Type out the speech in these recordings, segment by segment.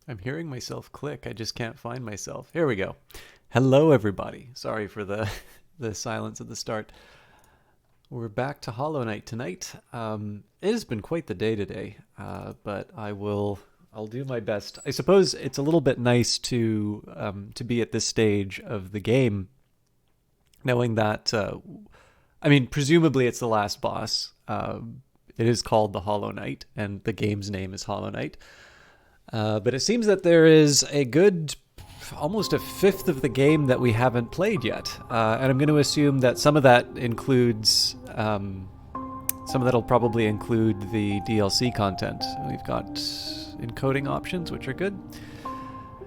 I'm hearing myself click. I just can't find myself. Here we go. Hello, everybody. Sorry for the the silence at the start. We're back to Hollow Knight tonight. It has been quite the day today, but I'll do my best. I suppose it's a little bit nice to be at this stage of the game, knowing that. I mean, presumably it's the last boss. It is called the Hollow Knight, and the game's name is Hollow Knight. But it seems that there is a good, almost a fifth of the game that we haven't played yet. And I'm going to assume that some of that includes, some of that'll probably include the DLC content. We've got encoding options, which are good.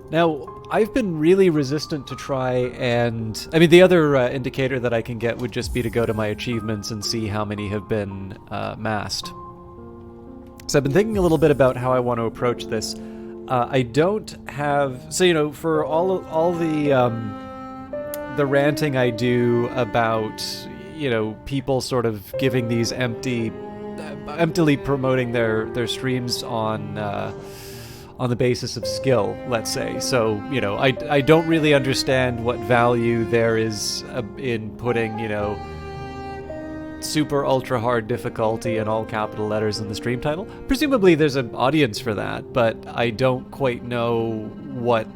Now, I've been really resistant to try and... I mean, the other indicator that I can get would just be to go to my achievements and see how many have been masked. So I've been thinking a little bit about how I want to approach this. I don't have... So, you know, for all the ranting I do about, you know, people sort of giving these emptily promoting their streams on the basis of skill, let's say. So, you know, I don't really understand what value there is in putting, you know, super ultra hard difficulty in all capital letters in the stream title. Presumably there's an audience for that, but I don't quite know what...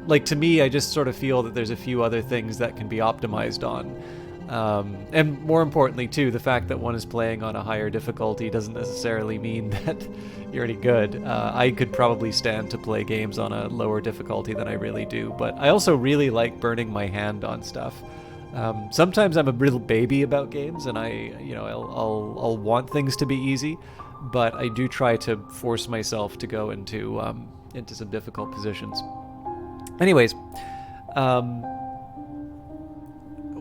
Like, to me, I just sort of feel that there's a few other things that can be optimized on. And more importantly, too, the fact that one is playing on a higher difficulty doesn't necessarily mean that you're any good. I could probably stand to play games on a lower difficulty than I really do, but I also really like burning my hand on stuff. Sometimes I'm a little baby about games, and I'll want things to be easy, but I do try to force myself to go into some difficult positions. Anyways,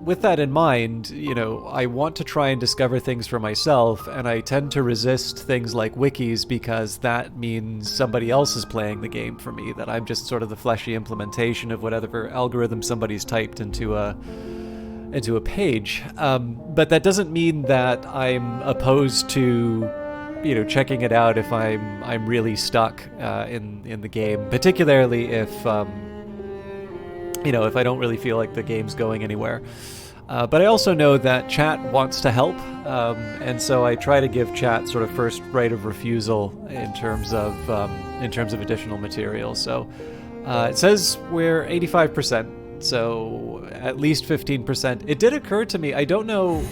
with that in mind, you know, I want to try and discover things for myself, and I tend to resist things like wikis because that means somebody else is playing the game for me, that I'm just sort of the fleshy implementation of whatever algorithm somebody's typed into a page. But that doesn't mean that I'm opposed to, you know, checking it out if I'm really stuck in the game, particularly if you know, if I don't really feel like the game's going anywhere. But I also know that chat wants to help, and so I try to give chat sort of first right of refusal in terms of additional material. So it says we're 85%, so at least 15%. It did occur to me, I don't know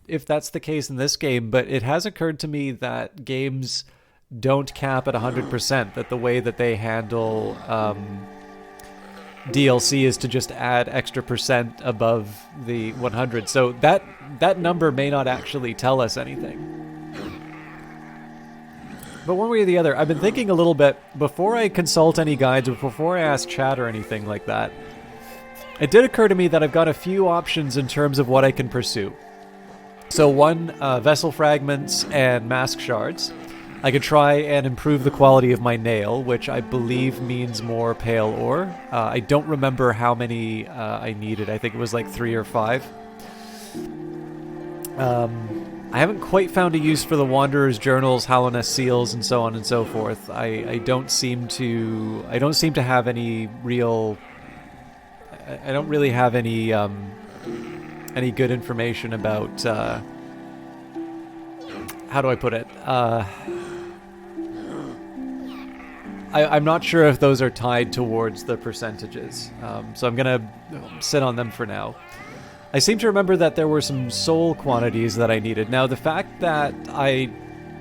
if that's the case in this game, but it has occurred to me that games don't cap at 100%, that the way that they handle DLC is to just add extra percent above the 100. So that number may not actually tell us anything. But one way or the other, I've been thinking a little bit, before I consult any guides or before I ask chat or anything like that, it did occur to me that I've got a few options in terms of what I can pursue. So one, vessel fragments and mask shards. I could try and improve the quality of my nail, which I believe means more pale ore. I don't remember how many I needed. I think it was like 3 or 5. I haven't quite found a use for the Wanderer's Journals, Hallownest Seals, and so on and so forth. I don't seem to have any real... I don't really have any good information about... how do I put it? I'm not sure if those are tied towards the percentages, so I'm going to sit on them for now. I seem to remember that there were some soul quantities that I needed. Now, the fact that I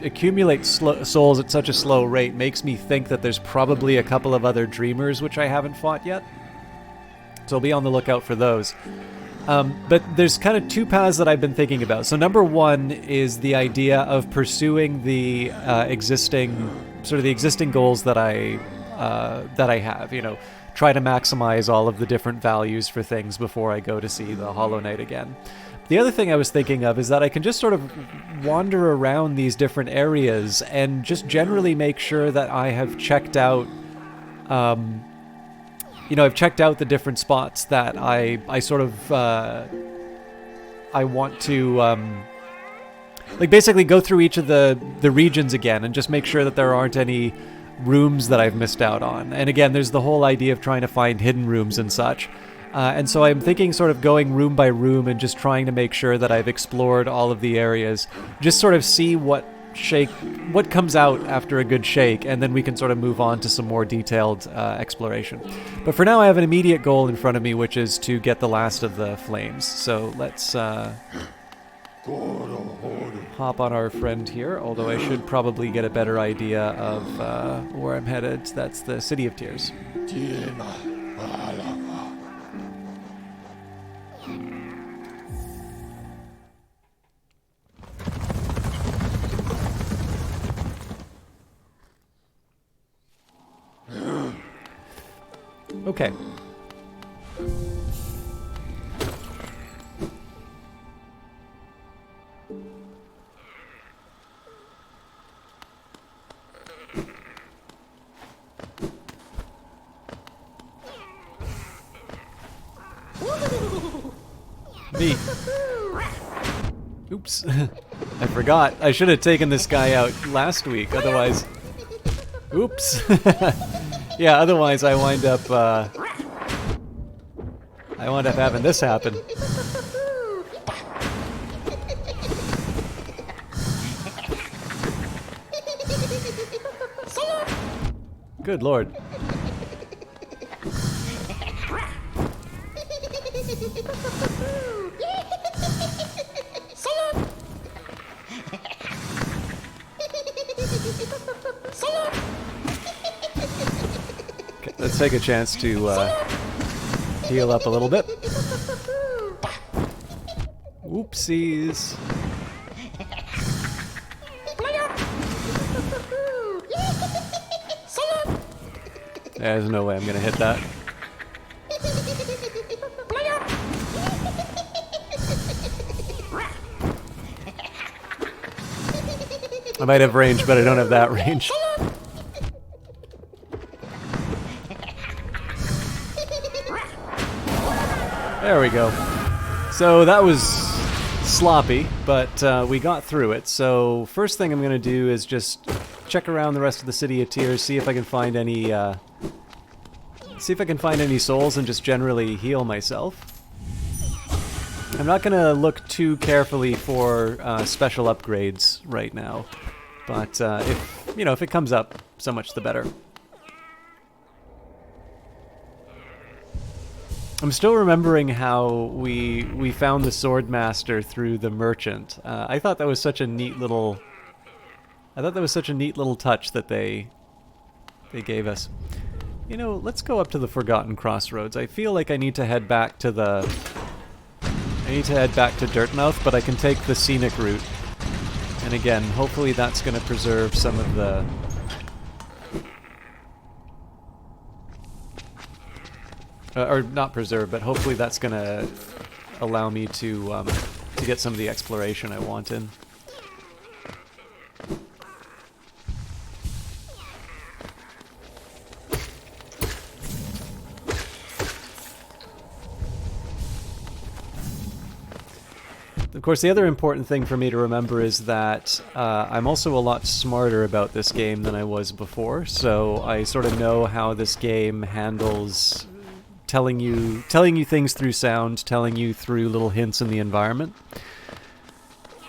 accumulate souls at such a slow rate makes me think that there's probably a couple of other dreamers which I haven't fought yet, so I'll be on the lookout for those. But there's kind of two paths that I've been thinking about. So number one is the idea of pursuing the existing goals that I have. You know, try to maximize all of the different values for things before I go to see the Hollow Knight again. The other thing I was thinking of is that I can just sort of wander around these different areas and just generally make sure that I have checked out. I've checked out the different spots that I sort of I want to like basically go through each of the regions again and just make sure that there aren't any rooms that I've missed out on. And again, there's the whole idea of trying to find hidden rooms and such. And so I'm thinking sort of going room by room and just trying to make sure that I've explored all of the areas. Just sort of see what comes out after a good shake, and then we can sort of move on to some more detailed exploration. But for now I have an immediate goal in front of me, which is to get the last of the flames. So let's hop on our friend here, although I should probably get a better idea of where I'm headed. That's the City of Tears. Okay. Me. Oops. I forgot. I should have taken this guy out last week, otherwise... Oops. Yeah, otherwise I wind up having this happen. Good lord. Okay, let's take a chance to heal up a little bit. Oopsies. There's no way I'm gonna hit that. I might have range, but I don't have that range. There we go. So that was sloppy, but we got through it. So first thing I'm going to do is just check around the rest of the City of Tears, see if I can find any souls, and just generally heal myself. I'm not going to look too carefully for special upgrades right now, but if it comes up, so much the better. I'm still remembering how we found the Swordmaster through the merchant. I thought that was such a neat little touch that they gave us. You know, let's go up to the Forgotten Crossroads. I feel like I need to head back to Dirtmouth, but I can take the scenic route. And again, hopefully that's going to preserve some of the... or not preserve, but hopefully that's going to allow me to get some of the exploration I want in. Of course, the other important thing for me to remember is that I'm also a lot smarter about this game than I was before, so I sort of know how this game handles telling you things through sound, telling you through little hints in the environment.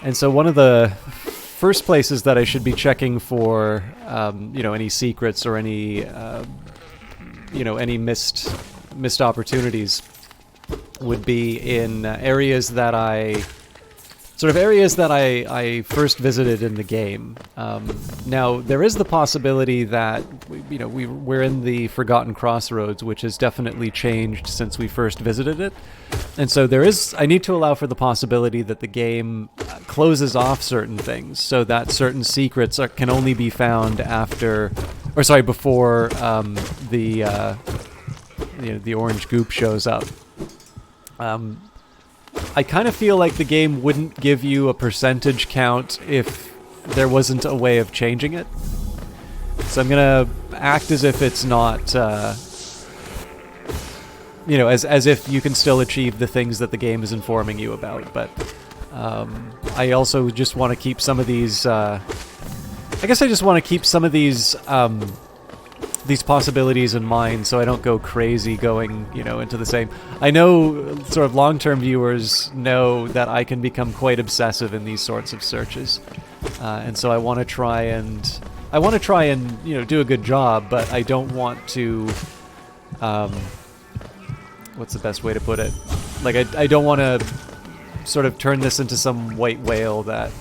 And so one of the first places that I should be checking for, any secrets or any missed opportunities would be in areas that I first visited in the game. Now, there is the possibility that we're in the Forgotten Crossroads, which has definitely changed since we first visited it. And so I need to allow for the possibility that the game closes off certain things, so that certain secrets can only be found before the orange goop shows up. I kind of feel like the game wouldn't give you a percentage count if there wasn't a way of changing it. So I'm going to act as if it's not, as if you can still achieve the things that the game is informing you about. But I also just want to keep some of these, these possibilities in mind, so I don't go crazy going, you know, into the same. I know sort of long-term viewers know that I can become quite obsessive in these sorts of searches, and so I want to try and you know, do a good job, but I don't want to. What's the best way to put it? Like I don't want to sort of turn this into some white whale that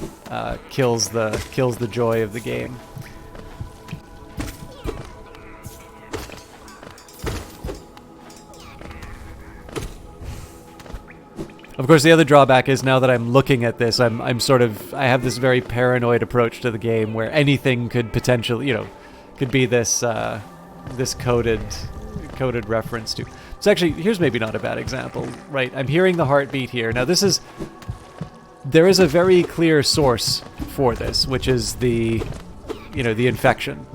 kills the joy of the game. Of course, the other drawback is now that I'm looking at this, I have this very paranoid approach to the game where anything could potentially, you know, could be this this coded reference to. So actually, here's maybe not a bad example, right? I'm hearing the heartbeat here. Now there is a very clear source for this, which is the infection.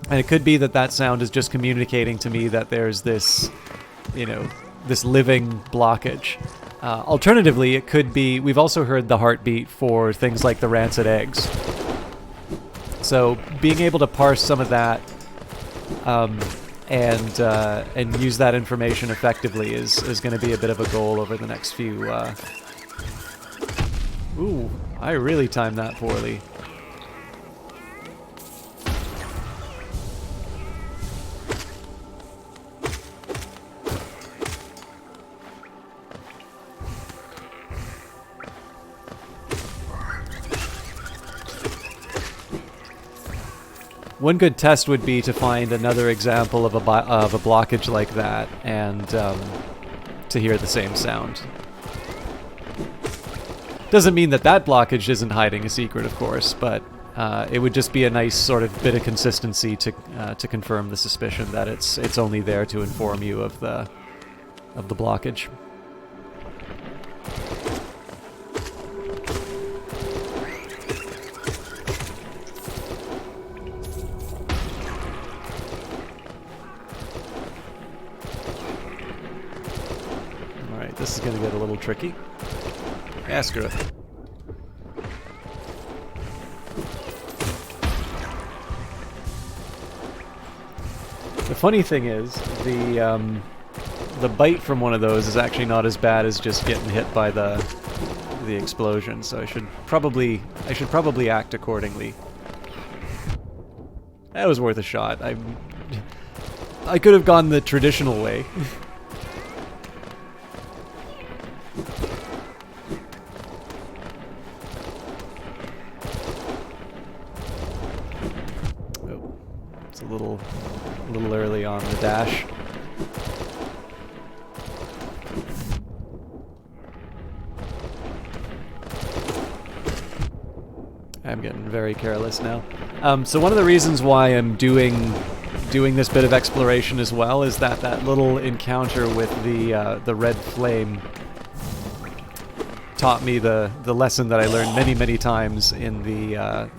And it could be that sound is just communicating to me that there's this, you know, this living blockage. Alternatively, it could be, we've also heard the heartbeat for things like the rancid eggs. So being able to parse some of that and use that information effectively is going to be a bit of a goal over the next few... Ooh, I really timed that poorly. One good test would be to find another example of a blockage like that and to hear the same sound. Doesn't mean that blockage isn't hiding a secret, of course, but it would just be a nice sort of bit of consistency to confirm the suspicion that it's only there to inform you of the blockage. This is going to get a little tricky. Yeah, screw it. The funny thing is, the bite from one of those is actually not as bad as just getting hit by the explosion. So I should probably act accordingly. That was worth a shot. I could have gone the traditional way. A little early on the dash. I'm getting very careless now. So one of the reasons why I'm doing this bit of exploration as well is that little encounter with the red flame taught me the lesson that I learned many times in the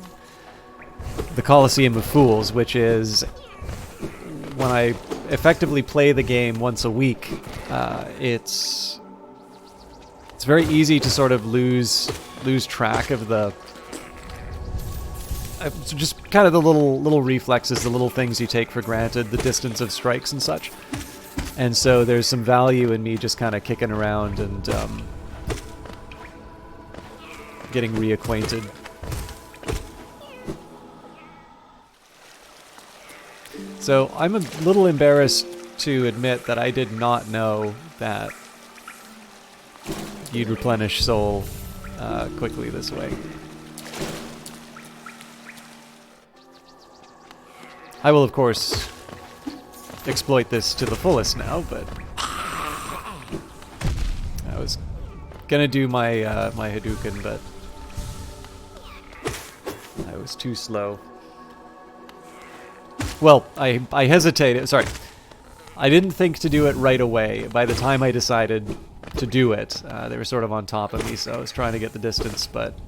Coliseum of Fools, which is when I effectively play the game once a week, it's very easy to sort of lose track of the just kind of the little reflexes, the little things you take for granted, the distance of strikes and such. And so there's some value in me just kind of kicking around and getting reacquainted. So I'm a little embarrassed to admit that I did not know that you'd replenish soul quickly this way. I will, of course, exploit this to the fullest now, but I was gonna do my my Hadouken, but I was too slow. Well, I hesitated. Sorry. I didn't think to do it right away. By the time I decided to do it, they were sort of on top of me, so I was trying to get the distance, but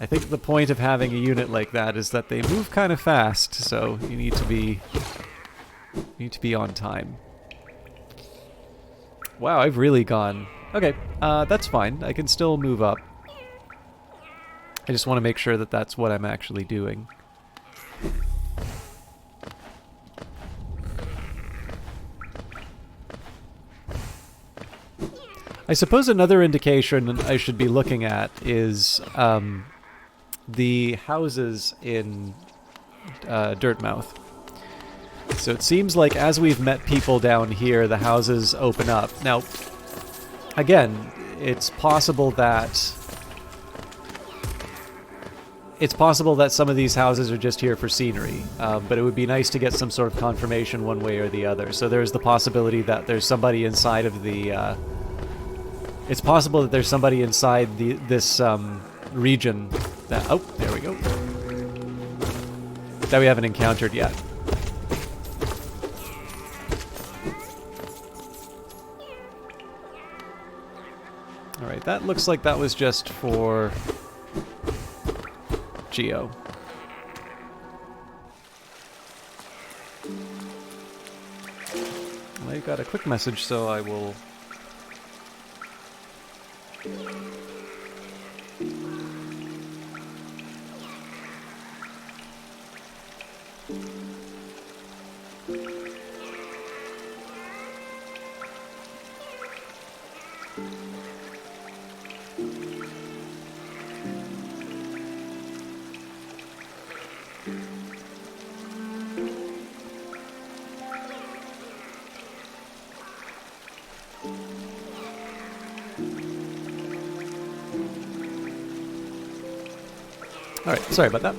I think the point of having a unit like that is that they move kind of fast, so you need to be on time. Wow, I've really gone... Okay, that's fine. I can still move up. I just want to make sure that that's what I'm actually doing. I suppose another indication I should be looking at is the houses in Dirtmouth. So it seems like as we've met people down here, the houses open up. Now, again, it's possible that some of these houses are just here for scenery, but it would be nice to get some sort of confirmation one way or the other. So there's the possibility that there's somebody inside of the... it's possible that there's somebody inside this region that... Oh, there we go. That we haven't encountered yet. Alright, that looks like that was just for Geo. I got a quick message, so I will... Alright, sorry about that.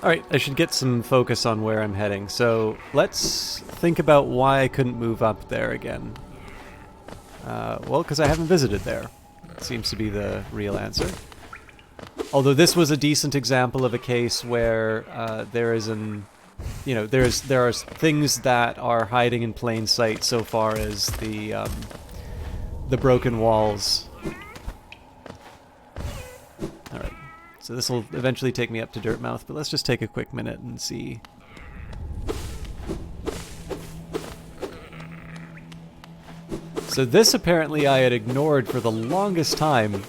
Alright, I should get some focus on where I'm heading. So let's think about why I couldn't move up there again. Well, because I haven't visited there. Seems to be the real answer. Although this was a decent example of a case where there is an, there are things that are hiding in plain sight so far as the broken walls. All right, so this will eventually take me up to Dirtmouth, but let's just take a quick minute and see. So this apparently I had ignored for the longest time.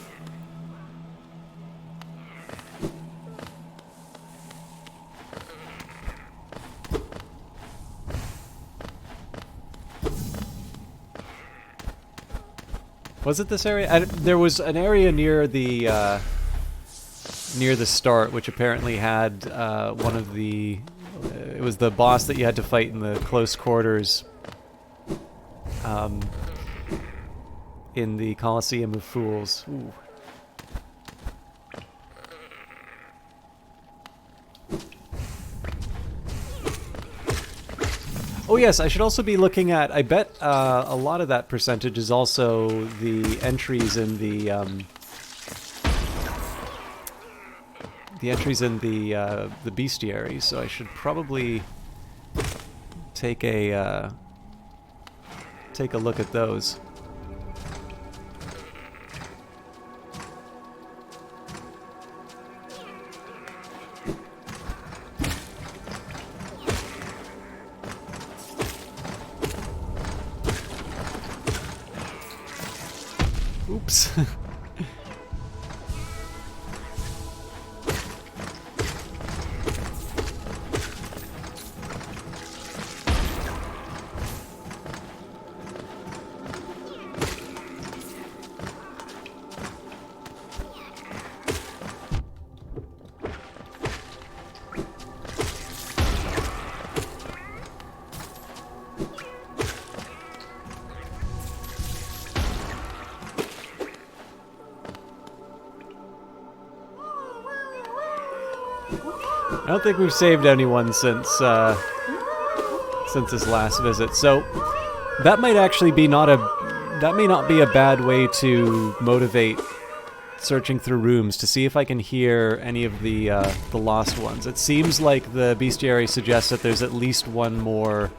Was it this area? There was an area near the start, which apparently had one of the... it was the boss that you had to fight in the close quarters. In the Colosseum of Fools. Ooh. Oh yes, I should also be looking at... I bet a lot of that percentage is also the entries in the bestiary, so I should probably take a look at those. Oops. I don't think we've saved anyone since this last visit, so that might actually be that may not be a bad way to motivate searching through rooms to see if I can hear any of the lost ones. It seems like the bestiary suggests that there's at least one more.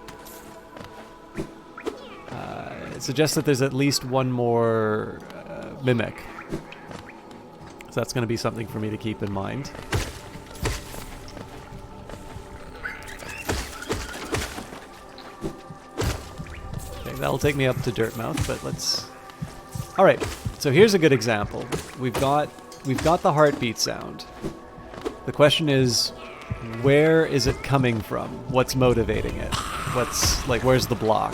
It suggests that there's at least one more mimic. So that's going to be something for me to keep in mind. that'll take me up to Dirtmouth, but let's... Alright, so here's a good example. We've got the heartbeat sound. The question is, where is it coming from? What's motivating it? Where's the block?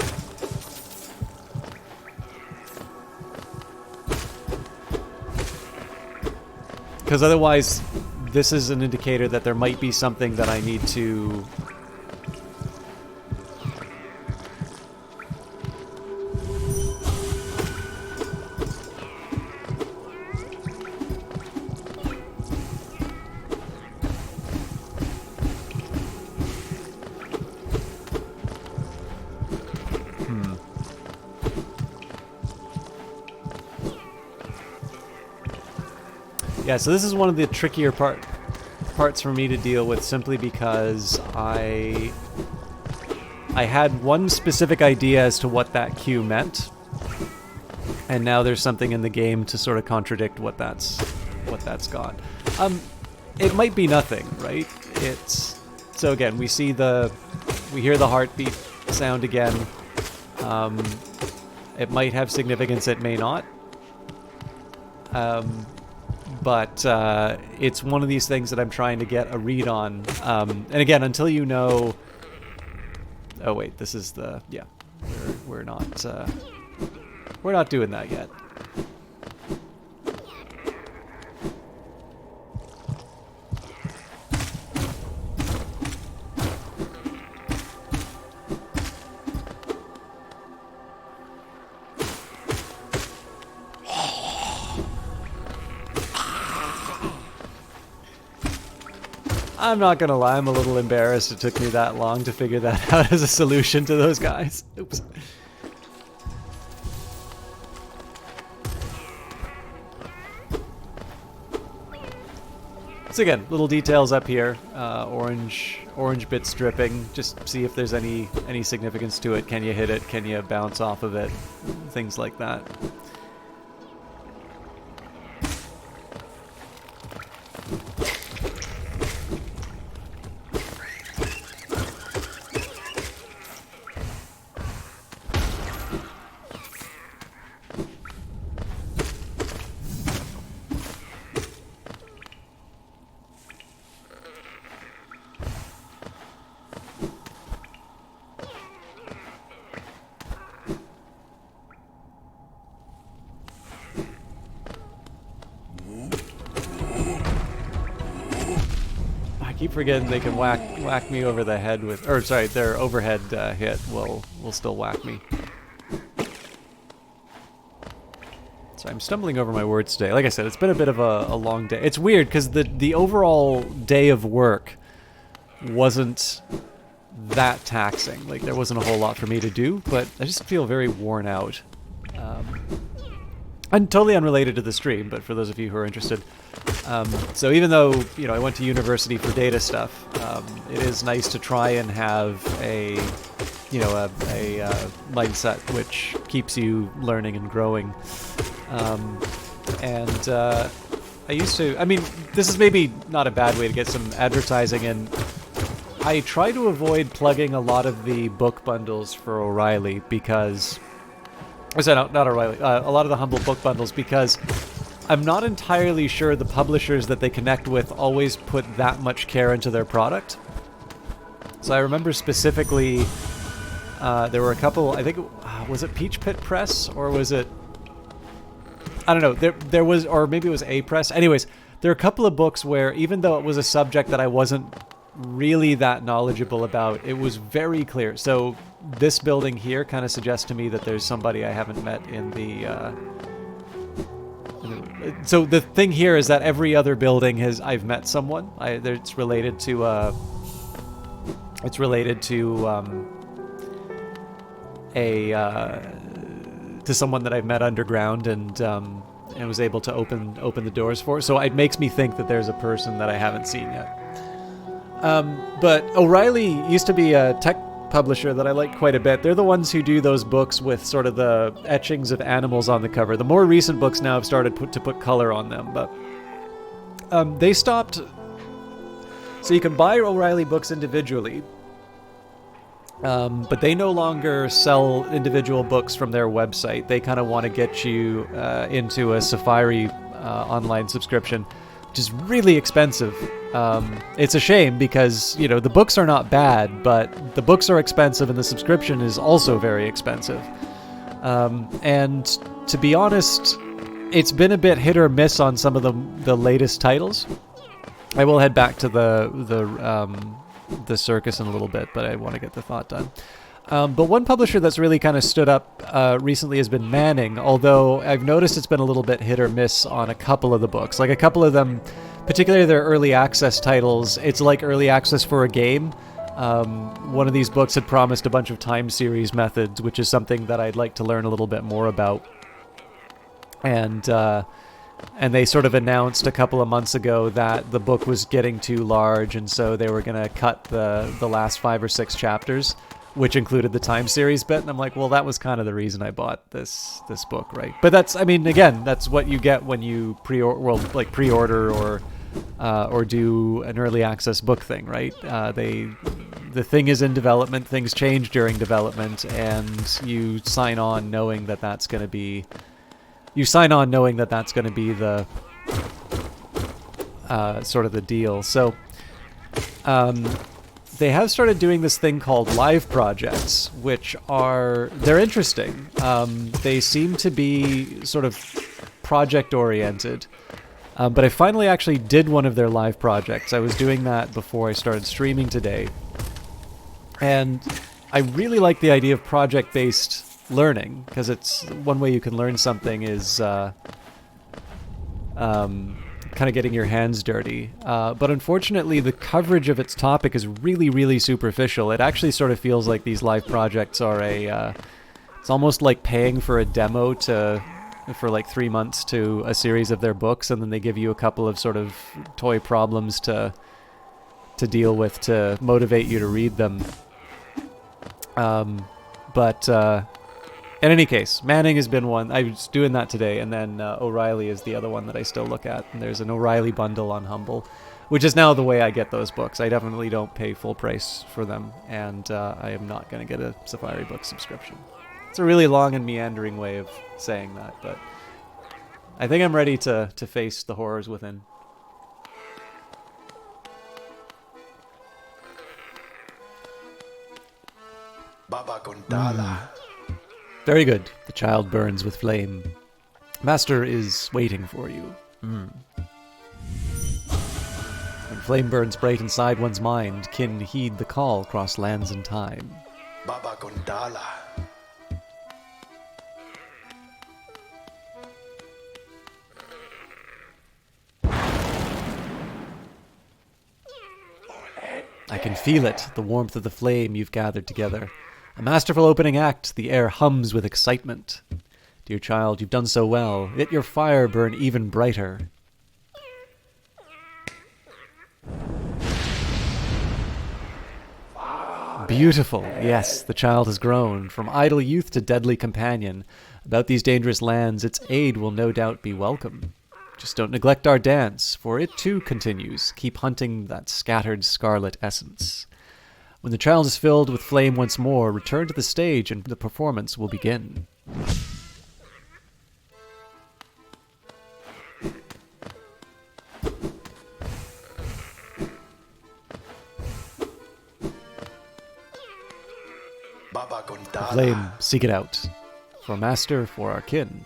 Because otherwise, this is an indicator that there might be something that I need to... Yeah, so this is one of the trickier parts for me to deal with, simply because I had one specific idea as to what that cue meant, and now there's something in the game to sort of contradict what that's got. It might be nothing, right? So again, we hear the heartbeat sound again. It might have significance, it may not. But it's one of these things that I'm trying to get a read on. And again, until you know... Oh wait, this is the... Yeah, we're not doing that yet. I'm not gonna lie, I'm a little embarrassed it took me that long to figure that out as a solution to those guys. Oops. So again, little details up here. Orange bits dripping. Just see if there's any significance to it. Can you hit it? Can you bounce off of it? Things like that. I keep forgetting they can whack me over the head with, or sorry, their overhead hit will still whack me. So I'm stumbling over my words today. Like I said, it's been a bit of a long day. It's weird because the overall day of work wasn't that taxing. Like there wasn't a whole lot for me to do, but I just feel very worn out. And totally unrelated to the stream, but for those of you who are interested. So even though, you know, I went to university for data stuff, it is nice to try and have a mindset which keeps you learning and growing. I mean, this is maybe not a bad way to get some advertising in. I try to avoid plugging a lot of the book bundles for O'Reilly because... not O'Reilly. A lot of the Humble book bundles, because I'm not entirely sure the publishers that they connect with always put that much care into their product. So I remember specifically, there were a couple, I think, was it Peach Pit Press, or was it... I don't know, there was, or maybe it was A Press. Anyways, there are a couple of books where, even though it was a subject that I wasn't really that knowledgeable about, it was very clear. So this building here kind of suggests to me that there's somebody I haven't met in the... So the thing here is that every other building I've met someone. It's related to... to someone that I've met underground and was able to open the doors for. So it makes me think that there's a person that I haven't seen yet. But O'Reilly used to be a tech publisher that I like quite a bit. They're the ones who do those books with sort of the etchings of animals on the cover. The more recent books now have started to put color on them, but they stopped. So you can buy O'Reilly books individually, But they no longer sell individual books from their website. They kind of want to get you into a Safari online subscription, which is really expensive. It's a shame because, you know, the books are not bad, but the books are expensive and the subscription is also very expensive. And to be honest, it's been a bit hit or miss on some of the latest titles. I will head back to the circus in a little bit, but I want to get the thought done. But one publisher that's really kind of stood up recently has been Manning, although I've noticed it's been a little bit hit or miss on a couple of the books. Like a couple of them, particularly their early access titles, it's like early access for a game. One of these books had promised a bunch of time series methods, which is something that I'd like to learn a little bit more about. And they sort of announced a couple of months ago that the book was getting too large, and so they were going to cut the last 5 or 6 chapters, which included the time series bit. And I'm like, well, that was kind of the reason I bought this book, right? But that's, I mean, again, that's what you get when you pre-order or do an early access book thing, right? The thing is in development, things change during development, and you sign on knowing that that's going to be. You sign on knowing that that's going to be the sort of the deal. So they have started doing this thing called live projects, which they're interesting. They seem to be sort of project oriented. But I finally actually did one of their live projects. I was doing that before I started streaming today. And I really like the idea of project-based learning, because it's one way you can learn something is kind of getting your hands dirty. But unfortunately, the coverage of its topic is really, really superficial. It actually sort of feels like these live projects are it's almost like paying for a demo for like 3 months to a series of their books, and then they give you a couple of sort of toy problems to deal with to motivate you to read them. But in any case, Manning has been one. I was doing that today, and then O'Reilly is the other one that I still look at. And there's an O'Reilly bundle on Humble, which is now the way I get those books. I definitely don't pay full price for them, and I am not going to get a Safari book subscription. It's a really long and meandering way of saying that, but I think I'm ready to face the horrors within. Baba Gondala. Very good. The child burns with flame. Master is waiting for you. When flame burns bright inside one's mind, kin heed the call across lands and time. Baba Gondala. I can feel it, the warmth of the flame you've gathered together. A masterful opening act, the air hums with excitement. Dear child, you've done so well. Let your fire burn even brighter. Beautiful. Yes, the child has grown. From idle youth to deadly companion. About these dangerous lands, its aid will no doubt be welcome. Just don't neglect our dance, for it too continues. Keep hunting that scattered scarlet essence. When the child is filled with flame once more, return to the stage and the performance will begin. Baba Gondala. Flame, seek it out. For master, for our kin.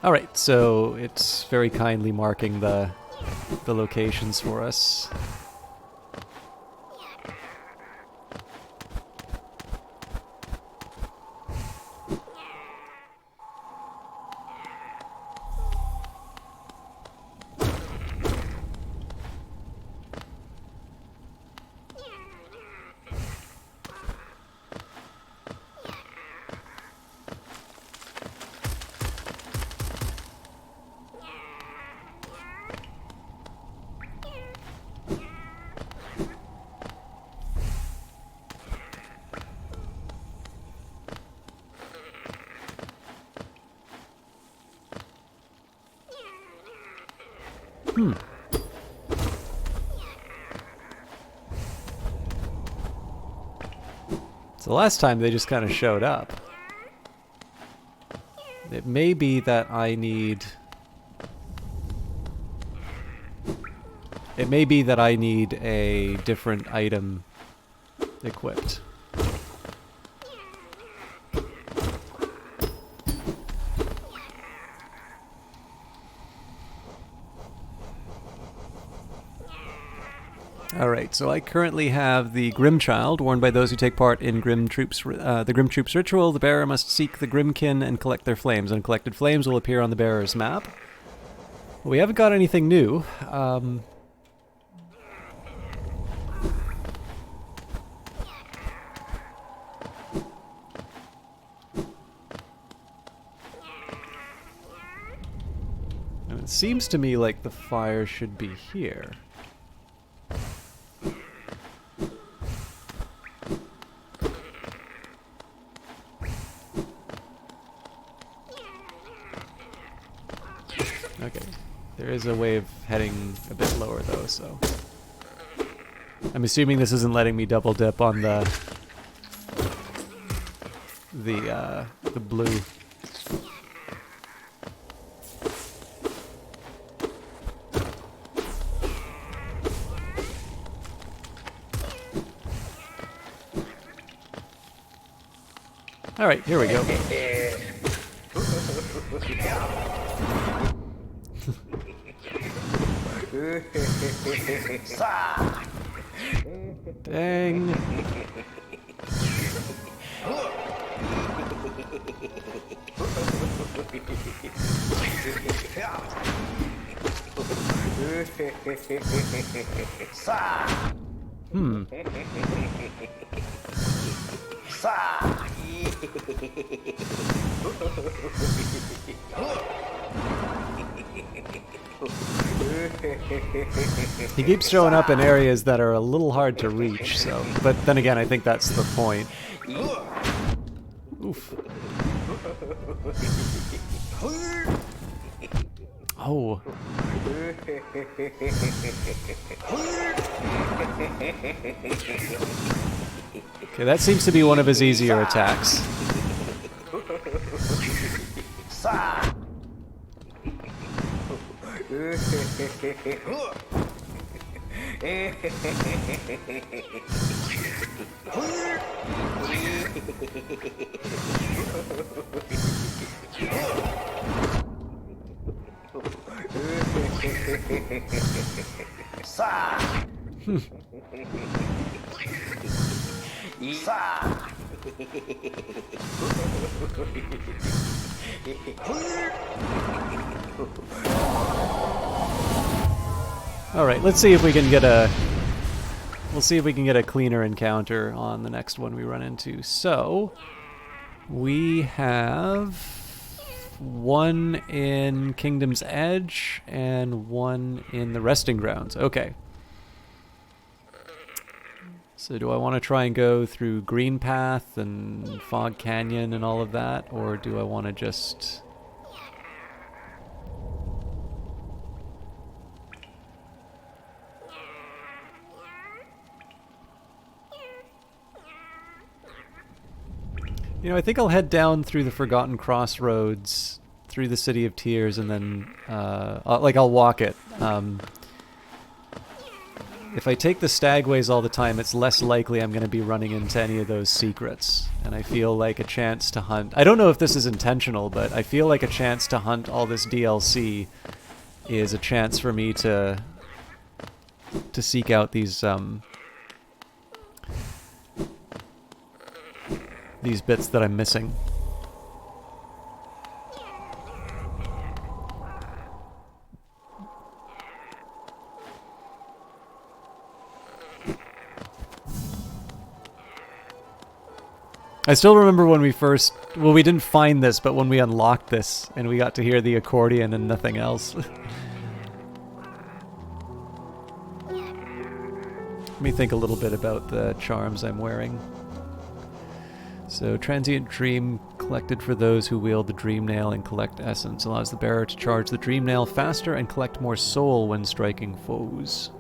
Alright, so it's very kindly marking the locations for us. So last time they just kind of showed up. It may be that I need... It may be that I need a different item equipped. Alright, so I currently have the Grim Child, worn by those who take part in the Grim Troops ritual. The bearer must seek the Grimkin and collect their flames. Uncollected flames will appear on the bearer's map. Well, we haven't got anything new. And it seems to me like the fire should be here. Okay, there is a way of heading a bit lower though, so... I'm assuming this isn't letting me double dip on the blue. Alright, here we go. Dang. Hmm. He keeps showing up in areas that are a little hard to reach, so... But then again, I think that's the point. Oof. Oh. Okay, that seems to be one of his easier attacks. Alright, let's see if we can get a... We'll see if we can get a cleaner encounter on the next one we run into. So, we have one in Kingdom's Edge and one in the Resting Grounds. Okay. So do I want to try and go through Green Path and Fog Canyon and all of that, or do I want to just... You know, I think I'll head down through the Forgotten Crossroads, through the City of Tears, and then, I'll walk it. If I take the stagways all the time, it's less likely I'm going to be running into any of those secrets. And I feel like a chance to hunt... I don't know if this is intentional, but I feel like a chance to hunt all this DLC is a chance for me to seek out these bits that I'm missing. I still remember when we first... Well, we didn't find this, but when we unlocked this, and we got to hear the accordion and nothing else. Let me think a little bit about the charms I'm wearing. So, Transient Dream, collected for those who wield the Dream Nail and collect essence. Allows the bearer to charge the Dream Nail faster and collect more soul when striking foes.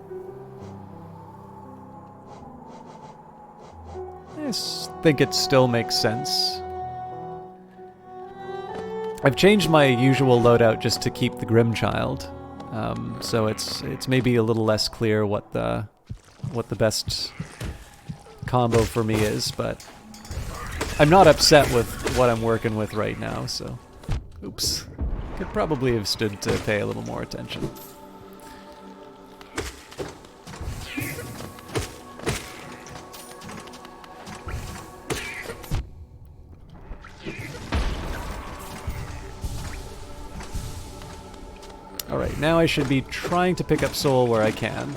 I think it still makes sense. I've changed my usual loadout just to keep the Grimchild, so it's maybe a little less clear what the best combo for me is, but I'm not upset with what I'm working with right now, so oops. Could probably have stood to pay a little more attention. Alright, now I should be trying to pick up soul where I can.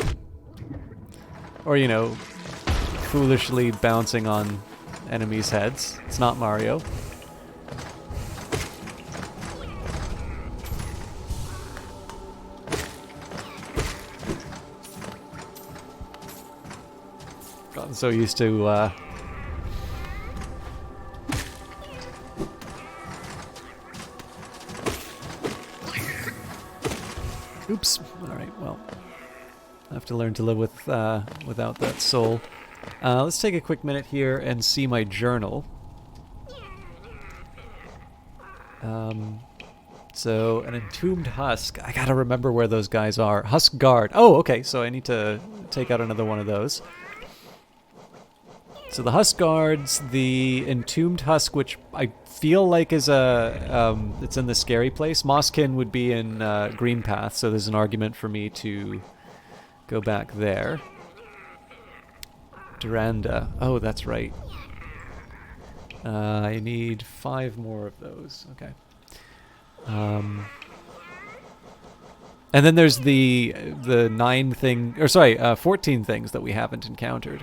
Or, you know, foolishly bouncing on enemies' heads. It's not Mario. Gotten so used to, Oops. Alright, well. I have to learn to live with without that soul. Let's take a quick minute here and see my journal. So, an entombed husk. I gotta remember where those guys are. Husk guard. Oh, okay, so I need to take out another one of those. So the husk guards, the entombed husk, which I feel like is it's in the scary place. Mosskin would be in Green Path, so there's an argument for me to go back there. Duranda. Oh, that's right. I need 5 more of those. Okay. And then there's the 14 things that we haven't encountered.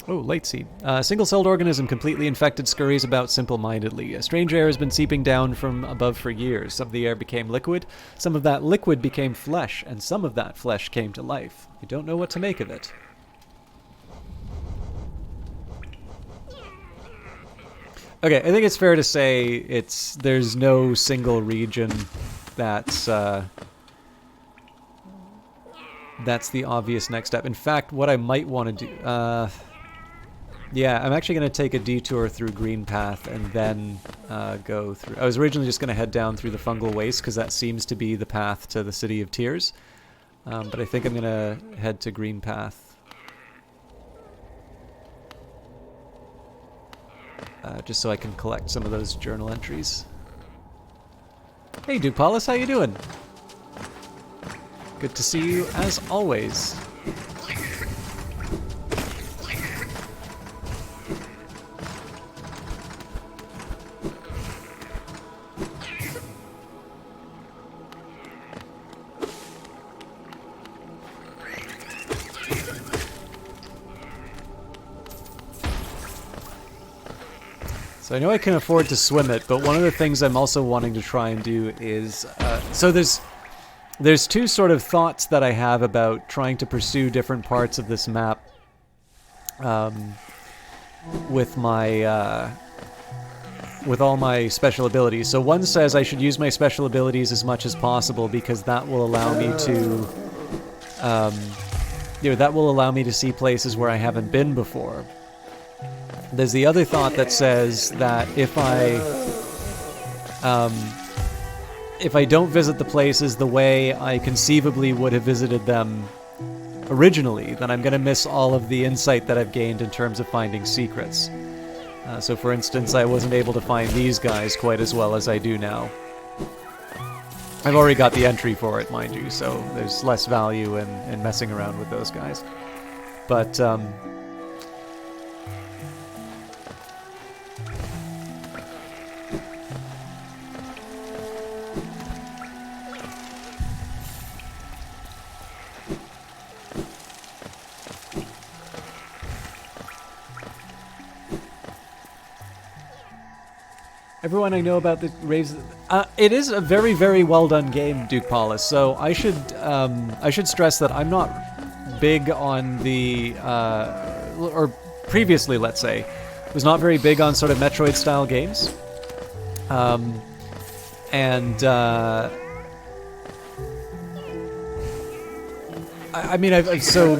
Oh, light seed. Single-celled organism completely infected scurries about simple-mindedly. A strange air has been seeping down from above for years. Some of the air became liquid, some of that liquid became flesh, and some of that flesh came to life. I don't know what to make of it. Okay, I think it's fair to say there's no single region that's the obvious next step. In fact, what I might want to do... yeah, I'm actually going to take a detour through Green Path and then go through... I was originally just going to head down through the Fungal Waste because that seems to be the path to the City of Tears. But I think I'm going to head to Green Path. Just so I can collect some of those journal entries. Hey, Dupalis, how you doing? Good to see you as always. So I know I can afford to swim it, but one of the things I'm also wanting to try and do is... so there's 2 sort of thoughts that I have about trying to pursue different parts of this map with my... with all my special abilities. So one says I should use my special abilities as much as possible because that will allow me to... that will allow me to see places where I haven't been before. There's the other thought that says that if I don't visit the places the way I conceivably would have visited them originally, then I'm going to miss all of the insight that I've gained in terms of finding secrets. So for instance, I wasn't able to find these guys quite as well as I do now. I've already got the entry for it, mind you, so there's less value in messing around with those guys. But, Everyone I know about the raves. It is a very, very well done game, Duke Paulus. So I should stress that I'm not big on the or previously, let's say, was not very big on sort of Metroid style games. I mean, so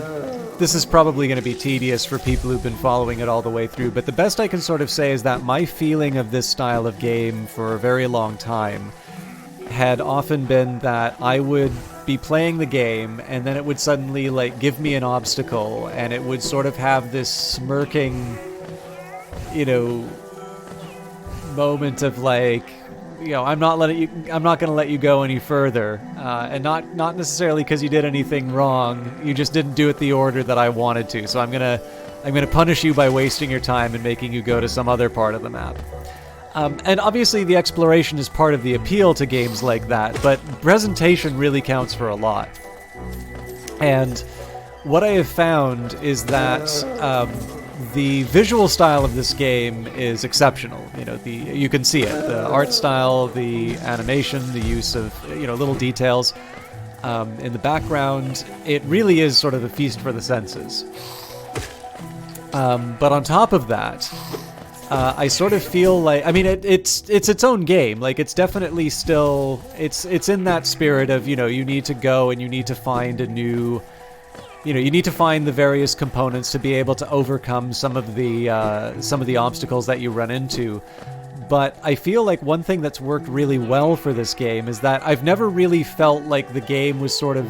this is probably going to be tedious for people who've been following it all the way through, but the best I can sort of say is that my feeling of this style of game for a very long time had often been that I would be playing the game and then it would suddenly like give me an obstacle and it would sort of have this smirking, moment of like, I'm not going to let you go any further, and not necessarily because you did anything wrong. You just didn't do it the order that I wanted to. So I'm gonna punish you by wasting your time and making you go to some other part of the map. And obviously the exploration is part of the appeal to games like that, but presentation really counts for a lot. And what I have found is that the visual style of this game is exceptional. You can see it. The art style, the animation, the use of little details in the background. It really is sort of a feast for the senses. But on top of that, I sort of feel like, I mean, it's its own game. Like, it's definitely still, it's in that spirit of, you need to go and you need to find a new, you need to find the various components to be able to overcome some of the obstacles that you run into. But I feel like one thing that's worked really well for this game is that I've never really felt like the game was sort of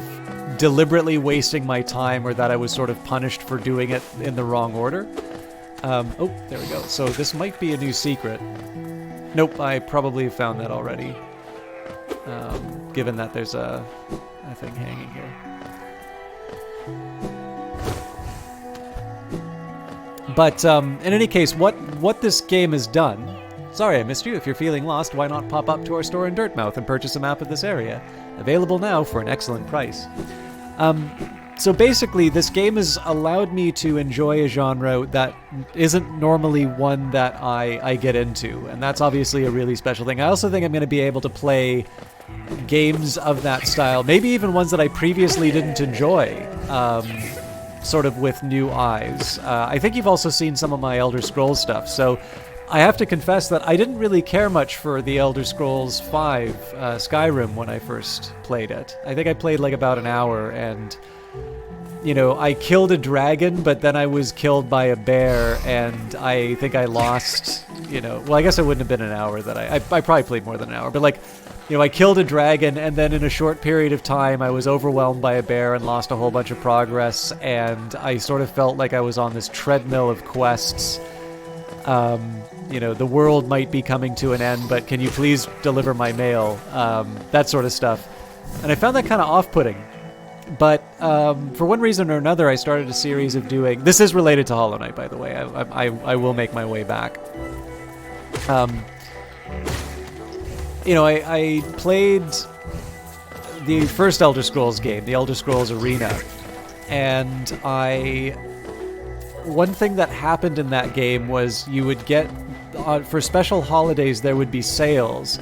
deliberately wasting my time or that I was sort of punished for doing it in the wrong order. Oh, there we go. So this might be a new secret. Nope, I probably found that already. Given that there's a thing hanging here. But in any case, what this game has done... Sorry I missed you. If you're feeling lost, why not pop up to our store in Dirtmouth and purchase a map of this area? Available now for an excellent price. So basically, this game has allowed me to enjoy a genre that isn't normally one that I get into, and that's obviously a really special thing. I also think I'm going to be able to play games of that style, maybe even ones that I previously didn't enjoy, sort of with new eyes. I think you've also seen some of my Elder Scrolls stuff, so I have to confess that I didn't really care much for the Elder Scrolls V Skyrim when I first played it. I think I played like about an hour, and I killed a dragon, but then I was killed by a bear, and I think I lost, well, I guess it wouldn't have been an hour that I probably played more than an hour, but like, I killed a dragon, and then in a short period of time, I was overwhelmed by a bear and lost a whole bunch of progress, and I sort of felt like I was on this treadmill of quests. The world might be coming to an end, but can you please deliver my mail? That sort of stuff. And I found that kind of off-putting. But for one reason or another, I started a series of doing... This is related to Hollow Knight, by the way. I will make my way back. I played the first Elder Scrolls game, the Elder Scrolls Arena, and one thing that happened in that game was you would get, for special holidays, there would be sales.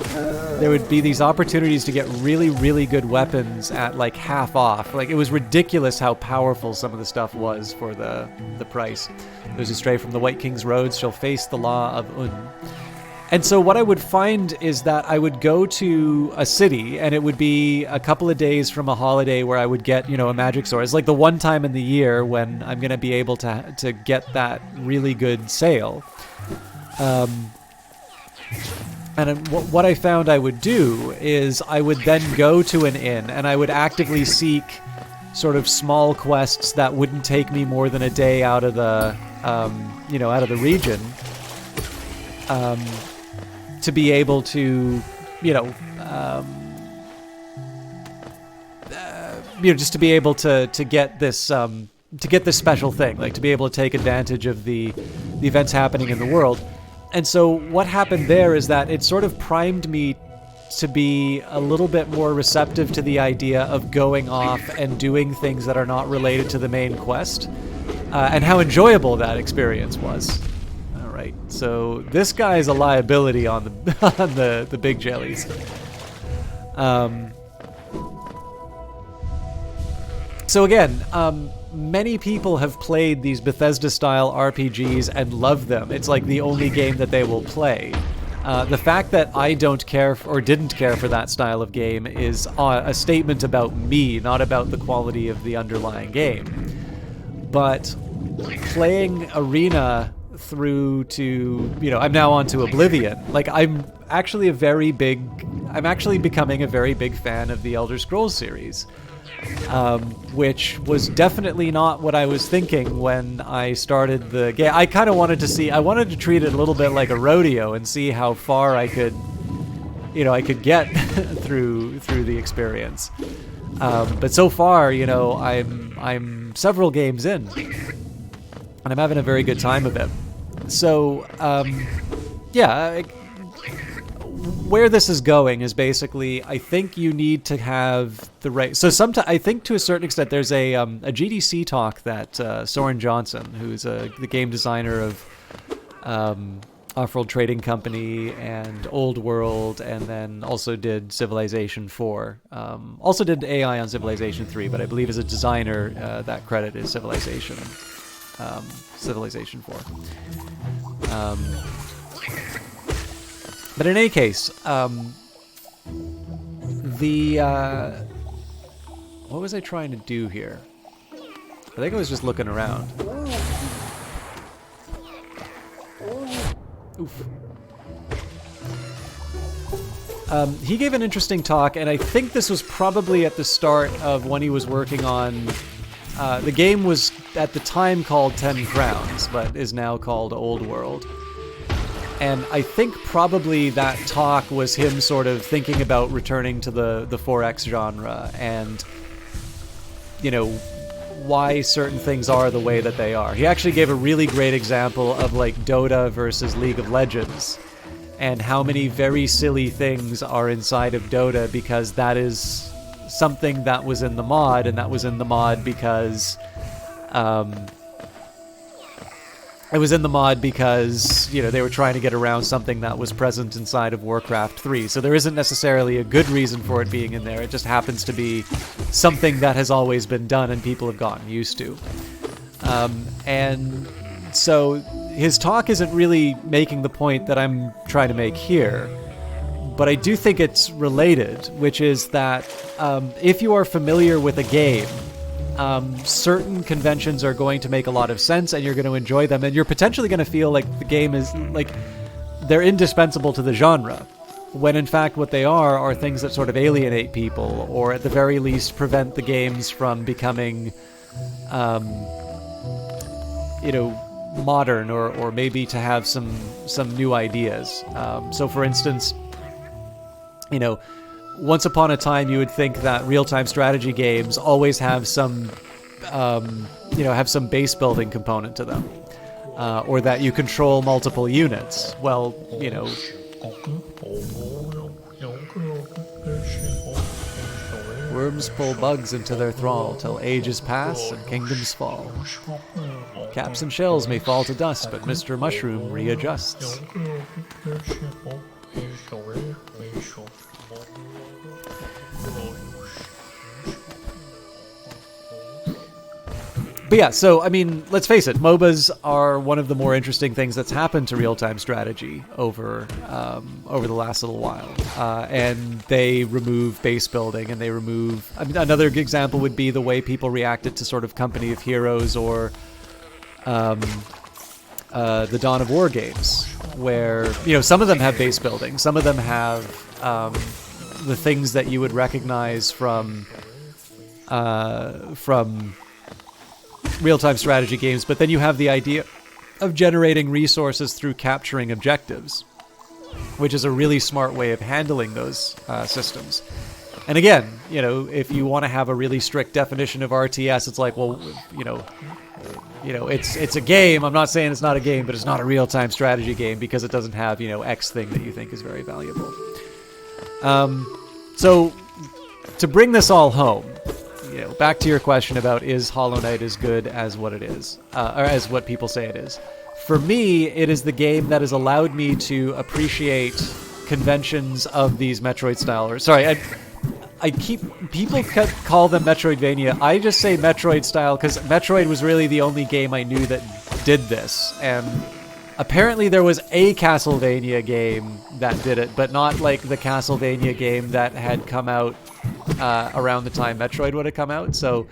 There would be these opportunities to get really, really good weapons at like half off. Like, it was ridiculous how powerful some of the stuff was for the price. Those who stray from the White King's roads shall face the law of Un. And so what I would find is that I would go to a city, and it would be a couple of days from a holiday where I would get, a magic sword. It's like the one time in the year when I'm going to be able to get that really good sale. And what I found I would do is I would then go to an inn, and I would actively seek sort of small quests that wouldn't take me more than a day out of the, out of the region. To be able to, just to be able to get this special thing, like to be able to take advantage of the events happening in the world. And so what happened there is that it sort of primed me to be a little bit more receptive to the idea of going off and doing things that are not related to the main quest, and how enjoyable that experience was. All right, So this guy's a liability on the on the big jellies. So again, many people have played these Bethesda-style RPGs and love them. It's like the only game that they will play. The fact that I don't care or didn't care for that style of game is a statement about me, not about the quality of the underlying game. But playing Arena through to, I'm now on to Oblivion. Like, I'm actually becoming a very big fan of the Elder Scrolls series. Which was definitely not what I was thinking when I started the game. I kind of wanted to treat it a little bit like a rodeo and see how far I could get through the experience. But so far, I'm several games in, and I'm having a very good time of it. So, where this is going is basically, I think you need to have the right. So I think to a certain extent, there's a GDC talk that Soren Johnson, who's the game designer of Off-World Trading Company and Old World, and then also did Civilization 4. Also did AI on Civilization 3, but I believe as a designer, that credit is Civilization 4. But in any case, what was I trying to do here? I think I was just looking around. Oof. He gave an interesting talk, and I think this was probably at the start of when he was working on... the game was at the time called 10 Crowns, but is now called Old World. And I think probably that talk was him sort of thinking about returning to the 4X genre and, why certain things are the way that they are. He actually gave a really great example of like Dota versus League of Legends and how many very silly things are inside of Dota because that is something that was in the mod, and that was in the mod because... It was in the mod because, they were trying to get around something that was present inside of Warcraft 3. So there isn't necessarily a good reason for it being in there. It just happens to be something that has always been done and people have gotten used to. And so his talk isn't really making the point that I'm trying to make here. But I do think it's related, which is that if you are familiar with a game, certain conventions are going to make a lot of sense and you're going to enjoy them, and you're potentially going to feel like the game is like they're indispensable to the genre, when in fact what they are things that sort of alienate people, or at the very least prevent the games from becoming modern, or maybe to have some new ideas. So for instance, once upon a time, you would think that real-time strategy games always have some base building component to them, or that you control multiple units. Well, worms pull bugs into their thrall till ages pass and kingdoms fall. Caps and shells may fall to dust, but Mr. Mushroom readjusts. But yeah, so, I mean, let's face it, MOBAs are one of the more interesting things that's happened to real-time strategy over the last little while. And they remove base building, and they remove... I mean, another example would be the way people reacted to sort of Company of Heroes or the Dawn of War games, where, some of them have base building, some of them have the things that you would recognize from real-time strategy games, but then you have the idea of generating resources through capturing objectives, which is a really smart way of handling those systems. And again, if you want to have a really strict definition of RTS, it's like, well, it's a game. I'm not saying it's not a game, but it's not a real-time strategy game because it doesn't have, X thing that you think is very valuable. So to bring this all home, back to your question about is Hollow Knight as good as what it is, or as what people say it is. for me, it is the game that has allowed me to appreciate conventions of these Metroid style. Or sorry, people call them Metroidvania. I just say Metroid style because Metroid was really the only game I knew that did this, and apparently there was a Castlevania game that did it, but not like the Castlevania game that had come out around the time Metroid would have come out. So,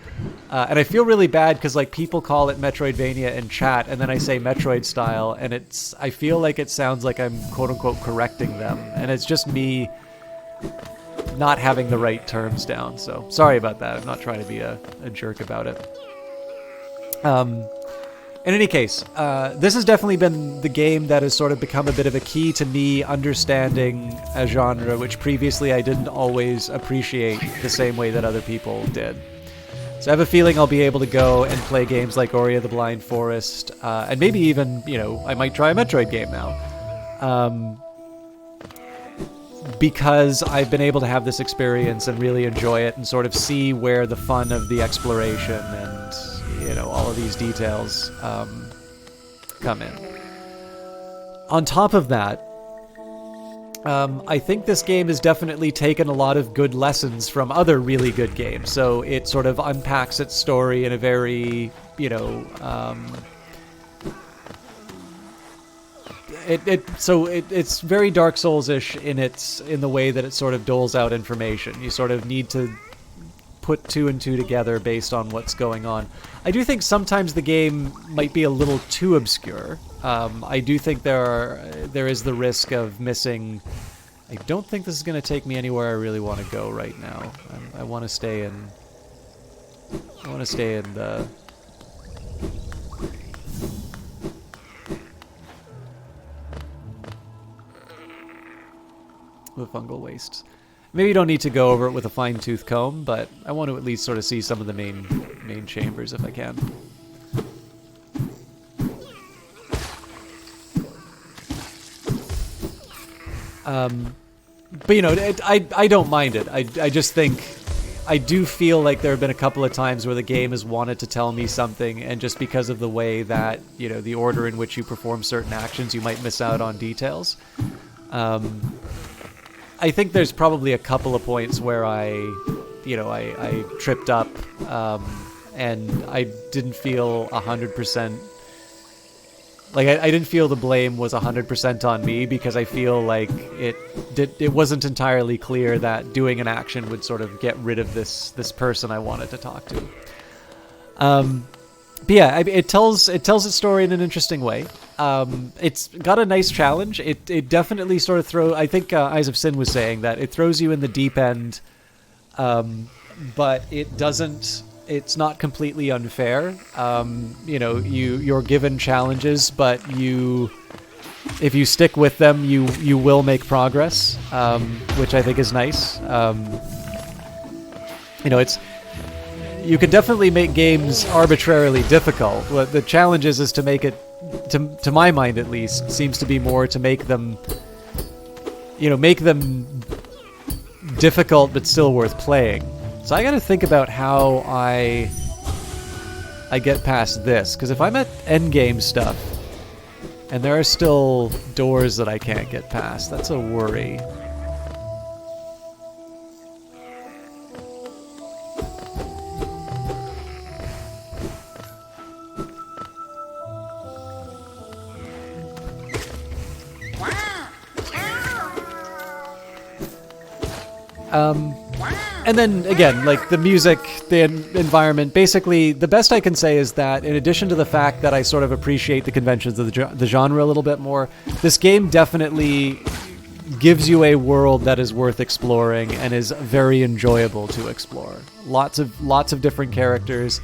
and I feel really bad because like people call it Metroidvania in chat, and then I say Metroid style, and I feel like it sounds like I'm quote unquote correcting them, and it's just me not having the right terms down. So sorry about that. I'm not trying to be a jerk about it. In any case, this has definitely been the game that has sort of become a bit of a key to me understanding a genre which previously I didn't always appreciate the same way that other people did. So I have a feeling I'll be able to go and play games like Ori of the Blind Forest, and maybe even, I might try a Metroid game now. Because I've been able to have this experience and really enjoy it and sort of see where the fun of the exploration and all of these details come in. On top of that, I think this game has definitely taken a lot of good lessons from other really good games. So it sort of unpacks its story in a very, it's very Dark Souls-ish in the way that it sort of doles out information. You sort of need to put two and two together based on what's going on. I do think sometimes the game might be a little too obscure. I do think there is the risk of missing. I don't think this is going to take me anywhere I really want to go right now. I want to stay in. The fungal wastes. Maybe you don't need to go over it with a fine-tooth comb, but I want to at least sort of see some of the main chambers if I can. But I don't mind it. I just think I do feel like there have been a couple of times where the game has wanted to tell me something, and just because of the way that the order in which you perform certain actions, you might miss out on details. I think there's probably a couple of points where I tripped up, and I didn't feel 100%. Like I didn't feel the blame was 100% on me, because I feel like it wasn't entirely clear that doing an action would sort of get rid of this person I wanted to talk to. But yeah, it tells its story in an interesting way. It's got a nice challenge. It definitely sort of I think Eyes of Sin was saying that it throws you in the deep end, but it doesn't. It's not completely unfair. You're given challenges, but if you stick with them, you will make progress, which I think is nice. You can definitely make games arbitrarily difficult. What the challenge is to make it, to my mind at least, seems to be more to make them difficult but still worth playing. So I got to think about how I get past this, because if I'm at endgame stuff and there are still doors that I can't get past, that's a worry. And then again, like the music, the environment, basically the best I can say is that in addition to the fact that I sort of appreciate the conventions of the genre a little bit more, this game definitely gives you a world that is worth exploring and is very enjoyable to explore. Lots of different characters.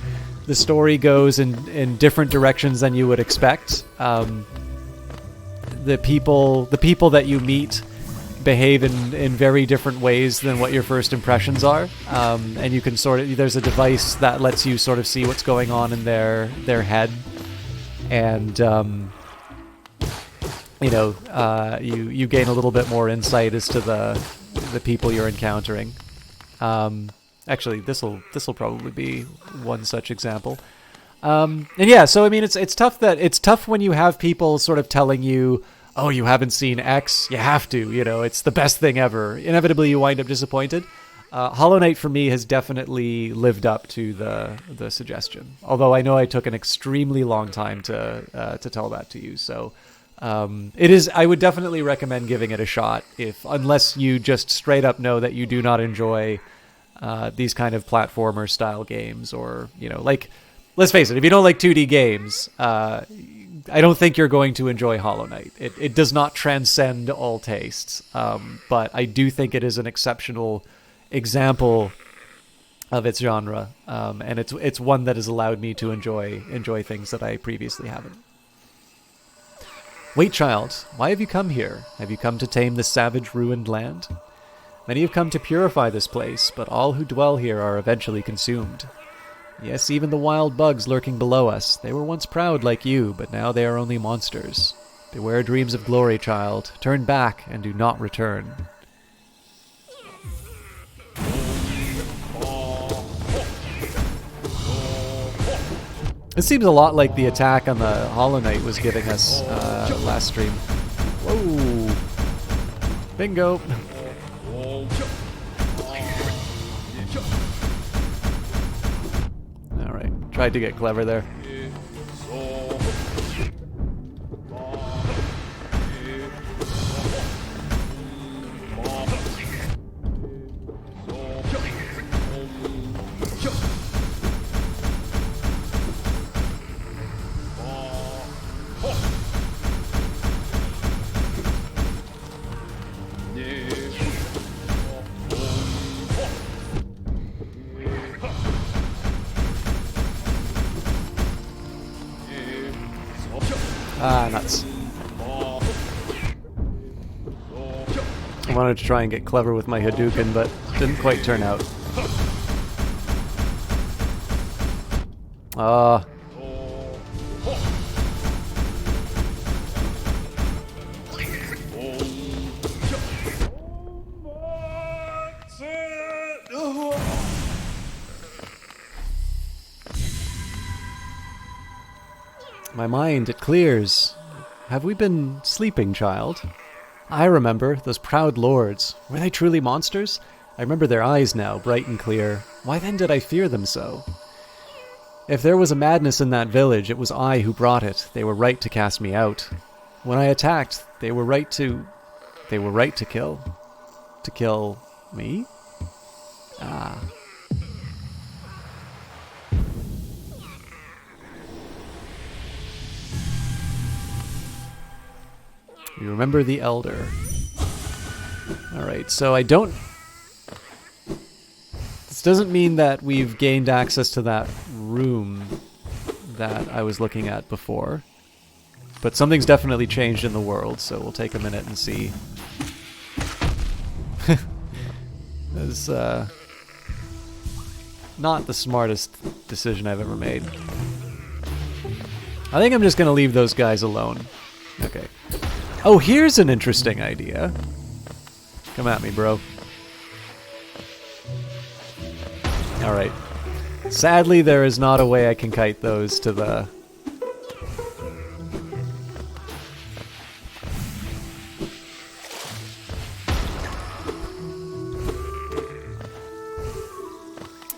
The story goes in different directions than you would expect. The people that you meet behave in very different ways than what your first impressions are, and you can there's a device that lets you sort of see what's going on in their head, and you gain a little bit more insight as to the people you're encountering. Actually, this will probably be one such example. And yeah, so I mean, it's tough it's tough when you have people sort of telling you, "Oh, you haven't seen X, you have to." You know, it's the best thing ever. Inevitably, you wind up disappointed. Hollow Knight for me has definitely lived up to the suggestion. Although I know I took an extremely long time to tell that to you. So it is. I would definitely recommend giving it a shot, unless you just straight up know that you do not enjoy these kind of platformer style games, or like. Let's face it, if you don't like 2D games, I don't think you're going to enjoy Hollow Knight. It does not transcend all tastes, but I do think it is an exceptional example of its genre, and it's one that has allowed me to enjoy things that I previously haven't. Wait, child, why have you come here? Have you come to tame the savage, ruined land? Many have come to purify this place, but all who dwell here are eventually consumed. Yes, even the wild bugs lurking below us. They were once proud like you, but now they are only monsters. Beware dreams of glory, child. Turn back and do not return. It seems a lot like the attack on the Hollow Knight was giving us last stream. Whoa! Bingo! Alright, tried to get clever there. Ah, nuts. I wanted to try and get clever with my Hadouken, but didn't quite turn out. My mind, it clears. Have we been sleeping, child? I remember, those proud lords. Were they truly monsters? I remember their eyes now, bright and clear. Why then did I fear them so? If there was a madness in that village, it was I who brought it. They were right to cast me out. When I attacked, they were right to kill. To kill me? Ah. You remember the Elder. Alright, so I don't... This doesn't mean that we've gained access to that room that I was looking at before. But something's definitely changed in the world, so we'll take a minute and see. That's not the smartest decision I've ever made. I think I'm just going to leave those guys alone. Okay. Oh, here's an interesting idea. Come at me, bro. Alright. Sadly, there is not a way I can kite those to the...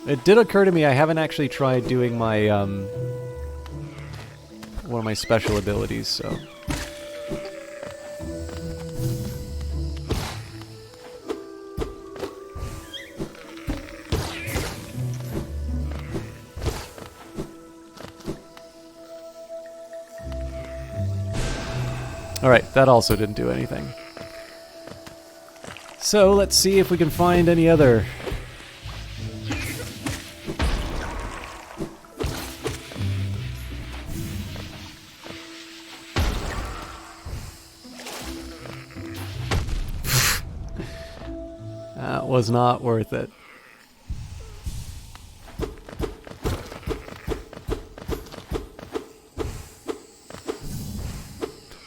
It did occur to me I haven't actually tried doing my, one of my special abilities, so... Alright, that also didn't do anything. So, let's see if we can find any other... That was not worth it.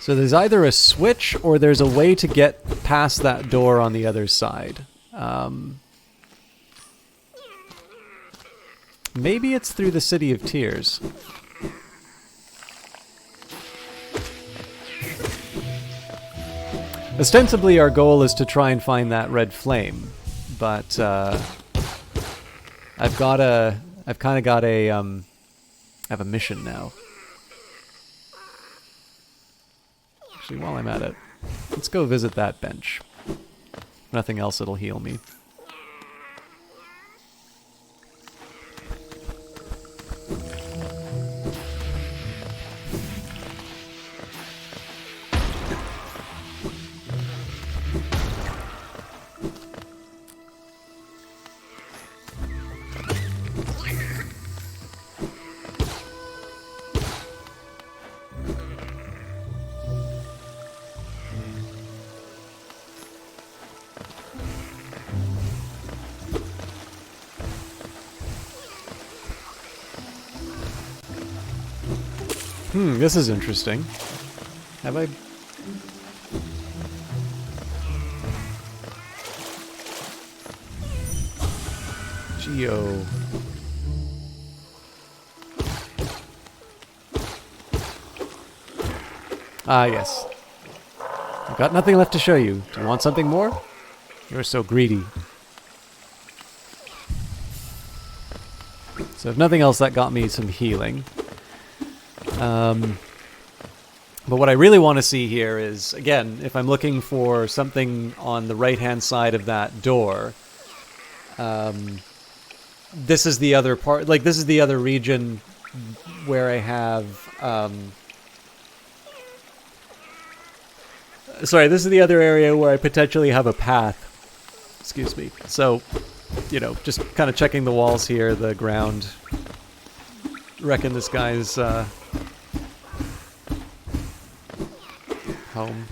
So there's either a switch or there's a way to get past that door on the other side. Maybe it's through the City of Tears. Ostensibly, our goal is to try and find that red flame, but I've kind of got a, I have a mission now. Actually, while I'm at it, let's go visit that bench. Nothing else that'll heal me. This is interesting. Have I... Geo... Ah, yes. I've got nothing left to show you. Do you want something more? You're so greedy. So if nothing else, that got me some healing. But what I really want to see here is, again, if I'm looking for something on the right-hand side of that door, this is the other part, like this is the other region where I have, sorry, this is the other area where I potentially have a path. Excuse me. So, you know, just kind of checking the walls here, the ground. Reckon this guy's, home.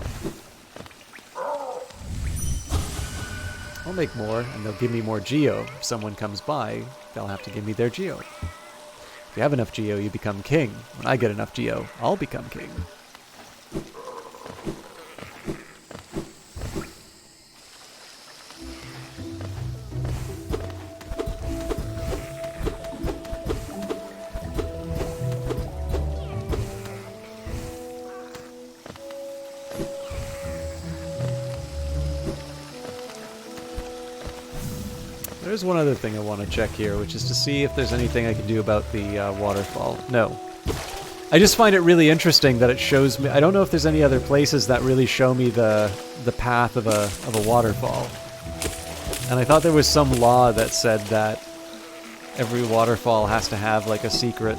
I'll make more, and they'll give me more geo. If someone comes by, they'll have to give me their geo. If you have enough geo, you become king. When I get enough geo, I'll become king. There's one other thing I want to check here, which is to see if there's anything I can do about the waterfall. No. I just find it really interesting that it shows me... I don't know if there's any other places that really show me the path of a waterfall. And I thought there was some law that said that every waterfall has to have like a secret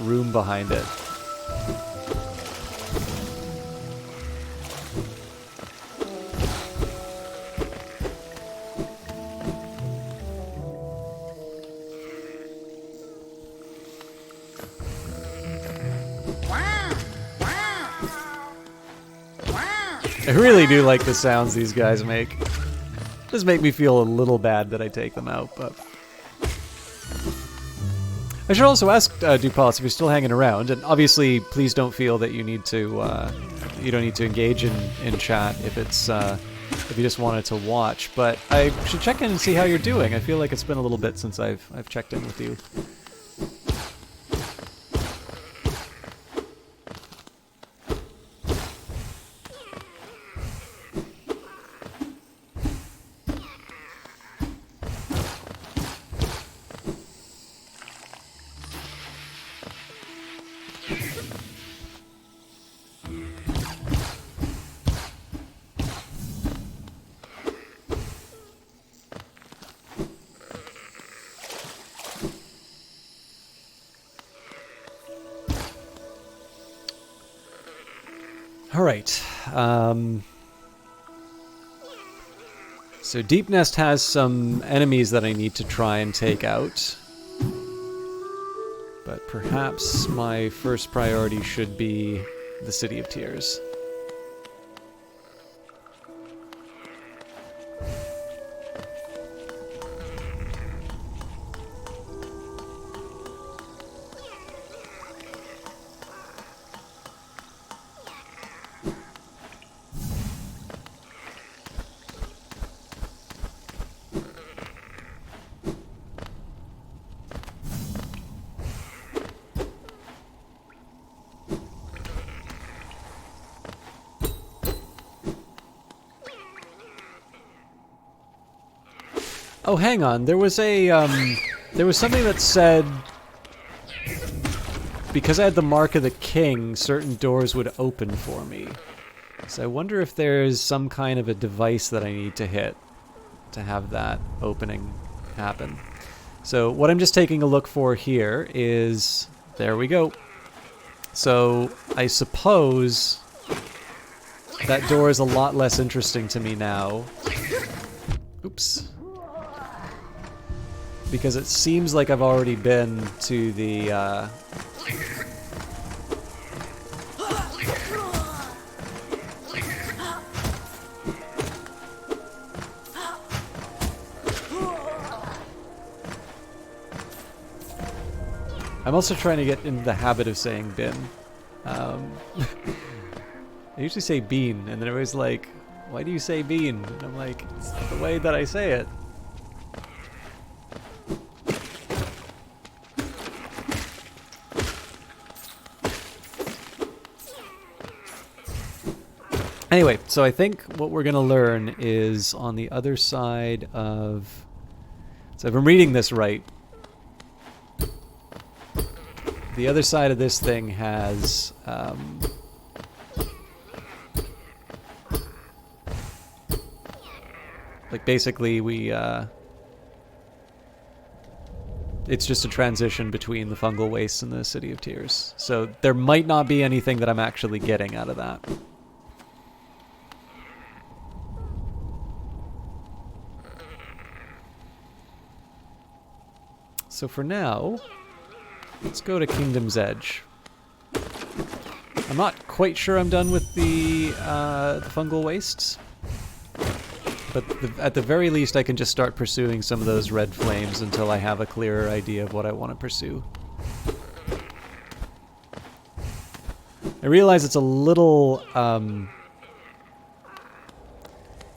room behind it. I really do like the sounds these guys make. Does make me feel a little bad that I take them out, but... I should also ask Dupalis if you're still hanging around, and obviously please don't feel that you need to, you don't need to engage in chat if it's, if you just wanted to watch, but I should check in and see how you're doing. I feel like it's been a little bit since I've checked in with you. Alright, so Deep Nest has some enemies that I need to try and take out, but perhaps my first priority should be the City of Tears. Oh, hang on. There was a there was something that said because I had the mark of the king, certain doors would open for me. So I wonder if there's some kind of a device that I need to hit to have that opening happen. So what I'm just taking a look for here is, there we go. So I suppose that door is a lot less interesting to me now. Oops. Because it seems like I've already been to the, I'm also trying to get into the habit of saying bin. I usually say bean, and then everybody's like, why do you say bean? And I'm like, it's the way that I say it. Anyway, so I think what we're going to learn is on the other side of... So if I'm reading this right, the other side of this thing has... like basically we... it's just a transition between the fungal wastes and the City of Tears. So there might not be anything that I'm actually getting out of that. So for now, let's go to Kingdom's Edge. I'm not quite sure I'm done with the fungal wastes, but at the very least I can just start pursuing some of those red flames until I have a clearer idea of what I want to pursue. I realize it's a little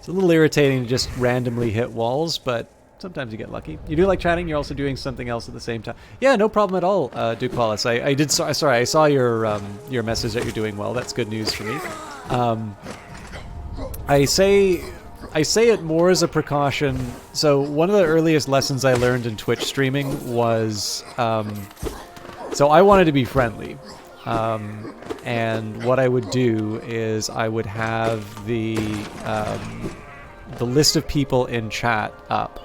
irritating to just randomly hit walls, but sometimes you get lucky. You do like chatting. You're also doing something else at the same time. Yeah, no problem at all, Duke Wallace. I saw your message that you're doing well. That's good news for me. I say it more as a precaution. So one of the earliest lessons I learned in Twitch streaming was, so I wanted to be friendly, and what I would do is I would have the list of people in chat up.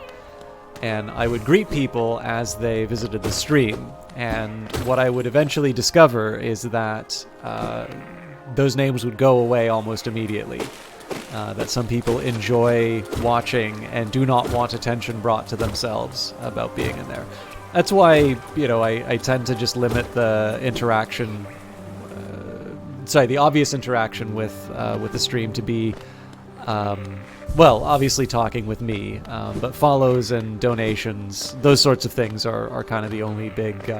And I would greet people as they visited the stream. And what I would eventually discover is that those names would go away almost immediately. That some people enjoy watching and do not want attention brought to themselves about being in there. That's why, you know, I tend to just limit the interaction, the obvious interaction with the stream to be... well, obviously talking with me, but follows and donations, those sorts of things are kind of the only big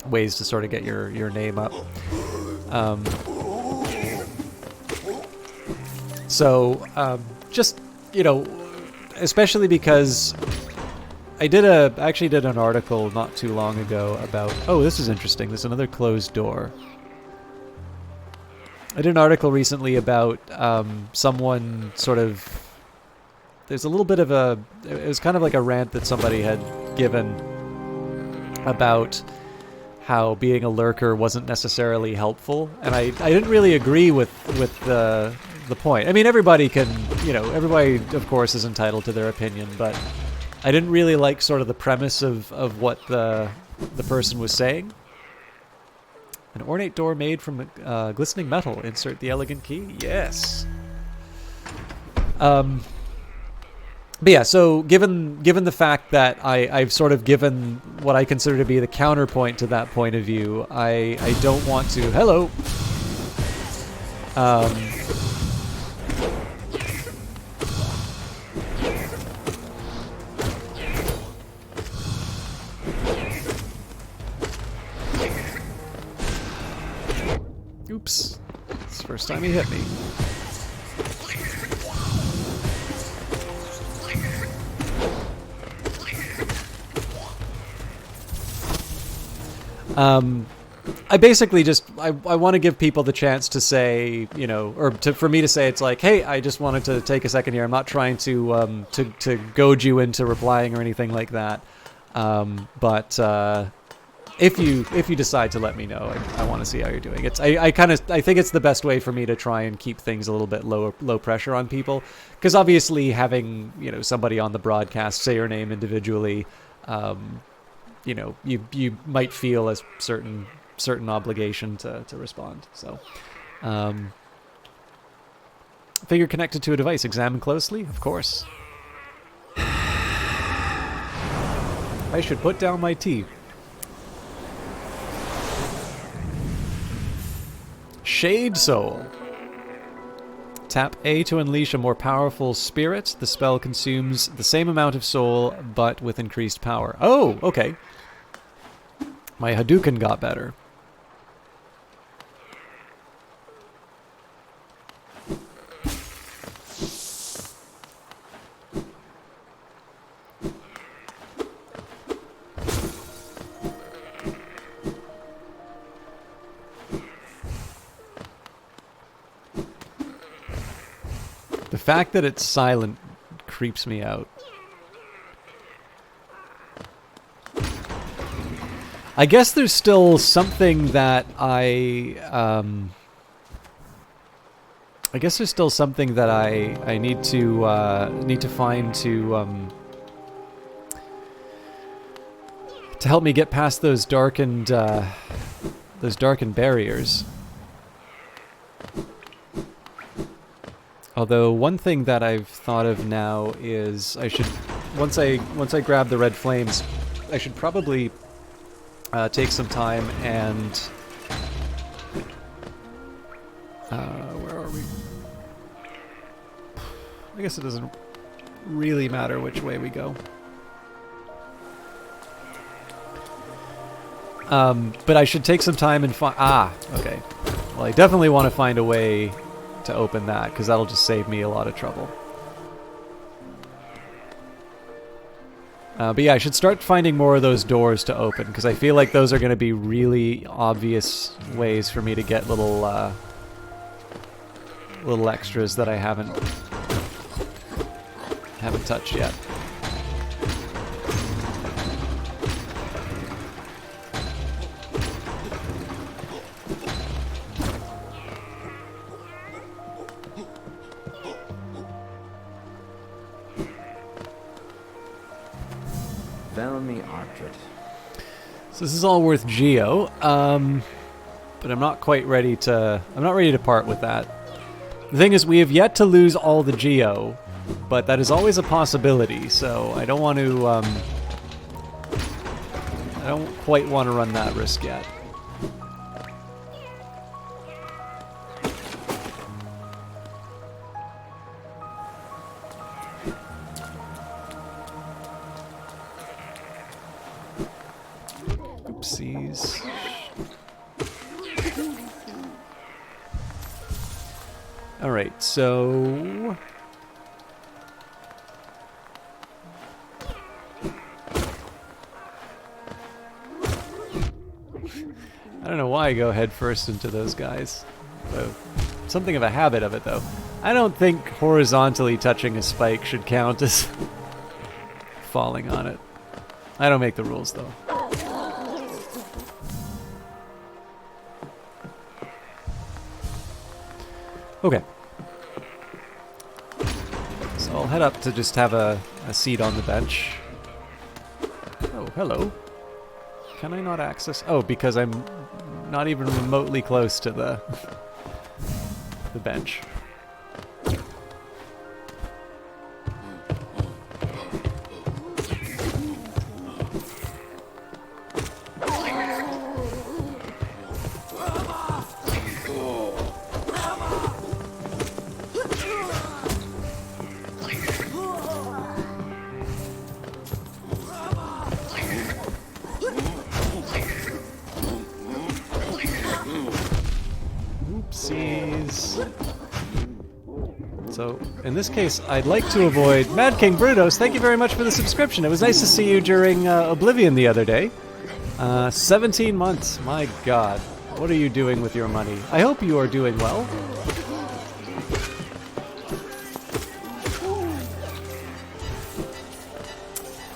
ways to sort of get your name up. Just, you know, especially because I actually did an article not too long ago about, oh, this is interesting, there's another closed door. I did an article recently about someone sort of... There's a little bit of a... It was kind of like a rant that somebody had given about how being a lurker wasn't necessarily helpful. And I didn't really agree with the point. I mean, everybody can... You know, everybody, of course, is entitled to their opinion, but I didn't really like sort of the premise of what the person was saying. An ornate door made from glistening metal. Insert the elegant key. Yes. But yeah, so given the fact that I've sort of given what I consider to be the counterpoint to that point of view, I don't want to... Hello! Oops. It's the first time he hit me. I basically just I want to give people the chance to say, you know, or for me to say it's like, hey, I just wanted to take a second here. I'm not trying to goad you into replying or anything like that. But if you decide to let me know, I want to see how you're doing. I think it's the best way for me to try and keep things a little bit low pressure on people, because obviously having, you know, somebody on the broadcast say your name individually, you know, you might feel a certain obligation to respond. So, figure connected to a device. Examine closely, of course. I should put down my tea. Shade Soul. Tap A to unleash a more powerful spirit. The spell consumes the same amount of soul, but with increased power. Oh, okay. My Hadouken got better. The fact that it's silent creeps me out. I guess there's still something that I guess there's still something that I need to find to help me get past those darkened barriers. Although one thing that I've thought of now is I should, once I grab the red flames, I should probably take some time and where are we? I guess it doesn't really matter which way we go. But I should take some time and find. Okay. Well, I definitely want to find a way to open that, because that'll just save me a lot of trouble. But yeah, I should start finding more of those doors to open, because I feel like those are going to be really obvious ways for me to get little extras that I haven't touched yet. So this is all worth Geo, but I'm not quite ready to. I'm not ready to part with that. The thing is, we have yet to lose all the Geo, but that is always a possibility. So I don't want to. I don't quite want to run that risk yet. Oopsies. Alright, so... I don't know why I go head first into those guys. Something of a habit of it, though. I don't think horizontally touching a spike should count as falling on it. I don't make the rules, though. Okay. So I'll head up to just have a seat on the bench. Oh, hello. Can I not access? Oh, because I'm not even remotely close to the bench. So, in this case, I'd like to avoid... Mad King Brutos, thank you very much for the subscription. It was nice to see you during Oblivion the other day. 17 months, my god. What are you doing with your money? I hope you are doing well.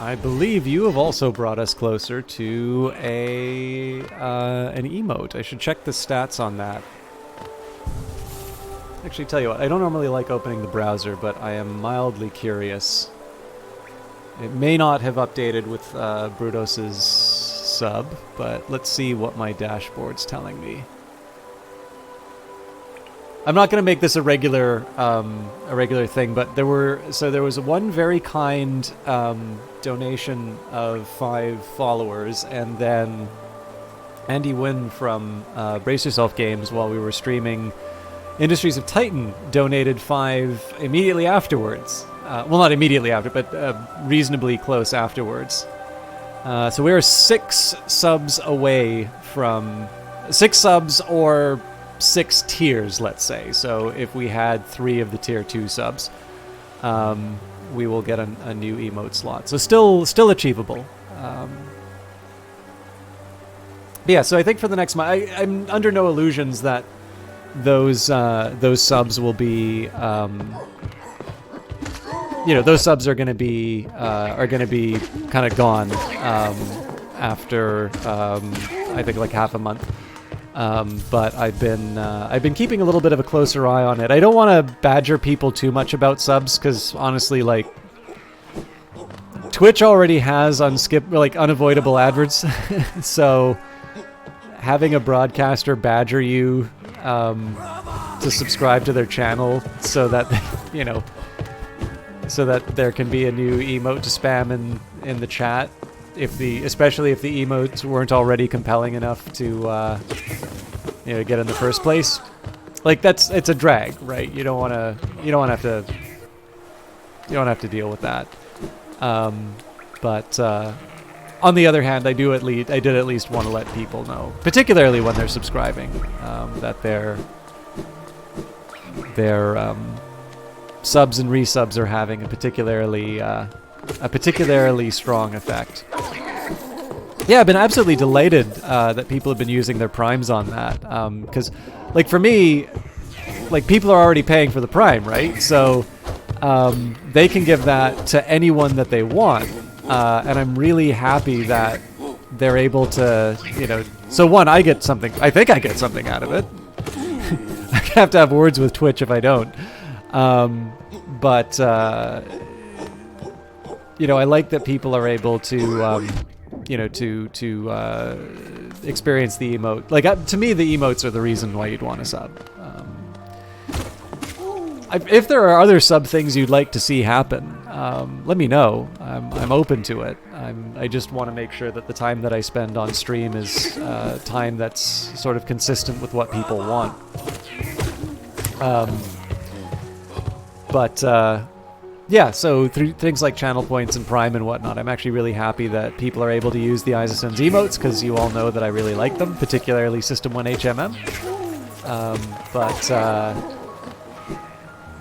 I believe you have also brought us closer to an emote. I should check the stats on that. Actually, tell you what, I don't normally like opening the browser, but I am mildly curious. It may not have updated with Brutos's sub, but let's see what my dashboard's telling me. I'm not going to make this a regular thing, but there was one very kind donation of 5 followers, and then Andy Wynn from Brace Yourself Games, while we were streaming Industries of Titan, donated 5 immediately afterwards. Well, not immediately after, but reasonably close afterwards. So we're 6 subs away from 6 subs or 6 tiers, let's say. So if we had 3 of the tier 2 subs, we will get a new emote slot. So still achievable. Yeah, so I think for the next month, I'm under no illusions that those subs will be, those subs are going to be kind of gone after I think like half a month. But I've been keeping a little bit of a closer eye on it. I don't want to badger people too much about subs, because honestly, like, Twitch already has unavoidable adverts. So having a broadcaster badger you to subscribe to their channel so that so that there can be a new emote to spam in the chat, especially if the emotes weren't already compelling enough to get in the first place. Like, it's a drag, right? You don't have to deal with that. But on the other hand, I did at least want to let people know, particularly when they're subscribing, that their subs and resubs are having a particularly strong effect. Yeah, I've been absolutely delighted that people have been using their primes on that, because, like, for me, like, people are already paying for the prime, right? So they can give that to anyone that they want, and I'm really happy that they're able to, so one, I think I get something out of it. I have to have words with Twitch if I don't. But I like that people are able to, experience the emote. Like, to me, the emotes are the reason why you'd want to sub. If there are other sub things you'd like to see happen, let me know. I'm open to it. I just want to make sure that the time that I spend on stream is time that's sort of consistent with what people want. Yeah, so through things like channel points and Prime and whatnot, I'm actually really happy that people are able to use the Isaacens emotes, because you all know that I really like them, particularly System 1 HMM.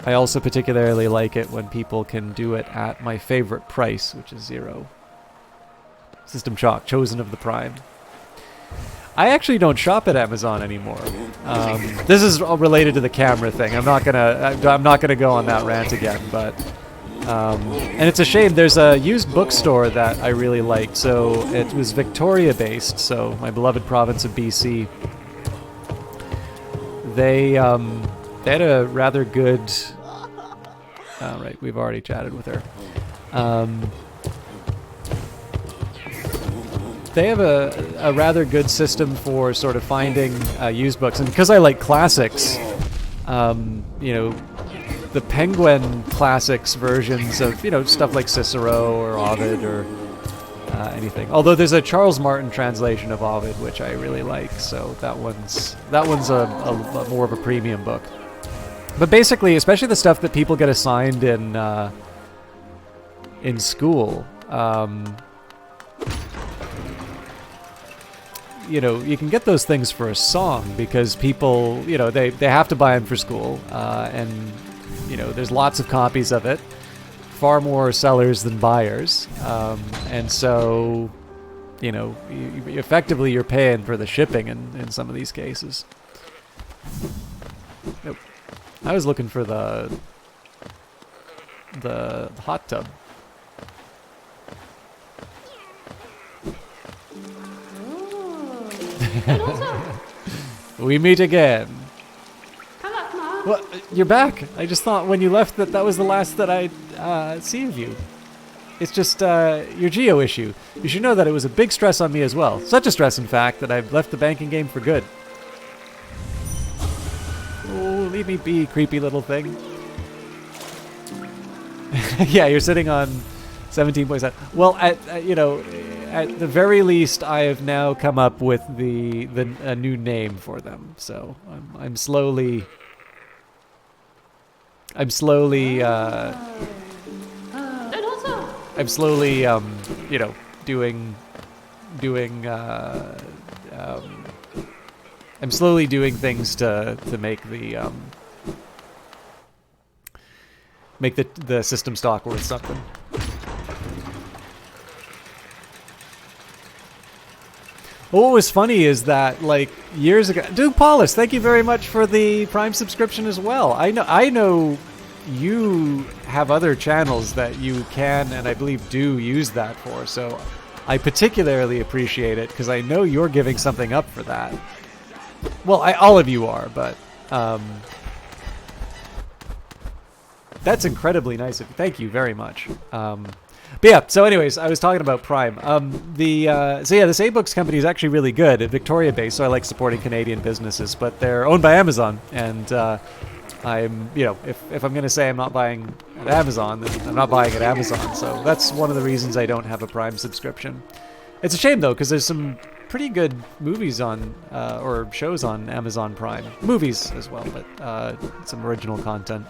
I also particularly like it when people can do it at my favorite price, which is 0. System Shock, chosen of the Prime. I actually don't shop at Amazon anymore. This is related to the camera thing. I'm not gonna go on that rant again, but and it's a shame. There's a used bookstore that I really liked. So it was Victoria based. So my beloved province of BC. They had a rather good. Right, we've already chatted with her. They have a rather good system for sort of finding used books, and because I like classics, the Penguin classics versions of stuff like Cicero or Ovid or anything. Although there's a Charles Martin translation of Ovid which I really like, so that one's a more of a premium book. But basically, especially the stuff that people get assigned in school. You can get those things for a song because people, they have to buy them for school, and there's lots of copies of it, far more sellers than buyers, and so you know, effectively you're paying for the shipping in some of these cases. Nope. I was looking for the hot tub. We meet again. Come up, Mom. Well, you're back. I just thought when you left that was the last that I'd see of you. It's just your geo issue. You should know that it was a big stress on me as well. Such a stress, in fact, that I've left the banking game for good. Oh, leave me be, creepy little thing. Yeah, you're sitting on 17.7. Well, you know, at the very least, I have now come up with a new name for them. So I'm slowly. I'm slowly, you know, I'm slowly doing things to make the system stock worth something. What was funny is that, like, years ago, Duke Paulus, thank you very much for the Prime subscription as well. I know you have other channels that you can, and I believe do, use that for, so I particularly appreciate it, because I know you're giving something up for that. Well, all of you are, but that's incredibly nice of you. Thank you very much. But yeah, so anyways, I was talking about Prime. So yeah, this A-Books company is actually really good. Victoria-based, so I like supporting Canadian businesses, but they're owned by Amazon, and I'm, you know, if I'm going to say I'm not buying at Amazon, then I'm not buying at Amazon, so that's one of the reasons I don't have a Prime subscription. It's a shame, though, because there's some pretty good movies on, or shows on Amazon Prime. Movies as well, but some original content.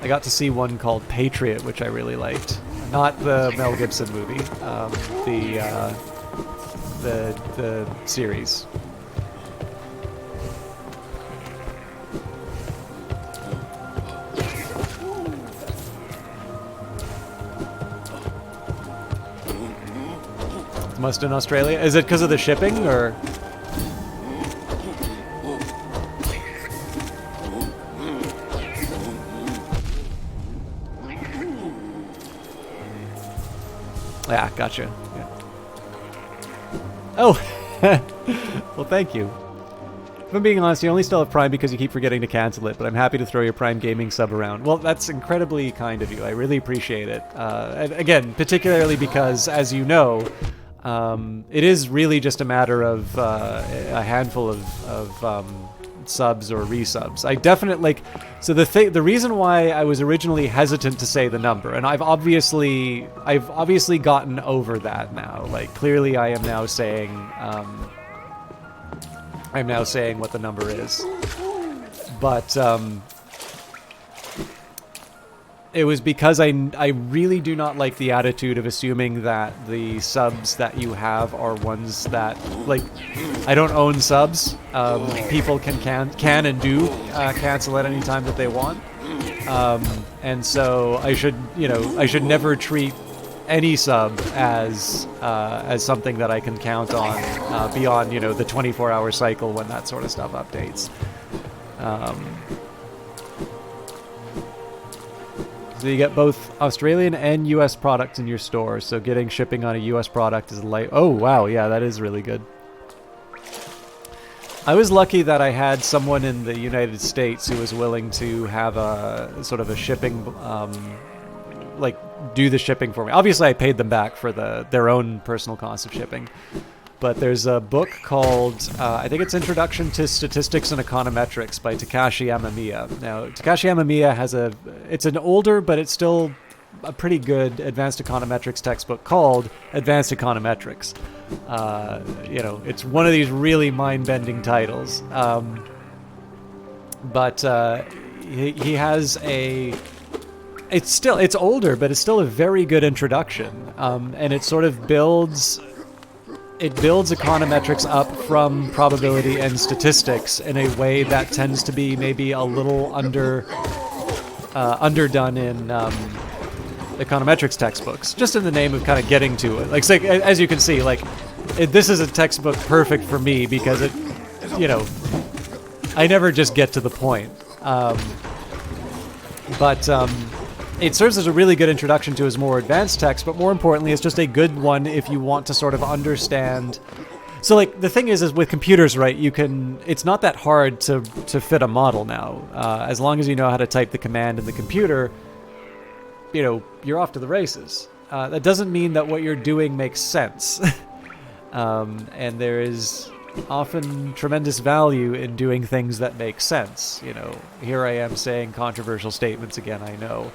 I got to see one called Patriot, which I really liked. Not the Mel Gibson movie, the series. Must in Australia? Is it because of the shipping, or? Yeah, gotcha. Yeah. Oh! Well, thank you. If I'm being honest, you only still have Prime because you keep forgetting to cancel it, but I'm happy to throw your Prime Gaming sub around. Well, that's incredibly kind of you. I really appreciate it. And again, particularly because, as you know, it is really just a matter of a handful of subs or resubs. I definitely, like, so the reason why I was originally hesitant to say the number, and I've obviously gotten over that now. Like, clearly I am now saying what the number is. But it was because I really do not like the attitude of assuming that the subs that you have are ones that, like, I don't own subs. People can and do cancel at any time that they want. And so I should never treat any sub as something that I can count on beyond, the 24-hour cycle when that sort of stuff updates. So you get both Australian and US products in your store, so getting shipping on a US product is like, oh wow, yeah, that is really good. I was lucky that I had someone in the United States who was willing to have a sort of a shipping, like, do the shipping for me. Obviously I paid them back for their own personal cost of shipping. But there's a book called, I think it's Introduction to Statistics and Econometrics by Takashi Amamiya. Now, Takashi Amamiya it's an older, but it's still a pretty good advanced econometrics textbook called Advanced Econometrics. It's one of these really mind-bending titles. But he has it's older, but it's still a very good introduction. And it sort of builds econometrics up from probability and statistics in a way that tends to be maybe a little underdone econometrics textbooks, just in the name of kind of getting to it. Like, say, as you can see, like, this is a textbook perfect for me because it, you know, I never just get to the point. But it serves as a really good introduction to his more advanced text, but more importantly, it's just a good one if you want to sort of understand. So, like, the thing is with computers, right, it's not that hard to fit a model now. As long as you know how to type the command in the computer, you know, you're off to the races. That doesn't mean that what you're doing makes sense. And there is often tremendous value in doing things that make sense. You know, here I am saying controversial statements again, I know.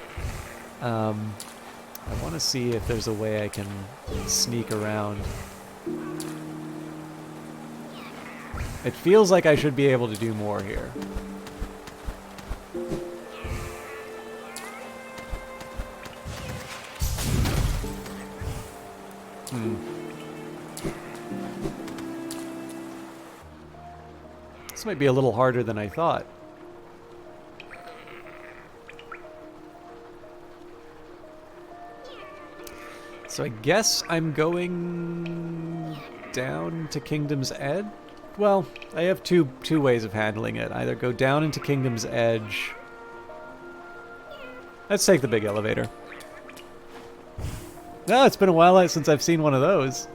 I want to see if there's a way I can sneak around. It feels like I should be able to do more here. This might be a little harder than I thought. So I guess I'm going down to Kingdom's Edge? Well, I have two ways of handling it. Either go down into Kingdom's Edge. Let's take the big elevator. No, it's been a while since I've seen one of those.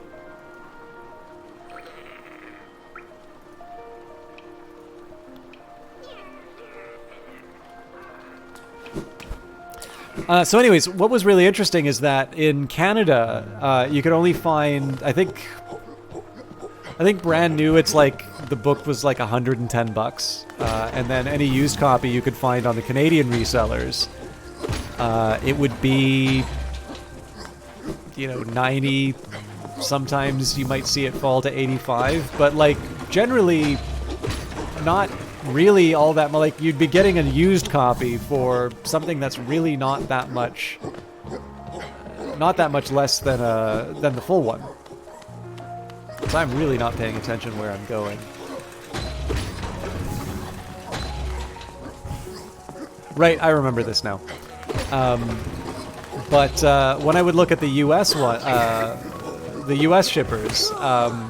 So anyways, what was really interesting is that in Canada, you could only find, I think brand new, it's like, the book was like $110. And then any used copy you could find on the Canadian resellers, it would be, you know, 90, sometimes you might see it fall to 85, but like generally not really all that much. Like, you'd be getting a used copy for something that's really not that much less than the full one. So I'm really not paying attention where I'm going. Right, I remember this now. But when I would look at the U.S. one, the U.S. shippers,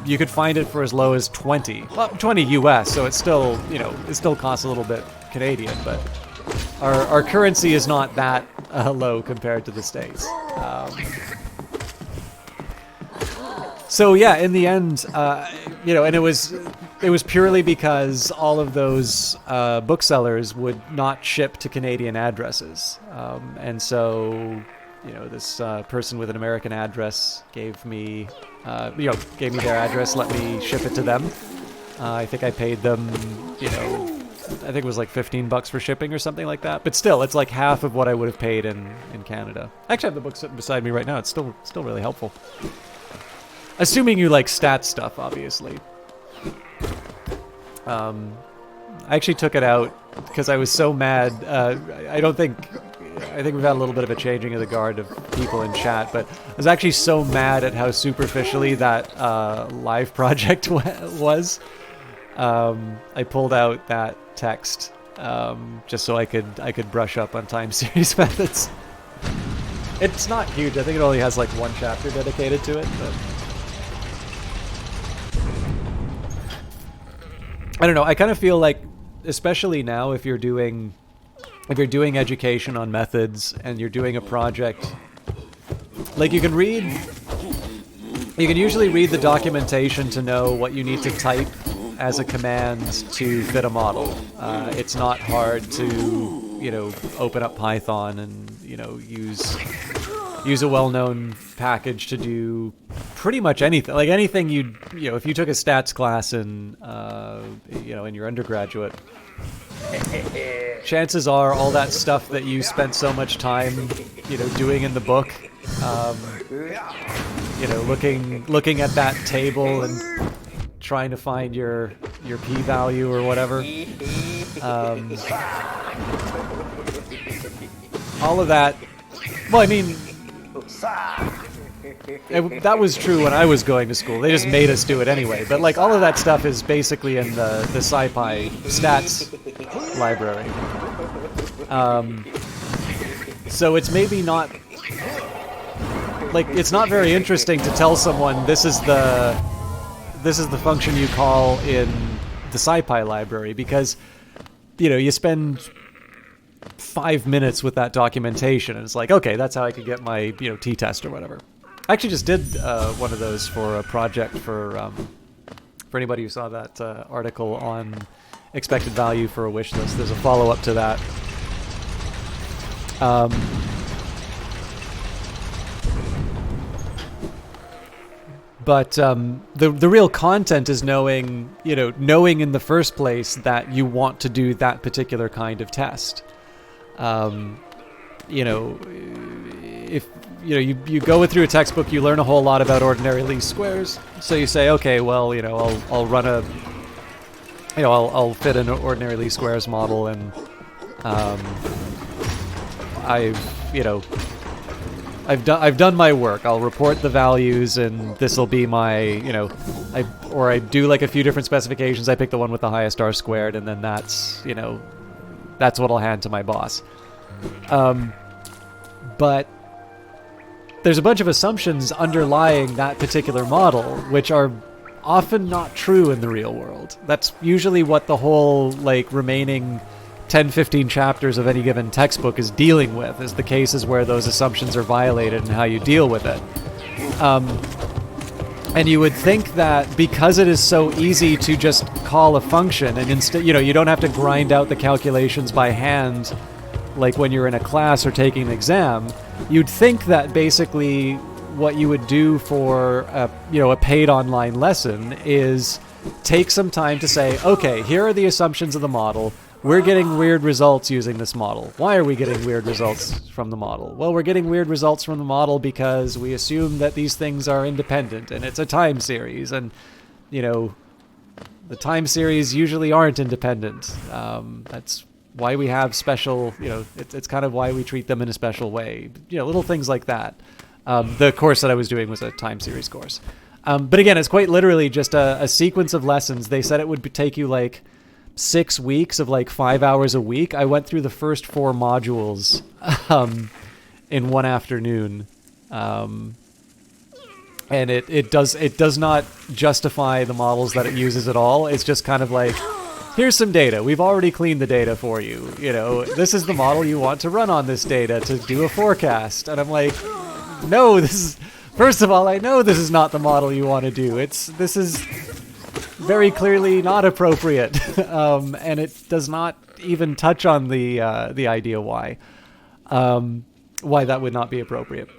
you could find it for as low as 20. Well, 20 U.S., so it's still, you know, it still costs a little bit Canadian, but our currency is not that low compared to the States. So yeah, in the end, you know, and it was purely because all of those booksellers would not ship to Canadian addresses, and so, you know, this person with an American address gave me their address, let me ship it to them. I think I paid them, you know, I think it was like $15 for shipping or something like that. But still, it's like half of what I would have paid in Canada. I actually have the book sitting beside me right now. It's still really helpful. Assuming you like stats stuff, obviously. I actually took it out because I was so mad. I think we've had a little bit of a changing of the guard of people in chat, but I was actually so mad at how superficially that live project was. I pulled out that text just so I could brush up on time series methods. It's not huge. I think it only has like one chapter dedicated to it, but I don't know. I kind of feel like, especially now, if you're doing education on methods and you're doing a project, like you can usually read the documentation to know what you need to type as a command to fit a model. It's not hard to, you know, open up Python and, you know, use a well-known package to do pretty much anything. Like anything you know, if you took a stats class in, you know, in your undergraduate, chances are all that stuff that you spent so much time, you know, doing in the book, you know, looking at that table and trying to find your p-value or whatever, all of that. Well, I mean, that was true when I was going to school. They just made us do it anyway. But like all of that stuff is basically in the SciPy stats library. So it's maybe not like, it's not very interesting to tell someone this is the function you call in the SciPy library, because, you know, you spend 5 minutes with that documentation, and it's like, okay, that's how I could get my, you know, t-test or whatever. I actually just did one of those for a project for anybody who saw that article on expected value for a wish list. There's a follow-up to that. But the real content is knowing in the first place that you want to do that particular kind of test. You know, if you go through a textbook, you learn a whole lot about ordinary least squares. So you say, okay, well, you know, I'll run a, you know, I'll fit an ordinary least squares model, and I've done my work. I'll report the values, and this will be my, you know, I do like a few different specifications. I pick the one with the highest R squared, and then that's, you know, that's what I'll hand to my boss. But there's a bunch of assumptions underlying that particular model, which are often not true in the real world. That's usually what the whole, like, remaining 10-15 chapters of any given textbook is dealing with, is the cases where those assumptions are violated and how you deal with it. And you would think that because it is so easy to just call a function, and instead, you know, you don't have to grind out the calculations by hand like when you're in a class or taking an exam, you'd think that basically what you would do for a paid online lesson is take some time to say, okay, here are the assumptions of the model. We're getting weird results using this model. Why are we getting weird results from the model? Well, we're getting weird results from the model because we assume that these things are independent, and it's a time series, and, you know, the time series usually aren't independent. That's why we have special, you know, it's kind of why we treat them in a special way. You know, little things like that. The course that I was doing was a time series course. But again, it's quite literally just a sequence of lessons. They said it would take you like 6 weeks of like 5 hours a week. I went through the first 4 modules in one afternoon. And it does not justify the models that it uses at all. It's just kind of like, here's some data. We've already cleaned the data for you. You know, this is the model you want to run on this data to do a forecast. And I'm like, no, first of all, I know this is not the model you want to do. This is very clearly not appropriate. And it does not even touch on the idea why that would not be appropriate.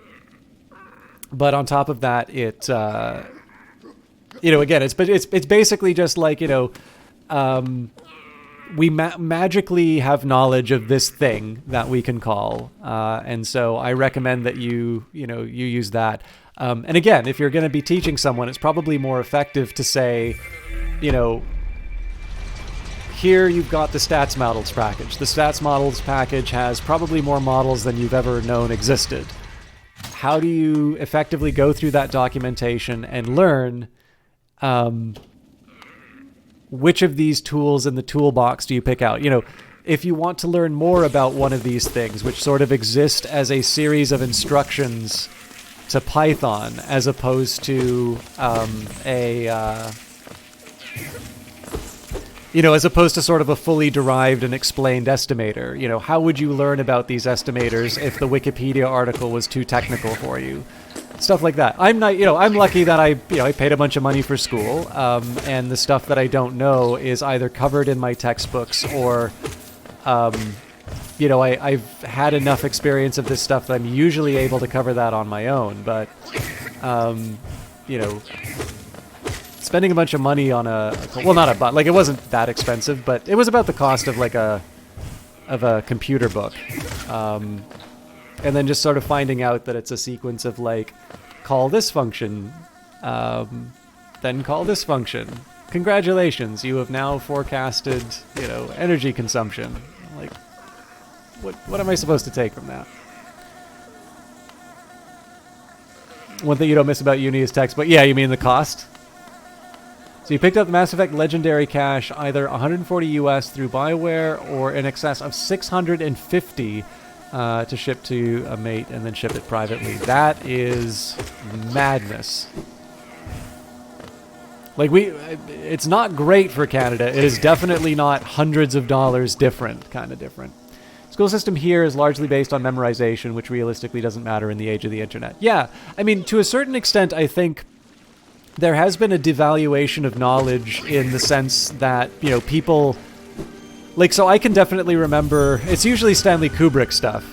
But on top of that, it, you know, again, it's basically just like, you know, we magically have knowledge of this thing that we can call, and so I recommend that you use that. And again, if you're going to be teaching someone, it's probably more effective to say, you know, here you've got the stats models package. The stats models package has probably more models than you've ever known existed. How do you effectively go through that documentation and learn which of these tools in the toolbox do you pick out? You know, if you want to learn more about one of these things, which sort of exist as a series of instructions to Python, as opposed to as opposed to sort of a fully derived and explained estimator. You know, how would you learn about these estimators if the Wikipedia article was too technical for you? Stuff like that. I'm lucky that I paid a bunch of money for school, and the stuff that I don't know is either covered in my textbooks or, I've had enough experience of this stuff that I'm usually able to cover that on my own. But, spending a bunch of money on it wasn't that expensive, but it was about the cost of like a computer book. And then just sort of finding out that it's a sequence of like, call this function, then call this function. Congratulations, you have now forecasted, energy consumption. Like, what am I supposed to take from that? One thing you don't miss about uni is text, but yeah, you mean the cost? So you picked up the Mass Effect Legendary Cache, either $140 US through BioWare or in excess of $650 to ship to a mate and then ship it privately. That is madness. Like, it's not great for Canada. It is definitely not hundreds of dollars different, kind of different. School system here is largely based on memorization, which realistically doesn't matter in the age of the internet. Yeah, I mean, to a certain extent, I think there has been a devaluation of knowledge in the sense that, you know, people... Like, so I can definitely remember... It's usually Stanley Kubrick stuff,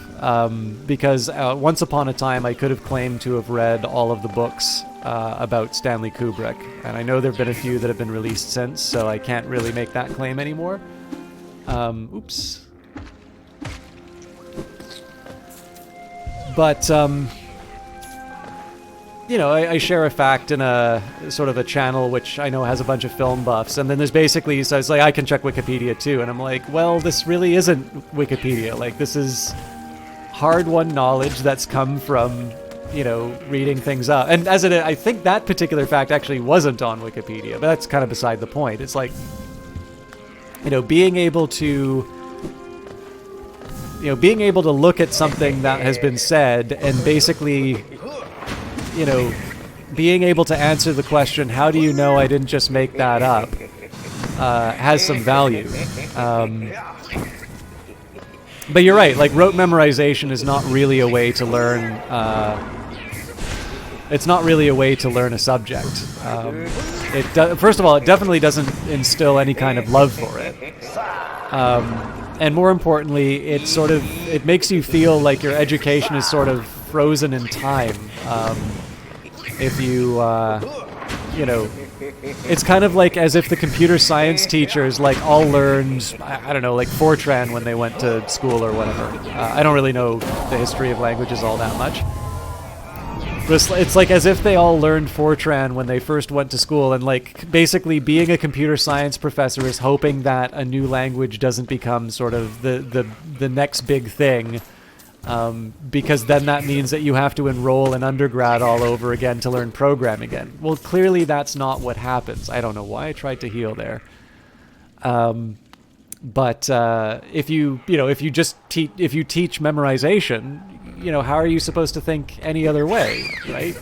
because once upon a time I could have claimed to have read all of the books about Stanley Kubrick, and I know there have been a few that have been released since, so I can't really make that claim anymore. Oops. But, you know, I share a fact in a sort of a channel which I know has a bunch of film buffs, and then there's basically, so it's like, I can check Wikipedia too, and I'm like, well, this really isn't Wikipedia. Like, this is hard-won knowledge that's come from, you know, reading things up. And as it, I think that particular fact actually wasn't on Wikipedia, but that's kind of beside the point. It's like, you know, being able to look at something that has been said and basically, you know, being able to answer the question, how do you know I didn't just make that up, has some value. But you're right, like, rote memorization is not really a way to learn, it's not really a way to learn a subject. First of all, it definitely doesn't instill any kind of love for it. And more importantly, it makes you feel like your education is sort of frozen in time. If you, you know, it's kind of like as if the computer science teachers, like, all learned, I don't know, like Fortran when they went to school or whatever. I don't really know the history of languages all that much. But it's like as if they all learned Fortran when they first went to school, and, like, basically being a computer science professor is hoping that a new language doesn't become sort of the next big thing, because then that means that you have to enroll in undergrad all over again to learn programming again. Well, clearly that's not what happens. I don't know why I tried to heal there. But if you teach memorization, you know, how are you supposed to think any other way, right?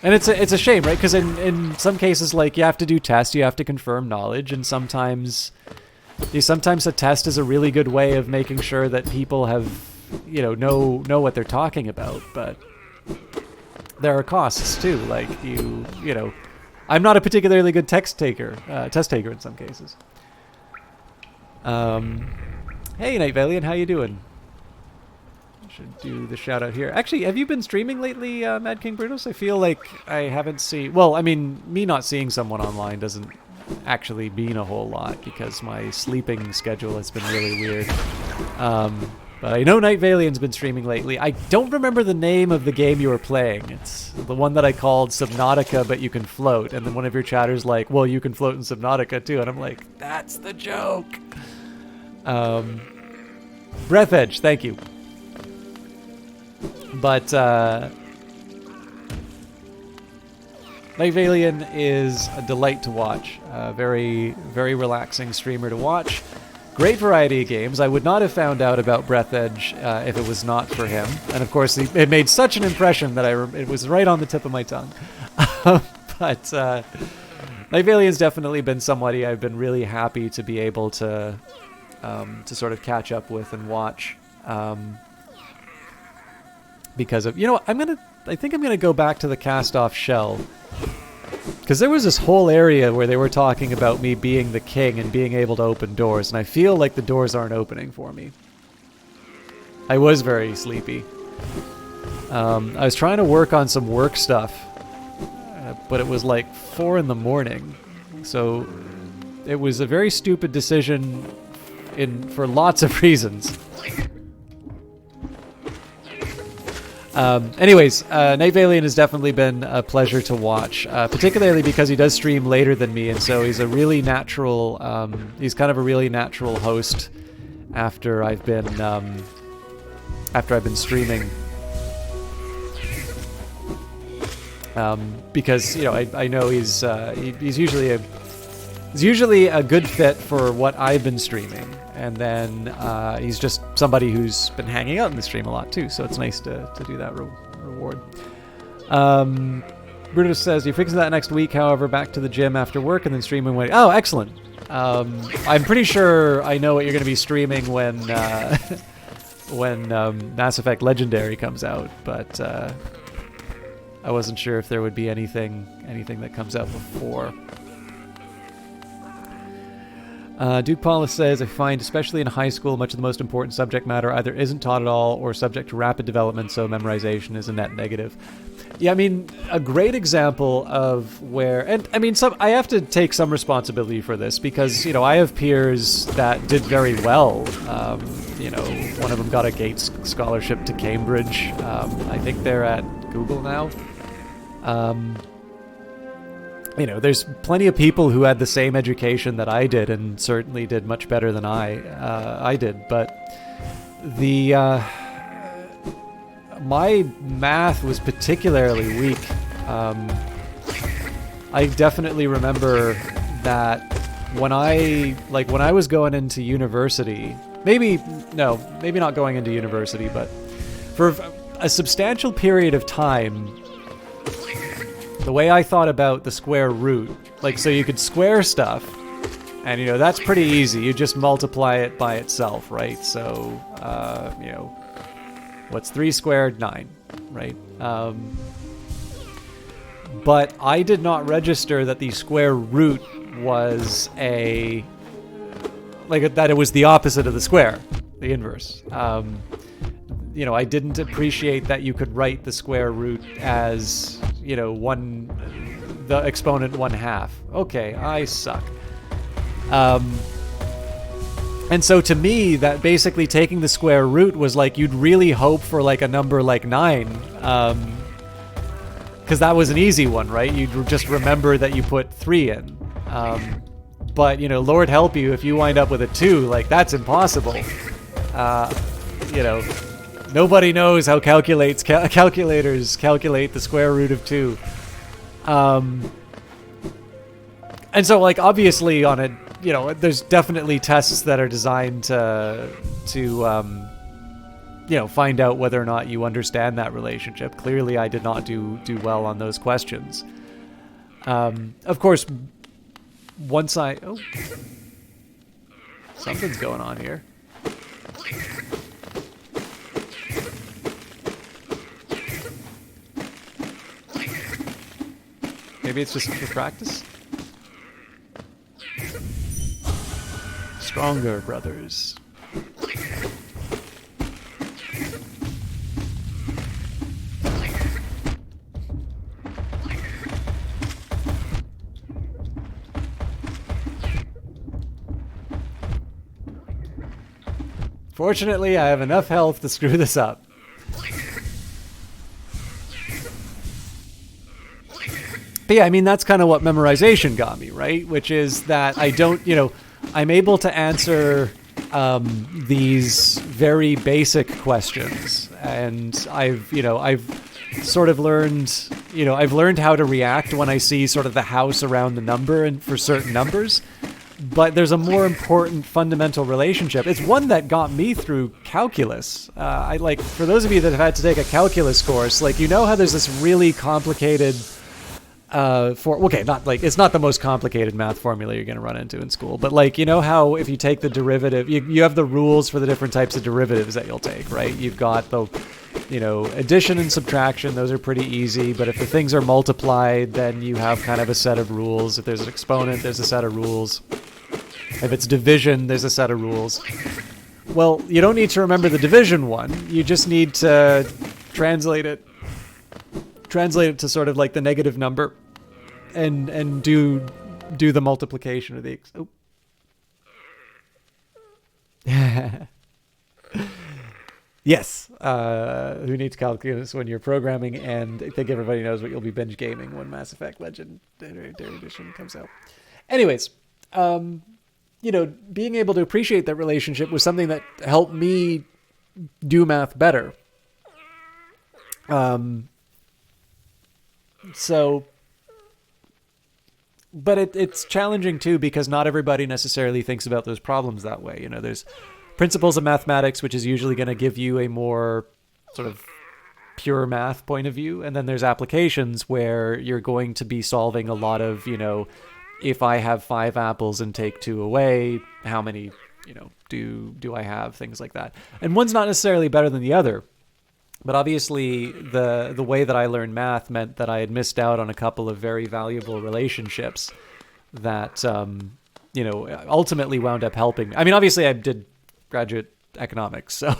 And it's a shame, right? Because in some cases, like, you have to do tests, you have to confirm knowledge, and sometimes a test is a really good way of making sure that people have, you know what they're talking about. But there are costs too. Like, you know, I'm not a particularly good test taker in some cases. Hey, Night Valiant, how you doing? Should do the shout out here. Actually, have you been streaming lately, Mad King Brutus? I feel like I haven't seen... Well, I mean, me not seeing someone online doesn't actually mean a whole lot because my sleeping schedule has been really weird. But I know Night Valiant's been streaming lately. I don't remember the name of the game you were playing. It's the one that I called Subnautica, but you can float. And then one of your chatters like, well, you can float in Subnautica too. And I'm like, that's the joke. Breath Edge, thank you. But Night Valiant is a delight to watch. Very, very relaxing streamer to watch. Great variety of games. I would not have found out about Breath Edge if it was not for him. And of course, it made such an impression that it was right on the tip of my tongue. But Night Valiant's definitely been somebody I've been really happy to be able to sort of catch up with and watch. Because of, you know, I think I'm gonna go back to the cast-off shell, because there was this whole area where they were talking about me being the king and being able to open doors, and I feel like the doors aren't opening for me. I was very sleepy. I was trying to work on some work stuff, but it was like 4 in the morning, so it was a very stupid decision for lots of reasons. Anyways, Night Valiant has definitely been a pleasure to watch, particularly because he does stream later than me, and so he's a really natural, he's kind of a really natural host after I've been streaming. Because, you know, I know he's usually a good fit for what I've been streaming, and then he's just somebody who's been hanging out in the stream a lot too, so it's nice to do that reward. Brutus says, you're fixing that next week, however, back to the gym after work and then streaming when... Oh, excellent. I'm pretty sure I know what you're going to be streaming when when Mass Effect Legendary comes out, but I wasn't sure if there would be anything that comes out before. Duke Paulus says, I find, especially in high school, much of the most important subject matter either isn't taught at all or subject to rapid development, so memorization is a net negative. Yeah, I mean, a great example of where... And, I mean, I have to take some responsibility for this because, you know, I have peers that did very well. You know, one of them got a Gates Scholarship to Cambridge. I think they're at Google now. You know, there's plenty of people who had the same education that I did and certainly did much better than I did. But my math was particularly weak. I definitely remember that when I was going into university, maybe not going into university, but for a substantial period of time, the way I thought about the square root, like, so you could square stuff, and, you know, that's pretty easy. You just multiply it by itself, right? So, you know, what's 3 squared? 9, right? But I did not register that the square root was that it was the opposite of the square, the inverse. You know, I didn't appreciate that you could write the square root as, you know, the exponent 1/2. Okay, I suck. And so to me, that basically taking the square root was like, you'd really hope for like a number like 9, because that was an easy one, right? You'd just remember that you put 3 in. But, you know, Lord help you if you wind up with a 2, like, that's impossible. You know, nobody knows how calculators calculate the square root of 2. And so, like, obviously on a, you know, there's definitely tests that are designed to you know, find out whether or not you understand that relationship. Clearly, I did not do well on those questions. Of course, once oh, something's going on here. Maybe it's just for practice? Stronger, brothers. Fortunately, I have enough health to screw this up. But yeah, I mean, that's kind of what memorization got me, right? Which is that I don't, you know, I'm able to answer these very basic questions. And I've sort of learned, you know, I've learned how to react when I see sort of the house around the number and for certain numbers. But there's a more important fundamental relationship. It's one that got me through calculus. I like, for those of you that have had to take a calculus course, like, you know how there's this really complicated not like, it's not the most complicated math formula you're going to run into in school, but like, you know how if you take the derivative, you have the rules for the different types of derivatives that you'll take, right? You've got the, you know, addition and subtraction, those are pretty easy, but if the things are multiplied, then you have kind of a set of rules. If there's an exponent, there's a set of rules. If it's division, there's a set of rules. Well, you don't need to remember the division one. You just need to translate it to sort of like the negative number and do the multiplication or the Yes. Who needs calculus when you're programming? And I think everybody knows what you'll be binge gaming when Mass Effect Legendary Edition comes out. Anyways, you know, being able to appreciate that relationship was something that helped me do math better. So but it's challenging too because not everybody necessarily thinks about those problems that way. You know, there's principles of mathematics, which is usually going to give you a more sort of pure math point of view, and then there's applications where you're going to be solving a lot of, you know, if I have 5 apples and take 2 away, how many, you know, do I have, things like that. And one's not necessarily better than the other. But obviously, the way that I learned math meant that I had missed out on a couple of very valuable relationships that, you know, ultimately wound up helping. I mean, obviously, I did graduate economics, so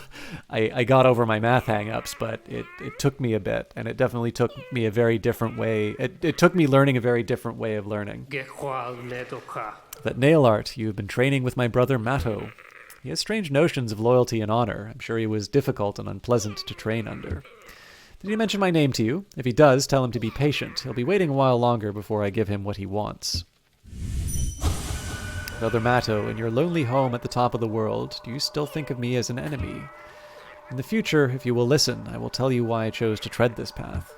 I got over my math hang-ups, but it took me a bit, and it definitely took me a very different way. It took me learning a very different way of learning. That nail art, you have been training with my brother Matto. He has strange notions of loyalty and honor. I'm sure he was difficult and unpleasant to train under. Did he mention my name to you? If he does, tell him to be patient. He'll be waiting a while longer before I give him what he wants. Brother Matto, in your lonely home at the top of the world, do you still think of me as an enemy? In the future, if you will listen, I will tell you why I chose to tread this path.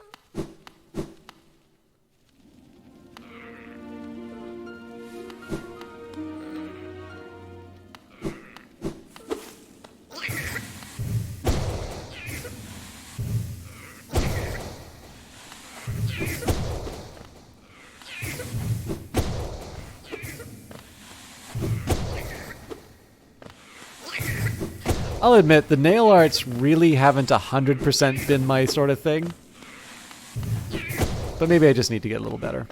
I'll admit, the nail arts really haven't 100% been my sort of thing. But maybe I just need to get a little better.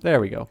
There we go.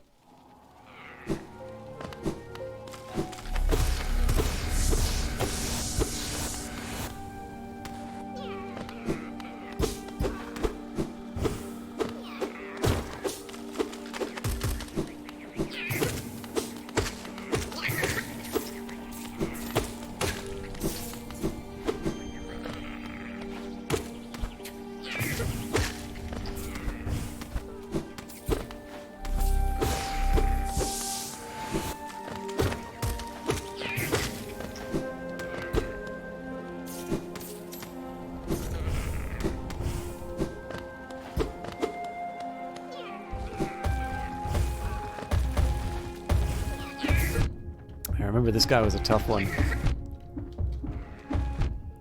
I remember this guy was a tough one.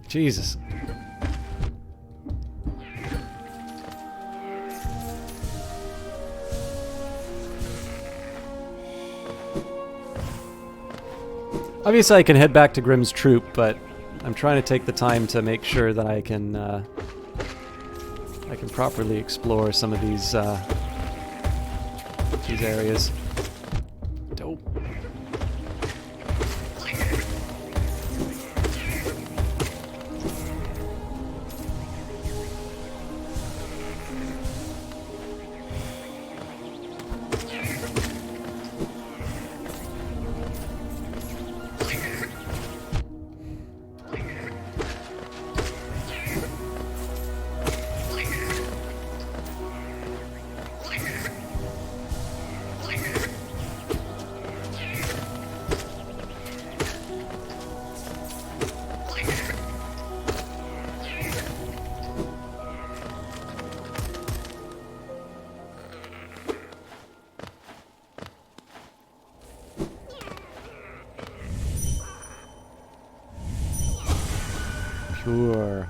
Jesus. Obviously I can head back to Grimm's troop, but I'm trying to take the time to make sure that I can properly explore some of these areas. Dope. Pure.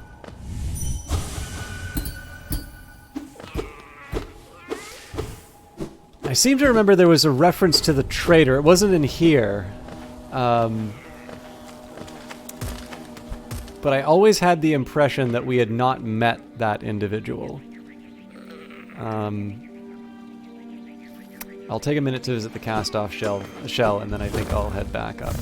I seem to remember there was a reference to the traitor. It wasn't in here. But I always had the impression that we had not met that individual. I'll take a minute to visit the cast-off shell, and then I think I'll head back up.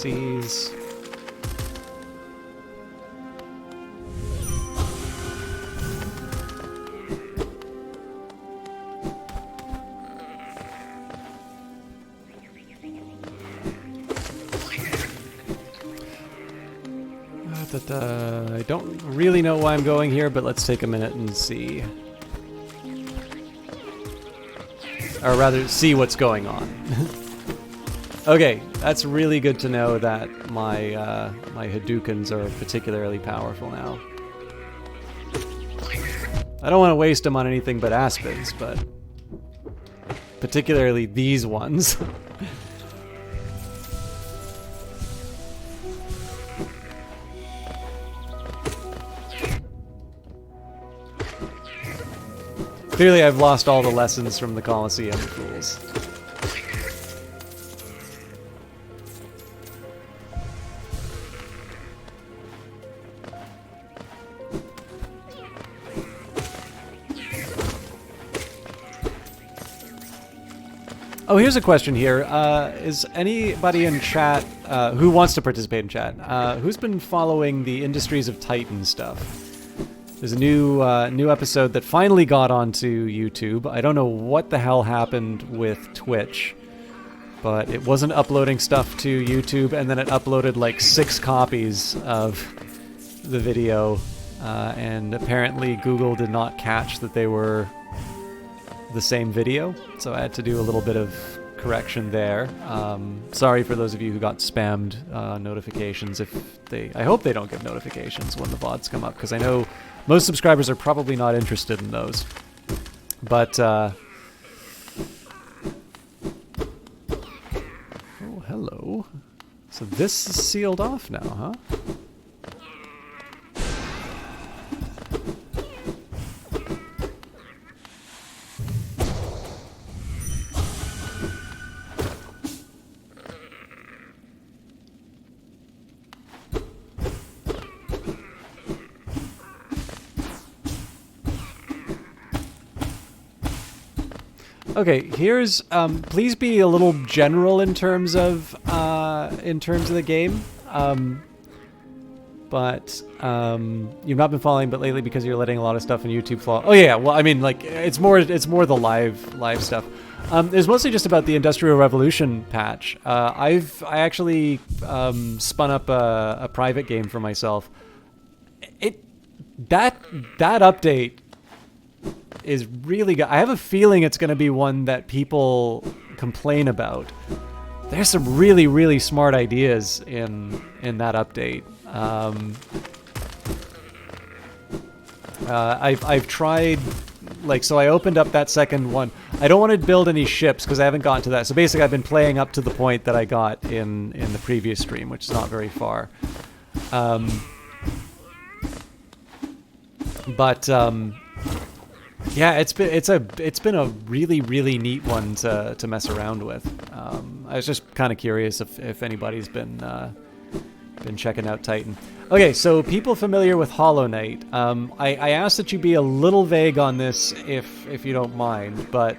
NPCs. I don't really know why I'm going here, but let's take a minute and see. Or rather, see what's going on. Okay, that's really good to know that my my Hadoukens are particularly powerful now. I don't want to waste them on anything but aspens, but particularly these ones. Clearly, I've lost all the lessons from the Colosseum fools. Oh, here's a question here. Is anybody in chat who wants to participate in chat? Who's been following the Industries of Titan stuff? There's a new episode that finally got onto YouTube. I don't know what the hell happened with Twitch, but it wasn't uploading stuff to YouTube, and then it uploaded like 6 copies of the video, and apparently Google did not catch that they were the same video, so I had to do a little bit of correction there. Sorry for those of you who got spammed notifications. I hope they don't get notifications when the VODs come up, because I know most subscribers are probably not interested in those. But, oh, hello. So this is sealed off now, huh? Okay, here's please be a little general in terms of the game. But you've not been following, but lately because you're letting a lot of stuff on YouTube fall. Oh yeah, well I mean like it's more the live stuff. It's mostly just about the Industrial Revolution patch. I actually spun up a private game for myself. That update is really good. I have a feeling it's going to be one that people complain about. There's some really, really smart ideas in that update. I've tried, like, so I opened up that second one. I don't want to build any ships because I haven't gotten to that. So basically, I've been playing up to the point that I got in the previous stream, which is not very far. Yeah, it's been a really, really neat one to mess around with. I was just kind of curious if anybody's been checking out Titan. Okay, so people familiar with Hollow Knight. I asked that you be a little vague on this if you don't mind, but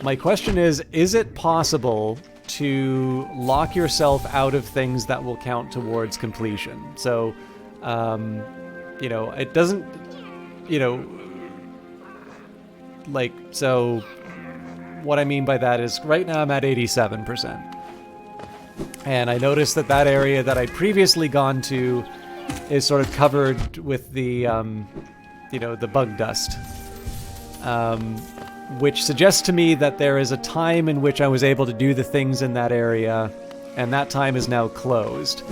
my question is it possible to lock yourself out of things that will count towards completion? So, you know, it doesn't, you know, like, so what I mean by that is right now I'm at 87%. And I noticed that area that I'd previously gone to is sort of covered with the, you know, the bug dust. Which suggests to me that there is a time in which I was able to do the things in that area, and that time is now closed.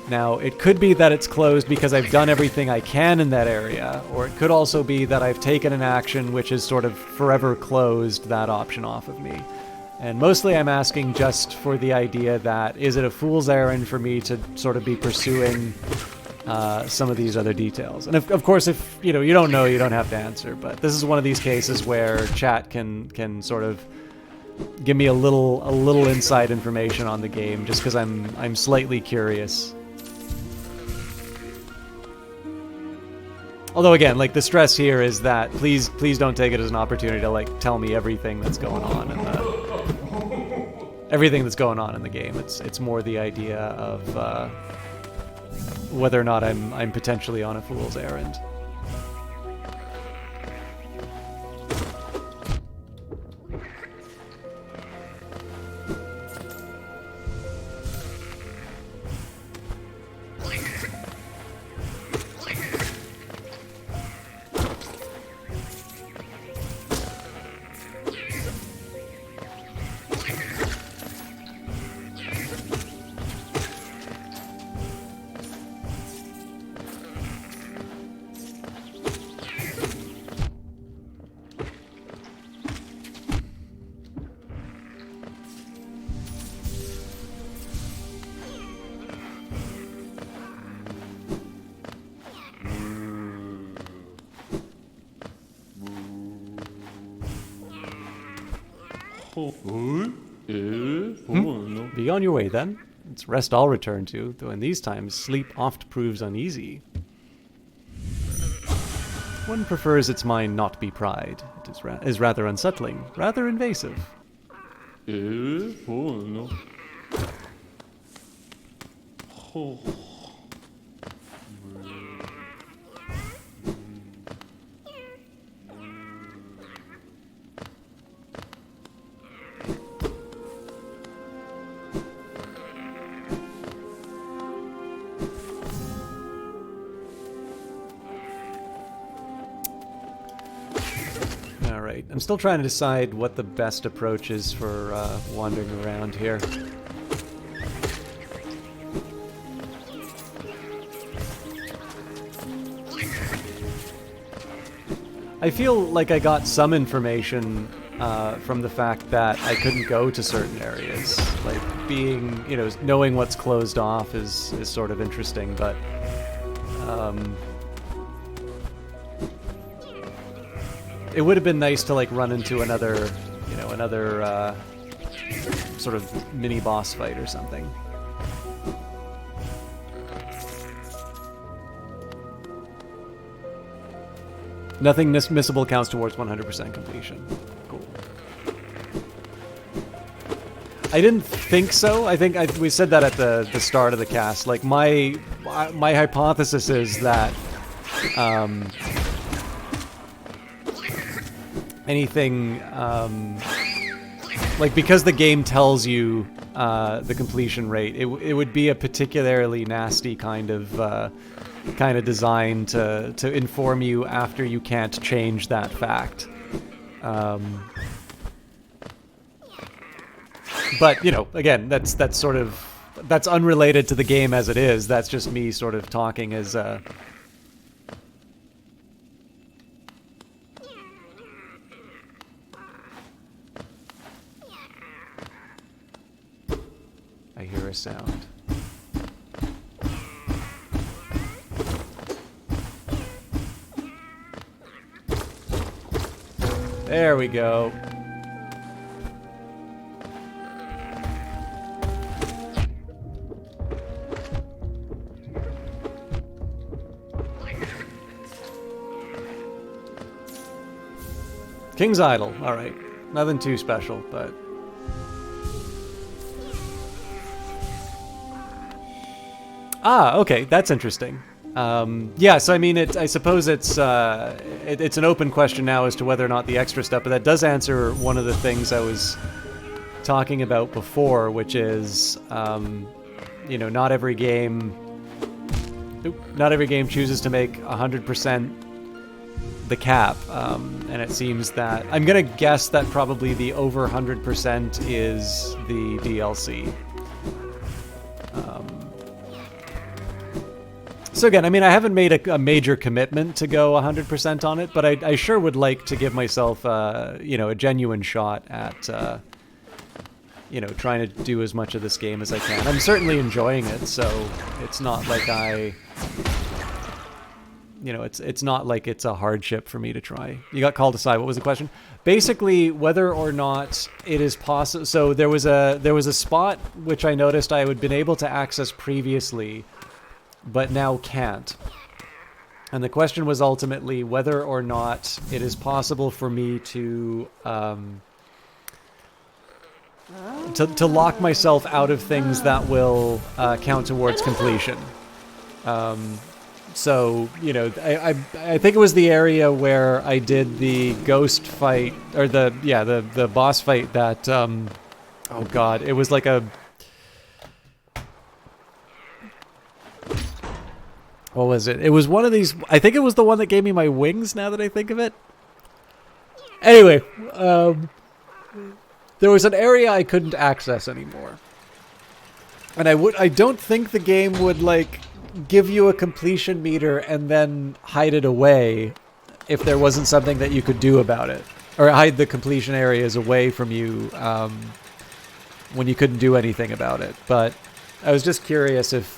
Now, it could be that it's closed because I've done everything I can in that area, or it could also be that I've taken an action which has sort of forever closed that option off of me. And mostly I'm asking just for the idea that, is it a fool's errand for me to sort of be pursuing some of these other details? And of course, if you know, you don't know, you don't have to answer, but this is one of these cases where chat can sort of give me a little inside information on the game, just because I'm slightly curious. Although again, like, the stress here is that please don't take it as an opportunity to like tell me everything that's going on everything that's going on in the game. It's more the idea of whether or not I'm potentially on a fool's errand. Be on your way then. It's rest I'll return to, though in these times sleep oft proves uneasy. One prefers its mind not be pried. It is rather unsettling, rather invasive. Alright, I'm still trying to decide what the best approach is for wandering around here. I feel like I got some information from the fact that I couldn't go to certain areas. Like, being, you know, knowing what's closed off is sort of interesting, but it would have been nice to, like, run into another, you know, another sort of mini boss fight or something. Nothing missable counts towards 100% completion. Cool. I didn't think so. I think we said that at the start of the cast. Like, my hypothesis is that anything like, because the game tells you the completion rate, it would be a particularly nasty kind of design to inform you after you can't change that fact. But, you know, again, that's unrelated to the game as it is. That's just me sort of talking as I hear a sound. There we go. King's Idol. All right. Nothing too special, but okay, that's interesting. Yeah, so I mean, I suppose it's an open question now as to whether or not the extra stuff, but that does answer one of the things I was talking about before, which is, you know, not every game chooses to make 100% the cap, and it seems that I'm gonna guess that probably the over 100% is the DLC. So again, I mean, I haven't made a major commitment to go 100% on it, but I sure would like to give myself, you know, a genuine shot at, you know, trying to do as much of this game as I can. I'm certainly enjoying it, so it's not like you know, it's not like it's a hardship for me to try. You got called aside. What was the question? Basically, whether or not it is possible. So there was a spot which I noticed I had been able to access previously, but now can't. And the question was ultimately whether or not it is possible for me to to lock myself out of things that will count towards completion. So, you know, I think it was the area where I did the ghost fight, or the boss fight that, oh god, it was like a... What was it? It was one of these... I think it was the one that gave me my wings, now that I think of it. Anyway, there was an area I couldn't access anymore. And I don't think the game would, like, give you a completion meter and then hide it away if there wasn't something that you could do about it. Or hide the completion areas away from you when you couldn't do anything about it. But I was just curious if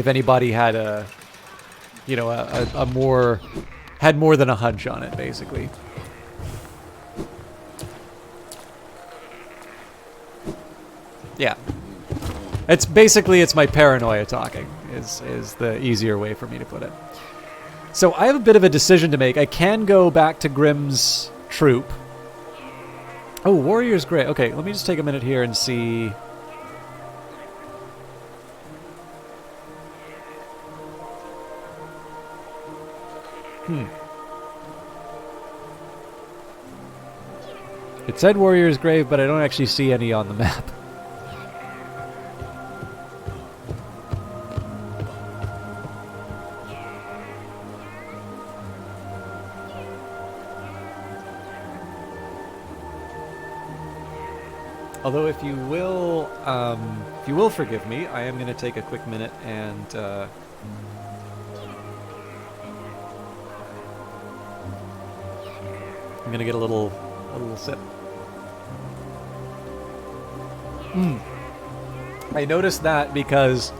anybody had a more than a hunch on it, basically. Yeah. It's my paranoia talking, is the easier way for me to put it. So I have a bit of a decision to make. I can go back to Grimm's troop. Oh, Warrior's Grave. Okay, let me just take a minute here and see... It said Warrior's Grave, but I don't actually see any on the map. Although, if you will forgive me, I am going to take a quick minute and I'm going to get a little sip. I noticed that because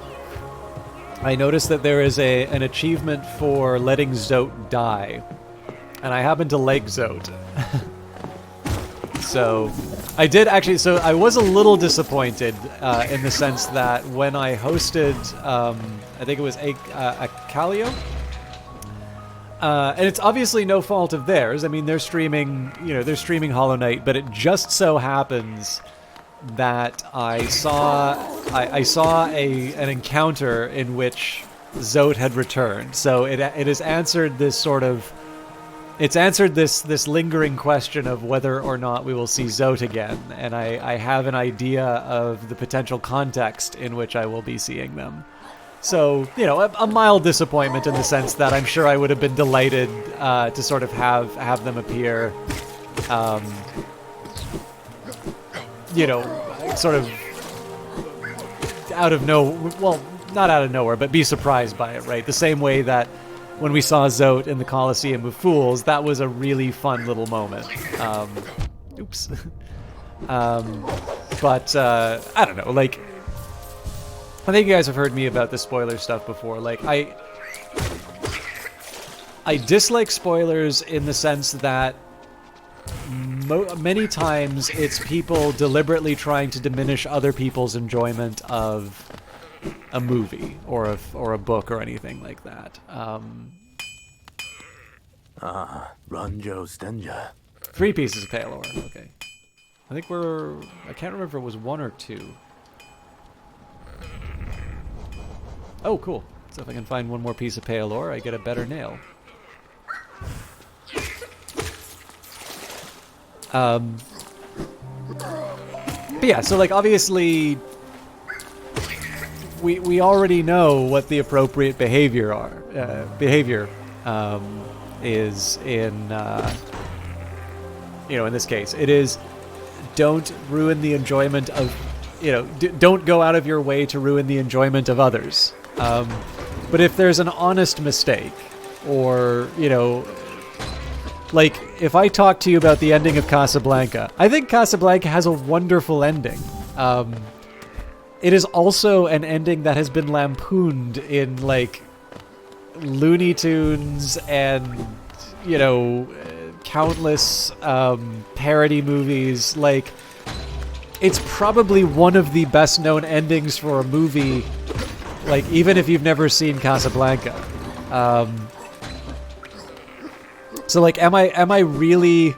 I noticed that there is an achievement for letting Zote die, and I happen to like Zote. So I did actually. So I was a little disappointed in the sense that when I hosted, I think it was a Calio, and it's obviously no fault of theirs. I mean, they're streaming Hollow Knight, but it just so happens that I saw an encounter in which Zote had returned. So it has answered this sort of. It's answered this lingering question of whether or not we will see Zote again, and I have an idea of the potential context in which I will be seeing them. So, you know, a mild disappointment in the sense that I'm sure I would have been delighted to sort of have them appear, you know, sort of out of well, not out of nowhere, but be surprised by it, right? The same way that when we saw Zote in the Coliseum of Fools, that was a really fun little moment. Oops. But I don't know, like, I think you guys have heard me about the spoiler stuff before. Like, I dislike spoilers in the sense that many times it's people deliberately trying to diminish other people's enjoyment of a movie or a book or anything like that. Ranjo Stenja. 3 pieces of pale ore. Okay. I can't remember if it was 1 or 2. Oh, cool. So if I can find 1 more piece of pale ore, I get a better nail. But yeah, so like obviously we already know what the appropriate behavior is in in this case. It is don't ruin the enjoyment of don't go out of your way to ruin the enjoyment of others. But if there's an honest mistake, or like if I talk to you about the ending of Casablanca, I think Casablanca has a wonderful ending. It is also an ending that has been lampooned in like Looney Tunes and countless parody movies. Like, it's probably one of the best known endings for a movie, like even if you've never seen Casablanca. So like, am I really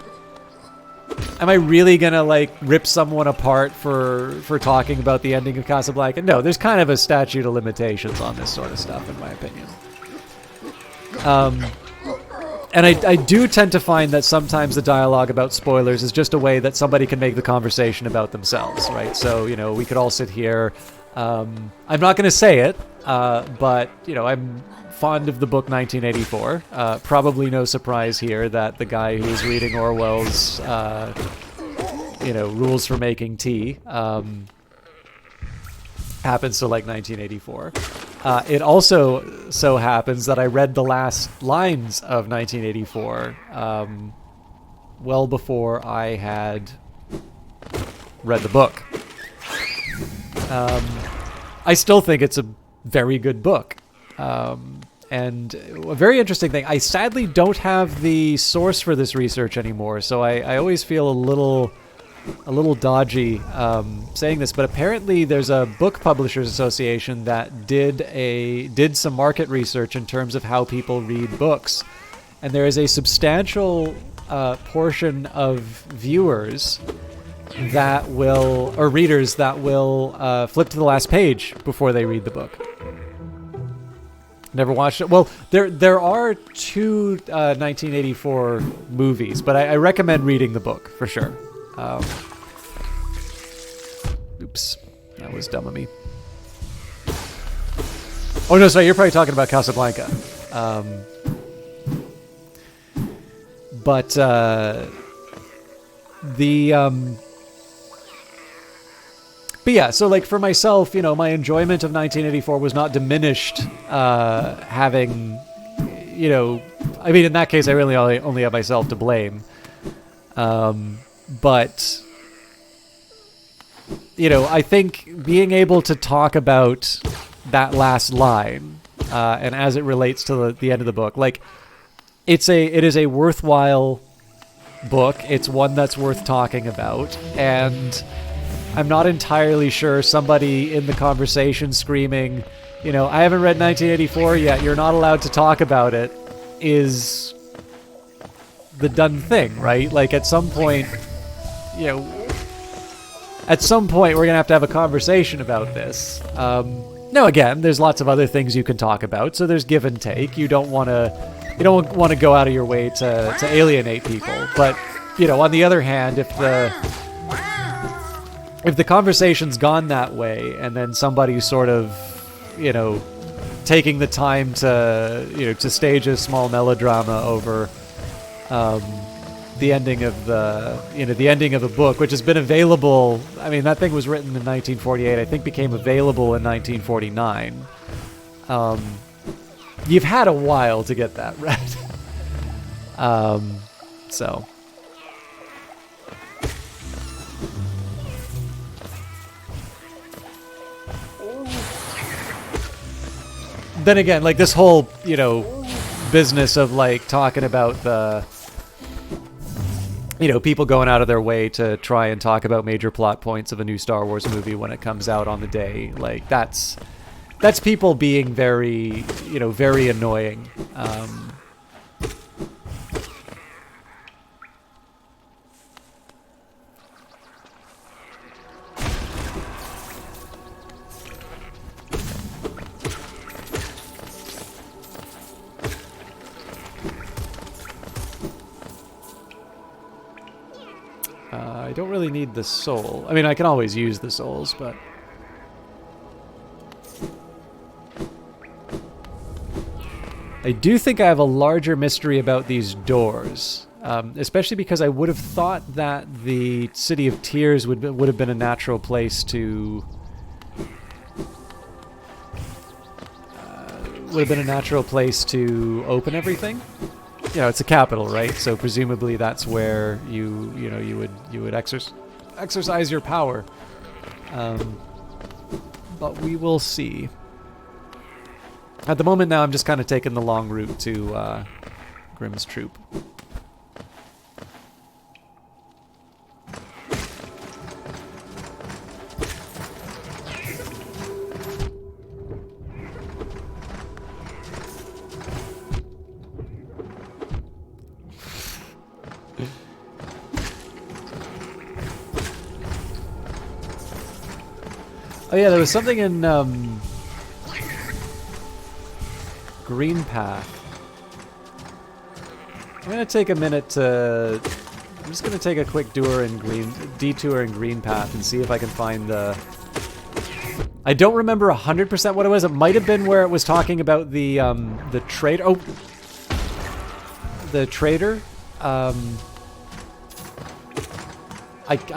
am I really gonna like rip someone apart for talking about the ending of Casablanca? No, there's kind of a statute of limitations on this sort of stuff, in my opinion. And I do tend to find that sometimes the dialogue about spoilers is just a way that somebody can make the conversation about themselves, right? So, we could all sit here. I'm not going to say it, but, I'm fond of the book 1984. Probably no surprise here that the guy who's reading Orwell's, Rules for Making Tea happens to like 1984. It also so happens that I read the last lines of 1984 well before I had read the book. I still think it's a very good book. And a very interesting thing, I sadly don't have the source for this research anymore, so I always feel a little dodgy saying this, but apparently there's a book publishers association that did some market research in terms of how people read books, and there is a substantial portion of viewers that will, or readers that will flip to the last page before they read the book. Never watched it. Well, there are two 1984 movies, but I recommend reading the book for sure. Oops, that was dumb of me. Oh no, sorry, you're probably talking about Casablanca. But yeah, so like for myself, my enjoyment of 1984 was not diminished having, I mean, in that case, I really only have myself to blame. But, I think being able to talk about that last line, and as it relates to the end of the book, like, it is a worthwhile book. It's one that's worth talking about, and I'm not entirely sure somebody in the conversation screaming, I haven't read 1984 yet, you're not allowed to talk about it, is the done thing, right? Like, at some point, we're going to have a conversation about this. Now, again, there's lots of other things you can talk about, so there's give and take. You don't want to go out of your way to alienate people. But, on the other hand, if the conversation's gone that way, and then somebody's sort of, taking the time to stage a small melodrama over the ending of the ending of a book, which has been available. I mean, that thing was written in 1948. I think became available in 1949. You've had a while to get that read. So. Then again, like this whole, business of like talking about the, people going out of their way to try and talk about major plot points of a new Star Wars movie when it comes out on the day. Like that's people being very, very annoying. I don't really need the soul. I mean, I can always use the souls, but... I do think I have a larger mystery about these doors. Especially because I would have thought that the City of Tears would have been a natural place to... would have been a natural place to open everything. It's a capital, right? So presumably that's where you would exercise your power. But we will see. At the moment now, I'm just kind of taking the long route to Grimm's troop. yeah, there was something in Green Path. I'm gonna take a minute to. I'm just gonna take a quick detour in Green Path and see if I can find the. I don't remember 100% what it was. It might have been where it was talking about the trader. Oh, the trader. I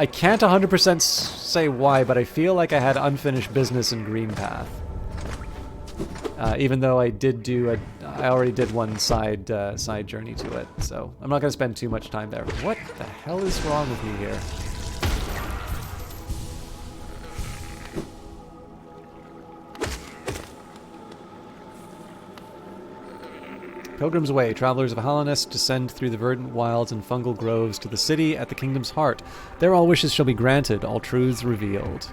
can't 100% say why, but I feel like I had unfinished business in Green Path. Even though I already did one side journey to it, so I'm not gonna spend too much time there. What the hell is wrong with me here? Pilgrim's Way. Travelers of Hallownest descend through the verdant wilds and fungal groves to the city at the kingdom's heart. There all wishes shall be granted, all truths revealed.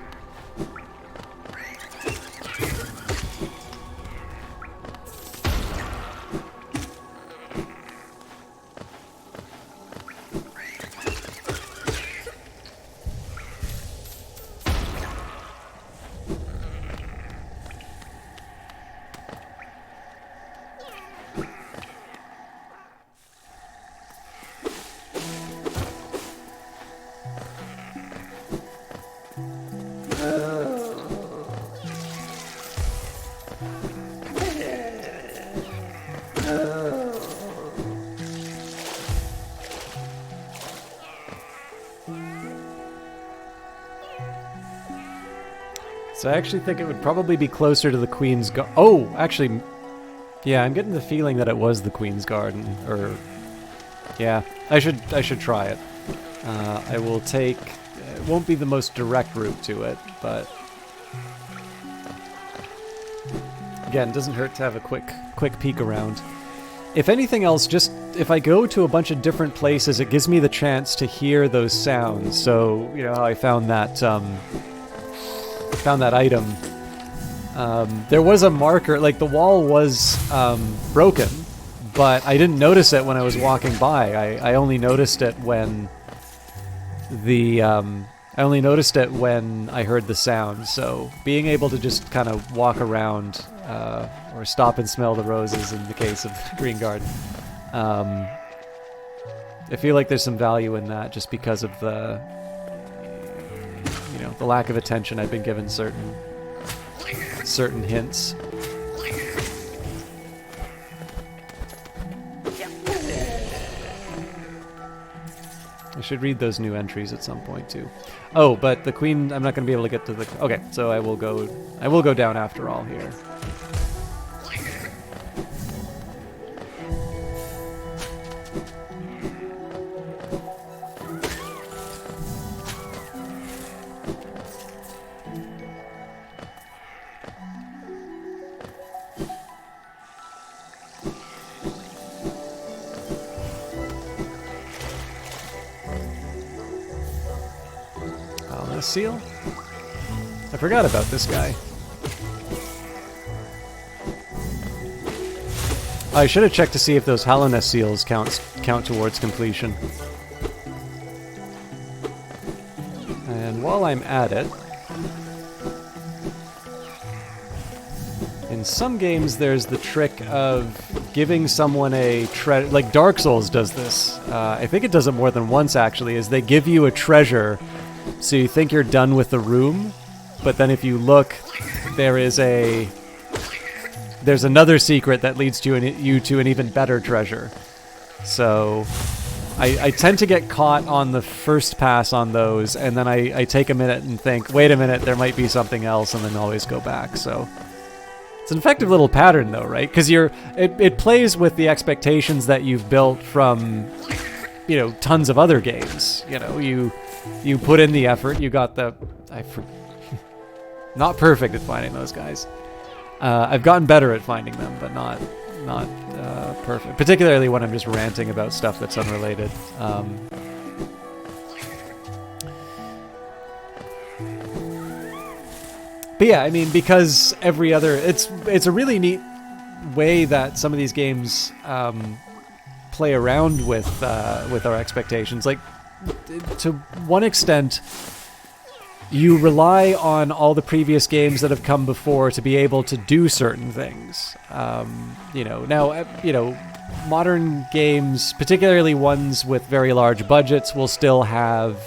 So I actually think it would probably be closer to the Queen's Garden. Oh, actually, yeah, I'm getting the feeling that it was the Queen's Garden. Or, yeah, I should try it. I will take. It won't be the most direct route to it, but again, it doesn't hurt to have a quick peek around. If anything else, just if I go to a bunch of different places, it gives me the chance to hear those sounds. So you know how I found that. Found that item. There was a marker, like the wall was broken, but I didn't notice it when I was walking by. I only noticed it when I heard the sound. So being able to just kind of walk around or stop and smell the roses in the case of the Green Garden, I feel like there's some value in that just because of the the lack of attention I've been given certain hints. I should read those new entries at some point too. Oh, but the Queen, I'm not going to be able to get to the. Okay, so I will go down after all here. Seal? I forgot about this guy. I should have checked to see if those Hallownest seals count towards completion. And while I'm at it, in some games there's the trick of giving someone a treasure. Like Dark Souls does this. I think it does it more than once actually, is they give you a treasure. So you think you're done with the room, but then if you look, there's another secret that leads you to an even better treasure. So I tend to get caught on the first pass on those, and then I take a minute and think, wait a minute, there might be something else, and then always go back. So it's an effective little pattern though, right? Because it plays with the expectations that you've built from tons of other games. You put in the effort, you got the... Not perfect at finding those guys. I've gotten better at finding them, but not perfect. Particularly when I'm just ranting about stuff that's unrelated. But yeah, I mean, because every other... It's a really neat way that some of these games play around with our expectations. Like, to one extent, you rely on all the previous games that have come before to be able to do certain things. Modern games, particularly ones with very large budgets, will still have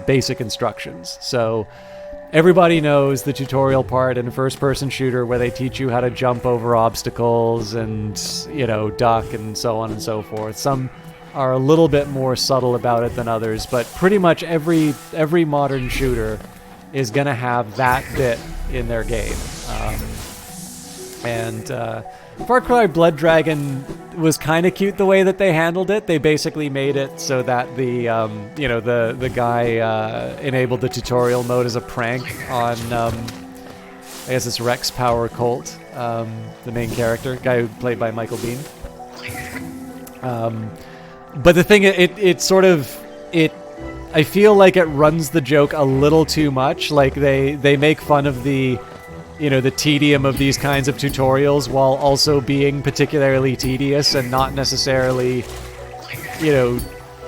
basic instructions. So everybody knows the tutorial part in a first-person shooter where they teach you how to jump over obstacles and, duck and so on and so forth. Some are a little bit more subtle about it than others, but pretty much every modern shooter is going to have that bit in their game. Far Cry Blood Dragon was kind of cute the way that they handled it. They basically made it so that the guy enabled the tutorial mode as a prank on, I guess it's Rex Power Colt, the main character, guy who played by Michael Biehn. But the thing, I feel like it runs the joke a little too much. Like they make fun of the tedium of these kinds of tutorials while also being particularly tedious and not necessarily,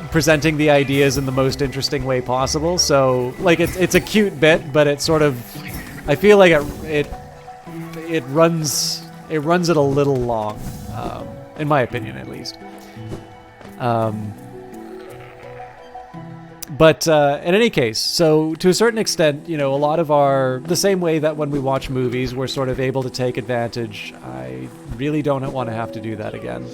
presenting the ideas in the most interesting way possible. So, like, it's a cute bit, but it sort of, I feel like it runs it a little long, in my opinion, at least. But in any case, so to a certain extent, a lot of the same way that when we watch movies, we're sort of able to take advantage, I really don't want to have to do that again.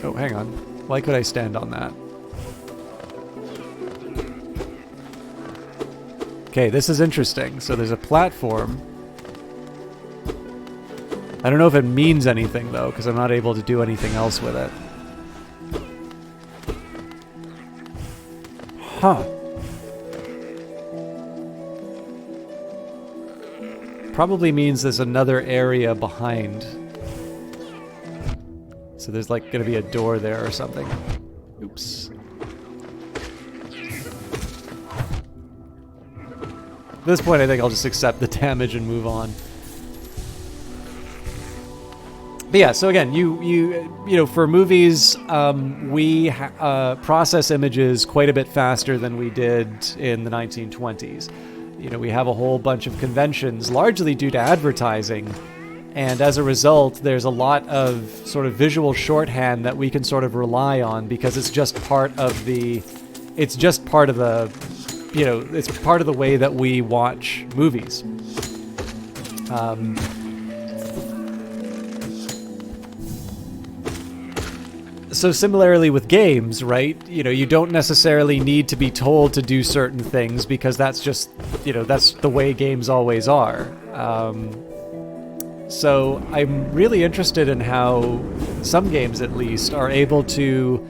Oh, hang on. Why could I stand on that? Okay, this is interesting. So there's a platform. I don't know if it means anything, though, because I'm not able to do anything else with it. Huh. Probably means there's another area behind. So there's, like, going to be a door there or something. Oops. At this point, I think I'll just accept the damage and move on. But yeah, so again, for movies, we process images quite a bit faster than we did in the 1920s. We have a whole bunch of conventions, largely due to advertising, and as a result, there's a lot of sort of visual shorthand that we can sort of rely on because it's just part of the it's part of the way that we watch movies. So similarly with games, right? You don't necessarily need to be told to do certain things because that's just, that's the way games always are. So I'm really interested in how some games, at least, are able to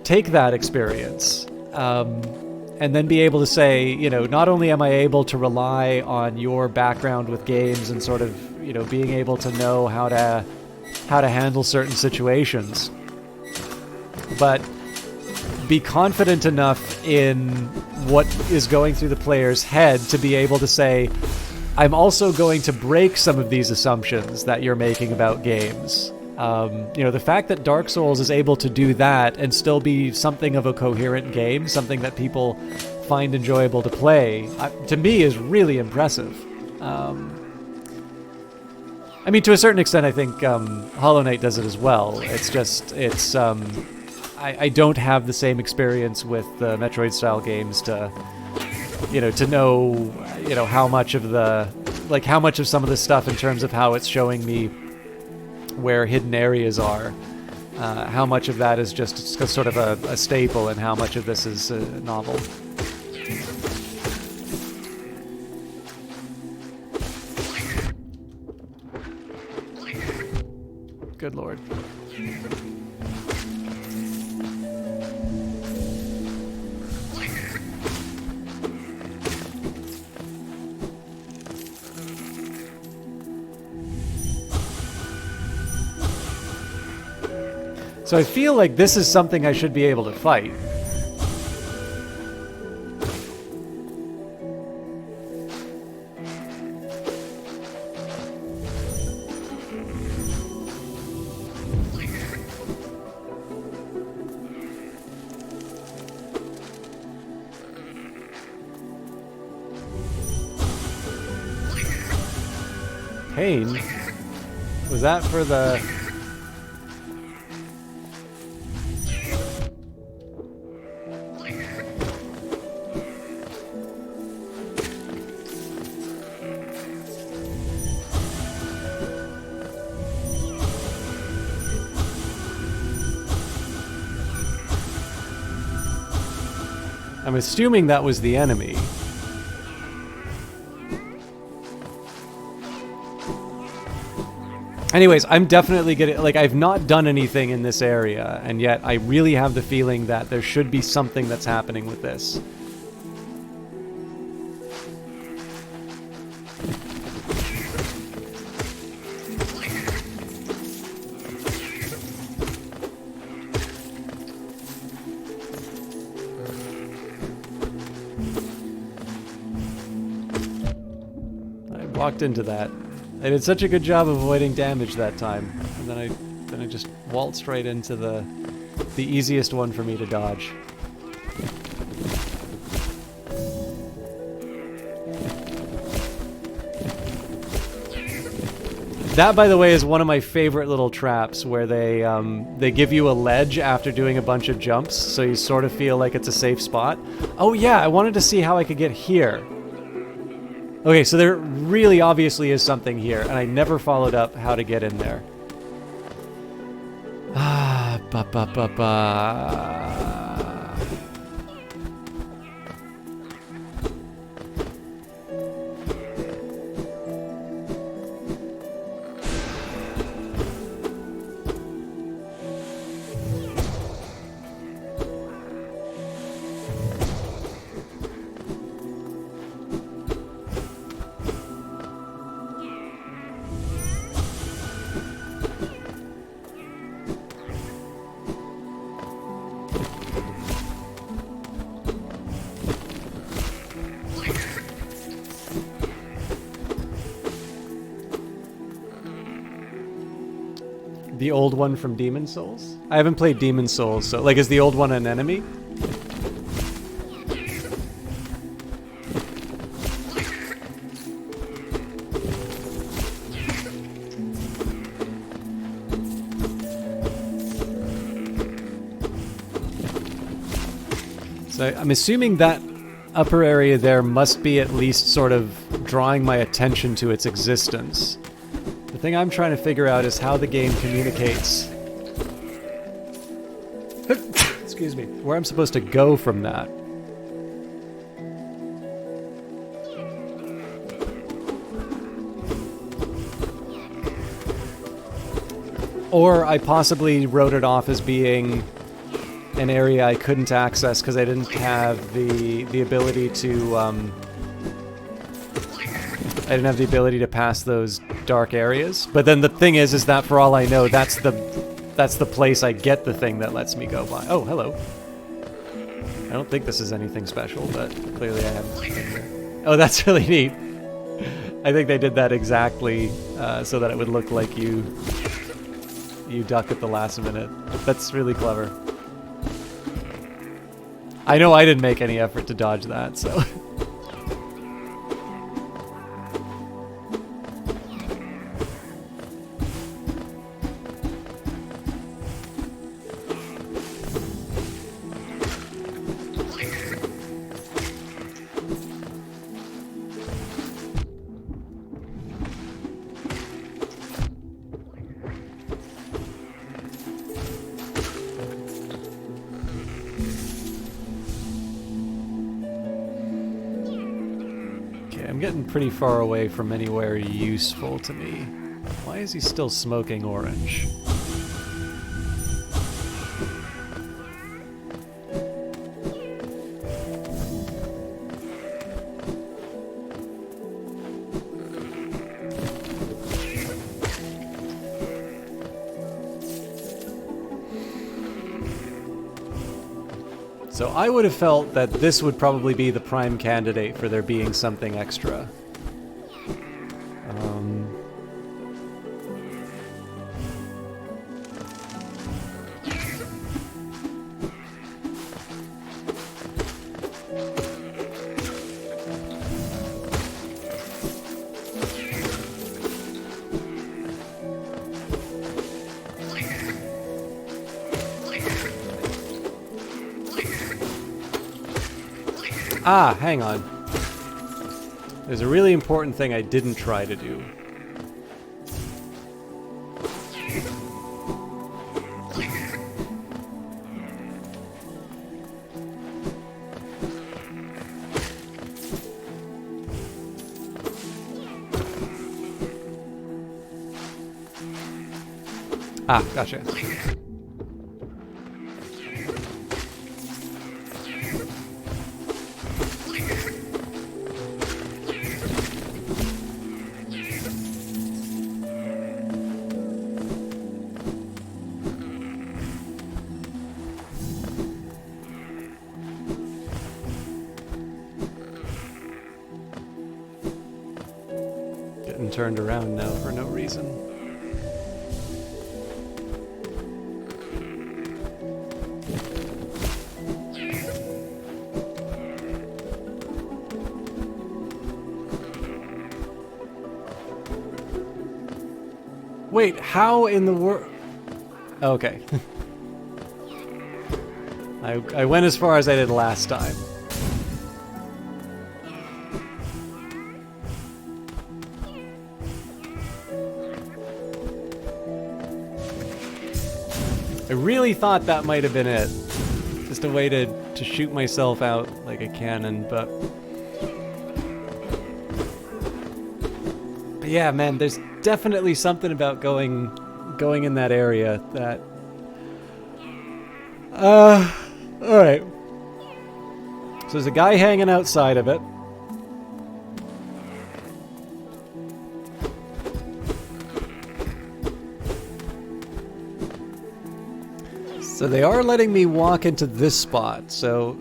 take that experience and then be able to say, not only am I able to rely on your background with games and sort of, being able to know how to handle certain situations, but be confident enough in what is going through the player's head to be able to say, I'm also going to break some of these assumptions that you're making about games. The fact that Dark Souls is able to do that and still be something of a coherent game, something that people find enjoyable to play, to me is really impressive. To a certain extent, I think Hollow Knight does it as well. It's just, I don't have the same experience with the Metroid-style games to know, how much of some of the stuff in terms of how it's showing me where hidden areas are, how much of that is just sort of a staple and how much of this is novel. Good lord. So I feel like this is something I should be able to fight. Cocaine? Was that for the... I'm assuming that was the enemy. Anyways, I'm definitely getting... Like, I've not done anything in this area, and yet I really have the feeling that there should be something that's happening with this. Walked into that. I did such a good job avoiding damage that time, and then I just waltzed right into the easiest one for me to dodge. That, by the way, is one of my favorite little traps where they give you a ledge after doing a bunch of jumps, so you sort of feel like it's a safe spot. Oh yeah, I wanted to see how I could get here. Okay, so there really obviously is something here, and I never followed up how to get in there. Ah, ba ba ba ba. The old one from Demon Souls? I haven't played Demon Souls, so, like, is the old one an enemy? So I'm assuming that upper area there must be at least sort of drawing my attention to its existence. The thing I'm trying to figure out is how the game communicates. Excuse me. Where I'm supposed to go from that. Or I possibly wrote it off as being an area I couldn't access because I didn't have the ability to I didn't have the ability to pass those dark areas. But then the thing is that for all I know, that's the place I get the thing that lets me go by. Oh, hello. I don't think this is anything special, but clearly I haven't been here. Oh, that's really neat. I think they did that exactly so that it would look like you duck at the last minute. That's really clever. I know I didn't make any effort to dodge that, so... I'm getting pretty far away from anywhere useful to me. Why is he still smoking orange? So I would have felt that this would probably be the prime candidate for there being something extra. Ah, hang on. There's a really important thing I didn't try to do. Ah, gotcha. Getting turned around now for no reason. Wait, how in the world? Okay. I went as far as I did last time. I really thought that might have been it. Just a way to shoot myself out like a cannon, but yeah, man, there's definitely something about going in that area that alright. So there's a guy hanging outside of it. So they are letting me walk into this spot, so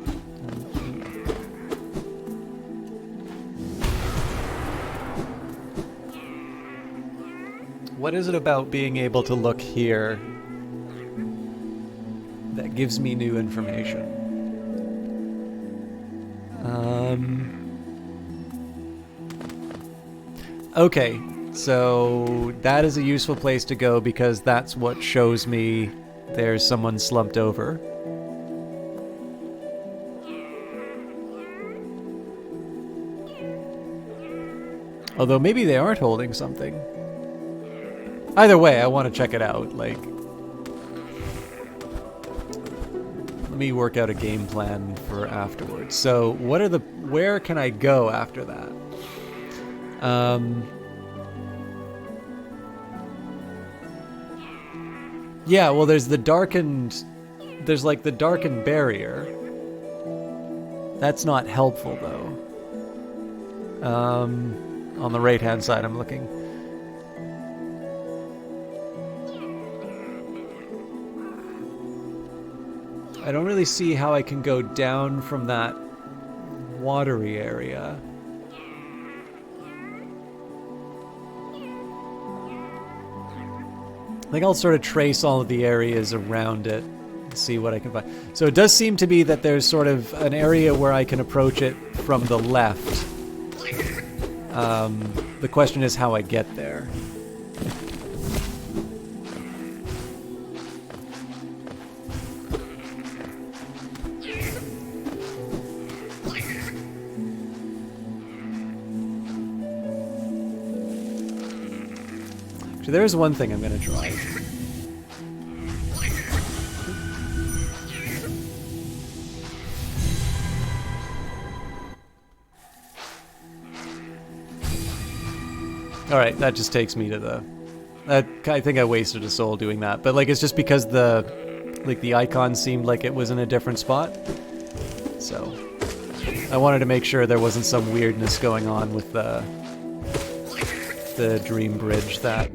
what is it about being able to look here that gives me new information? Okay, so that is a useful place to go because that's what shows me there's someone slumped over. Although maybe they aren't holding something. Either way, I want to check it out. Like, let me work out a game plan for afterwards. So, where can I go after that? Yeah, well, there's like the darkened barrier. That's not helpful, though. On the right-hand side, I'm looking. I don't really see how I can go down from that watery area. I think I'll sort of trace all of the areas around it and see what I can find. So it does seem to be that there's sort of an area where I can approach it from the left. The question is how I get there. So there's one thing I'm going to try. Alright, that just takes me to the... I think I wasted a soul doing that. But like, it's just because the icon seemed like it was in a different spot. So, I wanted to make sure there wasn't some weirdness going on with the dream bridge that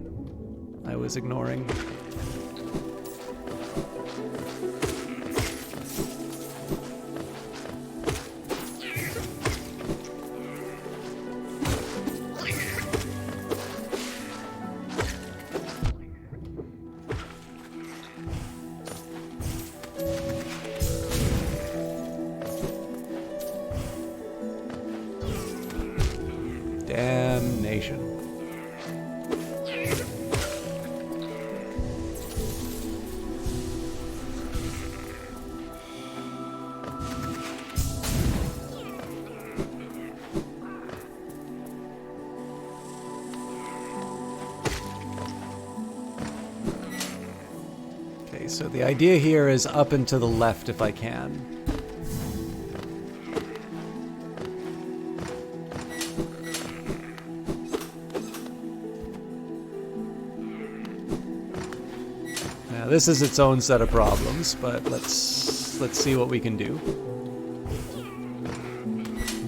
I was ignoring. Damnation. So the idea here is up and to the left if I can. Now this is its own set of problems, but let's see what we can do.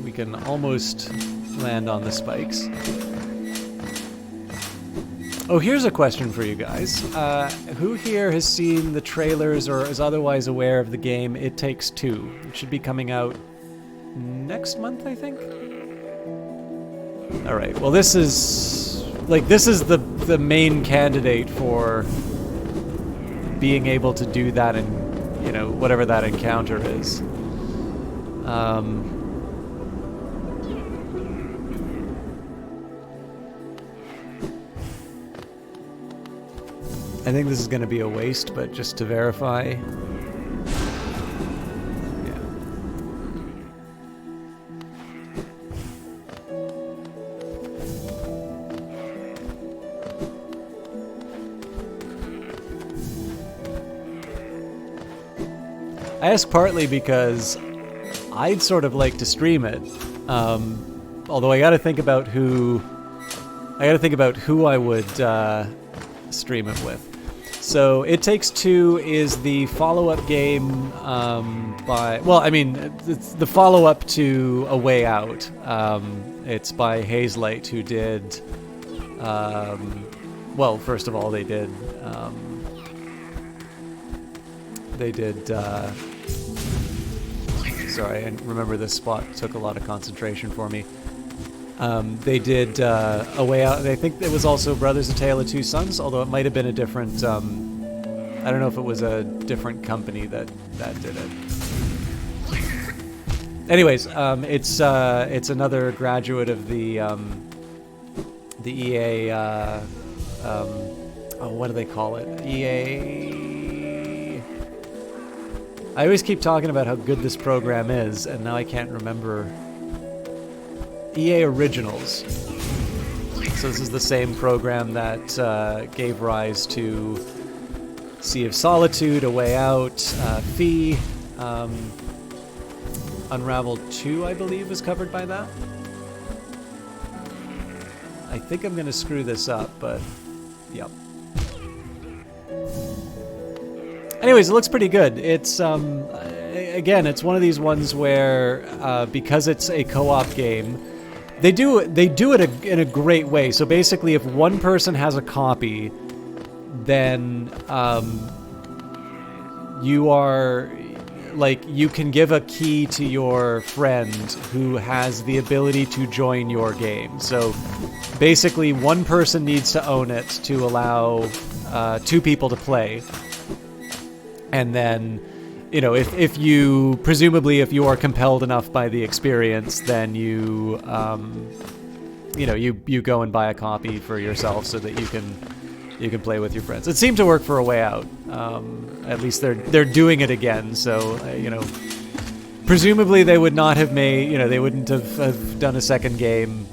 We can almost land on the spikes. Oh, here's a question for you guys. Who here has seen the trailers or is otherwise aware of the game It Takes Two? It should be coming out next month, I think? Alright, well this is the main candidate for being able to do that in, you know, whatever that encounter is. I think this is going to be a waste, but just to verify. Yeah. I ask partly because I'd sort of like to stream it, although I got to think about who I would stream it with. So It Takes Two is the follow-up game it's the follow-up to A Way Out. It's by Hazelight, who did, well, first of all, they did sorry, I remember this spot took a lot of concentration for me. They did A Way Out. I think it was also Brothers: A Tale of Two Sons, although it might have been a different. I don't know if it was a different company that did it. Anyways, it's another graduate of the EA. What do they call it? EA. I always keep talking about how good this program is, and now I can't remember. EA Originals. So this is the same program that gave rise to Sea of Solitude, A Way Out, Fee, Unravel 2, I believe, was covered by that. I think I'm going to screw this up, but yep. Anyways, it looks pretty good. It's again, it's one of these ones where because it's a co-op game, they do it in a great way. So basically, if one person has a copy, then you can give a key to your friend who has the ability to join your game. So basically, one person needs to own it to allow two people to play. And then, you know, if you are compelled enough by the experience, then you go and buy a copy for yourself so that you can play with your friends. It seemed to work for A Way Out. At least they're doing it again. So presumably they would not have they wouldn't have done a second game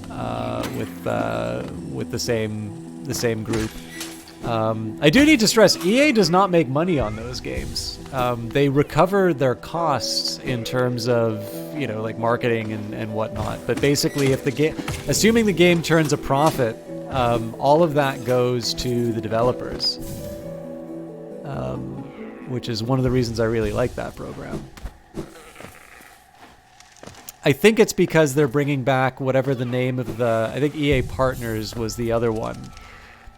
with the same group. I do need to stress, EA does not make money on those games. They recover their costs in terms of, like marketing and whatnot. But basically, assuming the game turns a profit, all of that goes to the developers, which is one of the reasons I really like that program. I think it's because they're bringing back whatever the name of I think EA Partners was the other one.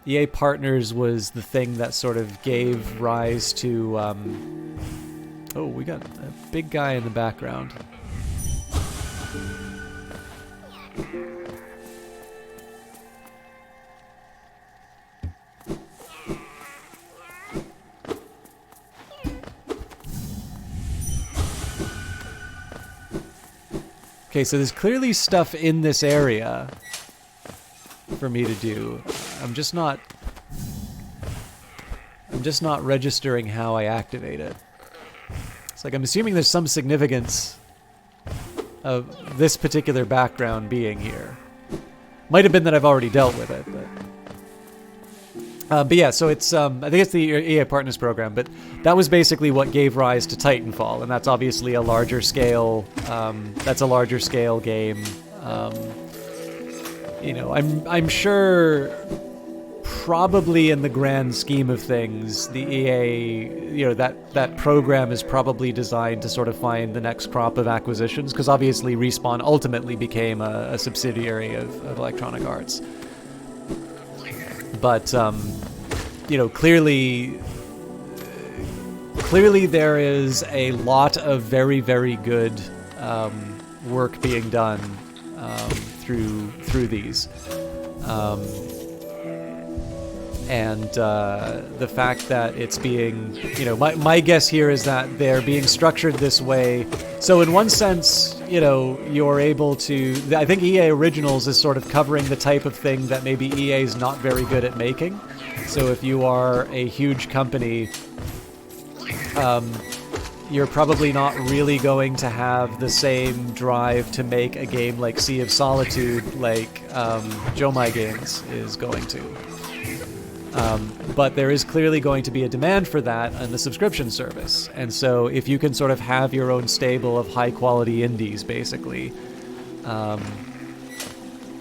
EA Partners was the thing that sort of gave rise to... oh, we got a big guy in the background. Okay, so there's clearly stuff in this area for me to do. I'm just not registering how I activate it. It's like I'm assuming there's some significance of this particular background being here. Might have been that I've already dealt with it, but But yeah, so it's I think it's the EA Partners program, but that was basically what gave rise to Titanfall, and that's obviously a larger scale. That's a larger scale game. I'm sure. Probably in the grand scheme of things, the EA, that program is probably designed to sort of find the next crop of acquisitions, because obviously Respawn ultimately became a subsidiary of Electronic Arts. But clearly there is a lot of very, very good work being done through these. And the fact that it's being, my guess here is that they're being structured this way. So in one sense, you're able to, I think EA Originals is sort of covering the type of thing that maybe EA is not very good at making. So if you are a huge company, you're probably not really going to have the same drive to make a game like Sea of Solitude like Jomai Games is going to. But there is clearly going to be a demand for that on the subscription service. And so if you can sort of have your own stable of high-quality indies, basically,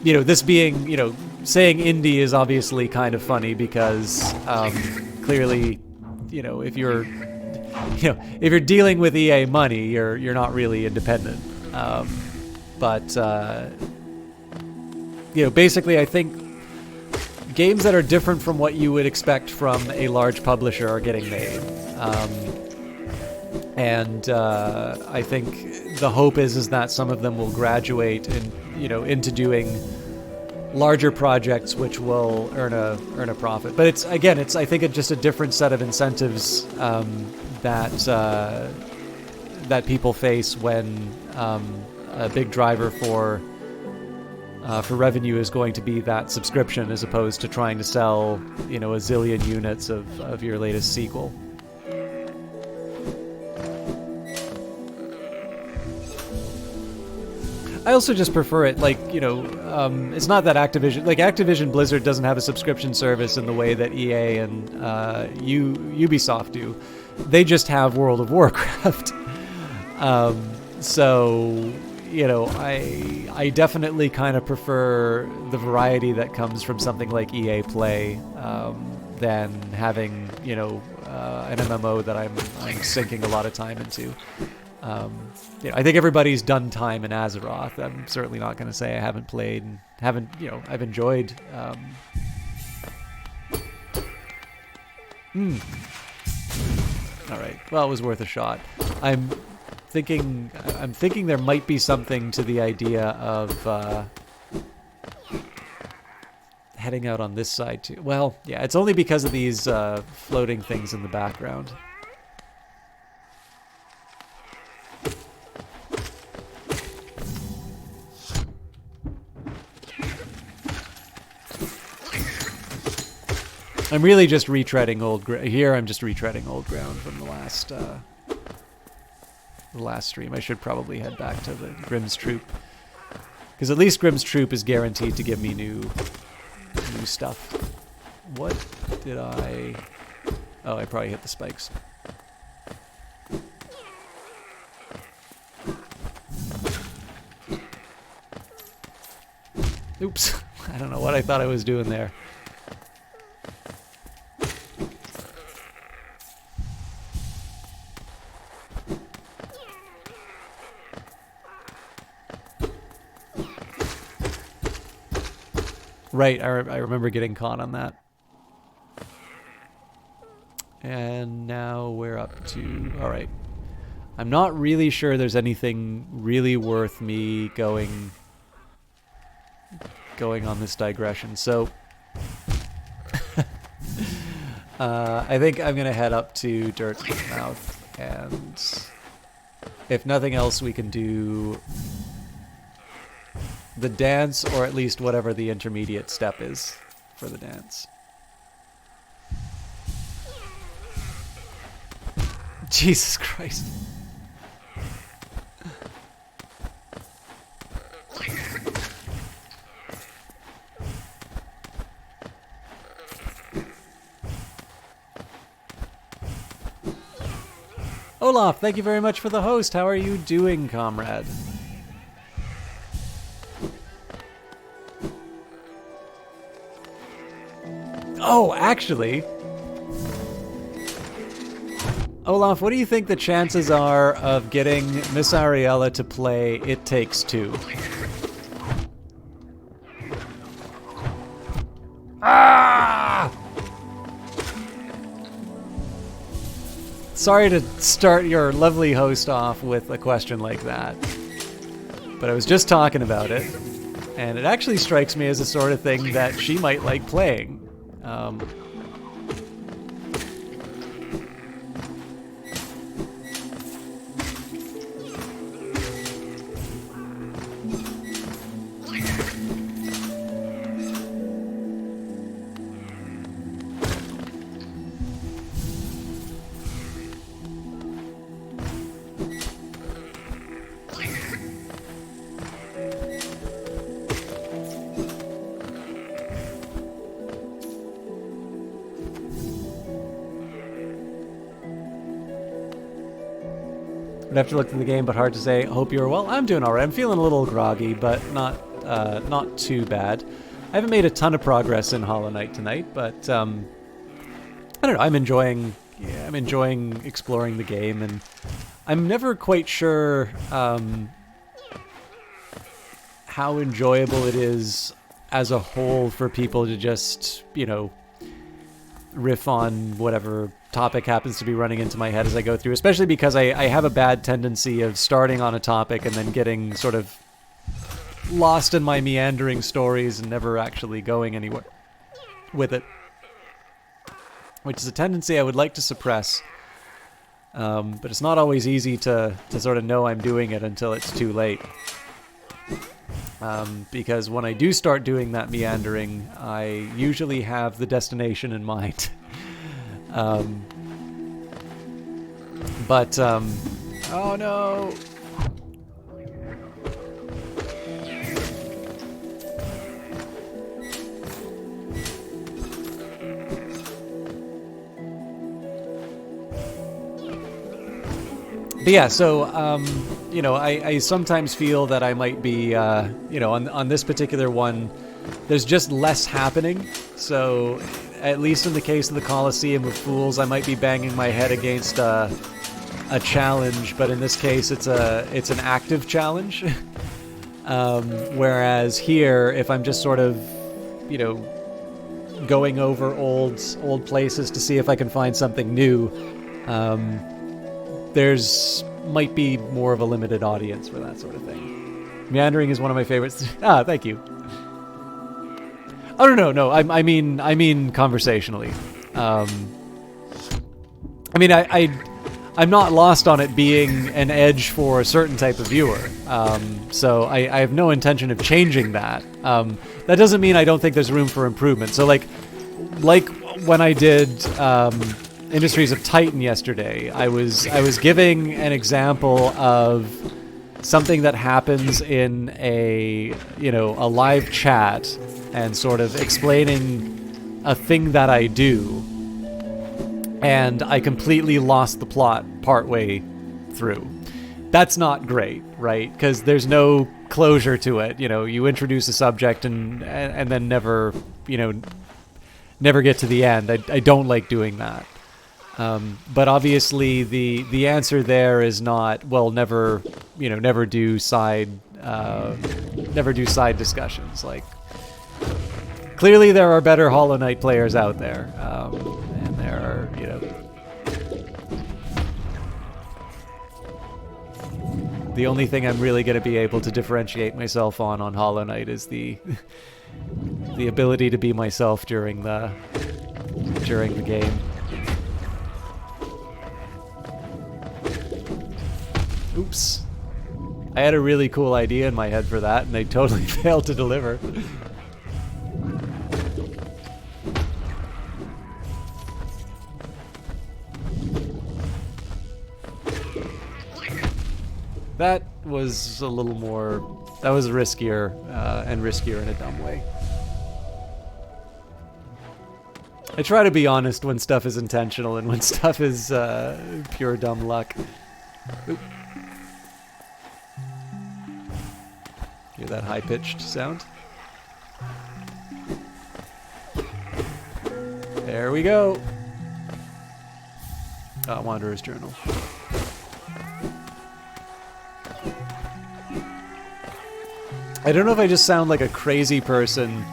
this being, saying indie is obviously kind of funny because clearly, if you're dealing with EA money, you're not really independent. Basically, I think games that are different from what you would expect from a large publisher are getting made. I think the hope is that some of them will graduate into doing larger projects which will earn a profit. But I think it's just a different set of incentives that people face when a big driver for revenue is going to be that subscription, as opposed to trying to sell, a zillion units of your latest sequel. I also just prefer it, it's not that Activision Blizzard doesn't have a subscription service in the way that EA and Ubisoft do. They just have World of Warcraft. I definitely kind of prefer the variety that comes from something like EA Play than having, an MMO that I'm sinking a lot of time into. I think everybody's done time in Azeroth. I'm certainly not going to say I haven't played and I've enjoyed. All right. Well, it was worth a shot. I'm thinking there might be something to the idea of heading out on this side too. Well, yeah, it's only because of these floating things in the background. I'm really just retreading old ground. Here I'm just retreading old ground from the last stream. I should probably head back to the Grimm's Troop, because at least Grimm's Troop is guaranteed to give me new stuff. What did I... Oh, I probably hit the spikes. Oops. I don't know what I thought I was doing there. Right, I remember getting caught on that. And now we're up to... Alright. I'm not really sure there's anything really worth me going on this digression, so... I think I'm going to head up to Dirt's Mouth, and if nothing else we can do the dance, or at least whatever the intermediate step is for the dance. Jesus Christ. Olaf, thank you very much for the host. How are you doing, comrade? Oh, actually, Olaf, what do you think the chances are of getting Miss Ariella to play It Takes Two? Ah! Sorry to start your lovely host off with a question like that, but I was just talking about it, and it actually strikes me as the sort of thing that she might like playing. I'd have to look through the game, but hard to say. Hope you're well. I'm doing all right. I'm feeling a little groggy, but not too bad. I haven't made a ton of progress in Hollow Knight tonight, but I don't know. I'm enjoying exploring the game, and I'm never quite sure how enjoyable it is as a whole for people to just, riff on whatever topic happens to be running into my head as I go through, especially because I have a bad tendency of starting on a topic and then getting sort of lost in my meandering stories and never actually going anywhere with it, which is a tendency I would like to suppress, but it's not always easy to sort of know I'm doing it until it's too late. Because when I do start doing that meandering, I usually have the destination in mind. Oh no! But yeah, so, I sometimes feel that I might be, on this particular one, there's just less happening. So, at least in the case of the Colosseum of Fools, I might be banging my head against a challenge, but in this case, it's an active challenge. Whereas here, if I'm just sort of, going over old places to see if I can find something new, there's might be more of a limited audience for that sort of thing. Meandering is one of my favorites. Thank you. Oh no. I mean conversationally. I'm not lost on it being an edge for a certain type of viewer. So I have no intention of changing that. That doesn't mean I don't think there's room for improvement. So like when I did Industries of Titan yesterday, I was giving an example of something that happens in a live chat and sort of explaining a thing that I do, and I completely lost the plot partway through. That's not great, right? Because there's no closure to it. You introduce a subject and then never get to the end. I don't like doing that. But obviously the answer there is not, well, never do side discussions. Like, clearly there are better Hollow Knight players out there, and there are, the only thing I'm really going to be able to differentiate myself on Hollow Knight is the ability to be myself during the game. Oops. I had a really cool idea in my head for that, and they totally failed to deliver. That was a little more... That was riskier, and riskier in a dumb way. I try to be honest when stuff is intentional and when stuff is pure dumb luck. Oop. Hear that high-pitched sound? There we go. Wanderer's Journal. I don't know if I just sound like a crazy person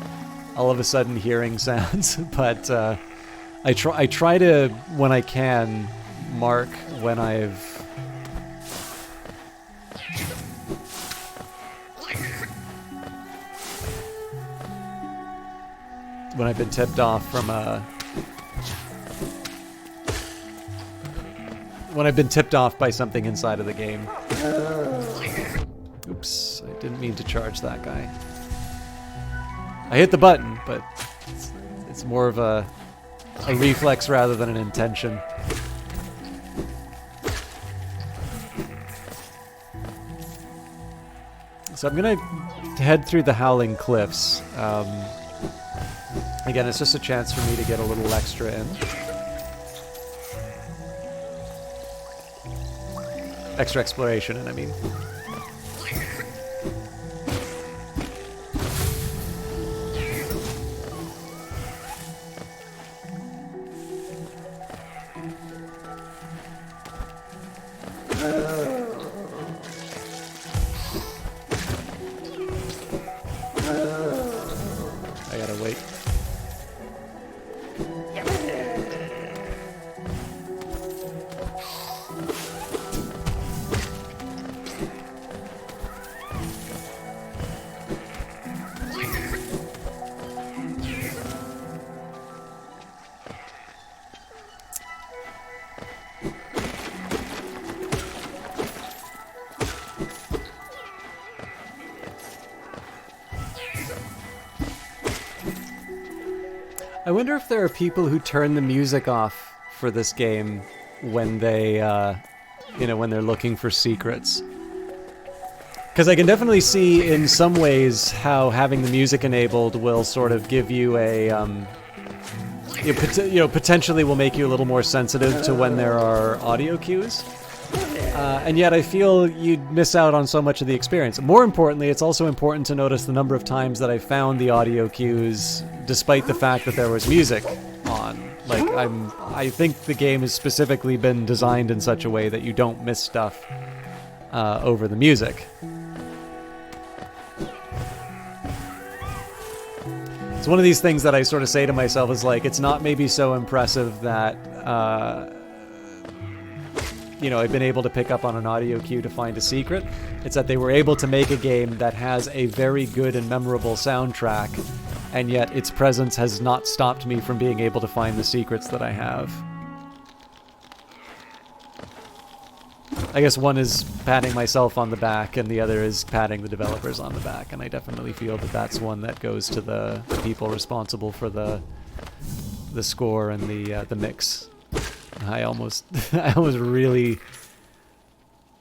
all of a sudden hearing sounds, but I try to, when I can, mark when I've been tipped off from when I've been tipped off by something inside of the game. Oops, I didn't mean to charge that guy. I hit the button, but it's more of a reflex rather than an intention. So I'm gonna head through the Howling Cliffs. Again, it's just a chance for me to get a little extra in. Extra exploration, and I mean. I gotta wait. I wonder if there are people who turn the music off for this game when they, when they're looking for secrets. Because I can definitely see in some ways how having the music enabled will sort of give you a, potentially will make you a little more sensitive to when there are audio cues. And yet I feel you'd miss out on so much of the experience. More importantly, it's also important to notice the number of times that I found the audio cues despite the fact that there was music on. Like, I think the game has specifically been designed in such a way that you don't miss stuff over the music. It's one of these things that I sort of say to myself is like, it's not maybe so impressive that I've been able to pick up on an audio cue to find a secret. It's that they were able to make a game that has a very good and memorable soundtrack, and yet its presence has not stopped me from being able to find the secrets that I have. I guess one is patting myself on the back, and the other is patting the developers on the back, and I definitely feel that that's one that goes to the people responsible for the score and the mix. I almost really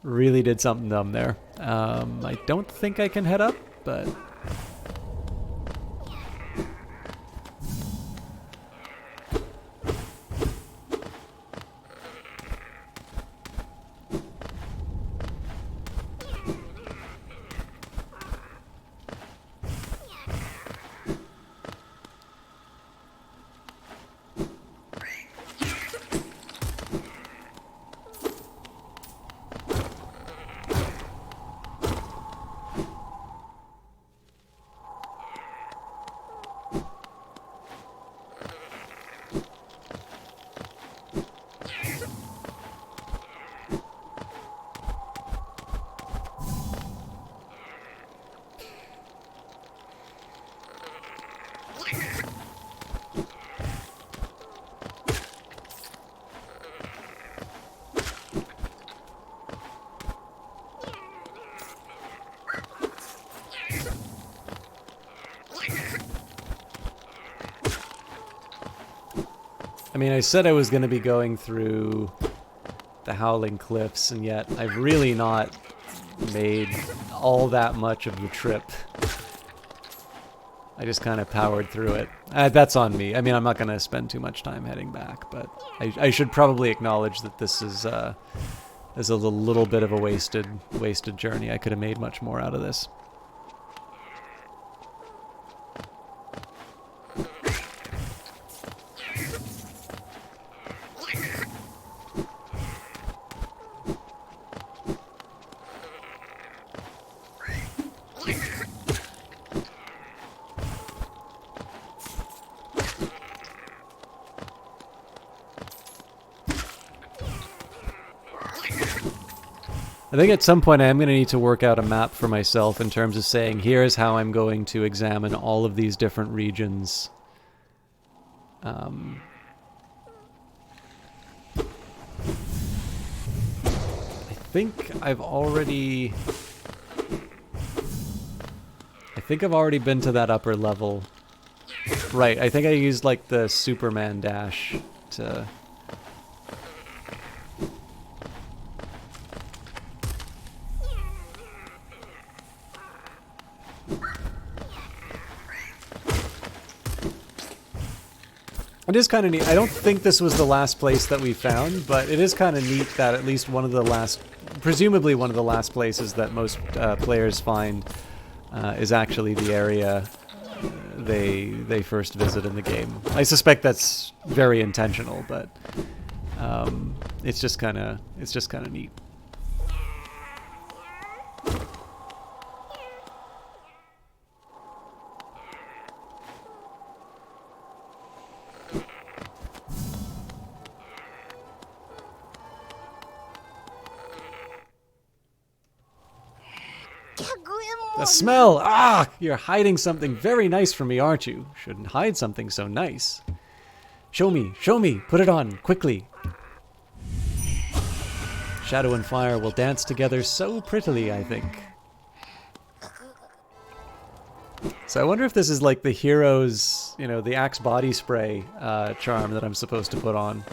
did something dumb there. I don't think I can head up, but... I mean, I said I was going to be going through the Howling Cliffs, and yet I've really not made all that much of the trip I just kind of powered through it. That's on me. I mean, I'm not going to spend too much time heading back, but I should probably acknowledge that this is a little bit of a wasted journey. I could have made much more out of this. I think at some point I am going to need to work out a map for myself in terms of saying, here's how I'm going to examine all of these different regions. I think I've already been to that upper level. Right, I think I used like the Superman dash to... It is kind of neat. I don't think this was the last place that we found, but it is kind of neat that at least one of the last, presumably one of the last places that most players find is actually the area they first visit in the game. I suspect that's very intentional, but it's just kind of neat. The smell! Ah! You're hiding something very nice from me, aren't you? Shouldn't hide something so nice. Show me! Show me! Put it on! Quickly! Shadow and fire will dance together so prettily, I think. So I wonder if this is like the hero's, you know, the Axe body spray charm that I'm supposed to put on.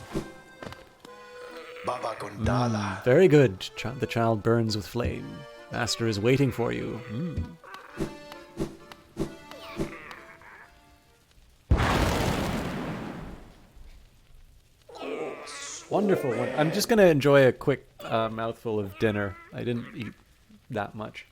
Baba Gondala. Very good. The child burns with flame. Master is waiting for you. Wonderful. I'm just going to enjoy a quick mouthful of dinner. I didn't eat that much.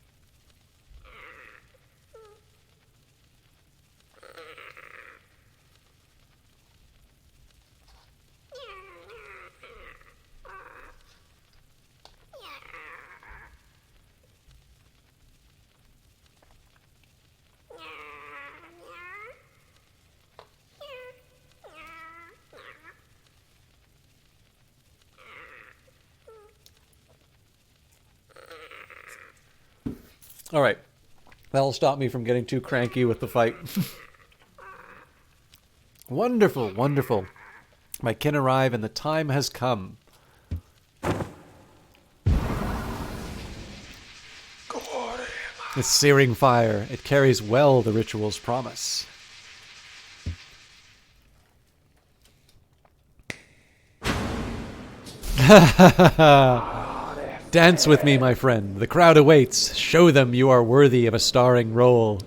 All right. That'll stop me from getting too cranky with the fight. Wonderful, wonderful. My kin arrive and the time has come. It's searing fire. It carries well the ritual's promise. Dance with me, my friend. The crowd awaits. Show them you are worthy of a starring role.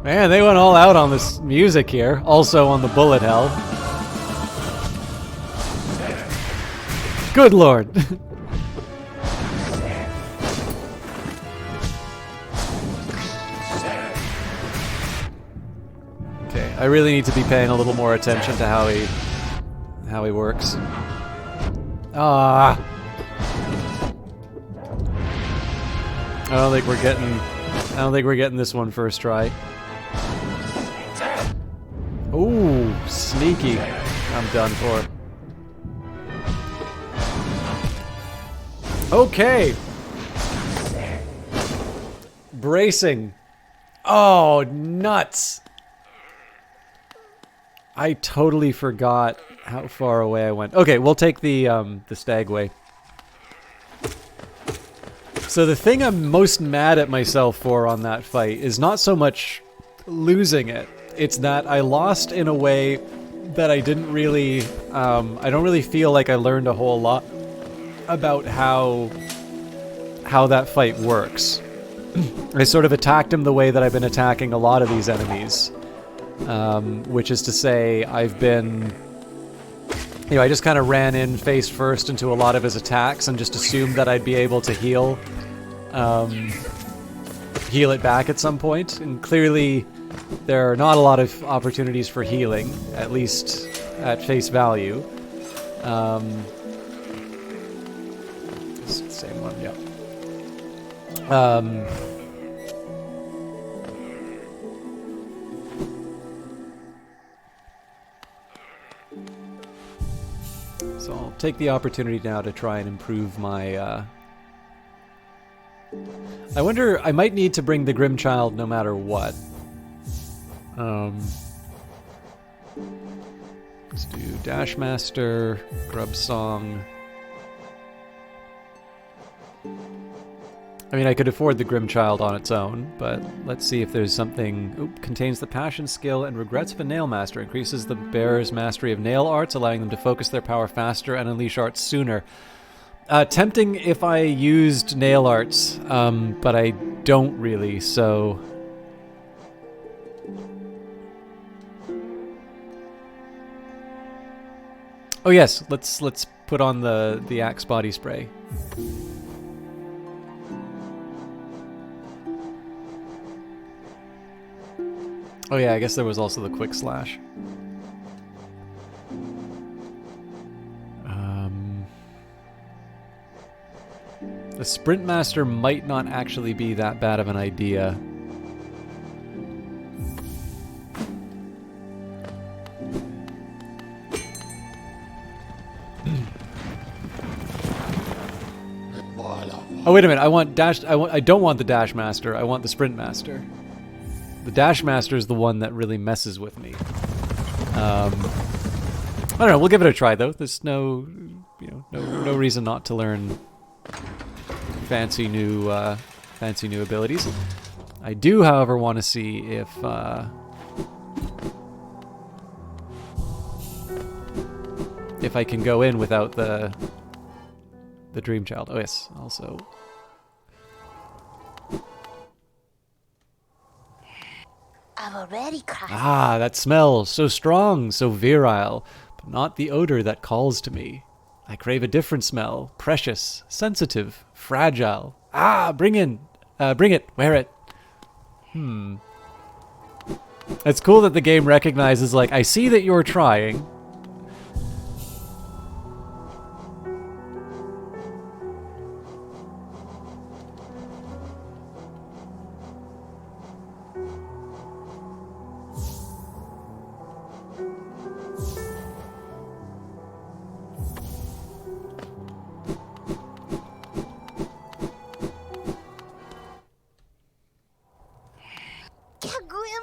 Man, they went all out on this music here. Also on the bullet hell. Good lord. Okay, I really need to be paying a little more attention to how he works. Ah. I don't think we're getting this one first try. Ooh, sneaky. I'm done for. Okay. Bracing. Oh, nuts. I totally forgot how far away I went. Okay, we'll take the stagway. So the thing I'm most mad at myself for on that fight is not so much losing it. It's that I lost in a way that I didn't really, I don't really feel like I learned a whole lot about how that fight works. I sort of attacked him the way that I've been attacking a lot of these enemies, which is to say I've been, you know, I just kind of ran in face first into a lot of his attacks and just assumed that I'd be able to heal it back at some point, and clearly there are not a lot of opportunities for healing, at least at face value. Same one, yeah. So I'll take the opportunity now to try and improve my, I wonder, I might need to bring the Grimchild no matter what. Let's do Dashmaster, Grub Song. I mean, I could afford the Grimchild on its own, but let's see if there's something... Oop, contains the passion, skill, and regrets of a nail master. Increases the bearer's mastery of nail arts, allowing them to focus their power faster and unleash arts sooner. Tempting if I used nail arts, but I don't really, so... Oh yes, let's put on the Axe body spray. Oh yeah, I guess there was also the quick slash. The Sprint Master might not actually be that bad of an idea. Oh wait a minute! I don't want the Dash Master. I want the Sprint Master. The Dash Master is the one that really messes with me. I don't know. We'll give it a try though. There's no reason not to learn fancy new abilities. I do, however, want to see if I can go in without the Dream Child. Oh yes, also. I've already crashed. Ah, that smell, so strong, so virile, but not the odor that calls to me. I crave a different smell, precious, sensitive, fragile. Ah, bring it, wear it. It's cool that the game recognizes, like, I see that you're trying.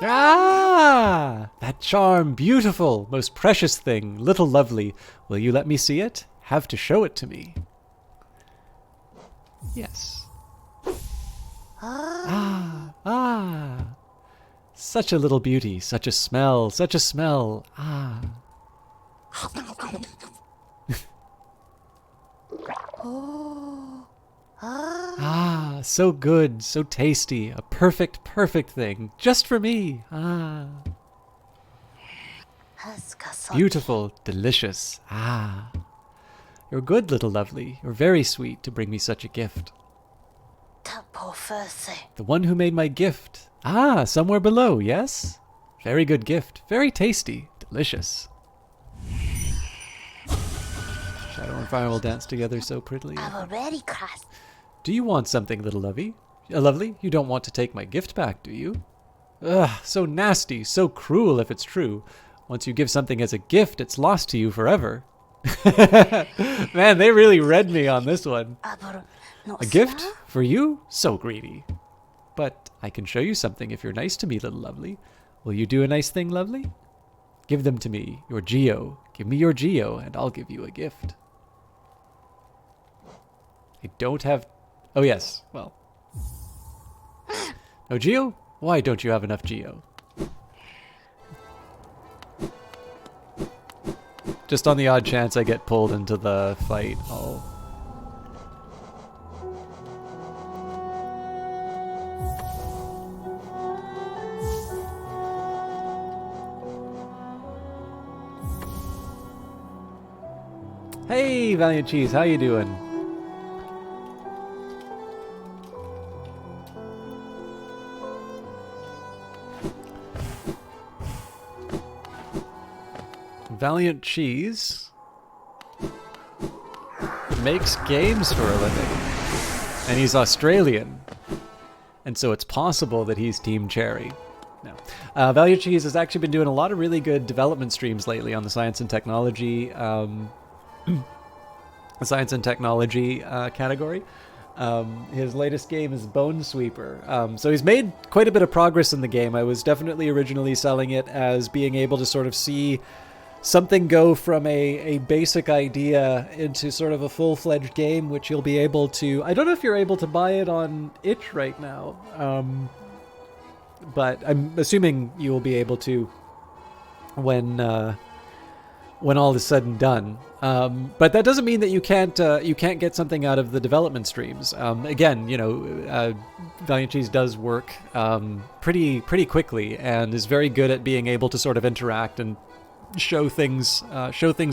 Ah! That charm, beautiful, most precious thing, little lovely. Will you let me see it? Have to show it to me. Yes. Ah. Such a little beauty, such a smell, such a smell. Ah. Ah, so good, so tasty, a perfect, perfect thing, just for me. Ah. Beautiful, delicious. Ah. You're good, little lovely. You're very sweet to bring me such a gift. The one who made my gift. Ah, somewhere below, yes? Very good gift, very tasty, delicious. Shadow and fire will dance together so prettily. I've already crashed. Do you want something, little lovey? Lovely? You don't want to take my gift back, do you? Ugh, so nasty, so cruel if it's true. Once you give something as a gift, it's lost to you forever. Man, they really read me on this one. A gift? For you? So greedy. But I can show you something if you're nice to me, little lovely. Will you do a nice thing, lovely? Give them to me, your Geo. Give me your Geo, and I'll give you a gift. I don't have... Oh, yes. Well. No Geo? Why don't you have enough Geo? Just on the odd chance I get pulled into the fight, I'll... Hey, Valiant Cheese, how you doing? Valiant Cheese makes games for a living, and he's Australian, and so it's possible that he's Team Cherry. No. Valiant Cheese has actually been doing a lot of really good development streams lately on the science and technology category. His latest game is Bone Sweeper. So he's made quite a bit of progress in the game. I was definitely originally selling it as being able to sort of see something go from a basic idea into sort of a full-fledged game, which you'll be able to... I don't know if you're able to buy it on itch right now, but I'm assuming you will be able to when all is said and done. But that doesn't mean that you can't get something out of the development streams. Again, you know, Valiant Cheese does work pretty quickly and is very good at being able to sort of interact and show things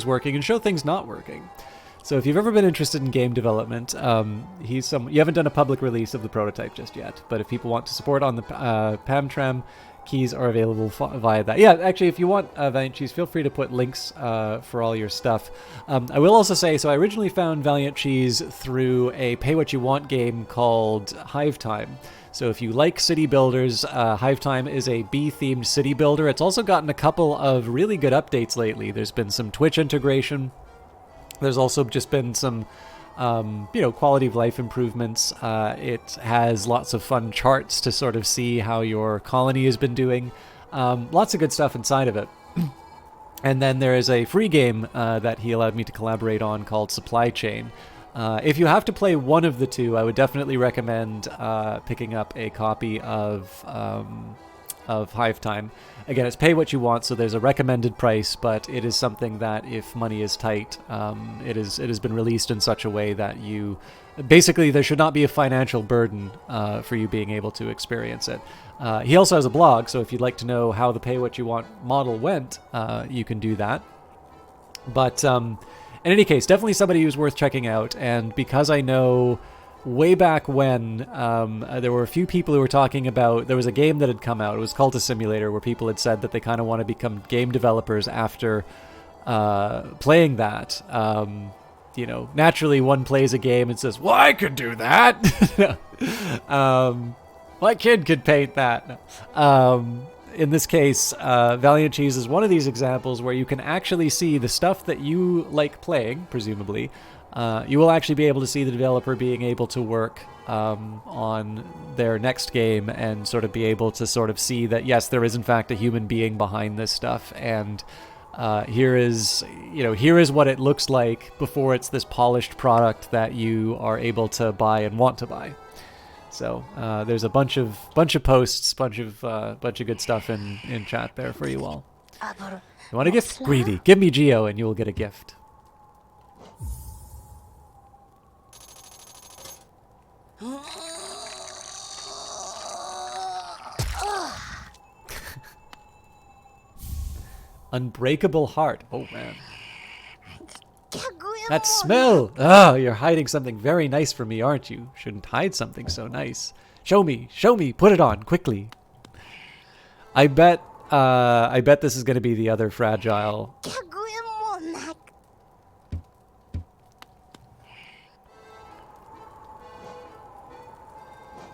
working and show things not working. So if you've ever been interested in game development, you haven't done a public release of the prototype just yet, but if people want to support on the PamTram, keys are available via that. Yeah, actually, if you want Valiant Cheese, feel free to put links for all your stuff. I will also say, so I originally found Valiant Cheese through a pay-what-you-want game called Hive Time. So if you like city builders, Hive Time is a bee-themed city builder. It's also gotten a couple of really good updates lately. There's been some Twitch integration. There's also just been some quality of life improvements. It has lots of fun charts to sort of see how your colony has been doing. Lots of good stuff inside of it. And then there is a free game that he allowed me to collaborate on called Supply Chain. If you have to play one of the two, I would definitely recommend picking up a copy of Hive Time. Again, it's pay what you want, so there's a recommended price, but it is something that if money is tight, it has been released in such a way that basically there should not be a financial burden for you being able to experience it. He also has a blog, so if you'd like to know how the pay what you want model went, you can do that. But in any case, definitely somebody who's worth checking out, and because I know way back when there were a few people who were talking about, there was a game that had come out, it was Cultist Simulator, where people had said that they kind of want to become game developers after playing that. Naturally one plays a game and says, well, I could do that. My kid could paint that. In this case, Valiant Cheese is one of these examples where you can actually see the stuff that you like playing, presumably. You will actually be able to see the developer being able to work on their next game and sort of be able to sort of see that, yes, there is in fact a human being behind this stuff, and here is what it looks like before it's this polished product that you are able to buy and want to buy. So there's a bunch of posts, bunch of good stuff in chat there for you all. You want a gift? Greedy. Give me Geo and you will get a gift. Unbreakable heart. Oh man. That smell! Oh, you're hiding something very nice from me, aren't you? Shouldn't hide something so nice. Show me, put it on, quickly. I bet this is gonna be the other fragile.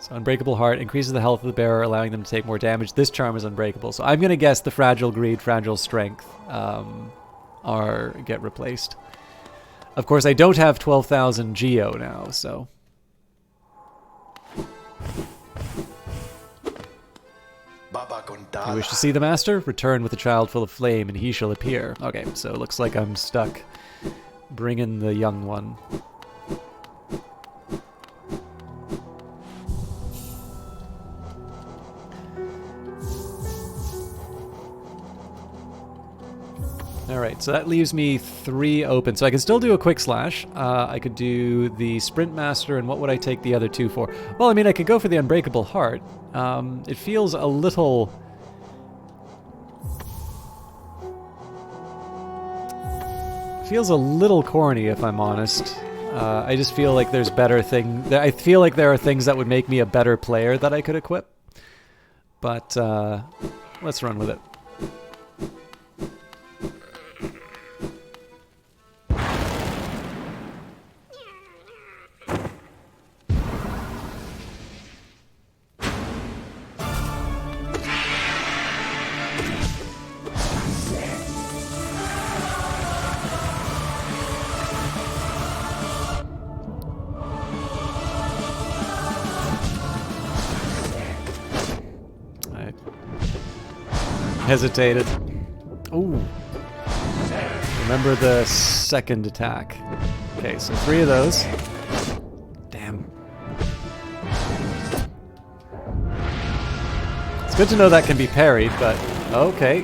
So Unbreakable Heart increases the health of the bearer, allowing them to take more damage. This charm is unbreakable. So I'm going to guess the Fragile Greed, Fragile Strength get replaced. Of course, I don't have 12,000 Geo now, so... You wish to see the master? Return with a child full of flame, and he shall appear. Okay, so it looks like I'm stuck. Bring in the young one. Alright, so that leaves me 3 open. So I can still do a quick slash. I could do the Sprint Master, and what would I take the other 2 for? Well, I mean, I could go for the Unbreakable Heart. It feels a little... feels a little corny, if I'm honest. I just feel like there's better things... I feel like there are things that would make me a better player that I could equip. But, let's run with it. Hesitated. Ooh. Remember the second attack. Okay, so 3 of those. Damn. It's good to know that can be parried, but okay.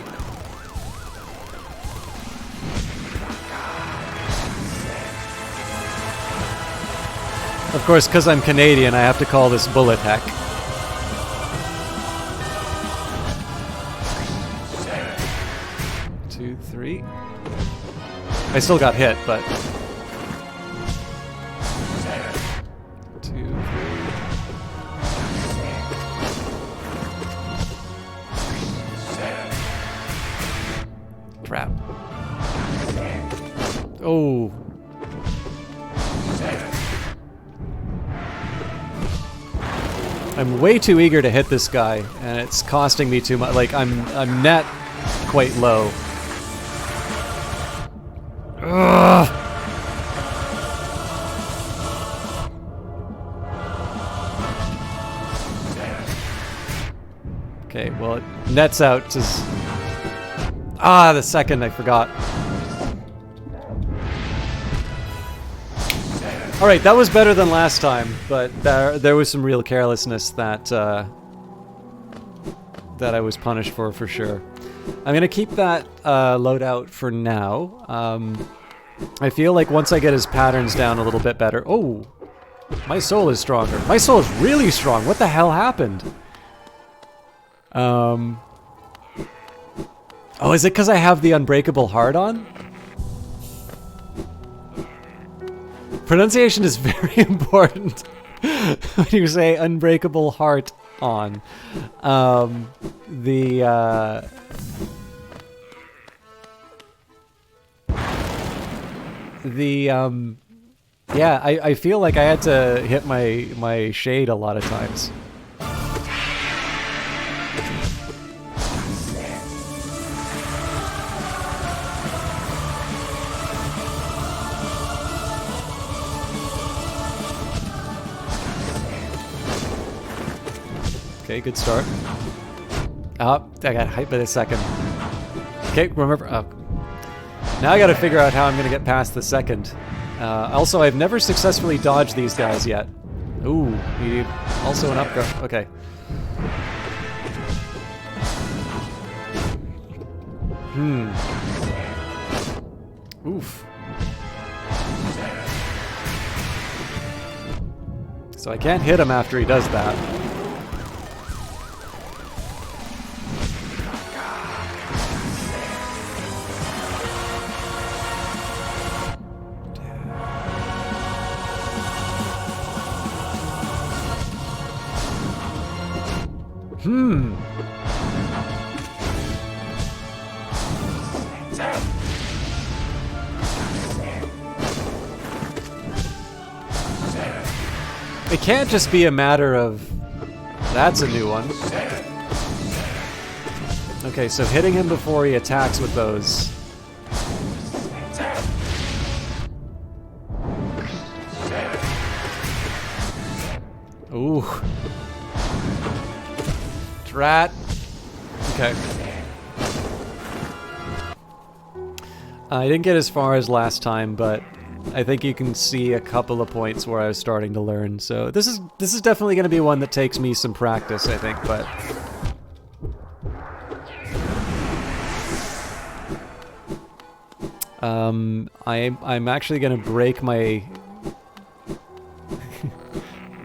Of course, because I'm Canadian, I have to call this bullet heck. I still got hit, but... 2, 3... Trap. Oh. I'm way too eager to hit this guy, and it's costing me too much. Like, I'm net quite low. Ugh. Okay, well, it nets out to... Ah, the second, I forgot. Alright, that was better than last time, but there was some real carelessness that that I was punished for sure. I'm gonna keep that loadout for now. I feel like once I get his patterns down a little bit better... Oh! My soul is stronger. My soul is really strong! What the hell happened? Oh, is it because I have the Unbreakable Heart on? Pronunciation is very important when you say Unbreakable Heart on. Yeah, I feel like I had to hit my shade a lot of times. Okay, good start. Oh, I got hyped by the second. Okay, remember... Oh. Now I gotta figure out how I'm gonna get past the second. Also, I've never successfully dodged these guys yet. Ooh, need also an upgrade. Okay. Oof. So I can't hit him after he does that. It can't just be a matter of... That's a new one. Okay, so hitting him before he attacks with those. Ooh. Drat. Okay. I didn't get as far as last time, but I think you can see a couple of points where I was starting to learn. So this is definitely going to be one that takes me some practice, I think, but... I'm actually gonna break my...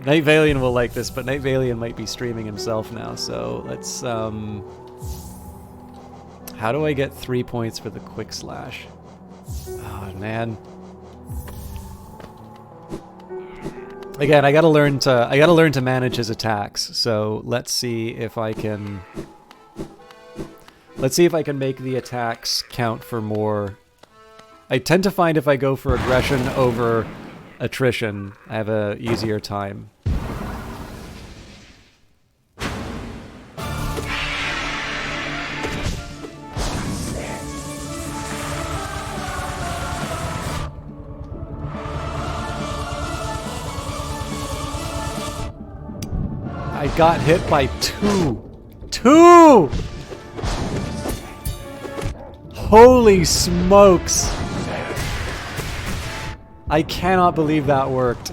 Night Valian will like this, but Night Valian might be streaming himself now, so let's, how do I get 3 points for the quick slash? Oh, man. Again, I gotta learn to manage his attacks, so let's see if I can... Let's see if I can make the attacks count for more. I tend to find if I go for aggression over attrition, I have a easier time. I got hit by 2! 2! Holy smokes! I cannot believe that worked.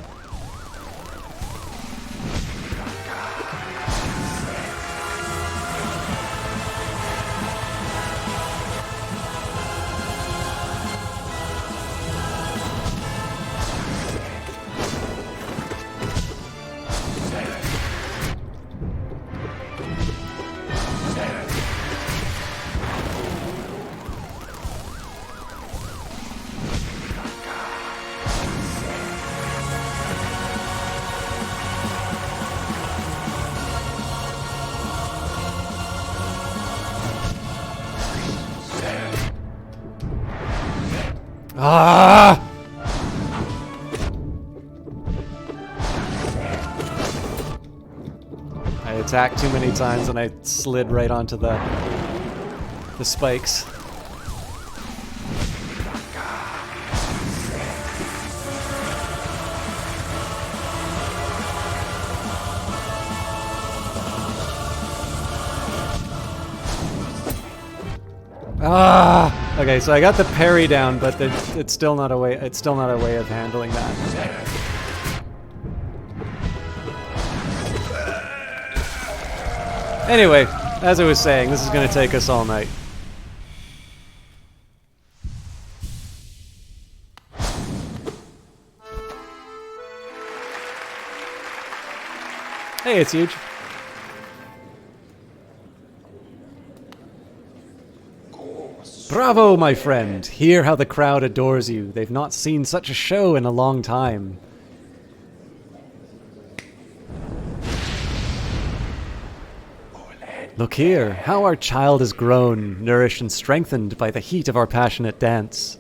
Ah! I attacked too many times and I slid right onto the spikes. Ah! Okay, so I got the parry down, but it's still not a way. It's still not a way of handling that. Anyway, as I was saying, this is going to take us all night. Hey, it's huge. Bravo, my friend! Hear how the crowd adores you. They've not seen such a show in a long time. Look here, how our child has grown, nourished and strengthened by the heat of our passionate dance.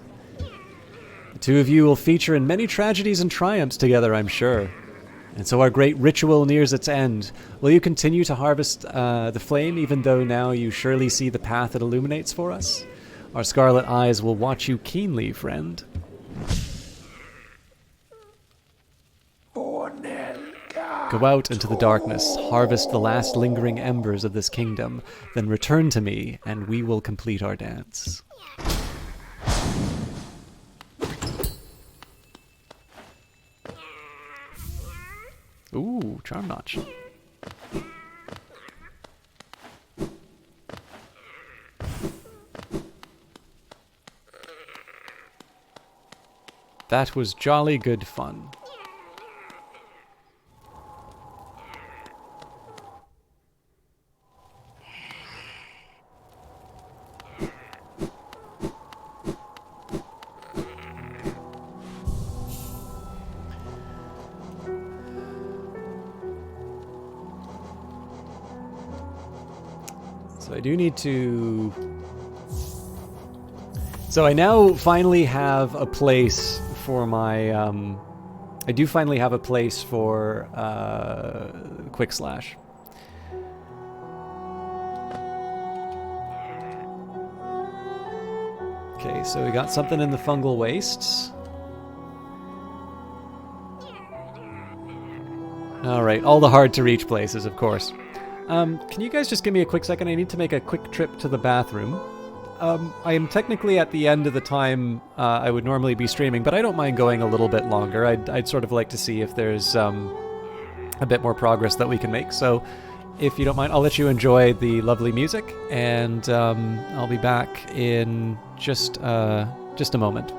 The two of you will feature in many tragedies and triumphs together, I'm sure. And so our great ritual nears its end. Will you continue to harvest the flame, even though now you surely see the path it illuminates for us? Our scarlet eyes will watch you keenly, friend. Go out into the darkness, harvest the last lingering embers of this kingdom, then return to me, and we will complete our dance. Ooh, charm notch. That was jolly good fun. So I do need to... So I now finally have a place for my... I do finally have a place for Quick Slash. Okay, so we got something in the fungal wastes. Alright, all the hard to reach places, of course. Can you guys just give me a quick second? I need to make a quick trip to the bathroom. I am technically at the end of the time I would normally be streaming, but I don't mind going a little bit longer. I'd sort of like to see if there's a bit more progress that we can make. So if you don't mind, I'll let you enjoy the lovely music, and I'll be back in just Just a moment.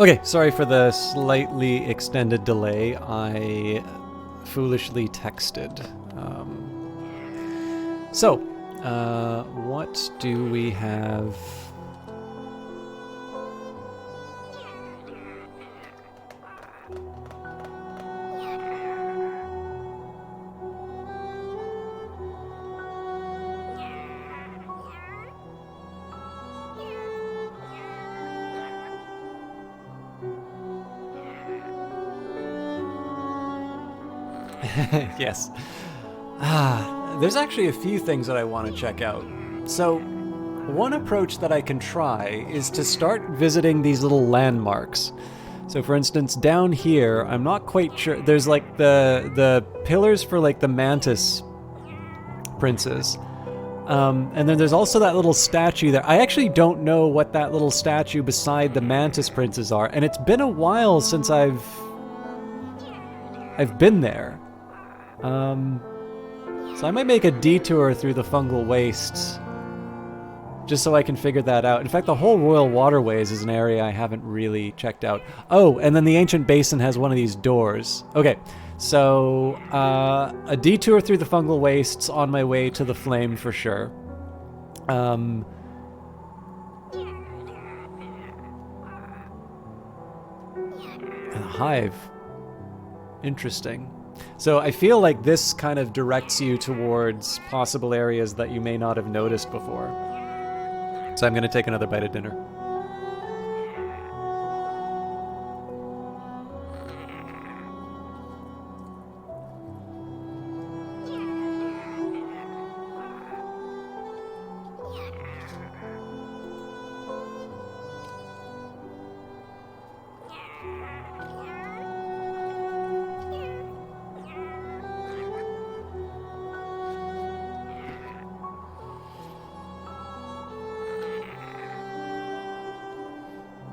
Okay, sorry for the slightly extended delay. I foolishly texted. What do we have? Yes. There's actually a few things that I want to check out. So, one approach that I can try is to start visiting these little landmarks. So, for instance, down here, I'm not quite sure. There's like the pillars for like the mantis princes. And then there's also that little statue there. I actually don't know what that little statue beside the mantis princes are, and it's been a while since I've been there. So I might make a detour through the fungal wastes just so I can figure that out. In fact, the whole Royal Waterways is an area I haven't really checked out. Oh, and then the Ancient Basin has one of these doors. Okay, so a detour through the fungal wastes on my way to the flame for sure. And a hive. Interesting. So I feel like this kind of directs you towards possible areas that you may not have noticed before. So I'm going to take another bite of dinner.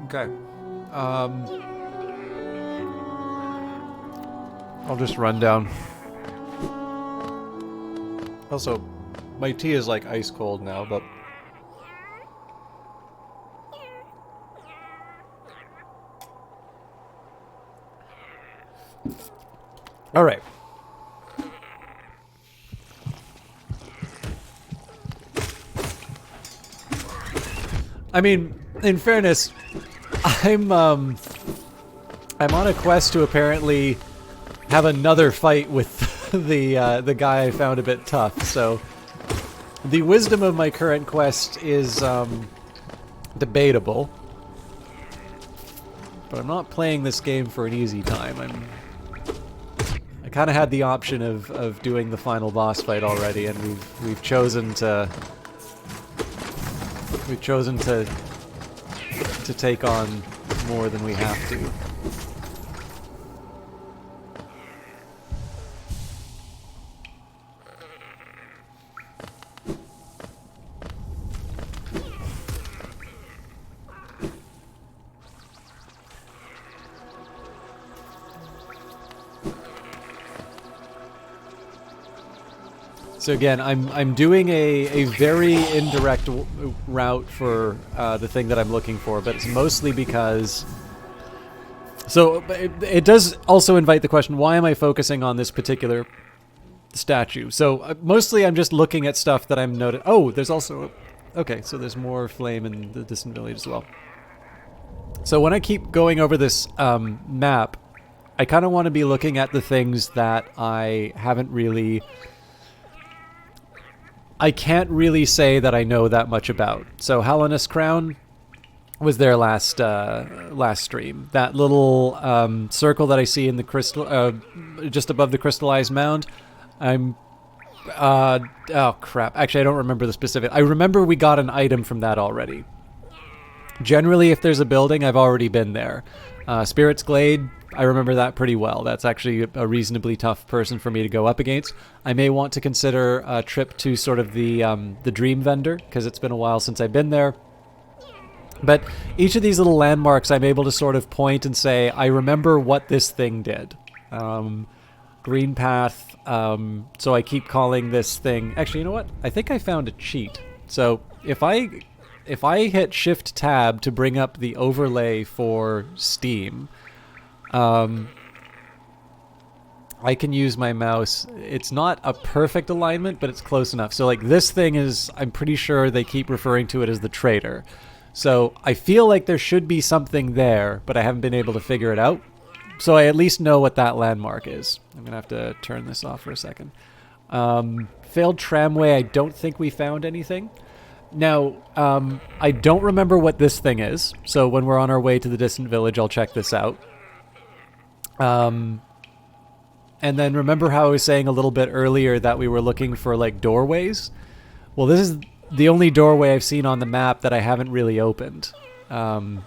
Okay. I'll just run down. Also, my tea is like ice cold now, but... Alright. I mean, in fairness, I'm on a quest to apparently have another fight with the guy I found a bit tough, so the wisdom of my current quest is debatable. But I'm not playing this game for an easy time. I kind of had the option of doing the final boss fight already, and we've chosen to take on more than we have to. So again, I'm doing a very indirect route for the thing that I'm looking for, but it's mostly because... So it does also invite the question, why am I focusing on this particular statue? So mostly I'm just looking at stuff that I'm noting. Oh, there's also... Okay, so there's more flame in the distant village as well. So when I keep going over this map, I kind of want to be looking at the things that I haven't really... I can't really say that I know that much about. So Hellenus Crown was their last stream. That little circle that I see in the crystal, just above the crystallized mound. Oh crap! Actually, I don't remember the specific. I remember we got an item from that already. Generally, if there's a building, I've already been there. Spirit's Glade, I remember that pretty well. That's actually a reasonably tough person for me to go up against. I may want to consider a trip to sort of the Dream Vendor, because it's been a while since I've been there. But each of these little landmarks, I'm able to sort of point and say, I remember what this thing did. Green path, so I keep calling this thing... Actually, you know what? I think I found a cheat. So if I hit Shift-Tab to bring up the overlay for Steam... I can use my mouse. It's not a perfect alignment, but it's close enough. So like this thing is, I'm pretty sure they keep referring to it as the Trader. So I feel like there should be something there, but I haven't been able to figure it out. So I at least know what that landmark is. I'm going to have to turn this off for a second. Failed tramway, I don't think we found anything. Now, I don't remember what this thing is. So when we're on our way to the distant village, I'll check this out. And then remember how I was saying a little bit earlier that we were looking for like doorways? Well, this is the only doorway I've seen on the map that I haven't really opened. Now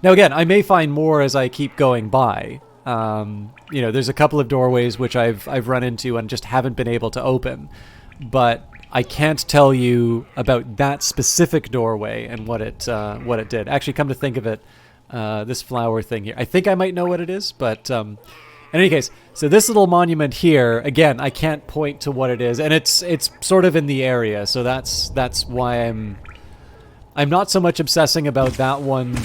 again, I may find more as I keep going by. You know, there's a couple of doorways which I've run into and just haven't been able to open. But I can't tell you about that specific doorway and what it did. Actually, come to think of it, this flower thing here. I think I might know what it is, but in any case, so this little monument here, again, I can't point to what it is, and it's sort of in the area, so that's why I'm not so much obsessing about that one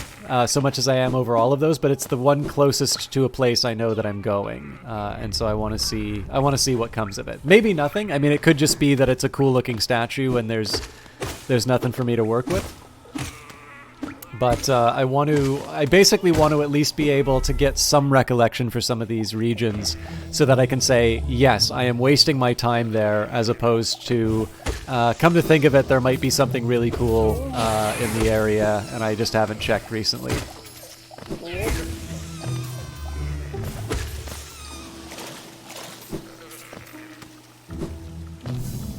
so much as I am over all of those, but it's the one closest to a place I know that I'm going, and so I want to see what comes of it. Maybe nothing. I mean, it could just be that it's a cool looking statue and there's nothing for me to work with. But I basically want to at least be able to get some recollection for some of these regions so that I can say, yes, I am wasting my time there, as opposed to, come to think of it, there might be something really cool in the area, and I just haven't checked recently.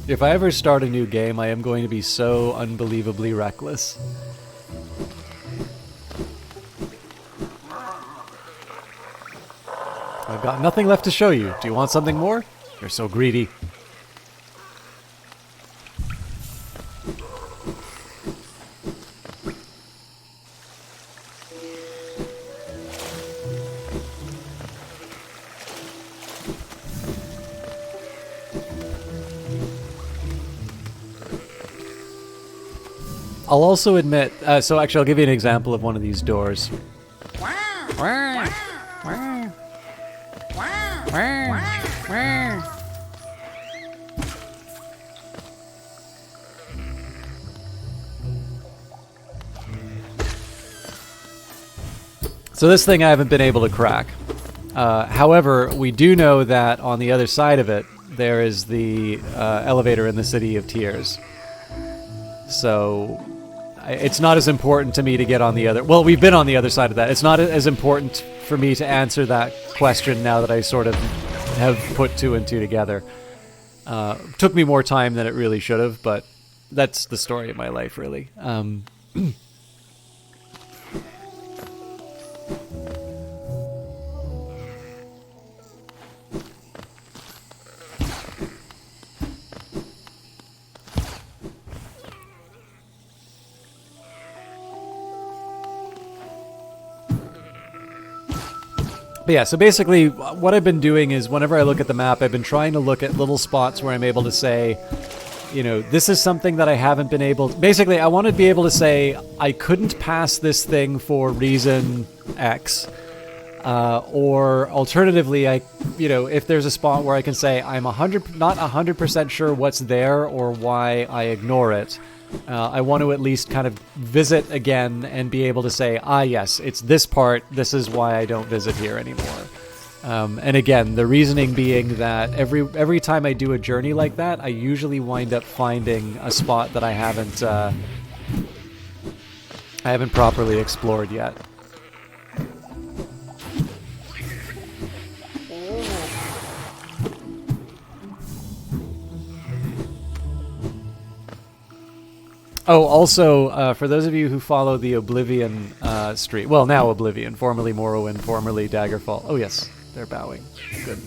If I ever start a new game, I am going to be so unbelievably reckless. I've got nothing left to show you. Do you want something more? You're so greedy. I'll also admit, so actually I'll give you an example of one of these doors. So this thing I haven't been able to crack. However, we do know that on the other side of it, there is the elevator in the City of Tears. So it's not as important to me to get on the other... Well, we've been on the other side of that. It's not as important for me to answer that question now that I sort of have put two and two together. Took me more time than it really should have, but that's the story of my life, really. But yeah, so basically what I've been doing is whenever I look at the map, I've been trying to look at little spots where I'm able to say, you know, this is something that I haven't been able to... Basically, I want to be able to say, I couldn't pass this thing for reason X. Or alternatively, if there's a spot where I can say, I'm not 100% sure what's there or why I ignore it. I want to at least kind of visit again and be able to say, yes, it's this part, this is why I don't visit here anymore. And again, the reasoning being that every time I do a journey like that, I usually wind up finding a spot that I haven't properly explored yet. Oh, also, for those of you who follow the Oblivion stream, well, now Oblivion, formerly Morrowind, formerly Daggerfall. Oh, yes, they're bowing. Good.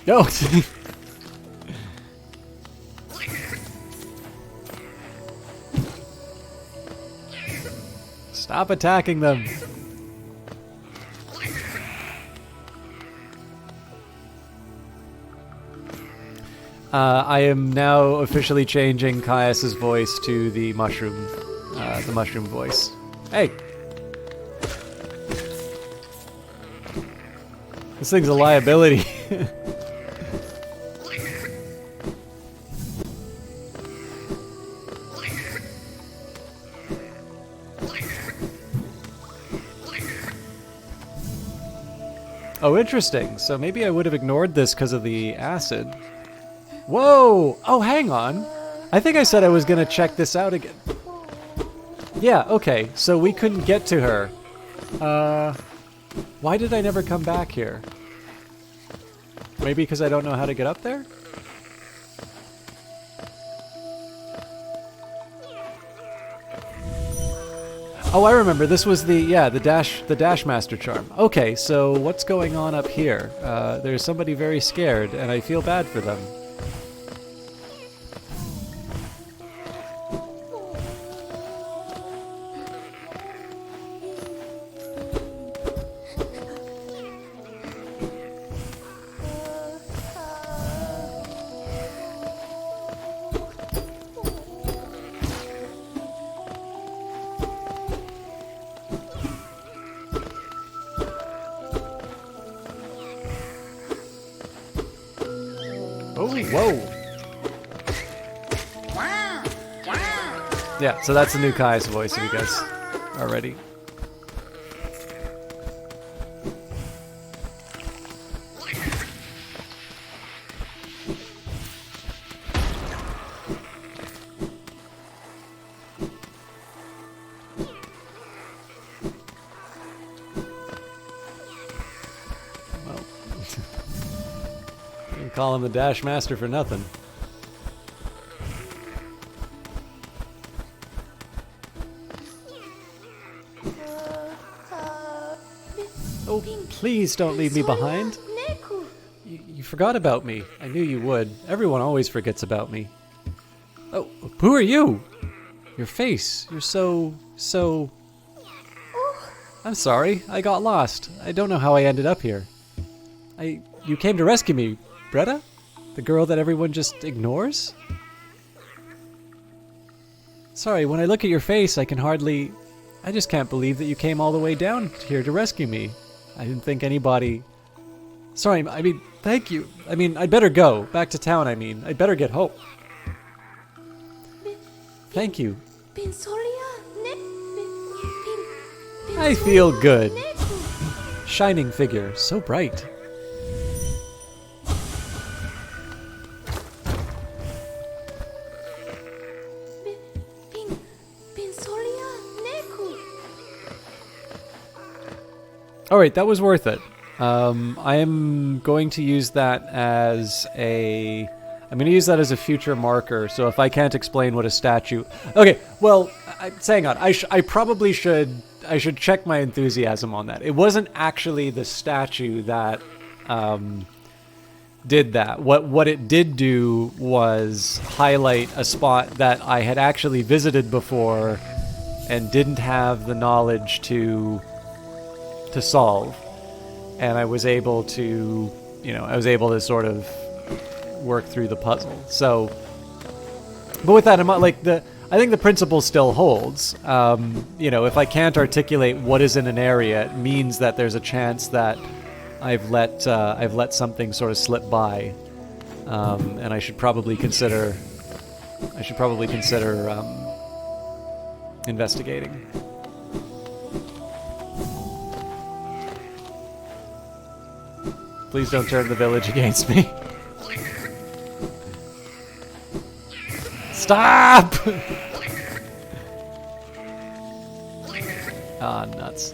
No! Stop attacking them! I am now officially changing Caius's voice to the mushroom voice. Hey! This thing's a liability. Oh, interesting. So maybe I would have ignored this because of the acid. Whoa! Oh, hang on. I think I said I was going to check this out again. Yeah, okay. So we couldn't get to her. Why did I never come back here? Maybe because I don't know how to get up there? Oh, I remember. This was the Dash Master Charm. Okay, so what's going on up here? There's somebody very scared, and I feel bad for them. Oh, whoa! Yeah, so that's the new Kai's voice if you guys are ready. Call him the Dash Master for nothing. Oh, please don't leave me behind. You forgot about me. I knew you would. Everyone always forgets about me. Oh, who are you? Your face. You're so... I'm sorry. I got lost. I don't know how I ended up here. You came to rescue me. Bretta? The girl that everyone just ignores? Sorry, when I look at your face, I just can't believe that you came all the way down here to rescue me. I didn't think anybody... Sorry, I mean, thank you. I mean, I'd better go. Back to town, I mean. I'd better get home. Thank you. I feel good. Shining figure, so bright. Alright, that was worth it. I am going to use that as a... I'm going to use that as a future marker, so if I can't explain what a statue... Okay, well, hang on. I probably should... I should check my enthusiasm on that. It wasn't actually the statue that did that. What it did do was highlight a spot that I had actually visited before and didn't have the knowledge to solve. And I was able to, sort of work through the puzzle. So, but with that in mind, I think the principle still holds. If I can't articulate what is in an area, it means that there's a chance that I've let something sort of slip by, and I should probably consider investigating. Please don't turn the village against me. Stop! Ah, nuts.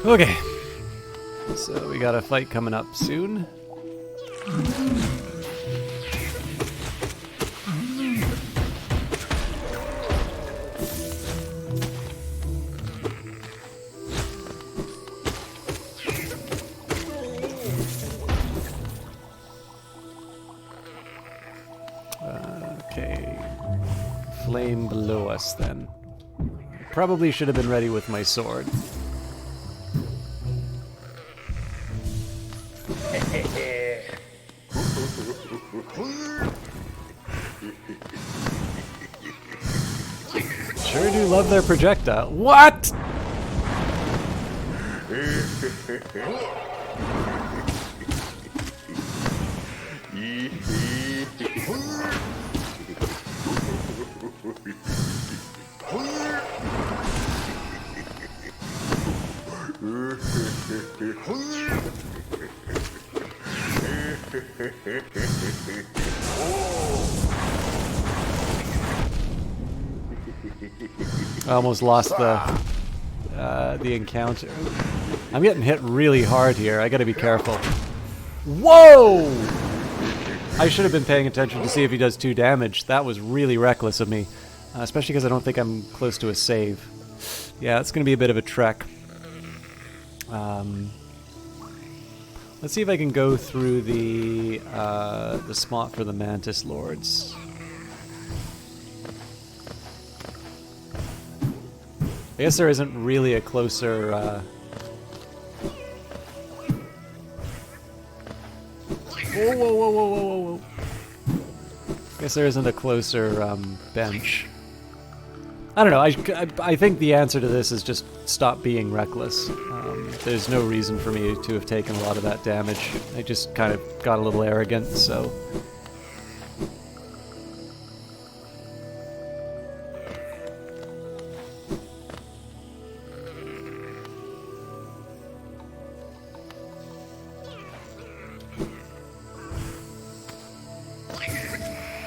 Okay, so we got a fight coming up soon. Okay, flame below us then. Probably should have been ready with my sword. Sure do love their projectile. What? I almost lost the encounter. I'm getting hit really hard here. I gotta be careful. Whoa! I should have been paying attention to see if he does 2 damage. That was really reckless of me. Especially because I don't think I'm close to a save. Yeah, it's gonna be a bit of a trek. Let's see if I can go through the spot for the Mantis Lords. I guess there isn't really a closer... Whoa, whoa, whoa, whoa, whoa, whoa, whoa. Guess there isn't a closer bench. I don't know. I think the answer to this is just stop being reckless. There's no reason for me to have taken a lot of that damage. I just kind of got a little arrogant, so...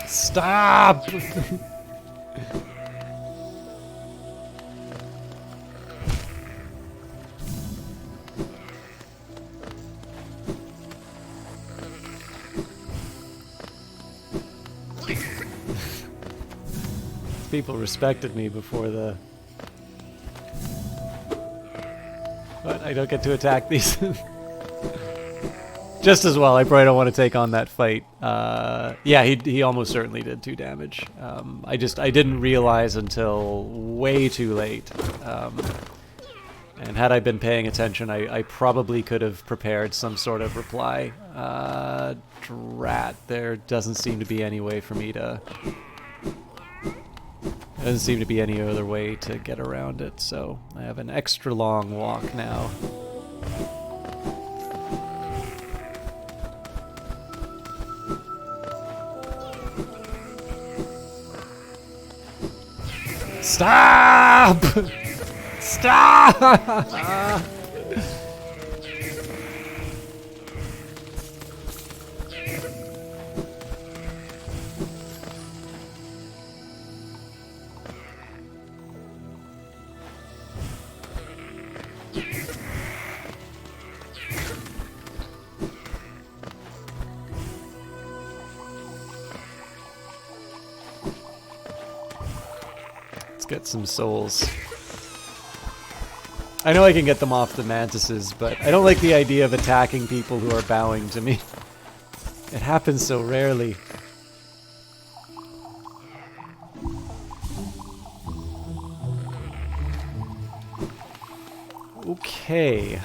Stop! People respected me before the... But I don't get to attack these. Just as well, I probably don't want to take on that fight. Yeah, he almost certainly did 2 damage. I didn't realize until way too late. And had I been paying attention, I probably could have prepared some sort of reply. Drat, there doesn't seem to be any way for me to... There doesn't seem to be any other way to get around it, so I have an extra long walk now. Stop! Stop! Get some souls. I know I can get them off the mantises, but I don't like the idea of attacking people who are bowing to me. It happens so rarely. Okay.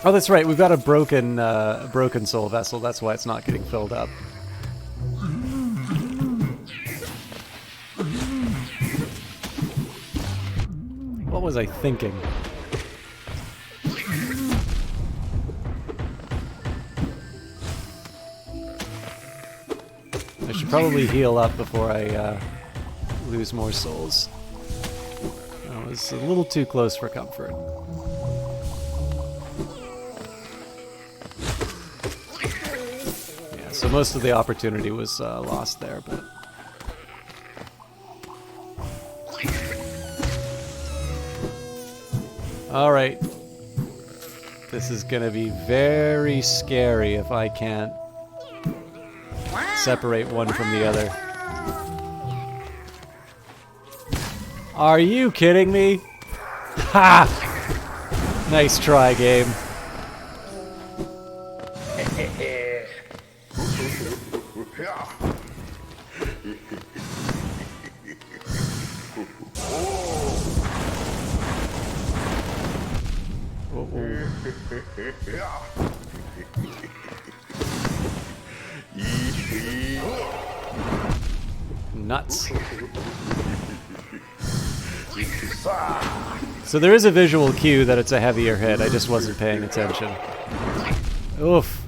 Oh, that's right. We've got a broken soul vessel. That's why it's not getting filled up. What was I thinking? I should probably heal up before I lose more souls. That was a little too close for comfort. So most of the opportunity was lost there, but... Alright. This is gonna be very scary if I can't separate one from the other. Are you kidding me? Ha! Nice try, game. Nuts. So there is a visual cue that it's a heavier hit, I just wasn't paying attention. Oof.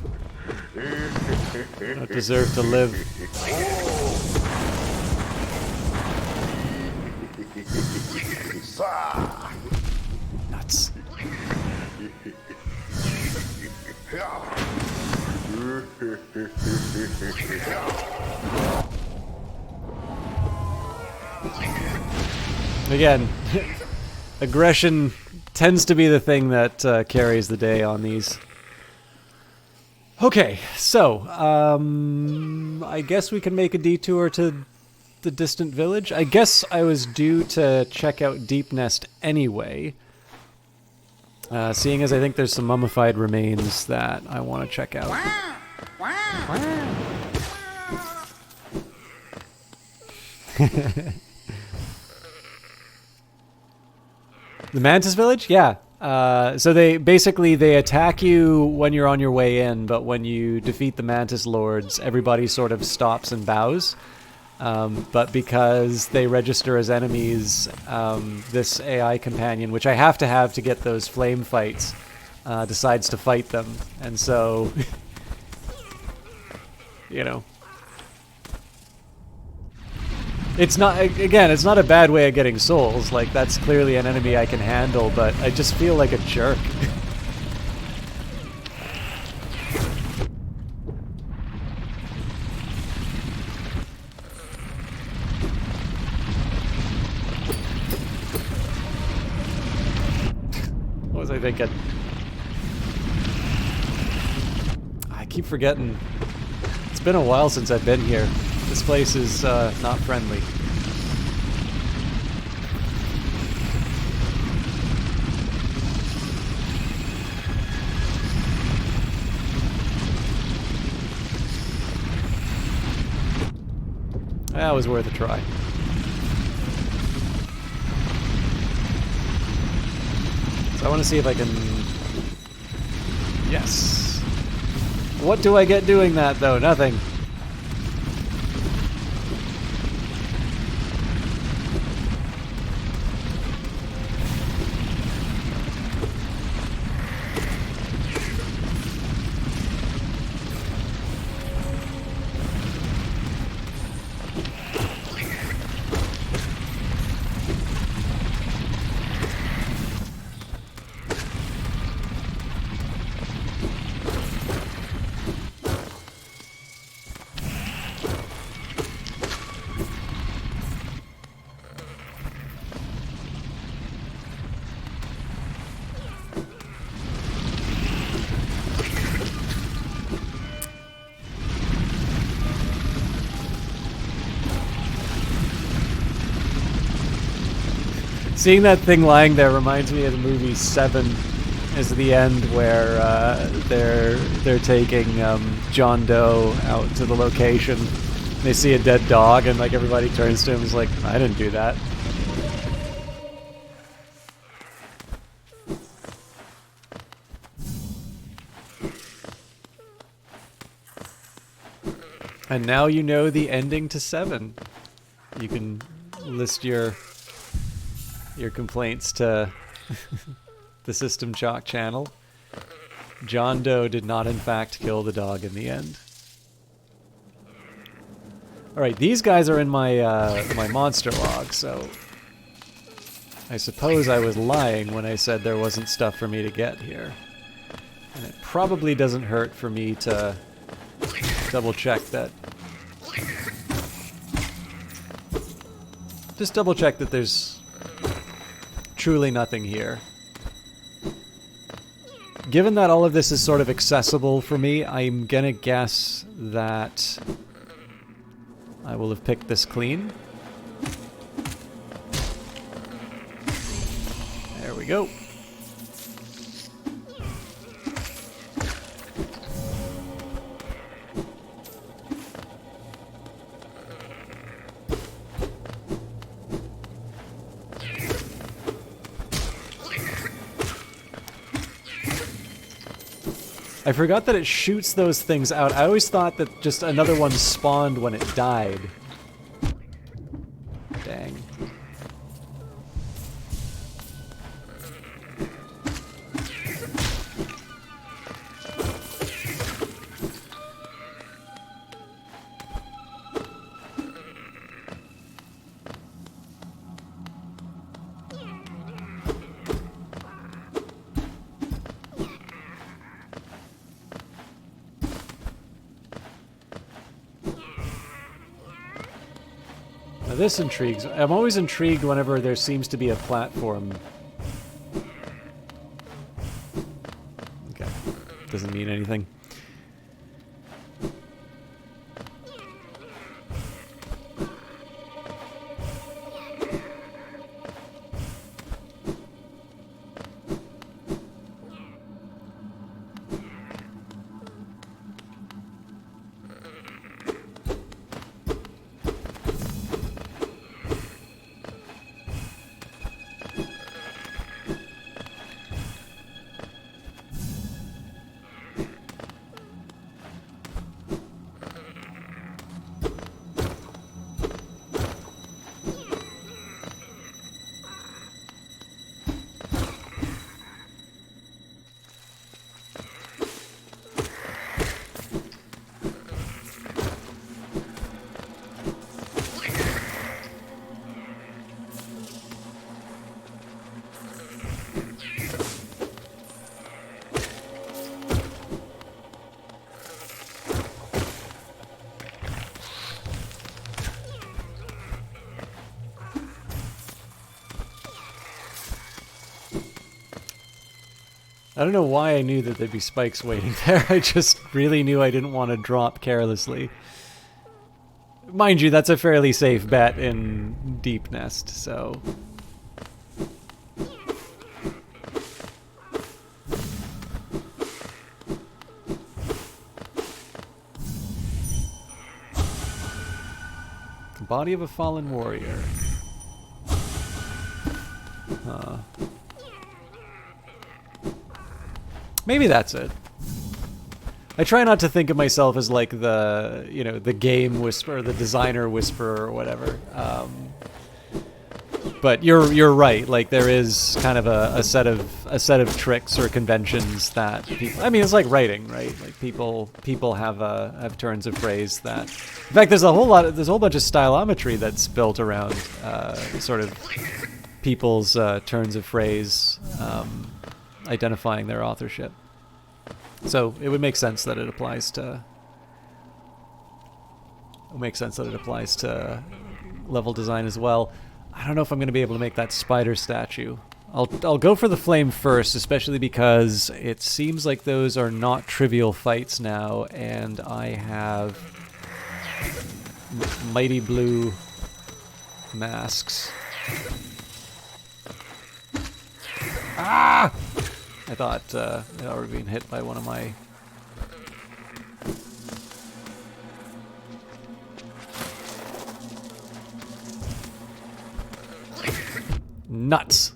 Don't deserve to live. Again, aggression tends to be the thing that carries the day on these. Okay, so I guess we can make a detour to the distant village. I guess I was due to check out Deep Nest anyway, seeing as I think there's some mummified remains that I want to check out. The Mantis Village? Yeah. So they attack you when you're on your way in, but when you defeat the Mantis Lords, everybody sort of stops and bows. But because they register as enemies, this AI companion, which I have to get those flame fights, decides to fight them. And so, you know. It's not a bad way of getting souls. Like, that's clearly an enemy I can handle, but I just feel like a jerk. What was I thinking? I keep forgetting. It's been a while since I've been here. This place is not friendly. That was worth a try. So I want to see if I can... Yes! What do I get doing that, though? Nothing. Seeing that thing lying there reminds me of the movie Seven, is the end where they're taking John Doe out to the location. They see a dead dog and like everybody turns to him and is like, I didn't do that. And now you know the ending to Seven. You can list your complaints to the System Shock channel. John Doe did not in fact kill the dog in the end. Alright, these guys are in my my monster log, so I suppose I was lying when I said there wasn't stuff for me to get here. And it probably doesn't hurt for me to double check that. Just double check that there's truly nothing here. Given that all of this is sort of accessible for me, I'm gonna guess that I will have picked this clean. There we go. I forgot that it shoots those things out. I always thought that just another one spawned when it died. Dang. Now this intrigues. I'm always intrigued whenever there seems to be a platform. Okay. Doesn't mean anything. I don't know why I knew that there'd be spikes waiting there. I just really knew I didn't want to drop carelessly. Mind you, that's a fairly safe bet in Deep Nest, so... The body of a fallen warrior. Huh. Maybe that's it. I try not to think of myself as like the, you know, the game whisperer, the designer whisperer or whatever. But you're right. Like there is kind of a set of tricks or conventions that people. I mean, it's like writing, right? Like people have turns of phrase that. In fact, there's a whole bunch of stylometry that's built around sort of people's turns of phrase. Identifying their authorship. So it would make sense that it applies to level design as well. I don't know if I'm going to be able to make that spider statue. I'll go for the flame first, especially because it seems like those are not trivial fights now, and I have mighty blue masks. Ah! I thought I were being hit by one of my... Nuts!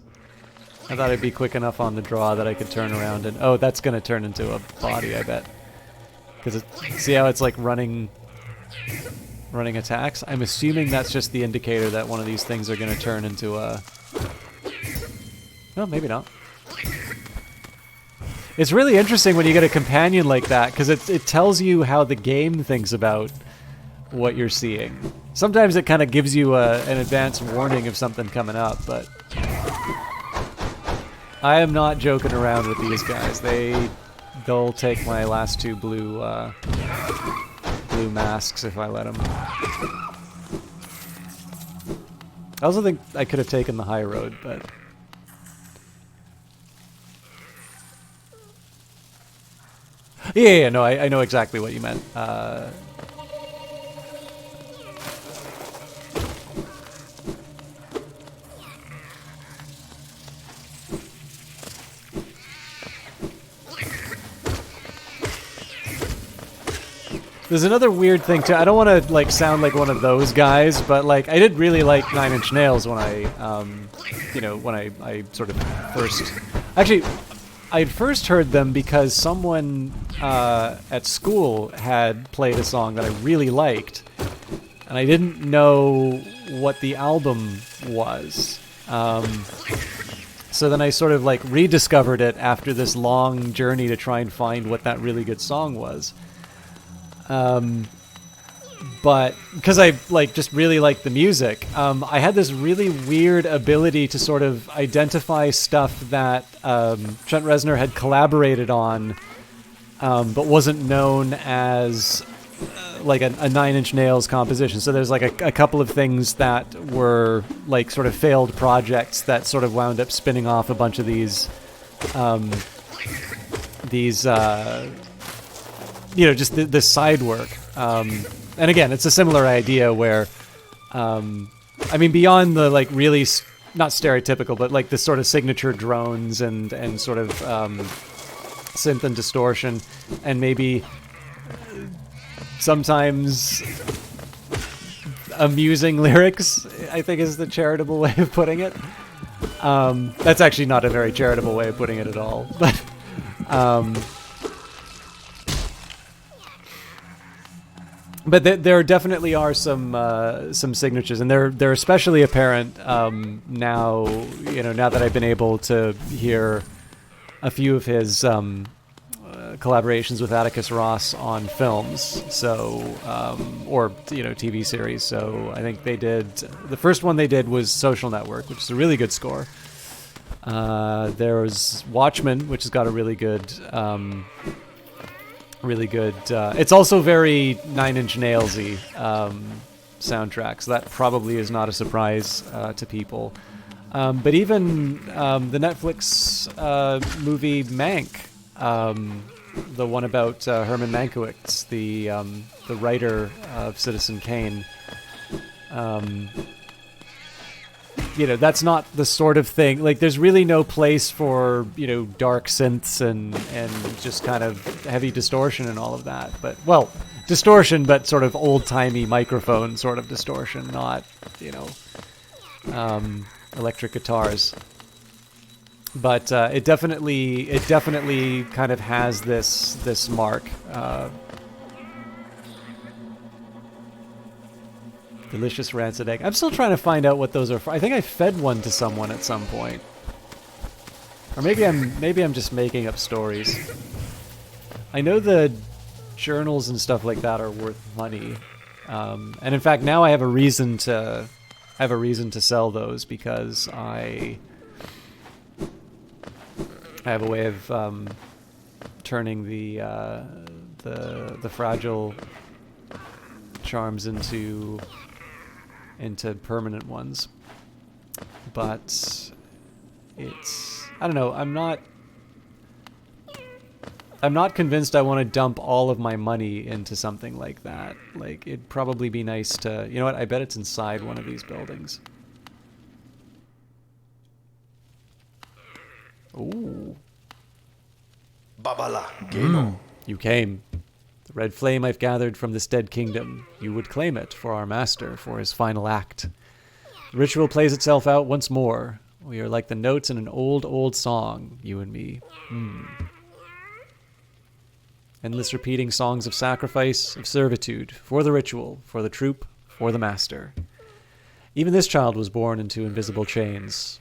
I thought I'd be quick enough on the draw that I could turn around and... Oh, that's going to turn into a body, I bet. Because see how it's like running attacks? I'm assuming that's just the indicator that one of these things are going to turn into a... No, maybe not. It's really interesting when you get a companion like that, because it tells you how the game thinks about what you're seeing. Sometimes it kind of gives you an advance warning of something coming up, but... I am not joking around with these guys. They'll take my last two blue masks if I let them. I also think I could have taken the high road, but... Yeah, no, I know exactly what you meant. There's another weird thing too. I don't want to like sound like one of those guys, but like I did really like Nine Inch Nails when I sort of first. Actually, I first heard them because someone at school had played a song that I really liked, and I didn't know what the album was. So then I sort of like rediscovered it after this long journey to try and find what that really good song was. But because I like just really liked the music, I had this really weird ability to sort of identify stuff that Trent Reznor had collaborated on, but wasn't known as like a Nine Inch Nails composition. So there's like a couple of things that were like sort of failed projects that sort of wound up spinning off a bunch of these just the side work. And again, it's a similar idea where, beyond the like really not stereotypical, but like the sort of signature drones and sort of synth and distortion, and maybe sometimes amusing lyrics, I think is the charitable way of putting it. That's actually not a very charitable way of putting it at all, but there definitely are some signatures, and they're especially apparent now. Now that I've been able to hear a few of his collaborations with Atticus Ross on films, or TV series. So I think the first one they did was Social Network, which is a really good score. There was Watchmen, which has got a really good. It's also very Nine Inch Nails-y soundtrack, so that probably is not a surprise to people. But even the Netflix movie Mank, the one about Herman Mankiewicz, the writer of Citizen Kane, that's not the sort of thing. Like, there's really no place for dark synths and just kind of heavy distortion and all of that. But distortion, but sort of old timey microphone sort of distortion, not electric guitars. But it definitely kind of has this mark. Delicious rancid egg. I'm still trying to find out what those are for. I think I fed one to someone at some point. Or maybe I'm just making up stories. I know the journals and stuff like that are worth money. And in fact, now I have a reason to sell those, because I have a way of turning the fragile charms into permanent ones. But I don't know, I'm not convinced I want to dump all of my money into something like that. Like, it'd probably be nice to, you know what, I bet it's inside one of these buildings. Ooh. Babala, Geno. You came. The red flame I've gathered from this dead kingdom. You would claim it for our master, for his final act. The ritual plays itself out once more. We are like the notes in an old, old song, you and me. Endless repeating songs of sacrifice, of servitude, for the ritual, for the troop, for the master. Even this child was born into invisible chains.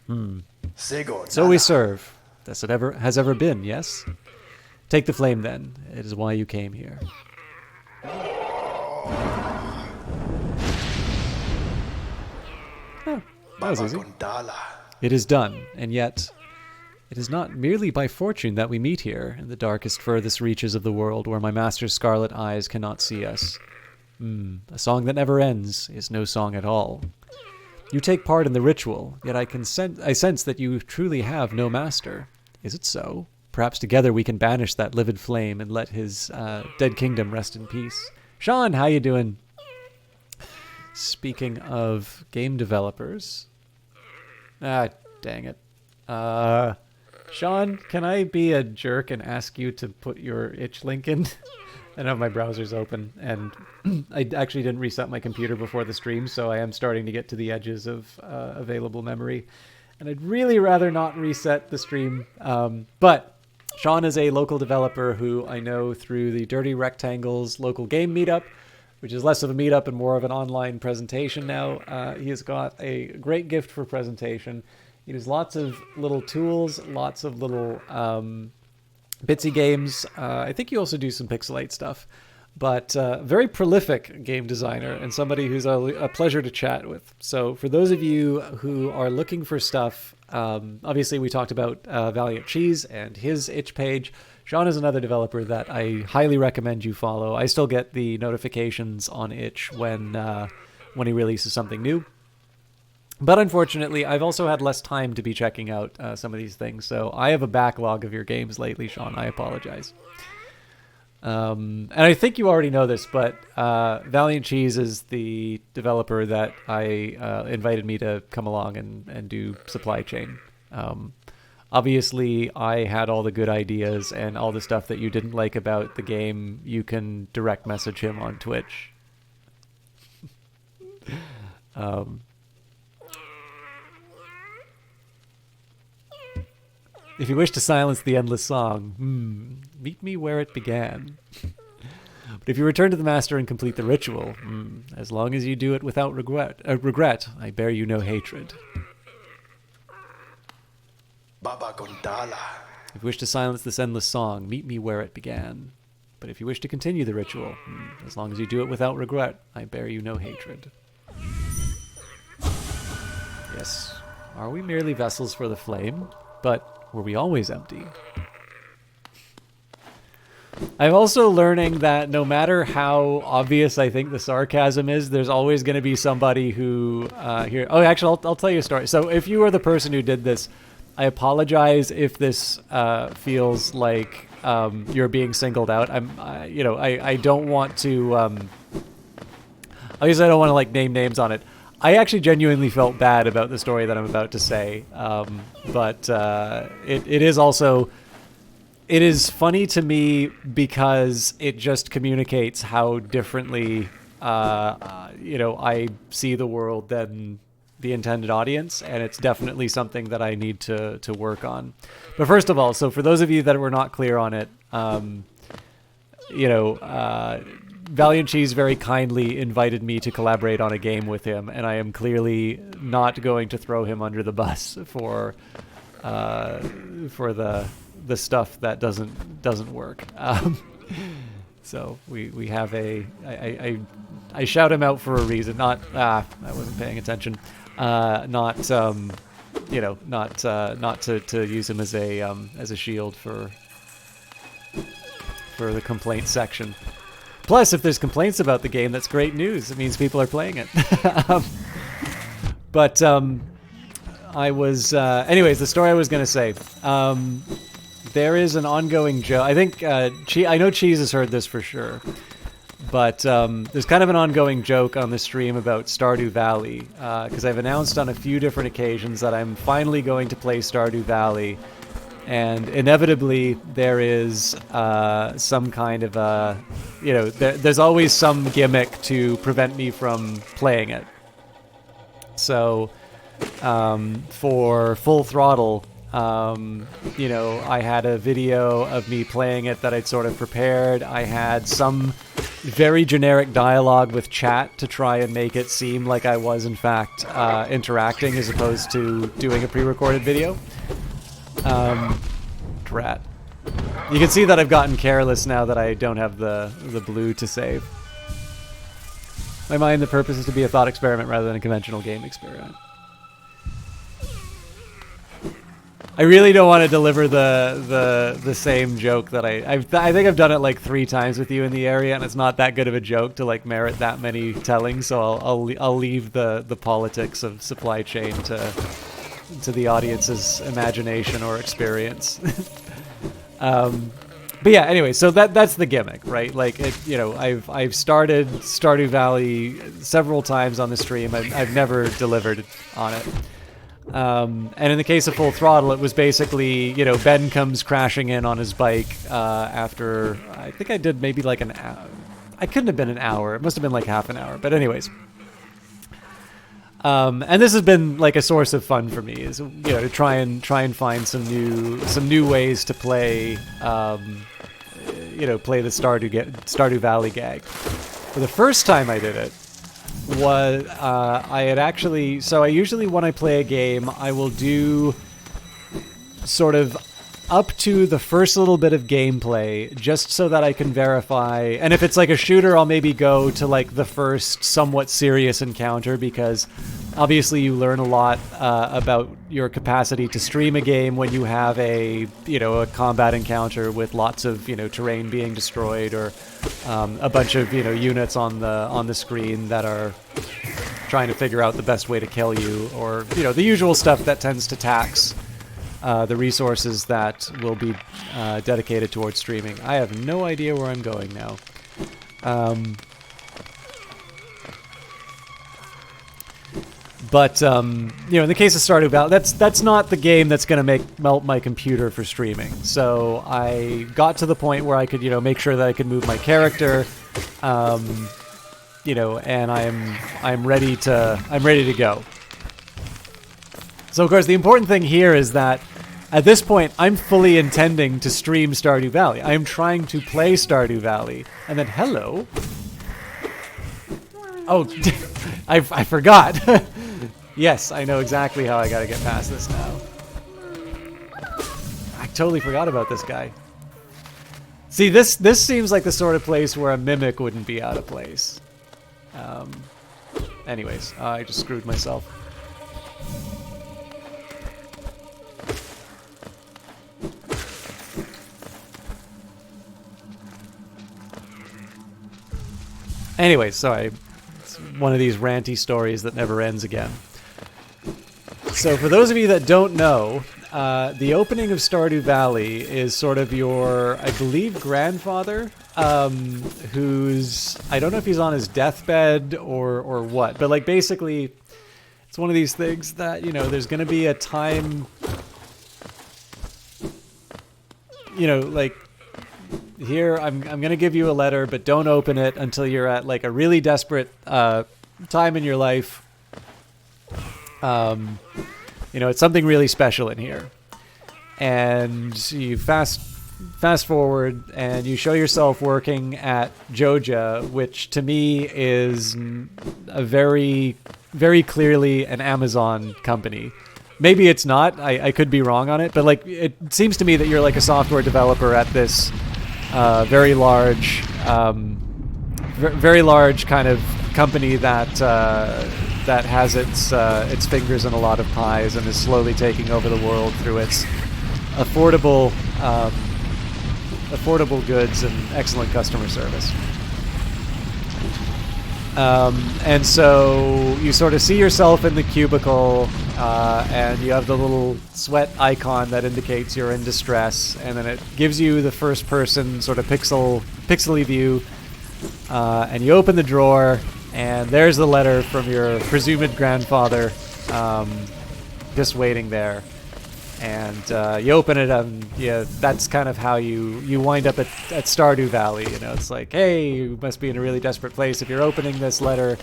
Sego, So we serve. Thus it has ever been, yes? Take the flame, then. It is why you came here. Oh, that was easy. Babagondala. It is done, and yet it is not merely by fortune that we meet here, in the darkest, furthest reaches of the world, where my master's scarlet eyes cannot see us. A song that never ends is no song at all. You take part in the ritual, yet I sense that you truly have no master. Is it so? Perhaps together we can banish that livid flame and let his dead kingdom rest in peace. Sean, how you doing? Speaking of game developers... Ah, dang it. Sean, can I be a jerk and ask you to put your itch link in? I know my browser's open, and I actually didn't reset my computer before the stream, so I am starting to get to the edges of available memory. And I'd really rather not reset the stream. But Sean is a local developer who I know through the Dirty Rectangles local game meetup, which is less of a meetup and more of an online presentation now. He has got a great gift for presentation. He does lots of little tools, lots of little bitsy games. I think you also do some pixelate stuff. But very prolific game designer and somebody who's a pleasure to chat with. So for those of you who are looking for stuff Obviously, we talked about Valiant Cheese and his itch page. Sean is another developer that I highly recommend you follow. I still get the notifications on itch when he releases something new. But unfortunately, I've also had less time to be checking out some of these things. So I have a backlog of your games lately, Sean. I apologize. And I think you already know this, but Valiant Cheese is the developer that invited me to come along and do supply chain. Obviously, I had all the good ideas and all the stuff that you didn't like about the game. You can direct message him on Twitch. If you wish to silence the endless song, meet me where it began. But if you return to the master and complete the ritual, as long as you do it without regret, I bear you no hatred. Baba Gondala. If you wish to silence this endless song, meet me where it began. But if you wish to continue the ritual, as long as you do it without regret, I bear you no hatred. Yes, are we merely vessels for the flame? But were we always empty? I'm also learning that no matter how obvious I think the sarcasm is, there's always going to be somebody who here. Oh, actually, I'll tell you a story. So if you are the person who did this, I apologize if this feels like you're being singled out. I don't want to. Obviously, I don't want to like name names on it. I actually genuinely felt bad about the story that I'm about to say, but it is also, it is funny to me because it just communicates how differently, I see the world than the intended audience, and it's definitely something that I need to work on. But first of all, so for those of you that were not clear on it, Valiant Cheese very kindly invited me to collaborate on a game with him, and I am clearly not going to throw him under the bus for the stuff that doesn't work. So we have I shout him out for a reason. Not I wasn't paying attention. Not to use him as a shield for the complaint section. Plus, if there's complaints about the game, that's great news. It means people are playing it. I was... anyways, the story I was going to say. There is an ongoing joke. I think... I know Cheese has heard this for sure. But there's kind of an ongoing joke on the stream about Stardew Valley. Because I've announced on a few different occasions that I'm finally going to play Stardew Valley. And inevitably, there is some kind of a, there's always some gimmick to prevent me from playing it. So, for Full Throttle, I had a video of me playing it that I'd sort of prepared. I had some very generic dialogue with chat to try and make it seem like I was, in fact, interacting as opposed to doing a pre-recorded video. Drat. You can see that I've gotten careless now that I don't have the blue to save. In my mind, the purpose is to be a thought experiment rather than a conventional game experiment. I really don't want to deliver the same joke that I think I've done it like 3 times with you in the area, and it's not that good of a joke to like merit that many tellings. So I'll leave the politics of supply chain to the audience's imagination or experience. But yeah, anyway, so that's the gimmick, right? Like I've started Stardew Valley several times on the stream. I've never delivered on it. And in the case of Full Throttle, it was basically, Ben comes crashing in on his bike after, I think I did maybe like an hour. I couldn't have been an hour. It must have been like half an hour. But anyways. And this has been like a source of fun for me, is to try and find some new ways to play, play the Stardew Valley gag. For the first time I did it was I had actually. So I usually when I play a game, I will do sort of up to the first little bit of gameplay, just so that I can verify. And if it's like a shooter, I'll maybe go to like the first somewhat serious encounter, because Obviously, you learn a lot about your capacity to stream a game when you have a combat encounter with lots of terrain being destroyed, or a bunch of units on the screen that are trying to figure out the best way to kill you, or the usual stuff that tends to tax the resources that will be dedicated towards streaming. I have no idea where I'm going now. But in the case of Stardew Valley, that's not the game that's going to melt my computer for streaming. So I got to the point where I could make sure that I could move my character, and I'm ready to go. So of course the important thing here is that at this point I'm fully intending to stream Stardew Valley. I am trying to play Stardew Valley, and then hello. Oh, I forgot. Yes, I know exactly how I gotta get past this now. I totally forgot about this guy. See, this seems like the sort of place where a mimic wouldn't be out of place. Anyways, I just screwed myself. Anyways, sorry. It's one of these ranty stories that never ends again. So for those of you that don't know, the opening of Stardew Valley is sort of your, I believe, grandfather, who's, I don't know if he's on his deathbed or what, but like basically it's one of these things that, there's going to be a time, like, here, I'm going to give you a letter, but don't open it until you're at like a really desperate time in your life. It's something really special in here. And you fast forward and you show yourself working at Joja, which to me is a very, very clearly an Amazon company. Maybe it's not. I could be wrong on it, but like it seems to me that you're like a software developer at this very large kind of company that has its fingers in a lot of pies and is slowly taking over the world through its affordable goods and excellent customer service. And so you sort of see yourself in the cubicle, and you have the little sweat icon that indicates you're in distress, and then it gives you the first-person sort of pixely view, and you open the drawer, and there's the letter from your presumed grandfather, just waiting there. And you open it, and that's kind of how you wind up at Stardew Valley. It's like, hey, you must be in a really desperate place if you're opening this letter.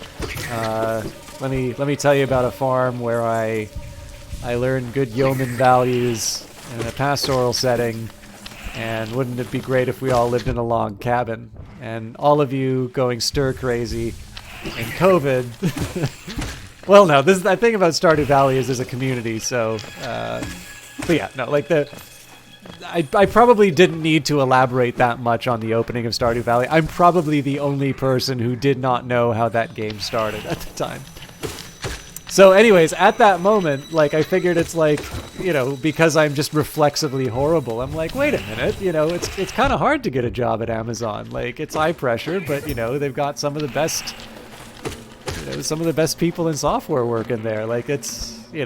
Let me tell you about a farm where I learned good yeoman values in a pastoral setting, and wouldn't it be great if we all lived in a log cabin? And all of you going stir crazy in COVID. Well, no, that thing about Stardew Valley is there's a community, so. But yeah, no, like I probably didn't need to elaborate that much on the opening of Stardew Valley. I'm probably the only person who did not know how that game started at the time. So anyways, at that moment, like, I figured it's like, because I'm just reflexively horrible, I'm like, wait a minute, it's kind of hard to get a job at Amazon. Like, it's high pressure, but, they've got some of the best people in software working there. Like, it's, you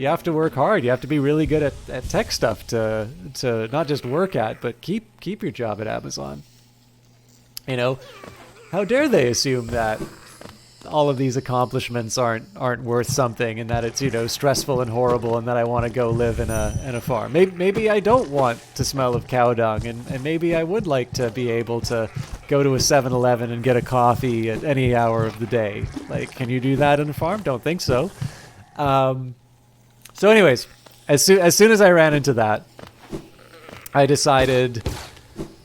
have to work hard. You have to be really good at tech stuff to not just work at, but keep your job at Amazon. How dare they assume that all of these accomplishments aren't worth something, and that it's stressful and horrible, and that I want to go live in a farm. Maybe I don't want to smell of cow dung, and maybe I would like to be able to go to a 7-Eleven and get a coffee at any hour of the day. Like, can you do that in a farm? Don't think so. So anyways, as soon as I ran into that, I decided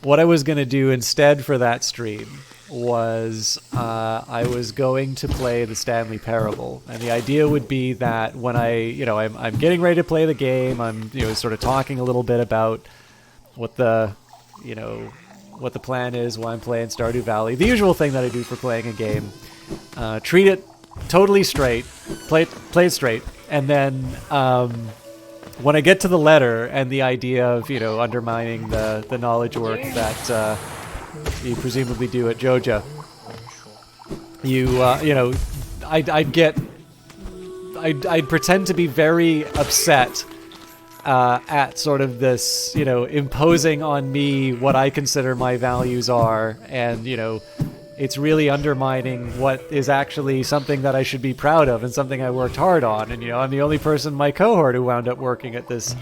what I was going to do instead for that stream was I was going to play the Stanley Parable. And the idea would be that when I'm getting ready to play the game, I'm sort of talking a little bit about what the plan is while I'm playing Stardew Valley. The usual thing that I do for playing a game. Treat it totally straight, play it straight, and then when I get to the letter and the idea of undermining the knowledge work that you presumably do at Joja, I'd pretend to be very upset at sort of this, imposing on me what I consider my values are, and it's really undermining what is actually something that I should be proud of and something I worked hard on. And I'm the only person in my cohort who wound up working at this,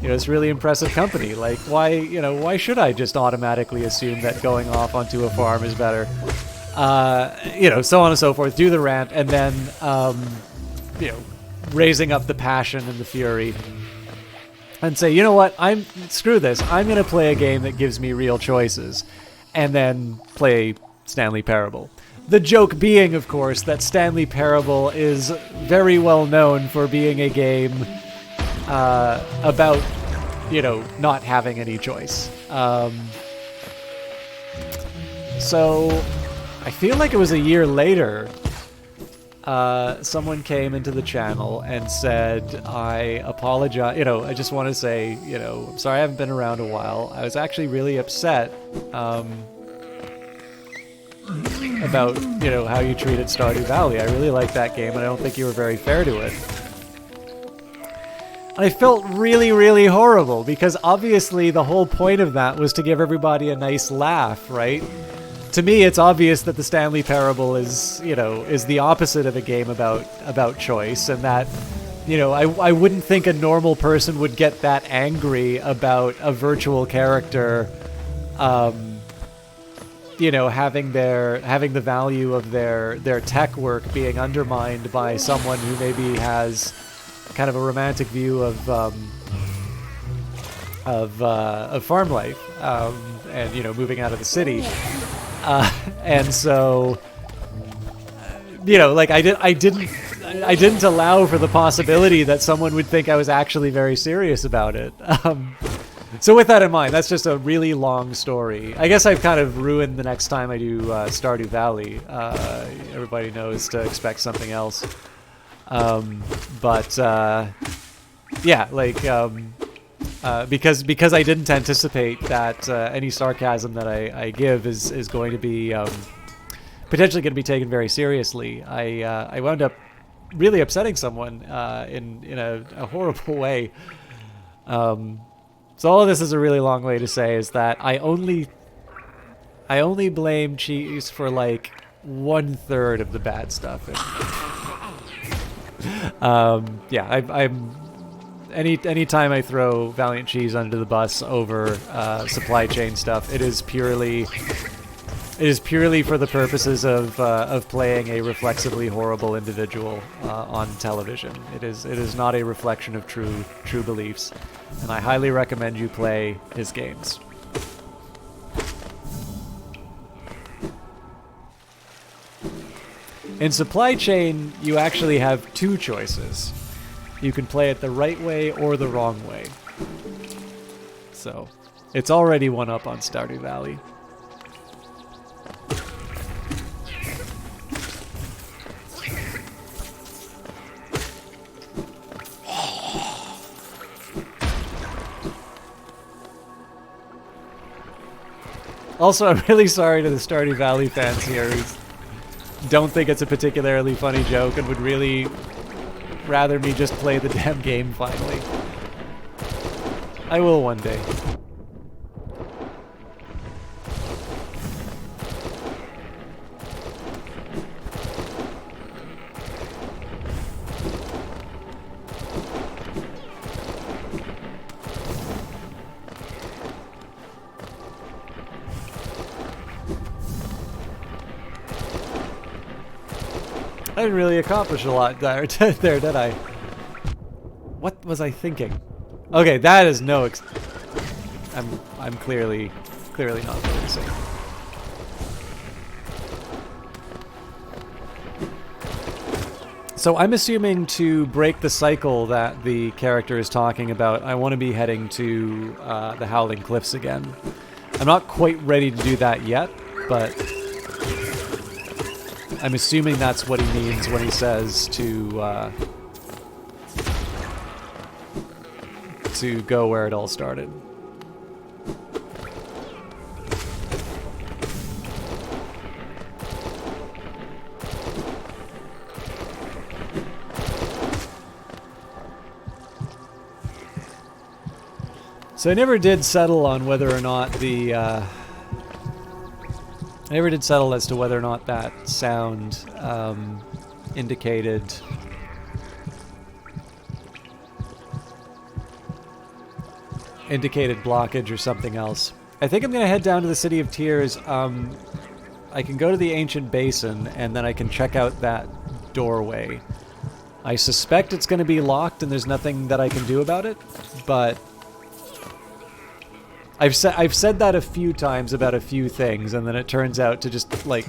this really impressive company. Like, why should I just automatically assume that going off onto a farm is better? So on and so forth. Do the rant, and then raising up the passion and the fury, and say, you know what? Screw this. I'm gonna play a game that gives me real choices, and then play Stanley Parable. The joke being, of course, that Stanley Parable is very well known for being a game about, not having any choice. So I feel like it was a year later, someone came into the channel and said, I apologize, I just want to say, I'm sorry I haven't been around a while. I was actually really upset, about how you treated Stardew Valley. I really liked that game, and I don't think you were very fair to it. I felt really, really horrible, because obviously the whole point of that was to give everybody a nice laugh, right? To me, it's obvious that the Stanley Parable is the opposite of a game about choice, and that I wouldn't think a normal person would get that angry about a virtual character having the value of their tech work being undermined by someone who maybe has kind of a romantic view of farm life, and moving out of the city, and so I didn't allow for the possibility that someone would think I was actually very serious about it. So with that in mind, that's just a really long story. I guess I've kind of ruined the next time I do Stardew Valley. Everybody knows to expect something else. Because I didn't anticipate that any sarcasm that I give is going to be potentially going to be taken very seriously. I wound up really upsetting someone in a horrible way. So all of this is a really long way to say is that I only blame cheese for like 1/3 of the bad stuff. I'm anytime I throw Valiant Cheese under the bus over supply chain stuff, it is purely for the purposes of playing a reflexively horrible individual on television. It is not a reflection of true beliefs, and I highly recommend you play his games. In supply chain, you actually have two choices. You can play it the right way or the wrong way. So, it's already one up on Stardew Valley. Also, I'm really sorry to the Stardew Valley fans here who don't think it's a particularly funny joke and would really rather me just play the damn game finally. I will one day. I didn't really accomplish a lot there, did I? What was I thinking? Okay, that is no. I'm clearly not focusing. So I'm assuming to break the cycle that the character is talking about, I want to be heading to the Howling Cliffs again. I'm not quite ready to do that yet, but I'm assuming that's what he means when he says to go where it all started. So I never did settle on whether or not the I never did settle as to whether or not that sound indicated blockage or something else. I think I'm gonna head down to the City of Tears. I can go to the Ancient Basin and then I can check out that doorway. I suspect it's gonna be locked and there's nothing that I can do about it, but I've said that a few times about a few things, and then it turns out to just, like,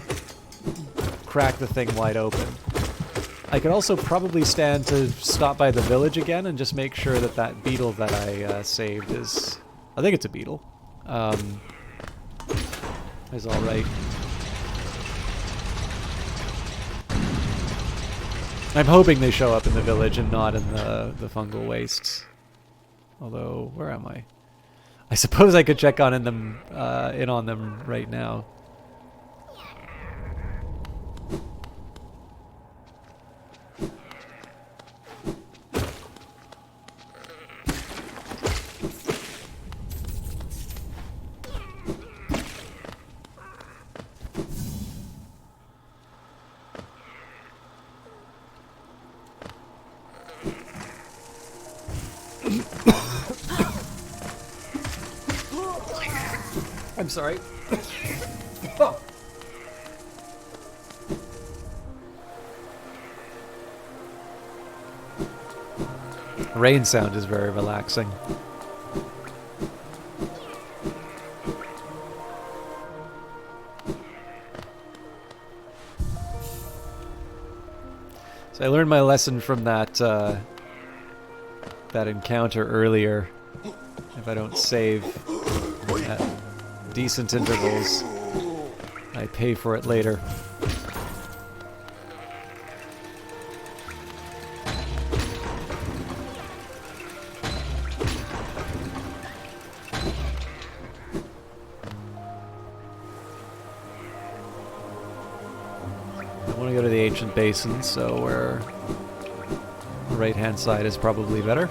crack the thing wide open. I could also probably stand to stop by the village again and just make sure that that beetle that I saved is... I think it's a beetle. Is alright. I'm hoping they show up in the village and not in the fungal wastes. Although, where am I? I suppose I could check in on them right now. I'm sorry. Oh. Rain sound is very relaxing. So I learned my lesson from that that encounter earlier. If I don't save at decent intervals, I pay for it later. I want to go to the Ancient Basin, so where the right-hand side is probably better.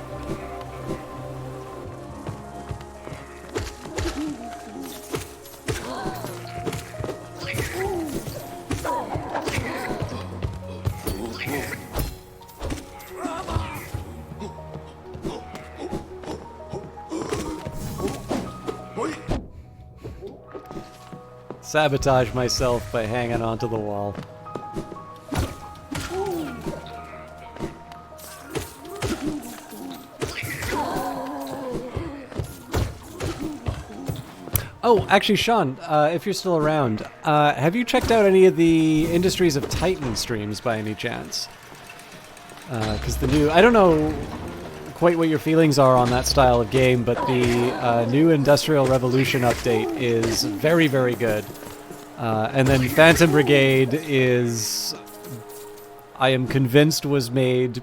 Sabotage myself by hanging onto the wall. Oh, actually, Sean, if you're still around, have you checked out any of the Industries of Titan streams by any chance? Because the new... I don't know quite what your feelings are on that style of game, but the new Industrial Revolution update is very, very good. And then Phantom Brigade is... I am convinced was made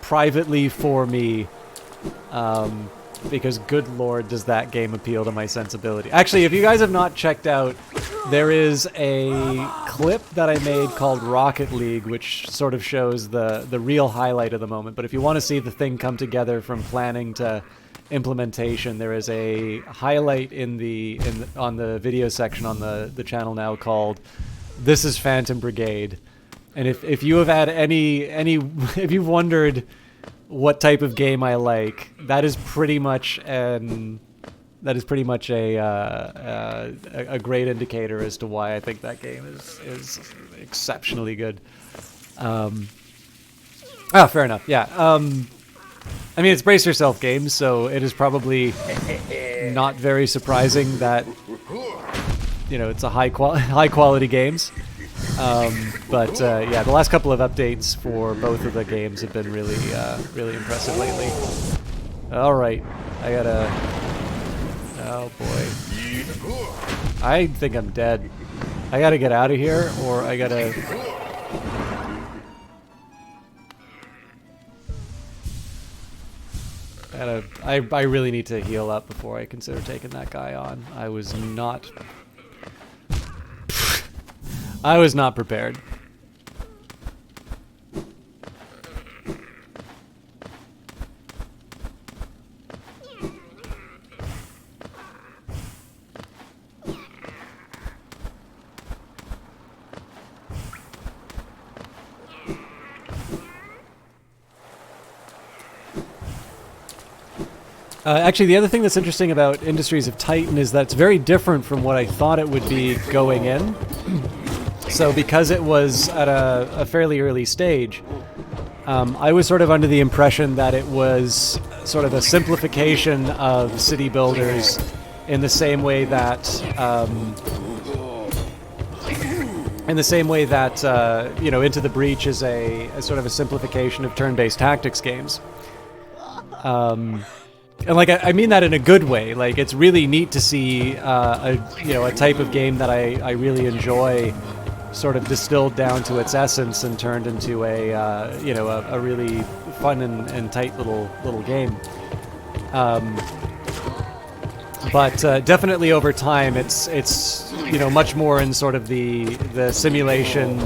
privately for me. Because good lord does that game appeal to my sensibility. Actually, if you guys have not checked out, there is a clip that I made called Rocket League, which sort of shows the real highlight of the moment. But if you want to see the thing come together from planning to implementation, there is a highlight on the video section on the channel now called "This is Phantom Brigade." And if you have had any if you've wondered what type of game I like, that is pretty much a great indicator as to why I think that game is exceptionally good. Fair enough. Yeah. I mean, it's brace yourself games, so it is probably not very surprising that it's a high quality games. But yeah, the last couple of updates for both of the games have been really impressive lately. All right, I gotta. Oh boy, I think I'm dead. I gotta get out of here, or I gotta I really need to heal up before I consider taking that guy on. I was not prepared. Actually, the other thing that's interesting about Industries of Titan is that it's very different from what I thought it would be going in. So because it was at a fairly early stage, I was sort of under the impression that it was sort of a simplification of city builders in the same way that Into the Breach is a sort of a simplification of turn-based tactics games. And like I mean that in a good way. Like it's really neat to see a type of game that I really enjoy, sort of distilled down to its essence and turned into a really fun and tight little game. But definitely over time, it's much more in sort of the simulation.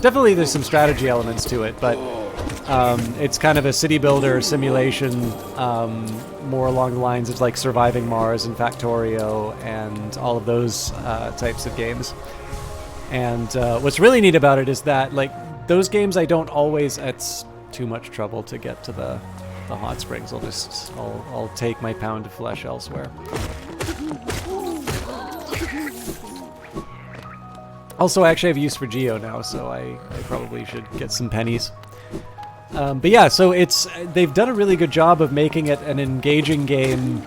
Definitely there's some strategy elements to it, but it's kind of a city builder simulation, more along the lines of like Surviving Mars and Factorio and all of those types of games. And what's really neat about it is that like those games I don't always. It's too much trouble to get to the hot springs. I'll take my pound of flesh elsewhere. Also, I actually have use for Geo now, so I probably should get some pennies. But yeah, so they've done a really good job of making it an engaging game,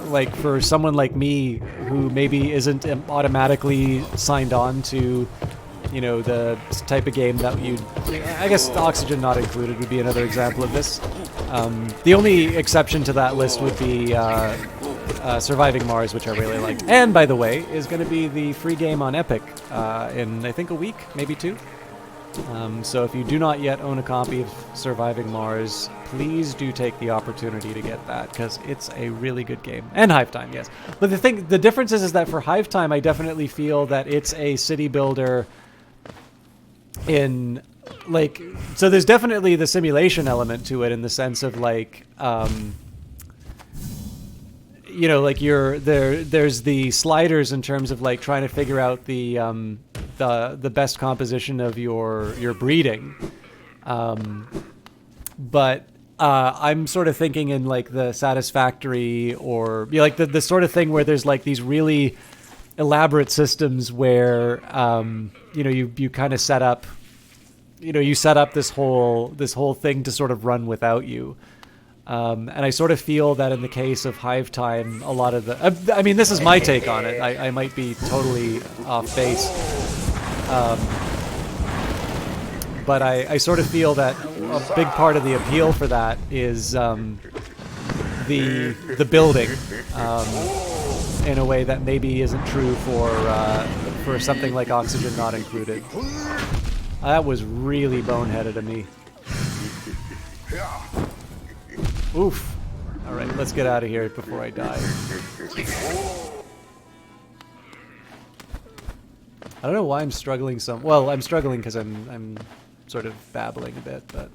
like for someone like me who maybe isn't automatically signed on to, the type of game that I guess Oxygen Not Included would be another example of this. The only exception to that list would be Surviving Mars, which I really like. And by the way, is going to be the free game on Epic in I think a week, maybe 2. So if you do not yet own a copy of Surviving Mars, please do take the opportunity to get that, because it's a really good game. And Hive Time, yes. But the difference is that for Hive Time, I definitely feel that it's a city builder in, like, so there's definitely the simulation element to it in the sense of, like, like there's the sliders in terms of, like, trying to figure out the best composition of your breeding, but I'm sort of thinking in like the Satisfactory or like the sort of thing where there's like these really elaborate systems where you kind of set up this whole thing to sort of run without you. And I sort of feel that in the case of Hive Time, a lot of the... I mean, this is my take on it. I might be totally off base. But I sort of feel that a big part of the appeal for that is the building in a way that maybe isn't true for something like Oxygen Not Included. That was really boneheaded of me. Oof. Alright, let's get out of here before I die. I don't know why I'm struggling well, I'm struggling because I'm sort of babbling a bit, but...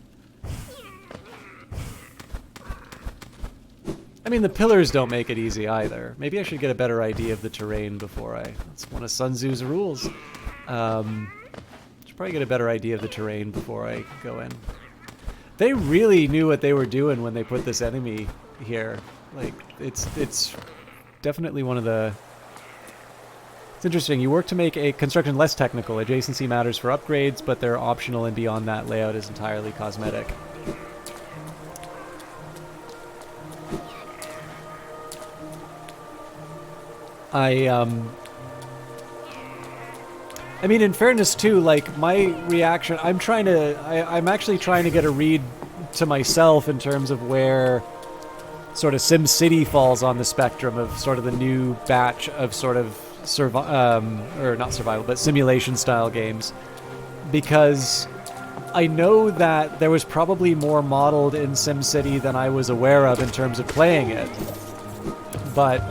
I mean, the pillars don't make it easy either. Maybe I should get a better idea of the terrain before That's one of Sun Tzu's rules. Should probably get a better idea of the terrain before I go in. They really knew what they were doing when they put this enemy here. Like, it's definitely one of the... It's interesting. You work to make a construction less technical. Adjacency matters for upgrades, but they're optional, and beyond that, layout is entirely cosmetic. I mean, in fairness too, like, my reaction, I'm actually trying to get a read to myself in terms of where sort of SimCity falls on the spectrum of sort of the new batch of sort of not survival, but simulation style games. because I know that there was probably more modeled in SimCity than I was aware of in terms of playing it. But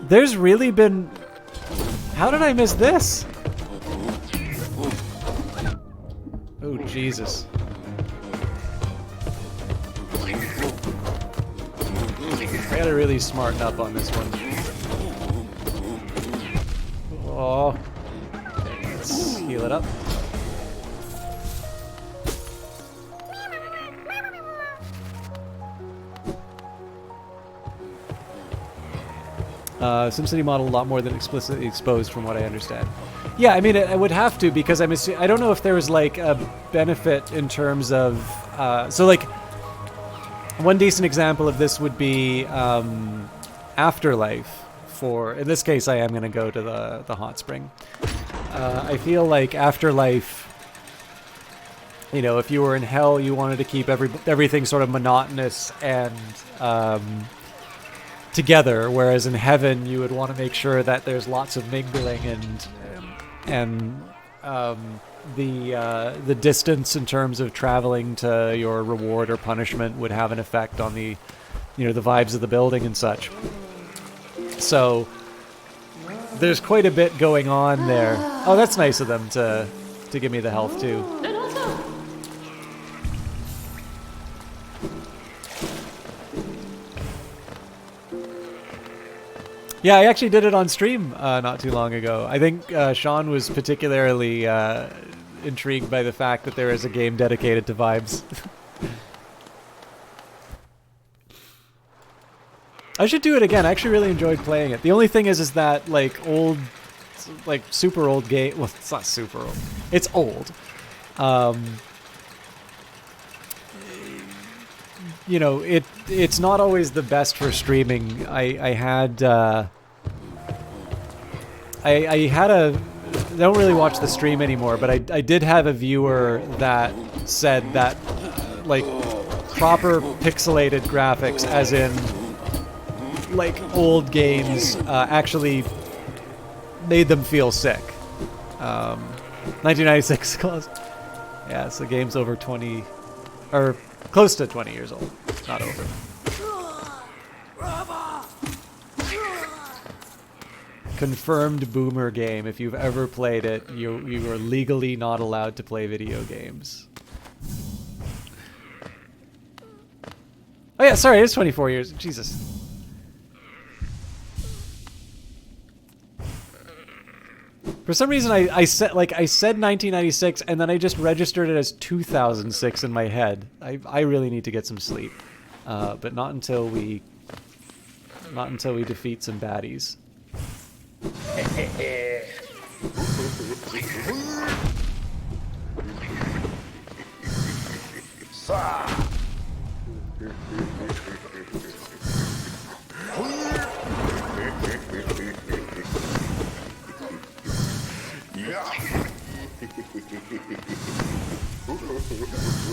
there's really been... How did I miss this? Oh, Jesus. I gotta really smarten up on this one. Oh. Let's heal it up. SimCity model a lot more than explicitly exposed from what I understand. Yeah, I mean, I would have to, because I don't know if there was like a benefit in terms of... so like, one decent example of this would be Afterlife. In this case, I am going to go to the hot spring. I feel like Afterlife, you know, if you were in hell, you wanted to keep everything sort of monotonous and together, whereas in heaven, you would want to make sure that there's lots of mingling and the distance in terms of traveling to your reward or punishment would have an effect on the, you know, the vibes of the building and such. So there's quite a bit going on there. Oh, that's nice of them to give me the health too. Yeah, I actually did it on stream not too long ago. I think Sean was particularly intrigued by the fact that there is a game dedicated to vibes. I should do it again. I actually really enjoyed playing it. The only thing is that like super old game. Well, it's not super old. It's old. You know, it's not always the best for streaming. I don't really watch the stream anymore, but I did have a viewer that said that like proper pixelated graphics, as in like old games, actually made them feel sick. 1996 close. Yeah, so the game's over 20 or close to 20 years old. Not over. Confirmed boomer game. If you've ever played it, you are legally not allowed to play video games. Oh yeah, sorry, it's 24 years. Jesus. For some reason, I said 1996, and then I just registered it as 2006 in my head. I really need to get some sleep, but not until we defeat some baddies.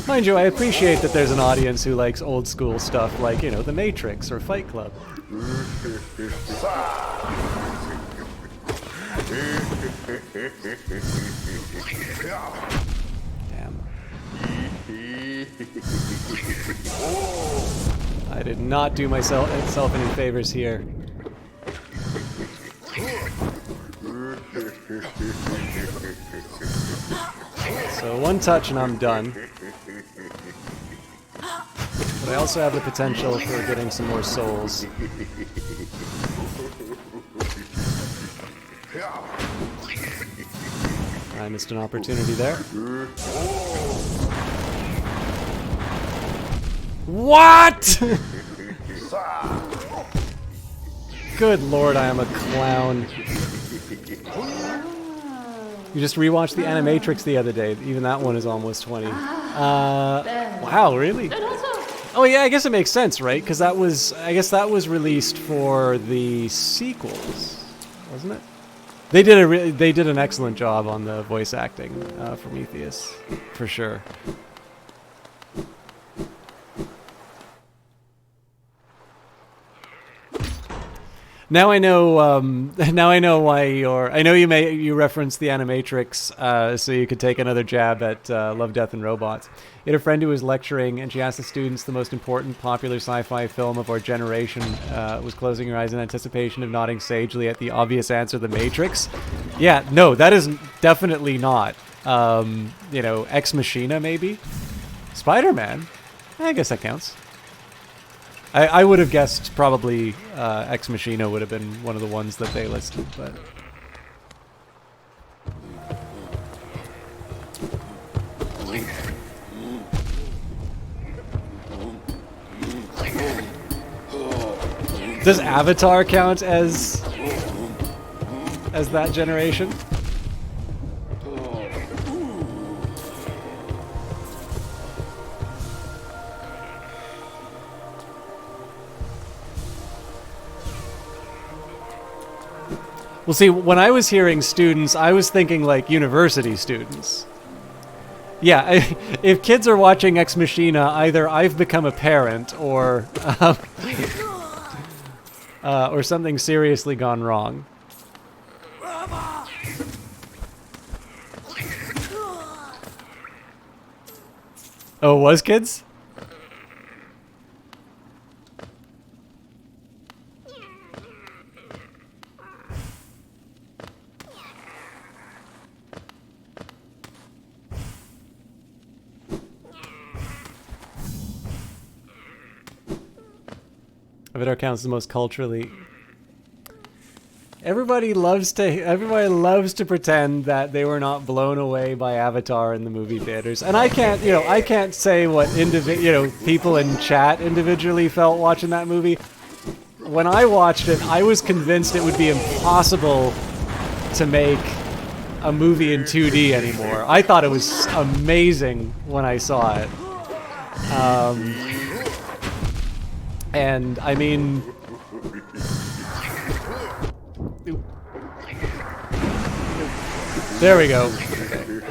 Mind you, I appreciate that there's an audience who likes old school stuff like, you know, The Matrix or Fight Club. Damn. I did not do myself any favors here. So one touch and I'm done. But I also have the potential for getting some more souls. I missed an opportunity there. What?! Good lord, I am a clown. You just rewatched the Animatrix the other day. Even that one is almost 20. Wow, really? Oh yeah, I guess it makes sense, right? Because I guess that was released for the sequels, wasn't it? They did an excellent job on the voice acting for Prometheus, for sure. Now I know. Now I know why you're. I know you referenced the Animatrix, so you could take another jab at Love, Death, and Robots. You had a friend who was lecturing, and she asked the students the most important popular sci-fi film of our generation was closing her eyes in anticipation of nodding sagely at the obvious answer, The Matrix. Yeah, no, that is definitely not. Ex Machina maybe. Spider-Man. I guess that counts. I would have guessed probably Ex Machina would have been one of the ones that they listed, but... Does Avatar count as that generation? Well, see, when I was hearing students, I was thinking like university students. Yeah, if kids are watching Ex Machina, either I've become a parent or something seriously gone wrong. Oh, it was kids? Avatar counts the most culturally. Everybody loves to pretend that they were not blown away by Avatar in the movie theaters, and I can't say what people in chat individually felt watching that movie. When I watched it, I was convinced it would be impossible to make a movie in 2D anymore. I thought it was amazing when I saw it. And I mean, there we go. Okay.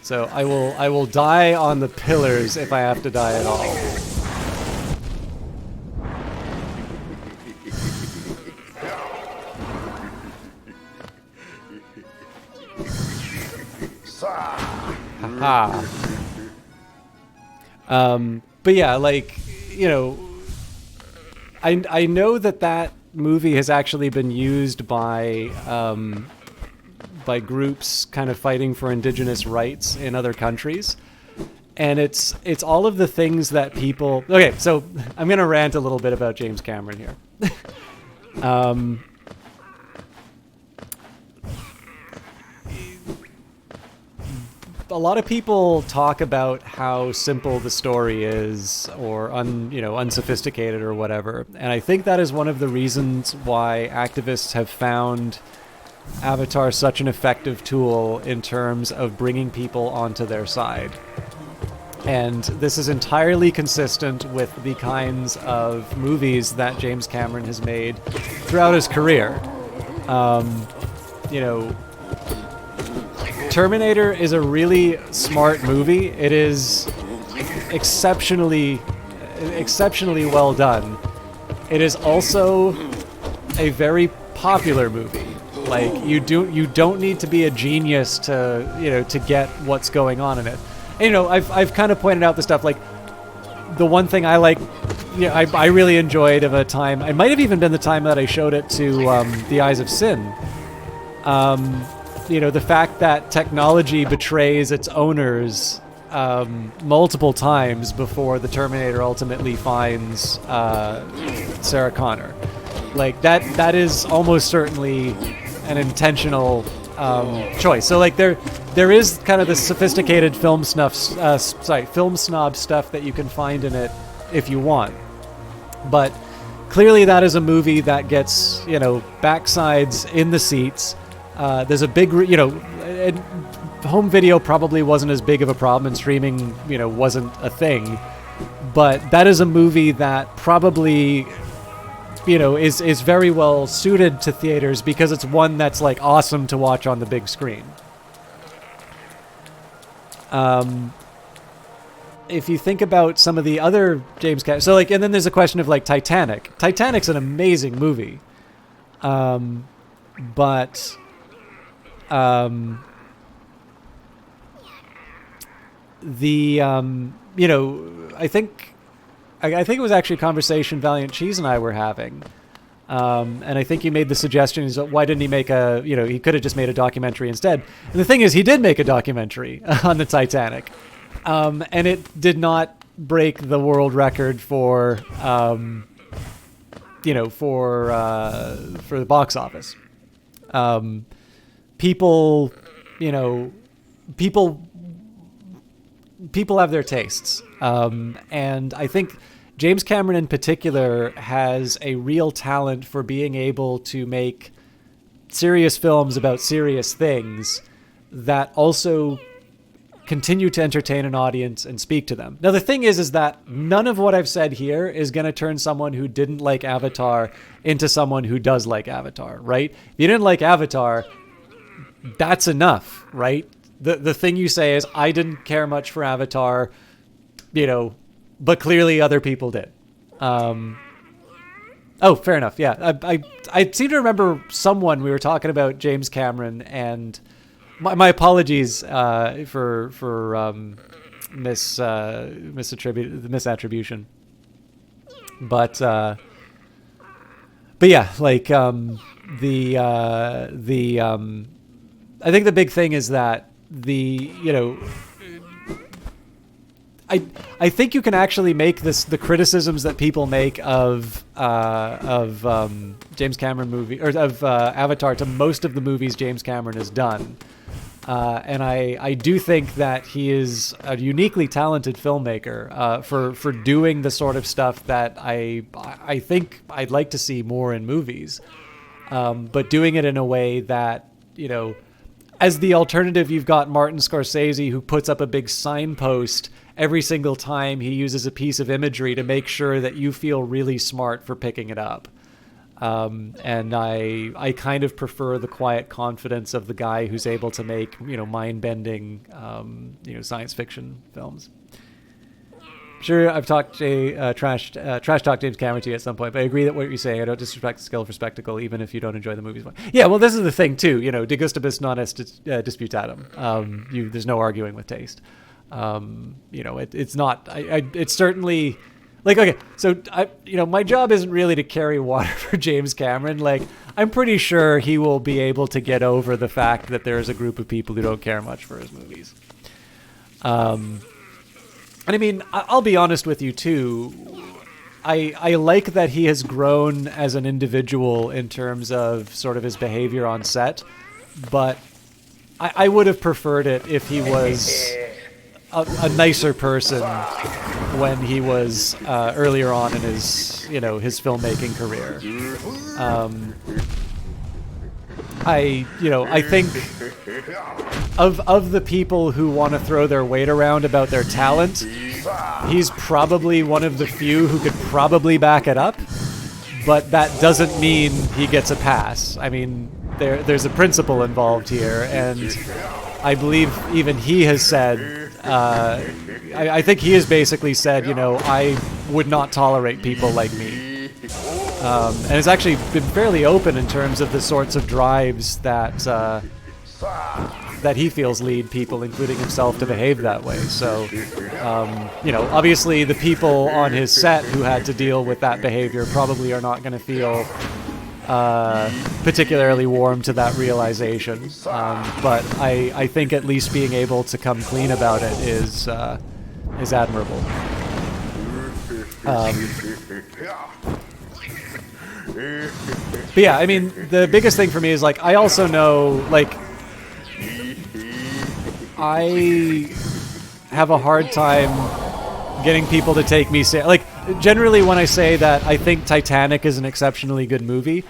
So I will die on the pillars if I have to die at all. Haha. But yeah, like, I know that movie has actually been used by groups kind of fighting for indigenous rights in other countries, and it's all of the things that people. Okay, so I'm gonna rant a little bit about James Cameron here. A lot of people talk about how simple the story is, or unsophisticated or whatever, and I think that is one of the reasons why activists have found Avatar such an effective tool in terms of bringing people onto their side. And this is entirely consistent with the kinds of movies that James Cameron has made throughout his career. Terminator is a really smart movie. It is exceptionally well done. It is also a very popular movie. Like, you don't need to be a genius to get what's going on in it. And, I've kind of pointed out the stuff, like, the one thing I like, I really enjoyed of a time, it might have even been the time that I showed it to The Eyes of Sin. The fact that technology betrays its owners multiple times before the Terminator ultimately finds Sarah Connor. Like, that is almost certainly an intentional choice. So, like, there is kind of the sophisticated film snob stuff that you can find in it if you want. But clearly that is a movie that gets, backsides in the seats. There's a big, home video probably wasn't as big of a problem, and streaming, wasn't a thing. But that is a movie that probably, is very well suited to theaters because it's one that's, like, awesome to watch on the big screen. if you think about some of the other James Cameron, so like, and then there's a question of like Titanic. Titanic's an amazing movie, but the you know, I think it was actually a conversation Valiant Cheese and I were having. And I think he made the suggestion, is why didn't he make he could have just made a documentary instead. And the thing is, he did make a documentary on the Titanic. And it did not break the world record for the box office. People have their tastes. And I think James Cameron in particular has a real talent for being able to make serious films about serious things that also continue to entertain an audience and speak to them. Now, the thing is that none of what I've said here is going to turn someone who didn't like Avatar into someone who does like Avatar, right? If you didn't like Avatar, that's enough, right? The thing you say is, I didn't care much for Avatar, but clearly other people did. Oh, fair enough. Yeah, I seem to remember we were talking about James Cameron, and my apologies for misattribution. But yeah, like I think the big thing is that I think you can actually make the criticisms that people make of James Cameron movie, or of Avatar, to most of the movies James Cameron has done, and I do think that he is a uniquely talented filmmaker for doing the sort of stuff that I think I'd like to see more in movies, but doing it in a way that as the alternative, you've got Martin Scorsese, who puts up a big signpost every single time he uses a piece of imagery to make sure that you feel really smart for picking it up. And I kind of prefer the quiet confidence of the guy who's able to make, mind-bending, science fiction films. Sure, I've talked trash talk James Cameron to you at some point, but I agree that what you're saying, I don't disrespect the skill for spectacle, even if you don't enjoy the movies. Yeah, well, this is the thing too. De gustibus non est disputatum. There's no arguing with taste. It's not. It's certainly like, okay. So my job isn't really to carry water for James Cameron. Like, I'm pretty sure he will be able to get over the fact that there's a group of people who don't care much for his movies. And I mean, I'll be honest with you too. I like that he has grown as an individual in terms of sort of his behavior on set, but I would have preferred it if he was a nicer person when he was earlier on in his filmmaking career. I think of the people who want to throw their weight around about their talent, he's probably one of the few who could probably back it up, but that doesn't mean he gets a pass. I mean, there's a principle involved here, and I believe even he has said, I think he has basically said, I would not tolerate people like me. And it's actually been fairly open in terms of the sorts of drives that he feels lead people, including himself, to behave that way. So, obviously the people on his set who had to deal with that behavior probably are not going to feel particularly warm to that realization. But I think at least being able to come clean about it is admirable. But yeah, I mean, the biggest thing for me is, like, I also know, like, I have a hard time getting people to take me like, generally when I say that I think Titanic is an exceptionally good movie,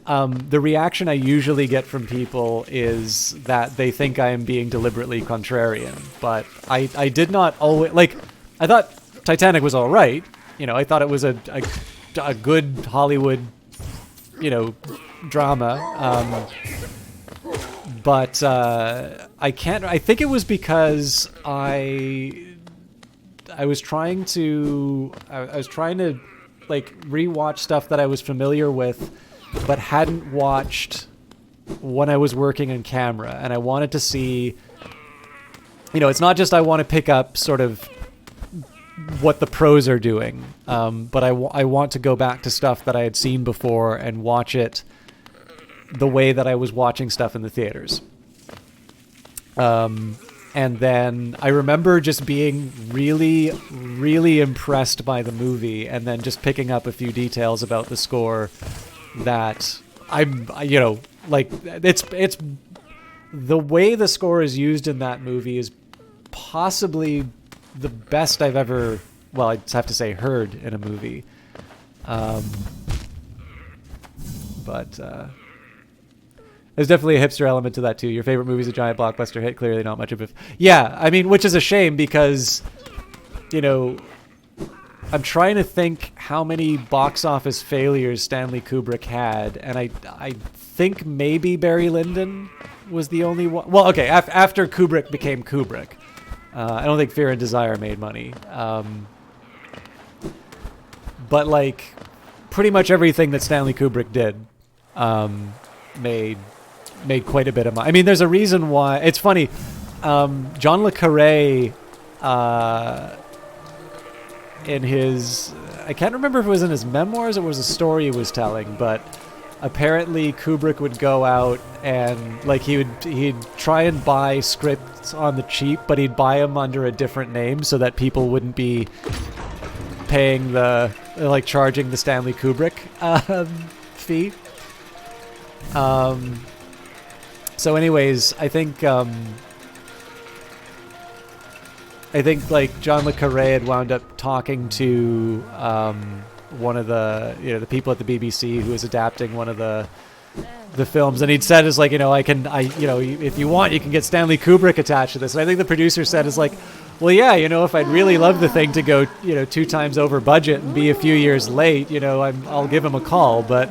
the reaction I usually get from people is that they think I am being deliberately contrarian. But I did not always, like, I thought Titanic was all right. I thought it was a good Hollywood, drama. But I think it was because I trying to like rewatch stuff that I was familiar with, but hadn't watched when I was working in camera, and I wanted to see. It's not just I want to pick up sort of what the pros are doing, but I want to go back to stuff that I had seen before and watch it the way that I was watching stuff in the theaters. And then I remember just being really, really impressed by the movie, and then just picking up a few details about the score that it's the way the score is used in that movie is possibly the best I've ever, well, I just have to say, heard in a movie. But there's definitely a hipster element to that too. Your favorite movie's a giant blockbuster hit. Clearly not much of it. Yeah, I mean, which is a shame because, I'm trying to think how many box office failures Stanley Kubrick had, and I think maybe Barry Lyndon was the only one. Well, okay, after Kubrick became Kubrick. I don't think Fear and Desire made money. But, like, pretty much everything that Stanley Kubrick did made quite a bit of money. I mean, there's a reason why. It's funny. John le Carré, in his, I can't remember if it was in his memoirs or it was a story he was telling, but apparently Kubrick would go out and like he'd try and buy scripts on the cheap, but he'd buy them under a different name so that people wouldn't be paying charging the Stanley Kubrick fee. So anyways, I think like John le Carré had wound up talking to one of the the people at the BBC who was adapting one of the films, and he'd said is like if you want you can get Stanley Kubrick attached to this, and I think the producer said is like, well yeah, if I'd really love the thing to go 2 times over budget and be a few years late, I'll give him a call, but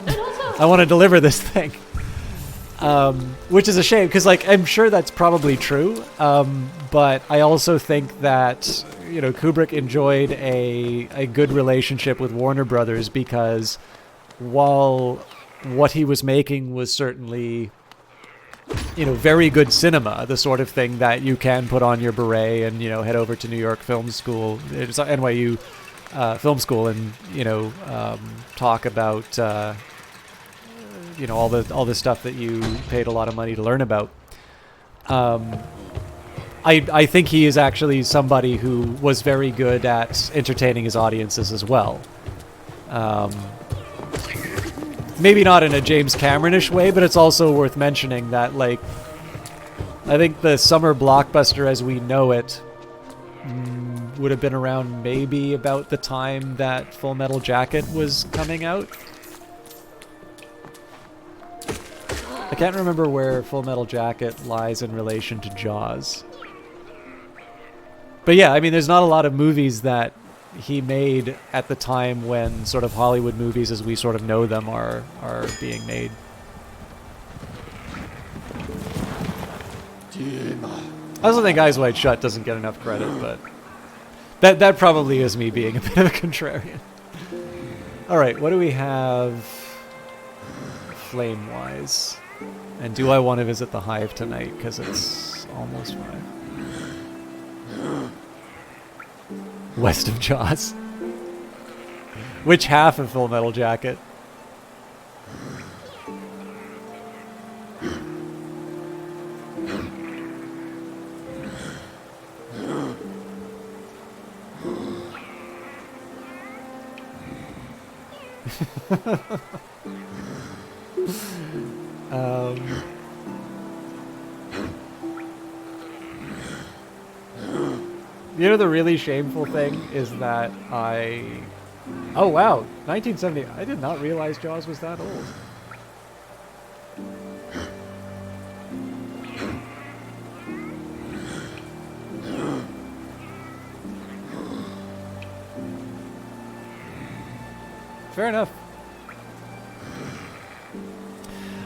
I want to deliver this thing. Which is a shame because, like, I'm sure that's probably true. But I also think that, Kubrick enjoyed a good relationship with Warner Brothers because while what he was making was certainly, very good cinema, the sort of thing that you can put on your beret and, head over to New York Film School, it's NYU Film School and, talk about, all the stuff that you paid a lot of money to learn about. I think he is actually somebody who was very good at entertaining his audiences as well. Maybe not in a James Cameronish way, but it's also worth mentioning that, like, I think the summer blockbuster as we know it would have been around maybe about the time that Full Metal Jacket was coming out. I can't remember where Full Metal Jacket lies in relation to Jaws. But yeah, I mean, there's not a lot of movies that he made at the time when sort of Hollywood movies as we sort of know them are being made. I also think Eyes Wide Shut doesn't get enough credit, but that probably is me being a bit of a contrarian. Alright, what do we have flame-wise? And do I want to visit the Hive tonight? Because it's almost 5. West of Jaws. Which half of Full Metal Jacket? The really shameful thing is that oh wow, 1970, I did not realize Jaws was that old. Fair enough.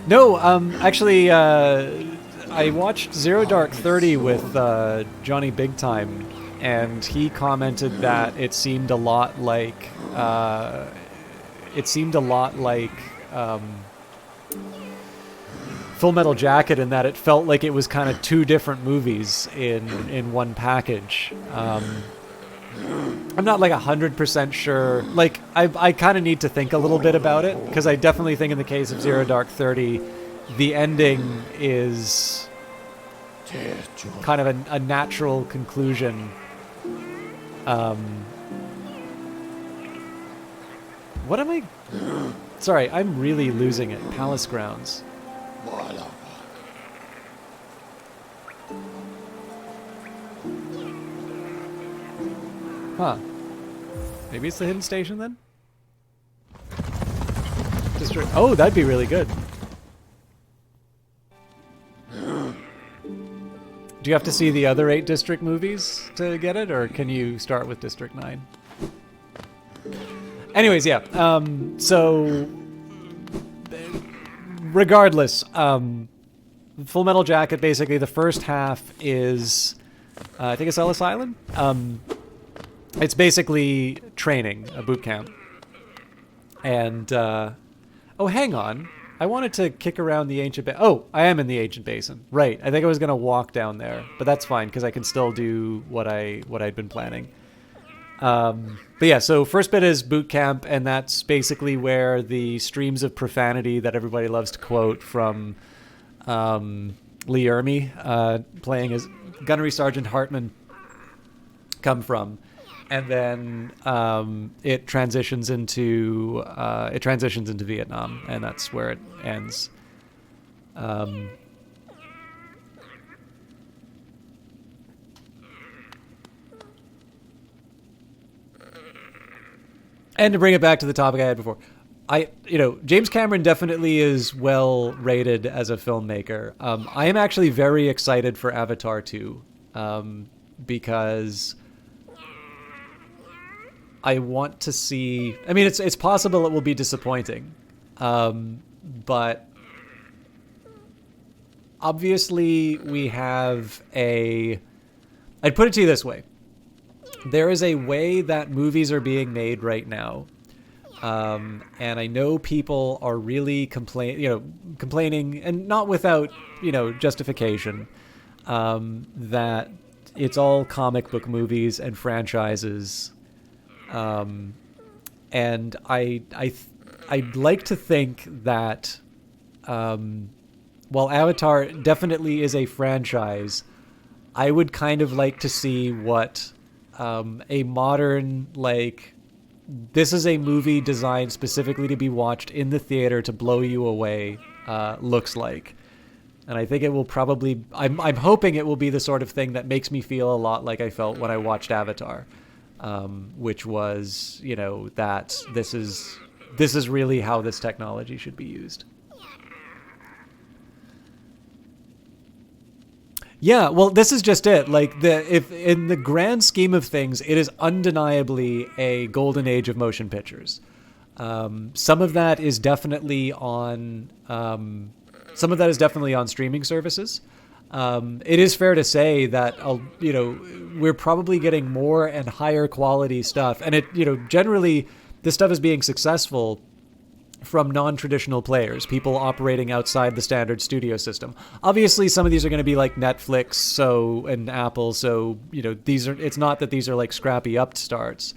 No, actually, I watched Zero Dark 30 with Johnny Big Time, and he commented that it seemed a lot like Full Metal Jacket, in that it felt like it was kind of two different movies in one package. I'm not like 100% sure. Like, I kind of need to think a little bit about it, because I definitely think in the case of Zero Dark 30, the ending is kind of a natural conclusion. What am I... Sorry, I'm really losing it. Palace Grounds. Huh. Maybe it's the hidden station then? District. Oh, that'd be really good. Do you have to see the other 8 District movies to get it, or can you start with District 9? Anyways, yeah. So, regardless, Full Metal Jacket, basically, the first half is, I think it's Ellis Island. It's basically training, a boot camp. And, oh, hang on. I wanted to kick around the ancient basin. Oh, I am in the ancient basin. Right. I think I was going to walk down there, but that's fine because I can still do what I'd been planning. But yeah, so first bit is boot camp, and that's basically where the streams of profanity that everybody loves to quote from Lee Ermey playing as Gunnery Sergeant Hartman come from. And then it transitions into Vietnam, and that's where it ends. And to bring it back to the topic I had before, James Cameron definitely is well rated as a filmmaker. I am actually very excited for Avatar 2, because I want to see... I mean, it's possible it will be disappointing. But obviously we have a... I'd put it to you this way. There is a way that movies are being made right now. And I know people are really complaining, and not without, justification, that it's all comic book movies and franchises. And I'd like to think that, while Avatar definitely is a franchise, I would kind of like to see what, a modern, this is a movie designed specifically to be watched in the theater to blow you away, looks like. And I think it will probably, I'm hoping it will be the sort of thing that makes me feel a lot like I felt when I watched Avatar. Which was, that this is really how this technology should be used. Yeah, well, this is just it. If in the grand scheme of things, it is undeniably a golden age of motion pictures. Some of that is definitely on streaming services. It is fair to say that, we're probably getting more and higher quality stuff. And generally this stuff is being successful from non-traditional players, people operating outside the standard studio system. Obviously, some of these are going to be like Netflix, and Apple. So, it's not that these are like scrappy upstarts,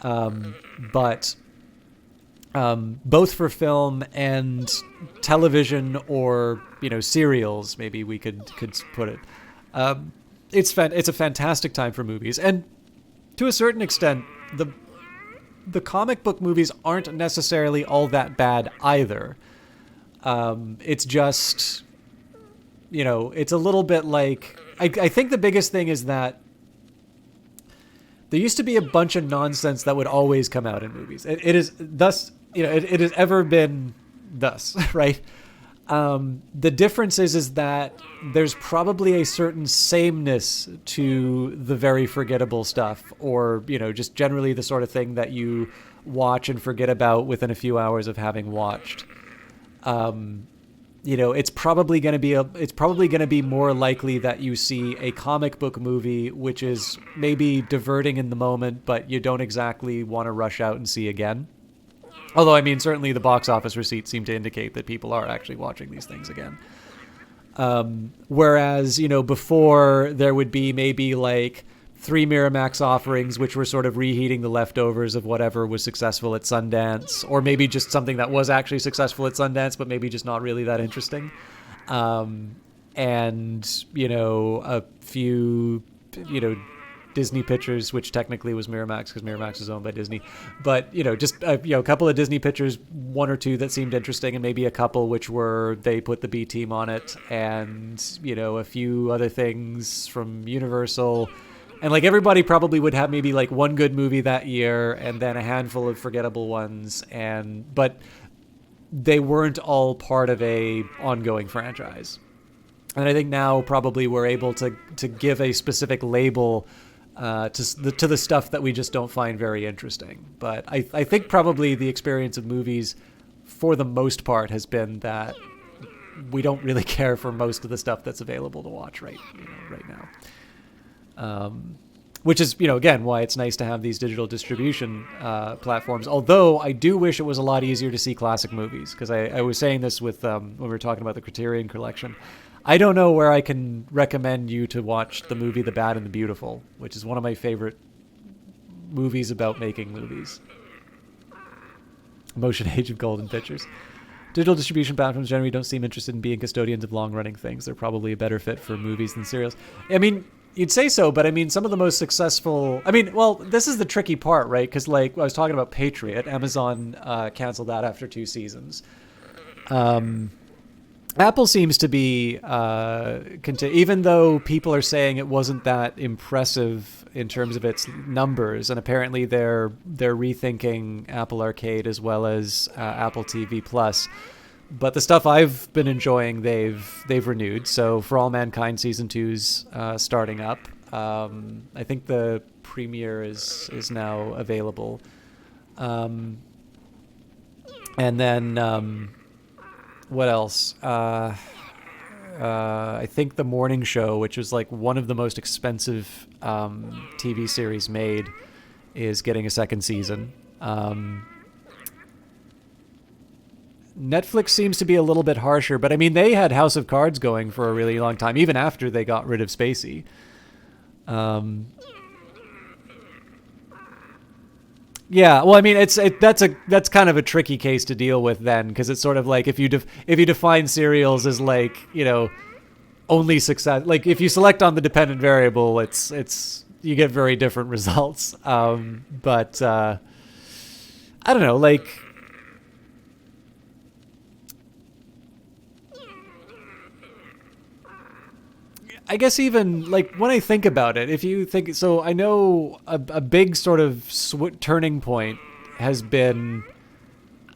but both for film and television, or serials, maybe we could put it. It's a fantastic time for movies, and to a certain extent, the comic book movies aren't necessarily all that bad either. It's just, it's a little bit like, I think the biggest thing is that there used to be a bunch of nonsense that would always come out in movies. It is thus, it has ever been thus, right? The difference is that there's probably a certain sameness to the very forgettable stuff, or, just generally the sort of thing that you watch and forget about within a few hours of having watched. it's probably going to be more likely that you see a comic book movie, which is maybe diverting in the moment, but you don't exactly want to rush out and see again. Although, I mean, certainly the box office receipts seem to indicate that people are actually watching these things again. Whereas, before there would be maybe like 3 Miramax offerings, which were sort of reheating the leftovers of whatever was successful at Sundance, or maybe just something that was actually successful at Sundance, but maybe just not really that interesting. And, a few, Disney pictures, which technically was Miramax because Miramax is owned by Disney, but just a couple of Disney pictures, 1 or 2 that seemed interesting, and maybe a couple which were they put the B team on it, and a few other things from Universal, and like everybody probably would have maybe like 1 good movie that year, and then a handful of forgettable ones, but they weren't all part of a ongoing franchise. And I think now probably we're able to give a specific label to the stuff that we just don't find very interesting. But I think probably the experience of movies, for the most part, has been that we don't really care for most of the stuff that's available to watch right now. Which is, again, why it's nice to have these digital distribution platforms. Although I do wish it was a lot easier to see classic movies, because I was saying this with when we were talking about the Criterion Collection. I don't know where I can recommend you to watch the movie The Bad and the Beautiful, which is one of my favorite movies about making movies. Motion Age of Golden Pictures. Digital distribution platforms generally don't seem interested in being custodians of long-running things. They're probably a better fit for movies than serials. I mean, you'd say so, but I mean, some of the most successful... I mean, well, this is the tricky part, right? Because, like, I was talking about Patriot. Amazon canceled that after 2 seasons. Apple seems to be, even though people are saying it wasn't that impressive in terms of its numbers, and apparently they're rethinking Apple Arcade as well as Apple TV Plus. But the stuff I've been enjoying, they've renewed. So For All Mankind Season 2's starting up. I think the premiere is now available. And then... what else? I think The Morning Show, which was like one of the most expensive TV series made, is getting a 2nd season. Netflix seems to be a little bit harsher, but I mean, they had House of Cards going for a really long time, even after they got rid of Spacey. Yeah, well, I mean, that's kind of a tricky case to deal with then, because it's sort of like if you define serials as like only success, like if you select on the dependent variable, it's you get very different results. But I don't know, like I guess even like when I think about it, if you think so, I know a big sort of turning point has been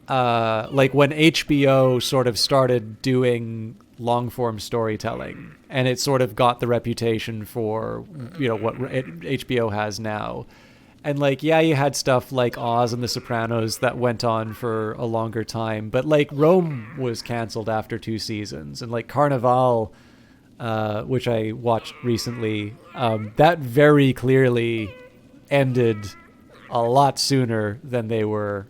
like when HBO sort of started doing long form storytelling, and it sort of got the reputation for what HBO has now. And like, yeah, you had stuff like Oz and The Sopranos that went on for a longer time, but like Rome was canceled after 2 seasons, and like Carnival, which I watched recently, that very clearly ended a lot sooner than they were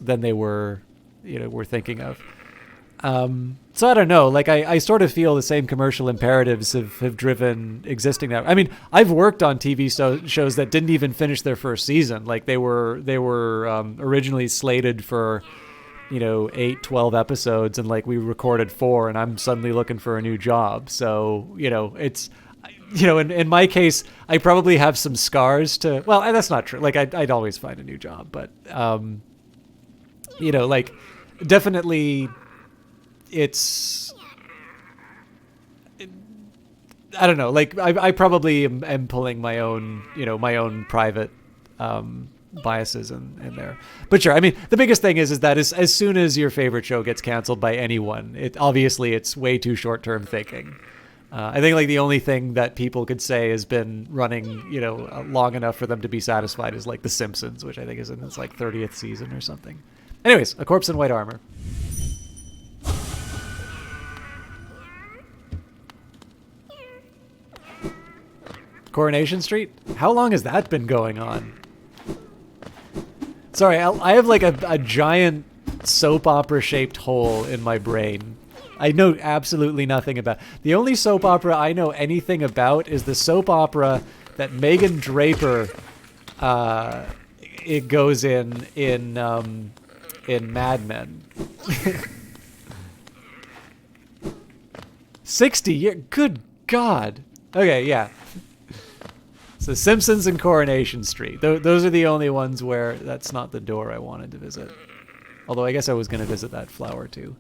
were thinking of. So I don't know, like I sort of feel the same commercial imperatives have driven existing now. I mean, I've worked on TV shows that didn't even finish their 1st season. Like they were originally slated for 8, 12 episodes, and like we recorded 4, and I'm suddenly looking for a new job. So, it's, in my case, I probably have some scars to, well, and that's not true. Like I'd always find a new job, but, like definitely it's, I don't know, like I probably am pulling my own, my own private, biases in there. But sure, I mean, the biggest thing is that as soon as your favorite show gets canceled by anyone, it's way too short-term thinking. I think like the only thing that people could say has been running, long enough for them to be satisfied is like The Simpsons, which I think is in its like 30th season or something. Anyways, A Corpse in White Armor. Coronation Street? How long has that been going on? Sorry, I have like a giant soap opera shaped hole in my brain. I know absolutely nothing about. The only soap opera I know anything about is the soap opera that Megan Draper it goes in Mad Men. 60 years. Good God. Okay, yeah. So Simpsons and Coronation Street. Those are the only ones where that's not the door I wanted to visit. Although I guess I was going to visit that flower too.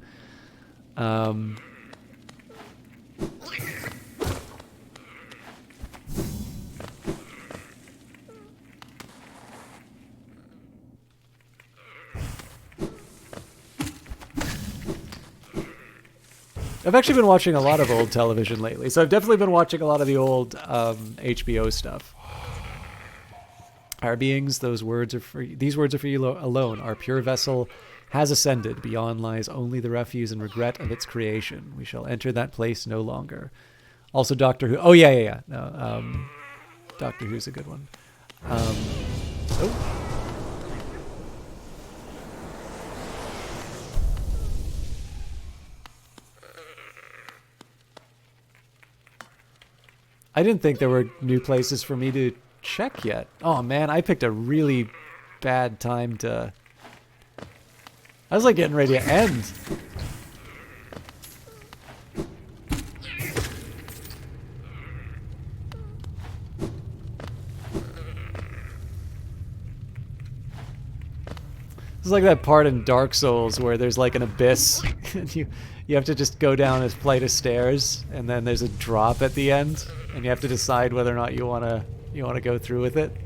I've actually been watching a lot of old television lately, so I've definitely been watching a lot of the old HBO stuff. Our beings, these words are for you alone. Our pure vessel has ascended. Beyond lies only the refuse and regret of its creation. We shall enter that place no longer. Also, Doctor Who. Oh yeah. No, Doctor Who's a good one. Oh. I didn't think there were new places for me to check yet. Oh man, I picked a really bad time to... I was like getting ready to end. It's like that part in Dark Souls where there's like an abyss and you have to just go down a flight of stairs and then there's a drop at the end and you have to decide whether or not you want to go through with it.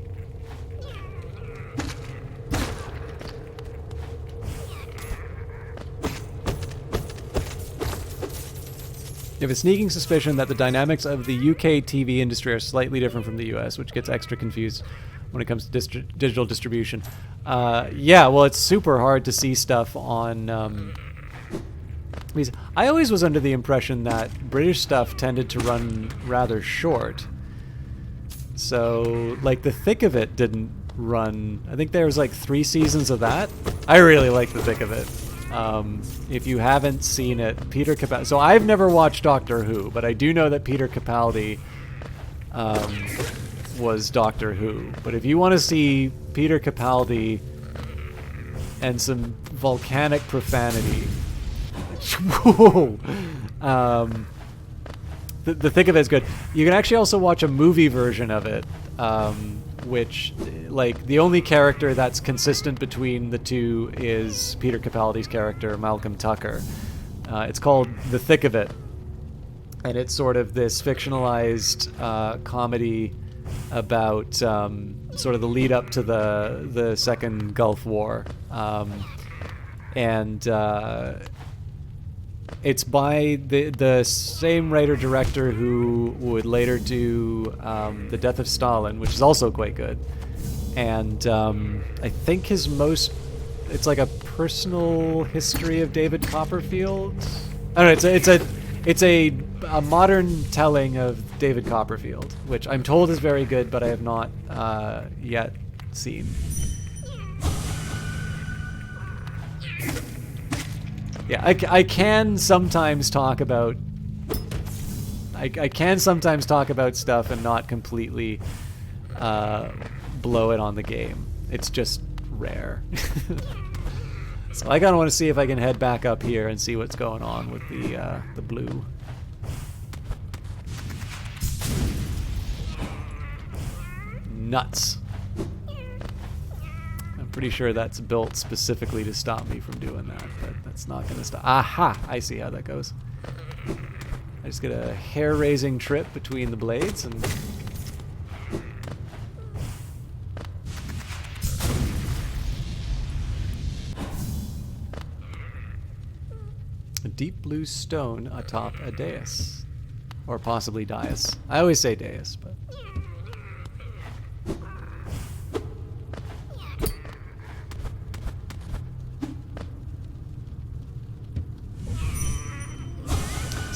You have a sneaking suspicion that the dynamics of the UK TV industry are slightly different from the US, which gets extra confused when it comes to digital distribution. Yeah, well, it's super hard to see stuff on... I always was under the impression that British stuff tended to run rather short. So, like, The Thick of It didn't run... I think there was, like, 3 seasons of that. I really like The Thick of It. If you haven't seen it, Peter Capaldi... So I've never watched Doctor Who, but I do know that Peter Capaldi was Doctor Who. But if you want to see Peter Capaldi and some volcanic profanity... Whoa! The Thick of It is good. You can actually also watch a movie version of it, which, like, the only character that's consistent between the two is Peter Capaldi's character, Malcolm Tucker. It's called The Thick of It, and it's sort of this fictionalized comedy about sort of the lead up to the Second Gulf War, and it's by the same writer-director who would later do The Death of Stalin, which is also quite good. And I think his most... It's like a personal history of David Copperfield. I don't know, it's a modern telling of David Copperfield, which I'm told is very good, but I have not yet seen. Yeah, I can sometimes talk about... I can sometimes talk about stuff and not completely blow it on the game. It's just rare. So I kind of want to see if I can head back up here and see what's going on with the blue. Nuts. I'm pretty sure that's built specifically to stop me from doing that, but that's not going to stop. Aha! I see how that goes. I just get a hair-raising trip between the blades and... a deep blue stone atop a dais. Or possibly dais. I always say dais, but...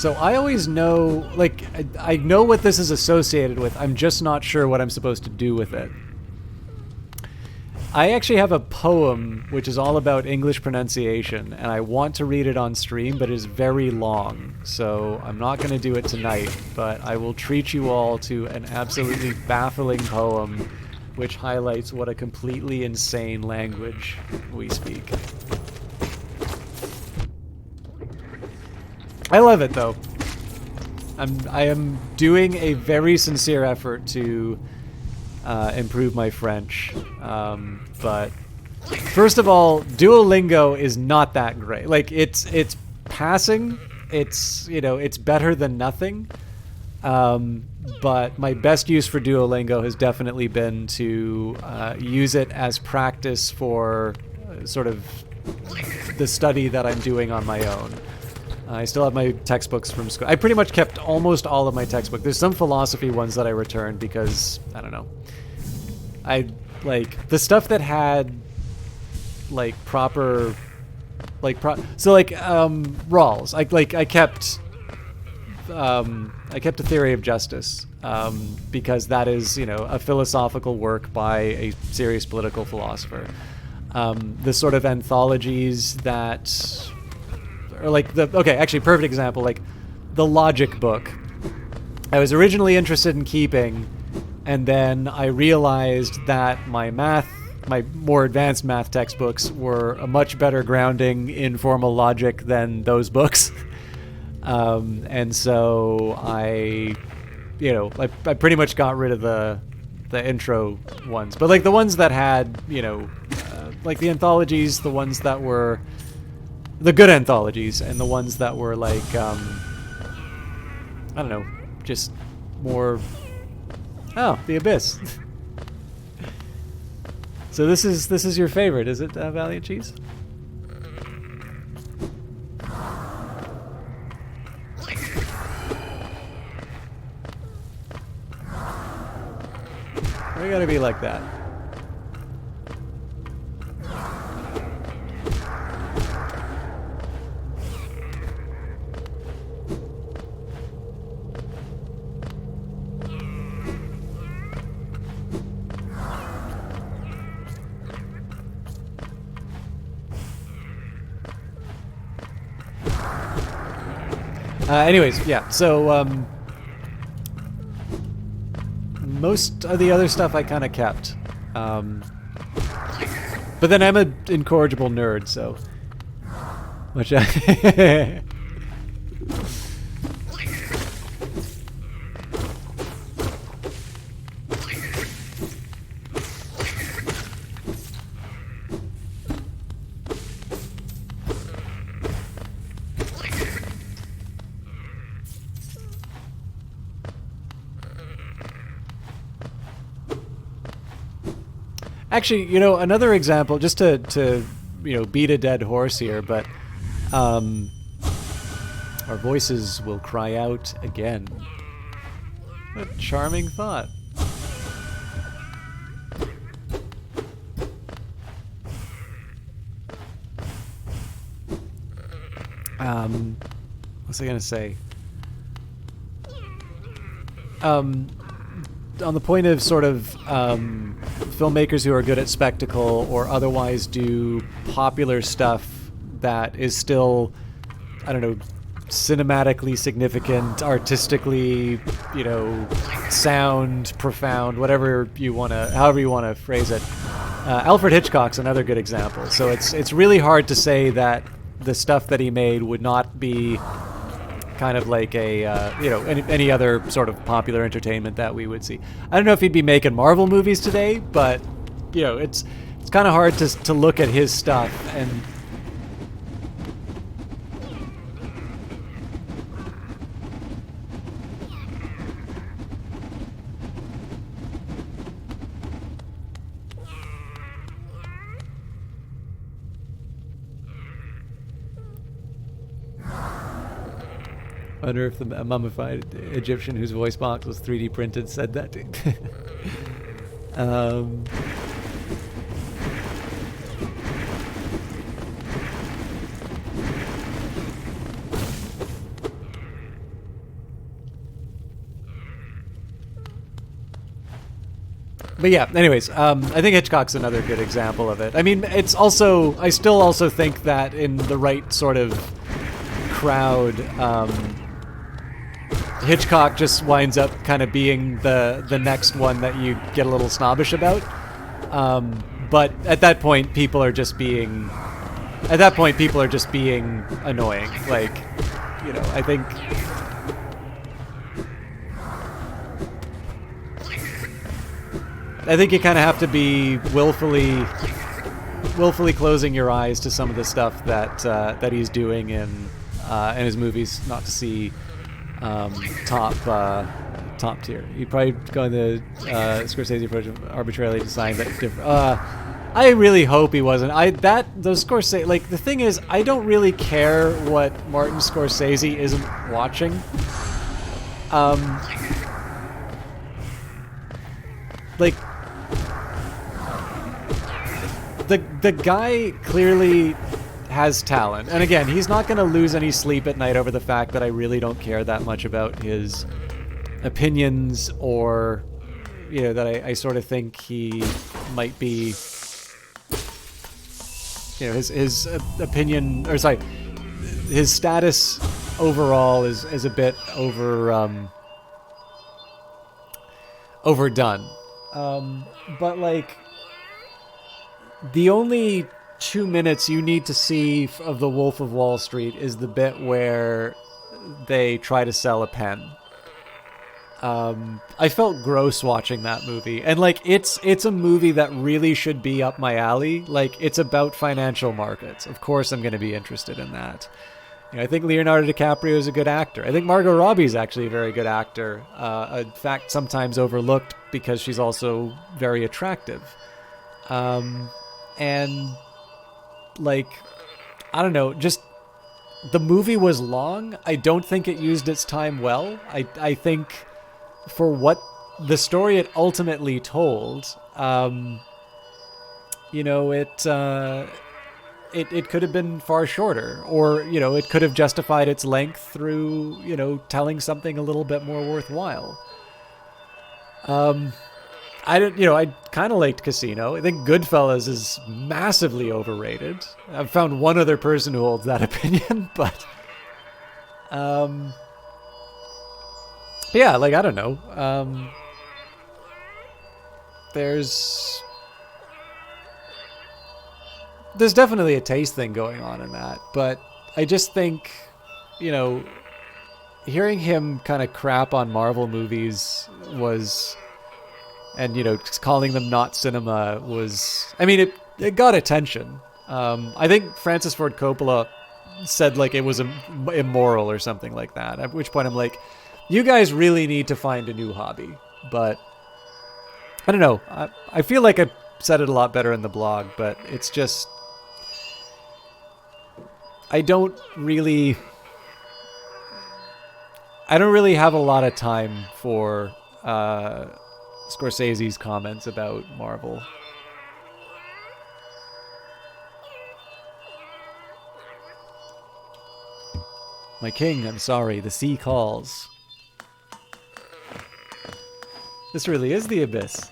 So I always know, like, I know what this is associated with. I'm just not sure what I'm supposed to do with it. I actually have a poem which is all about English pronunciation, and I want to read it on stream, but it is very long, so I'm not going to do it tonight, but I will treat you all to an absolutely baffling poem which highlights what a completely insane language we speak. I love it, though. I am doing a very sincere effort to improve my French. But first of all, Duolingo is not that great. Like, it's passing. It's, you know, it's better than nothing. But my best use for Duolingo has definitely been to use it as practice for sort of the study that I'm doing on my own. I still have my textbooks from school. I pretty much kept almost all of my textbooks. There's some philosophy ones that I returned because, I don't know. I, like, the stuff that had, like, proper, like, Rawls. I kept a theory of justice, because that is, you know, a philosophical work by a serious political philosopher. The sort of anthologies that... Or like actually, perfect example, like the logic book. I was originally interested in keeping, and then I realized that my more advanced math textbooks were a much better grounding in formal logic than those books. And so I pretty much got rid of the intro ones. But like the ones that had, you know, like the anthologies, the ones that were the good anthologies, and the ones that were like, I don't know, just more... Oh, The Abyss. So this is your favorite, is it, Valiant Cheese? We gotta be like that. Anyways, yeah, so, most of the other stuff I kind of kept. But then I'm an incorrigible nerd, so... Which I... Actually, you know, another example, just to you know, beat a dead horse here, but our voices will cry out again. What a charming thought. What's I gonna say? On the point of sort of filmmakers who are good at spectacle or otherwise do popular stuff that is still, I don't know, cinematically significant, artistically, you know, sound, profound, whatever you want to, however you want to phrase it. Alfred Hitchcock's another good example. So it's really hard to say that the stuff that he made would not be kind of like a, you know, any other sort of popular entertainment that we would see. I don't know if he'd be making Marvel movies today, but, you know, it's kind of hard to look at his stuff and... I wonder if the mummified Egyptian whose voice box was 3D printed said that. But yeah, anyways, I think Hitchcock's another good example of it. I mean, it's also, I still also think that in the right sort of crowd, Hitchcock just winds up kind of being the next one that you get a little snobbish about. But at that point, people are just being annoying. Like, you know, I think you kind of have to be willfully closing your eyes to some of the stuff that he's doing in his movies, not to see top tier. You'd probably go in the Scorsese approach of arbitrarily deciding that different. I really hope he wasn't. Those Scorsese, like, the thing is, I don't really care what Martin Scorsese isn't watching. Like, the guy clearly has talent, and again, he's not going to lose any sleep at night over the fact that I really don't care that much about his opinions, or, you know, that I sort of think he might be, you know, his opinion, or sorry, his status overall is a bit overdone. But like, the only 2 minutes you need to see of The Wolf of Wall Street is the bit where they try to sell a pen. I felt gross watching that movie, and like, it's a movie that really should be up my alley. Like, it's about financial markets. Of course I'm going to be interested in that. You know, I think Leonardo DiCaprio is a good actor. I think Margot Robbie is actually a very good actor. In fact, sometimes overlooked because she's also very attractive. And like, I don't know, just the movie was long. I don't think it used its time well. I think for what the story it ultimately told, you know, it could have been far shorter, or, you know, it could have justified its length through, you know, telling something a little bit more worthwhile. I kind of liked Casino. I think Goodfellas is massively overrated. I've found one other person who holds that opinion, but yeah, like, I don't know. There's definitely a taste thing going on in that, but I just think, you know, hearing him kind of crap on Marvel movies was, and, you know, calling them not cinema was, I mean, it got attention. I think Francis Ford Coppola said, like, it was immoral or something like that, at which point I'm like, you guys really need to find a new hobby. But I don't know, I feel like I said it a lot better in the blog, but it's just, I don't really have a lot of time for Scorsese's comments about Marvel. My king, I'm sorry, the sea calls. This really is the abyss.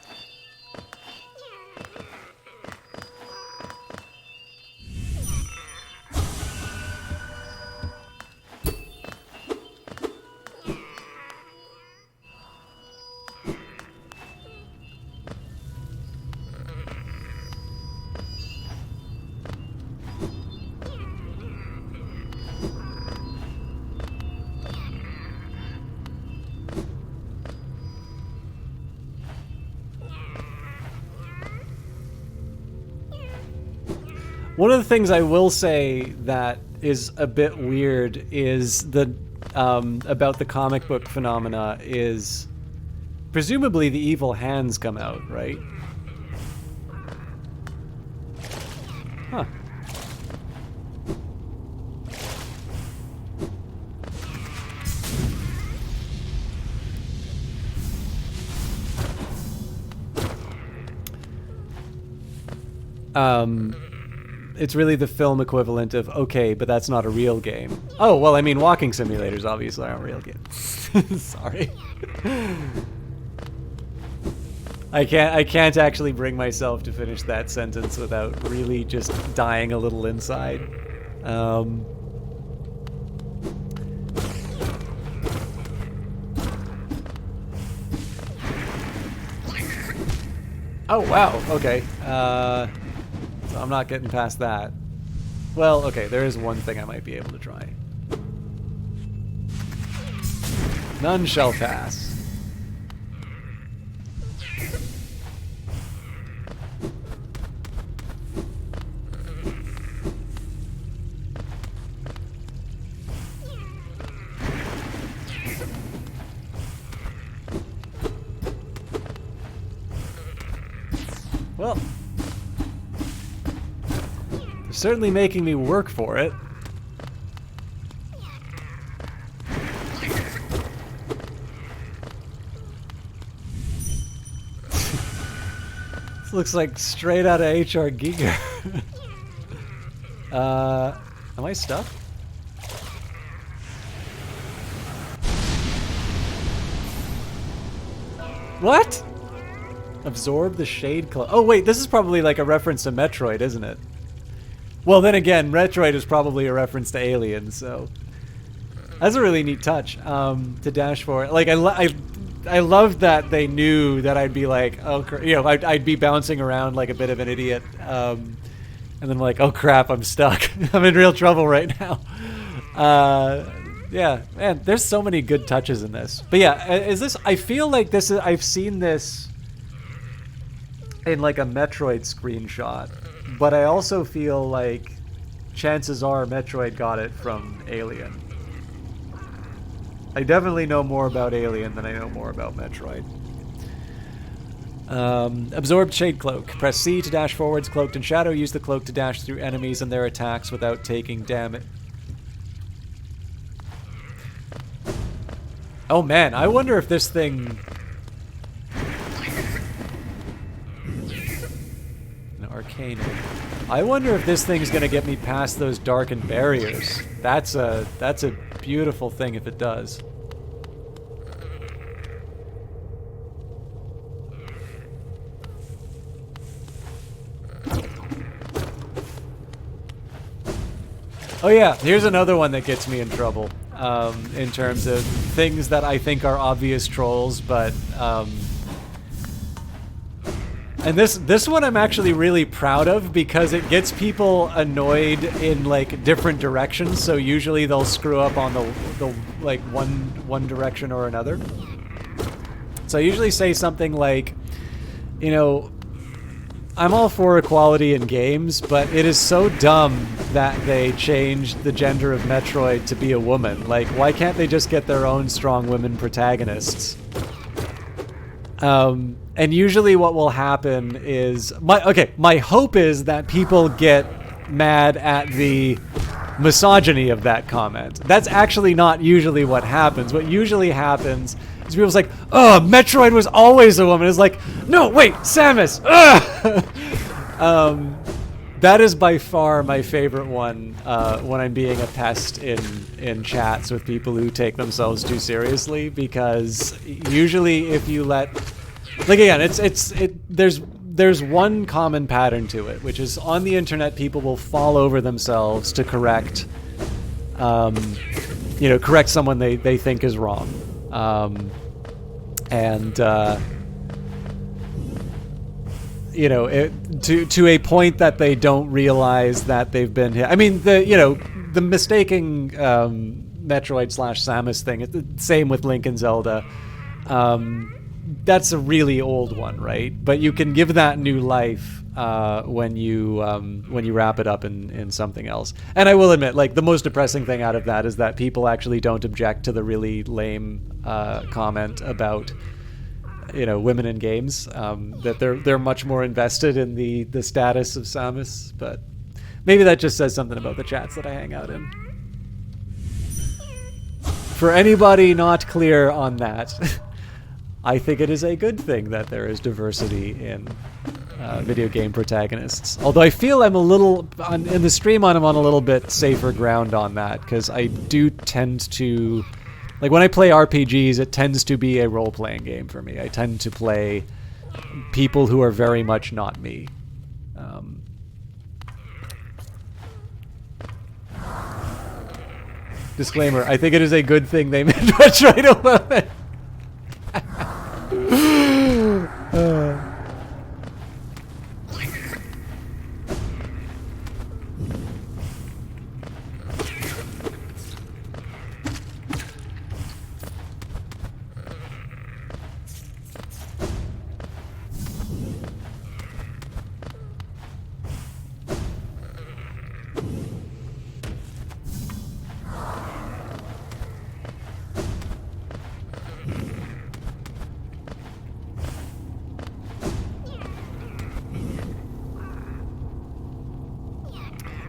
One of the things I will say that is a bit weird is the about the comic book phenomena is presumably the evil hands come out, right? Huh. It's really the film equivalent of, okay, but that's not a real game. Oh, well, I mean, walking simulators obviously aren't real games. Sorry. I can't actually bring myself to finish that sentence without really just dying a little inside. Oh, wow, okay. So I'm not getting past that. Well, okay, there is one thing I might be able to try. None shall pass. Well, they're certainly making me work for it. This looks like straight out of HR Giga. Am I stuck? What? Absorb the shade cloak. Oh wait, this is probably like a reference to Metroid, isn't it? Well, then again, Metroid is probably a reference to Alien, so that's a really neat touch. To dash forward, like I loved that they knew that I'd be like, oh, you know, I'd be bouncing around like a bit of an idiot, and then I'm like, oh crap, I'm stuck. I'm in real trouble right now. Yeah, man, there's so many good touches in this. But yeah, is this? I feel like this is. I've seen this in like a Metroid screenshot, but I also feel like chances are Metroid got it from Alien. I definitely know more about Alien than I know more about Metroid. Absorbed Shade Cloak. Press C to dash forwards, cloaked in shadow. Use the cloak to dash through enemies and their attacks without taking damage. Oh man, I wonder if this thing... Arcane. I wonder if this thing's gonna get me past those darkened barriers. That's a beautiful thing if it does. Oh yeah, here's another one that gets me in trouble. In terms of things that I think are obvious trolls, but and this one I'm actually really proud of because it gets people annoyed in like different directions. So usually they'll screw up on the like one direction or another. So I usually say something like, you know, I'm all for equality in games, but it is so dumb that they changed the gender of Metroid to be a woman. Like, why can't they just get their own strong women protagonists? And usually what will happen is... my hope is that people get mad at the misogyny of that comment. That's actually not usually what happens. What usually happens is people's like, oh, Metroid was always a woman. It's like, no, wait, Samus! That is by far my favorite one when I'm being a pest in chats with people who take themselves too seriously, because usually if you let... Like again, there's one common pattern to it, which is on the internet people will fall over themselves to correct correct someone they think is wrong. To a point that they don't realize that they've been hit. I mean, the mistaking Metroid / Samus thing. It's the same with Link and Zelda. That's a really old one, right? But you can give that new life when you wrap it up in something else. And I will admit, like, the most depressing thing out of that is that people actually don't object to the really lame comment about women in games. That they're much more invested in the status of Samus. But maybe that just says something about the chats that I hang out in. For anybody not clear on that. I think it is a good thing that there is diversity in video game protagonists. Although I feel I'm a little... in the stream I'm on a little bit safer ground on that, because I do tend to... Like, when I play RPGs, it tends to be a role-playing game for me. I tend to play people who are very much not me. Disclaimer, I think it is a good thing they made Metroid a woman.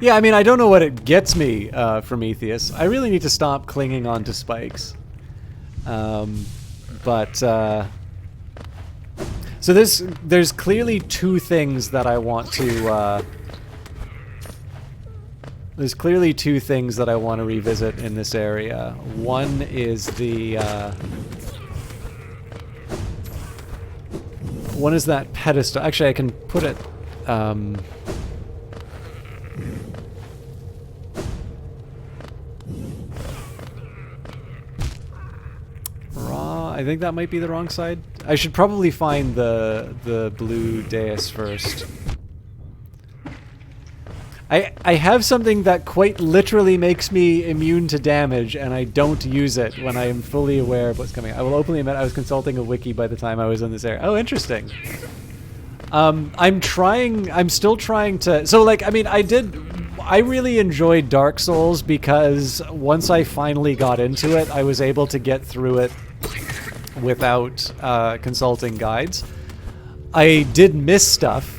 Yeah, I mean, I don't know what it gets me from Prometheus. I really need to stop clinging on to spikes. So there's clearly two things that I want to. There's clearly two things that I want to revisit in this area. One is the. One is that pedestal. Actually, I can put it. I think that might be the wrong side. I should probably find the blue dais first. I have something that quite literally makes me immune to damage, and I don't use it when I am fully aware of what's coming. I will openly admit I was consulting a wiki by the time I was in this area. Oh, interesting. I'm still trying to... So, like, I mean, I really enjoyed Dark Souls because once I finally got into it, I was able to get through it without consulting guides. I did miss stuff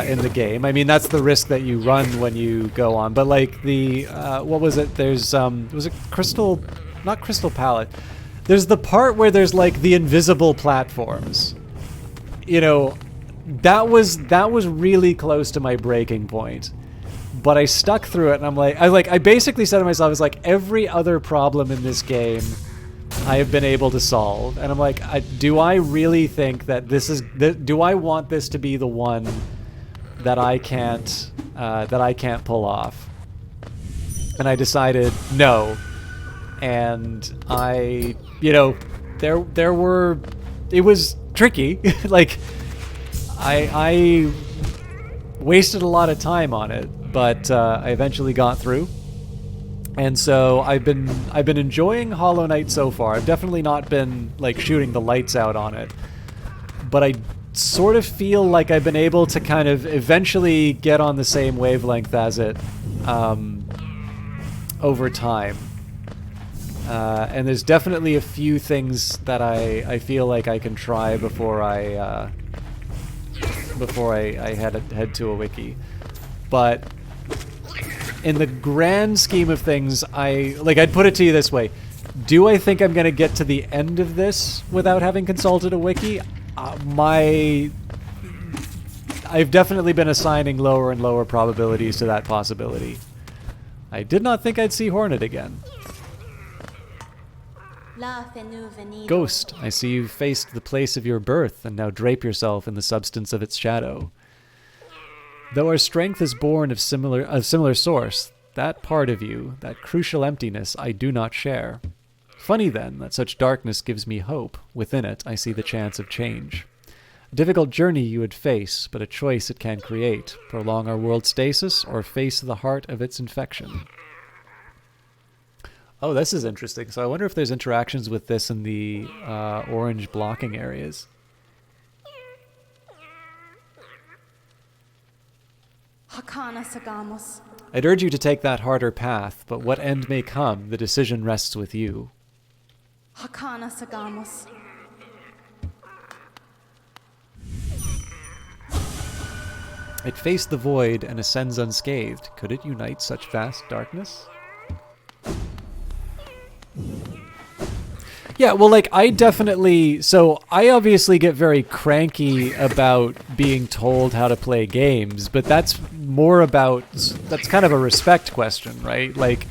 in the game. I mean, that's the risk that you run when you go on. But like the what was it? There's was it Crystal? Not Crystal Palette. There's the part where there's like the invisible platforms. You know, that was really close to my breaking point. But I stuck through it, and I basically said to myself, I was like, every other problem in this game I have been able to solve, and I'm like, do I really think that this is? Do I want this to be the one that I can't pull off? And I decided no, and I, there were, it was tricky. Like, I wasted a lot of time on it, but I eventually got through. And so I've been enjoying Hollow Knight so far. I've definitely not been like shooting the lights out on it, but I sort of feel like I've been able to kind of eventually get on the same wavelength as it over time. And there's definitely a few things that I feel like I can try before I head to a wiki, but. In the grand scheme of things, I'd put it to you this way. Do I think I'm going to get to the end of this without having consulted a wiki? I've definitely been assigning lower and lower probabilities to that possibility. I did not think I'd see Hornet again. Ghost, I see you've faced the place of your birth and now drape yourself in the substance of its shadow. Though our strength is born of similar source, that part of you, that crucial emptiness, I do not share. Funny then, that such darkness gives me hope. Within it, I see the chance of change. A difficult journey you would face, but a choice it can create. Prolong our world's stasis, or face the heart of its infection. Oh, this is interesting. So I wonder if there's interactions with this in the orange blocking areas. I'd urge you to take that harder path, but what end may come, the decision rests with you. It faced the void and ascends unscathed. Could it unite such vast darkness? Yeah, well, like, I obviously get very cranky about being told how to play games, but that's kind of a respect question, right? Like,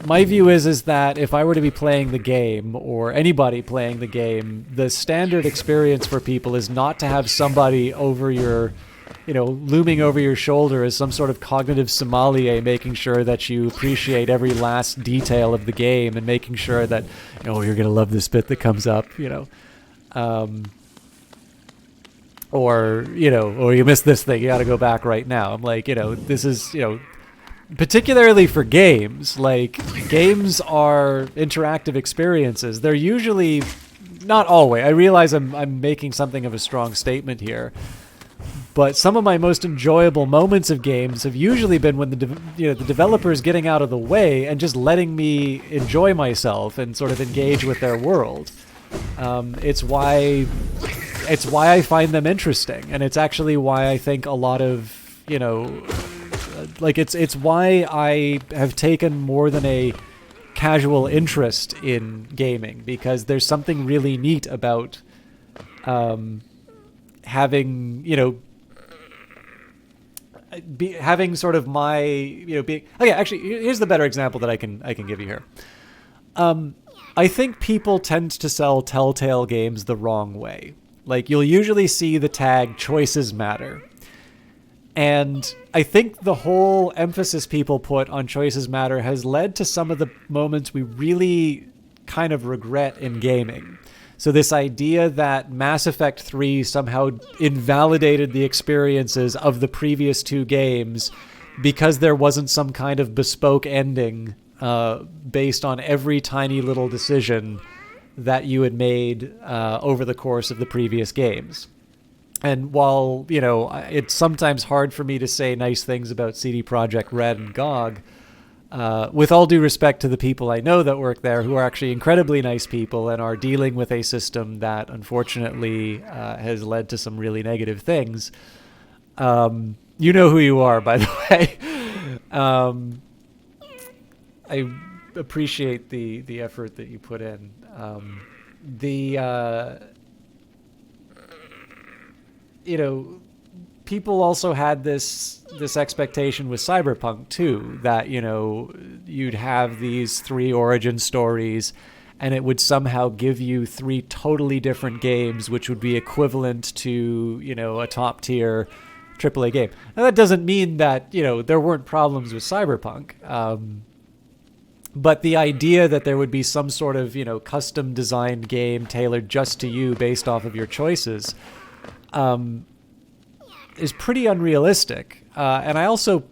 my view is that if I were to be playing the game, or anybody playing the game, the standard experience for people is not to have somebody over your, looming over your shoulder as some sort of cognitive sommelier, making sure that you appreciate every last detail of the game and making sure that, you're going to love this bit that comes up, or you missed this thing, you got to go back right now. I'm like, this is, particularly for games, like, games are interactive experiences. They're usually, not always, I realize I'm making something of a strong statement here, but some of my most enjoyable moments of games have usually been when the developer's getting out of the way and just letting me enjoy myself and sort of engage with their world. It's why I find them interesting, and it's actually why I think a lot of, it's why I have taken more than a casual interest in gaming, because there's something really neat about having, having sort of my, being... Okay, actually, here's the better example that I can give you here. I think people tend to sell Telltale games the wrong way. Like, you'll usually see the tag "choices matter." And I think the whole emphasis people put on choices matter has led to some of the moments we really kind of regret in gaming. So this idea that Mass Effect 3 somehow invalidated the experiences of the previous two games because there wasn't some kind of bespoke ending based on every tiny little decision that you had made over the course of the previous games. And while, it's sometimes hard for me to say nice things about CD Projekt Red and GOG, with all due respect to the people I know that work there, who are actually incredibly nice people and are dealing with a system that unfortunately has led to some really negative things. You know who you are, by the way. I appreciate the effort that you put in. People also had this expectation with Cyberpunk too, that you'd have these 3 origin stories, and it would somehow give you 3 totally different games, which would be equivalent to a top tier AAA game. Now that doesn't mean that there weren't problems with Cyberpunk. But the idea that there would be some sort of, custom designed game tailored just to you based off of your choices is pretty unrealistic. And I also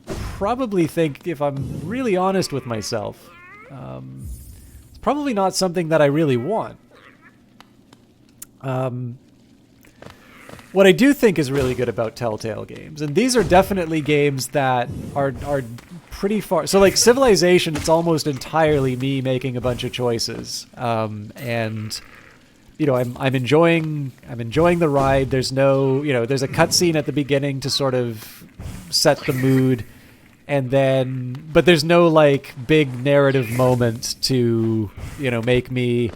probably think, if I'm really honest with myself, it's probably not something that I really want. What I do think is really good about Telltale games, and these are definitely games that are pretty far... So, like, Civilization, it's almost entirely me making a bunch of choices. And... I'm enjoying the ride. There's no, there's a cutscene at the beginning to sort of set the mood, and then, but there's no like big narrative moment to, make me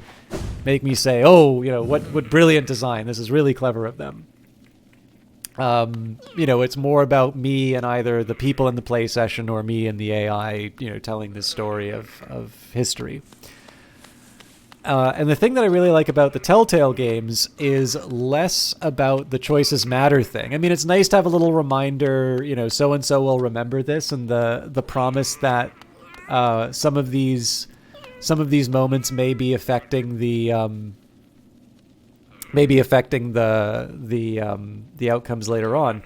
say, oh, what brilliant design. This is really clever of them. It's more about me and either the people in the play session or me and the AI, telling this story of history. And the thing that I really like about the Telltale games is less about the choices matter thing. I mean, it's nice to have a little reminder, so-and-so will remember this, and the promise that some of these moments may be affecting the outcomes later on.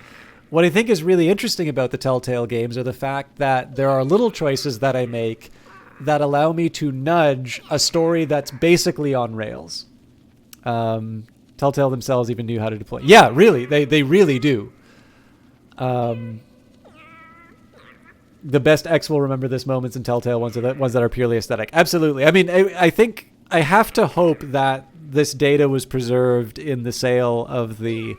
What I think is really interesting about the Telltale games are the fact that there are little choices that I make that allow me to nudge a story that's basically on rails. Telltale themselves even knew how to deploy. Yeah, really, they really do. The best X will remember this moments in Telltale ones that are purely aesthetic. Absolutely. I mean, I think I have to hope that this data was preserved in the sale of the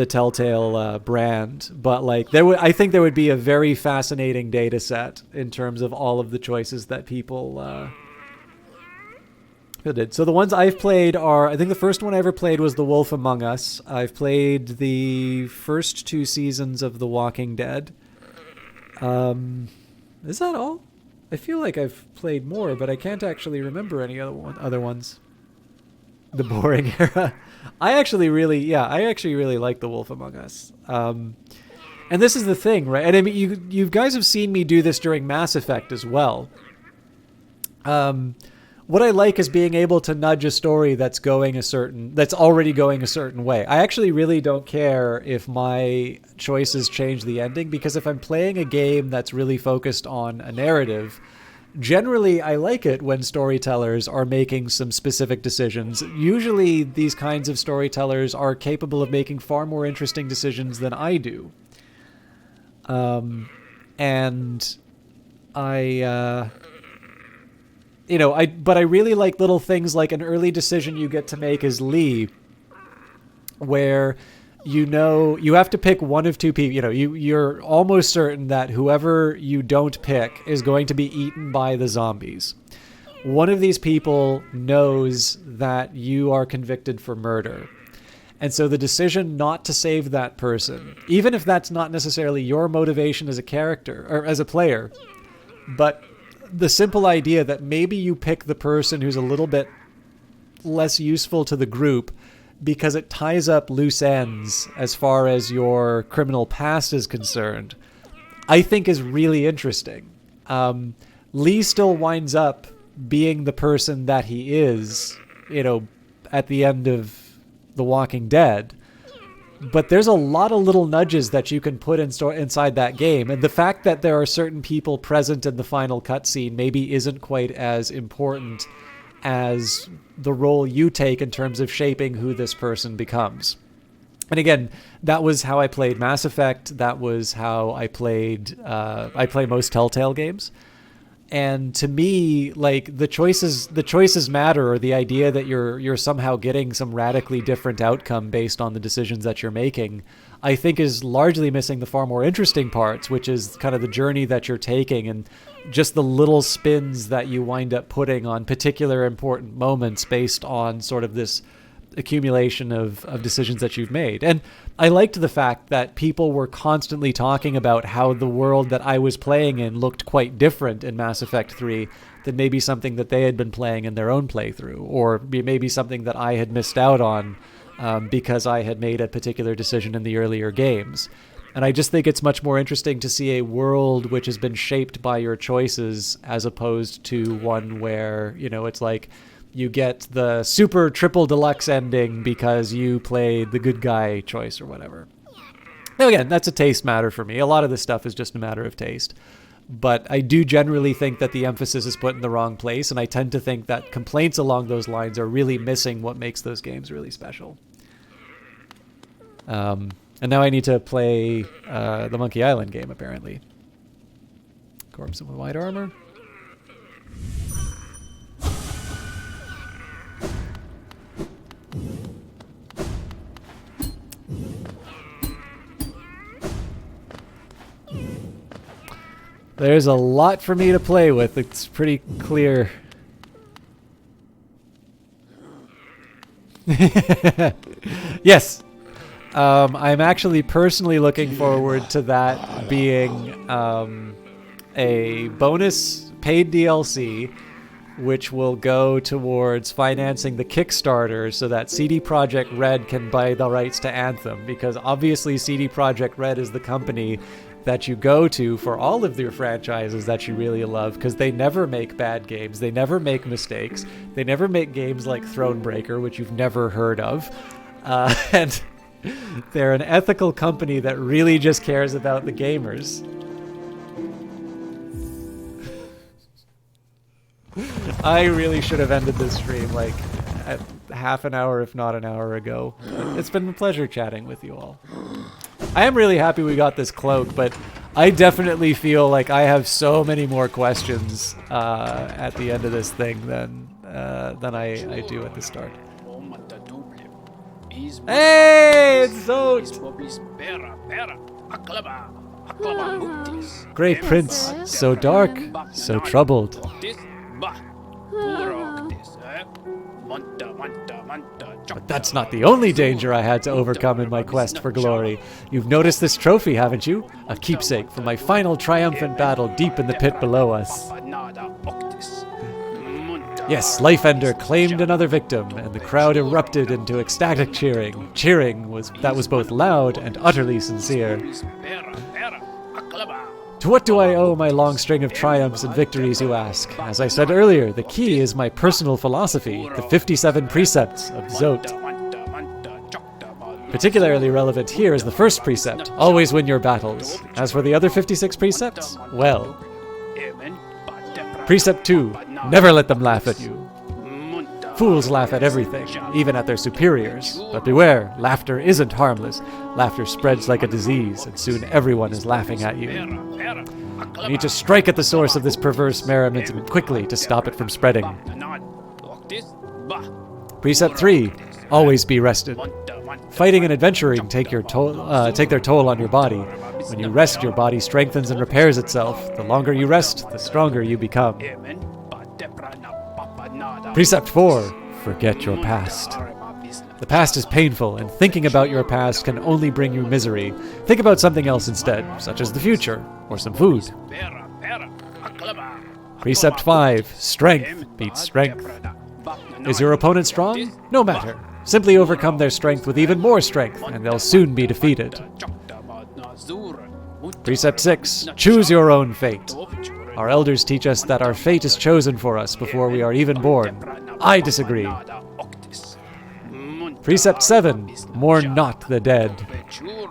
Telltale brand, but like I think there would be a very fascinating data set in terms of all of the choices that people did. So the ones I've played are, I think the first one I ever played was The Wolf Among Us. I've played the first 2 seasons of The Walking Dead. Is that all? I feel like I've played more, but I can't actually remember any other ones. The boring era. I actually really like The Wolf Among Us. And this is the thing, right? And I mean, you guys have seen me do this during Mass Effect as well. What I like is being able to nudge a story that's already going a certain way. I actually really don't care if my choices change the ending, because if I'm playing a game that's really focused on a narrative, generally I like it when storytellers are making some specific decisions. Usually these kinds of storytellers are capable of making far more interesting decisions than I do. And I but I really like little things like an early decision you get to make as Lee, where you have to pick one of two people. You're almost certain that whoever you don't pick is going to be eaten by the zombies. One of these people knows that you are convicted for murder. And so the decision not to save that person, even if that's not necessarily your motivation as a character or as a player, but the simple idea that maybe you pick the person who's a little bit less useful to the group because it ties up loose ends as far as your criminal past is concerned, I think is really interesting. Lee still winds up being the person that he is, at the end of The Walking Dead. But there's a lot of little nudges that you can put inside that game. And the fact that there are certain people present in the final cutscene maybe isn't quite as important as the role you take in terms of shaping who this person becomes. And again, that was how I played Mass Effect. That was how I play most Telltale games. And to me, like, the choices matter, or the idea that you're somehow getting some radically different outcome based on the decisions that you're making, I think is largely missing the far more interesting parts, which is kind of the journey that you're taking and just the little spins that you wind up putting on particular important moments based on sort of this accumulation of decisions that you've made. And I liked the fact that people were constantly talking about how the world that I was playing in looked quite different in Mass Effect 3 than maybe something that they had been playing in their own playthrough, or maybe something that I had missed out on because I had made a particular decision in the earlier games. And I just think it's much more interesting to see a world which has been shaped by your choices as opposed to one where, it's like, you get the super triple deluxe ending because you played the good guy choice or whatever. Now again, that's a taste matter for me. A lot of this stuff is just a matter of taste. But I do generally think that the emphasis is put in the wrong place, and I tend to think that complaints along those lines are really missing what makes those games really special. And now I need to play the Monkey Island game, apparently. Corpse with white armor. There's a lot for me to play with. It's pretty clear. Yes. I'm actually personally looking forward to that being a bonus paid DLC, which will go towards financing the Kickstarter so that CD Projekt Red can buy the rights to Anthem, because obviously CD Projekt Red is the company that you go to for all of your franchises that you really love, because they never make bad games, they never make mistakes, they never make games like Thronebreaker, which you've never heard of, and they're an ethical company that really just cares about the gamers. I really should have ended this stream like at half an hour, if not an hour ago. It's been a pleasure chatting with you all. I am really happy we got this cloak, but I definitely feel like I have so many more questions at the end of this thing than I do at the start. Hey, it's Zote! Great Prince, so dark, so troubled. But that's not the only danger I had to overcome in my quest for glory. You've noticed this trophy, haven't you? A keepsake from my final triumphant battle deep in the pit below us. Yes, Lifeender claimed another victim, and the crowd erupted into ecstatic cheering. That was both loud and utterly sincere. To what do I owe my long string of triumphs and victories, you ask? As I said earlier, the key is my personal philosophy, the 57 precepts of Zot. Particularly relevant here is the first precept, always win your battles. As for the other 56 precepts, well. Precept 2, never let them laugh at you. Fools laugh at everything, even at their superiors. But beware, laughter isn't harmless. Laughter spreads like a disease, and soon everyone is laughing at you. You need to strike at the source of this perverse merriment quickly to stop it from spreading. Precept 3, always be rested. Fighting and adventuring take their toll on your body. When you rest, your body strengthens and repairs itself. The longer you rest, the stronger you become. Precept 4, forget your past. The past is painful, and thinking about your past can only bring you misery. Think about something else instead, such as the future, or some food. Precept 5, strength beats strength. Is your opponent strong? No matter. Simply overcome their strength with even more strength, and they'll soon be defeated. Precept 6, choose your own fate. Our elders teach us that our fate is chosen for us before we are even born. I disagree. Precept 7, mourn not the dead.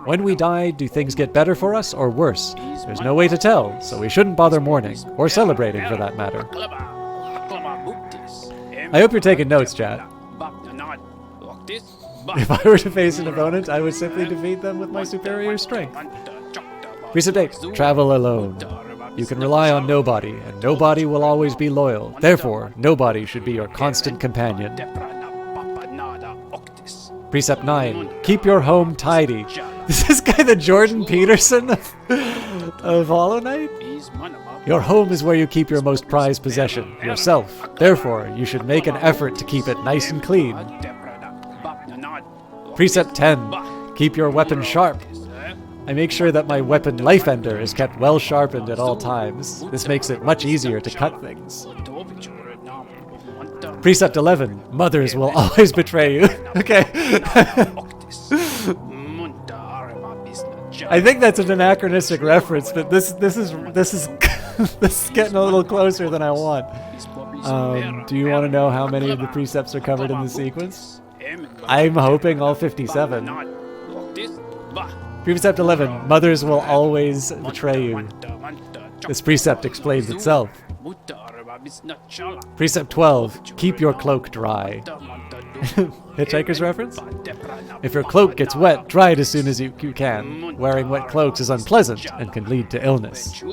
When we die, do things get better for us or worse? There's no way to tell, so we shouldn't bother mourning, or celebrating for that matter. I hope you're taking notes, chat. If I were to face an opponent, I would simply defeat them with my superior strength. Precept 8, travel alone. You can rely on nobody, and nobody will always be loyal. Therefore, nobody should be your constant companion. Precept 9, keep your home tidy. Is this guy the Jordan Peterson of Hollow Knight? Your home is where you keep your most prized possession, yourself. Therefore, you should make an effort to keep it nice and clean. Precept 10, keep your weapon sharp. I make sure that my weapon Lifeender is kept well sharpened at all times. This makes it much easier to cut things. Precept 11, mothers will always betray you. Okay. I think that's an anachronistic reference, but this is this is getting a little closer than I want. Do you want to know how many of the precepts are covered in the sequence? I'm hoping all 57. Precept 11, mothers will always betray you. This precept explains itself. Precept 12, keep your cloak dry. Hitchhiker's reference? If your cloak gets wet, dry it as soon as you can. Wearing wet cloaks is unpleasant and can lead to illness.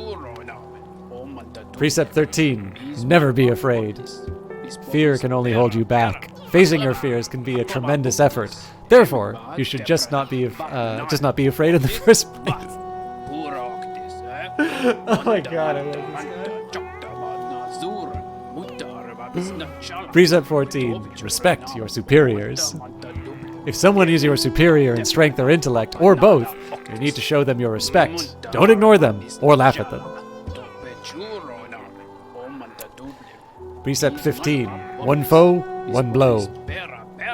Precept 13, never be afraid. Fear can only hold you back. Facing your fears can be a tremendous effort. Therefore, you should just not be afraid in the first place. Oh my god, I love this guy. Precept 14, respect your superiors. If someone is your superior in strength or intellect, or both, you need to show them your respect. Don't ignore them, or laugh at them. Precept 15, one foe, one blow.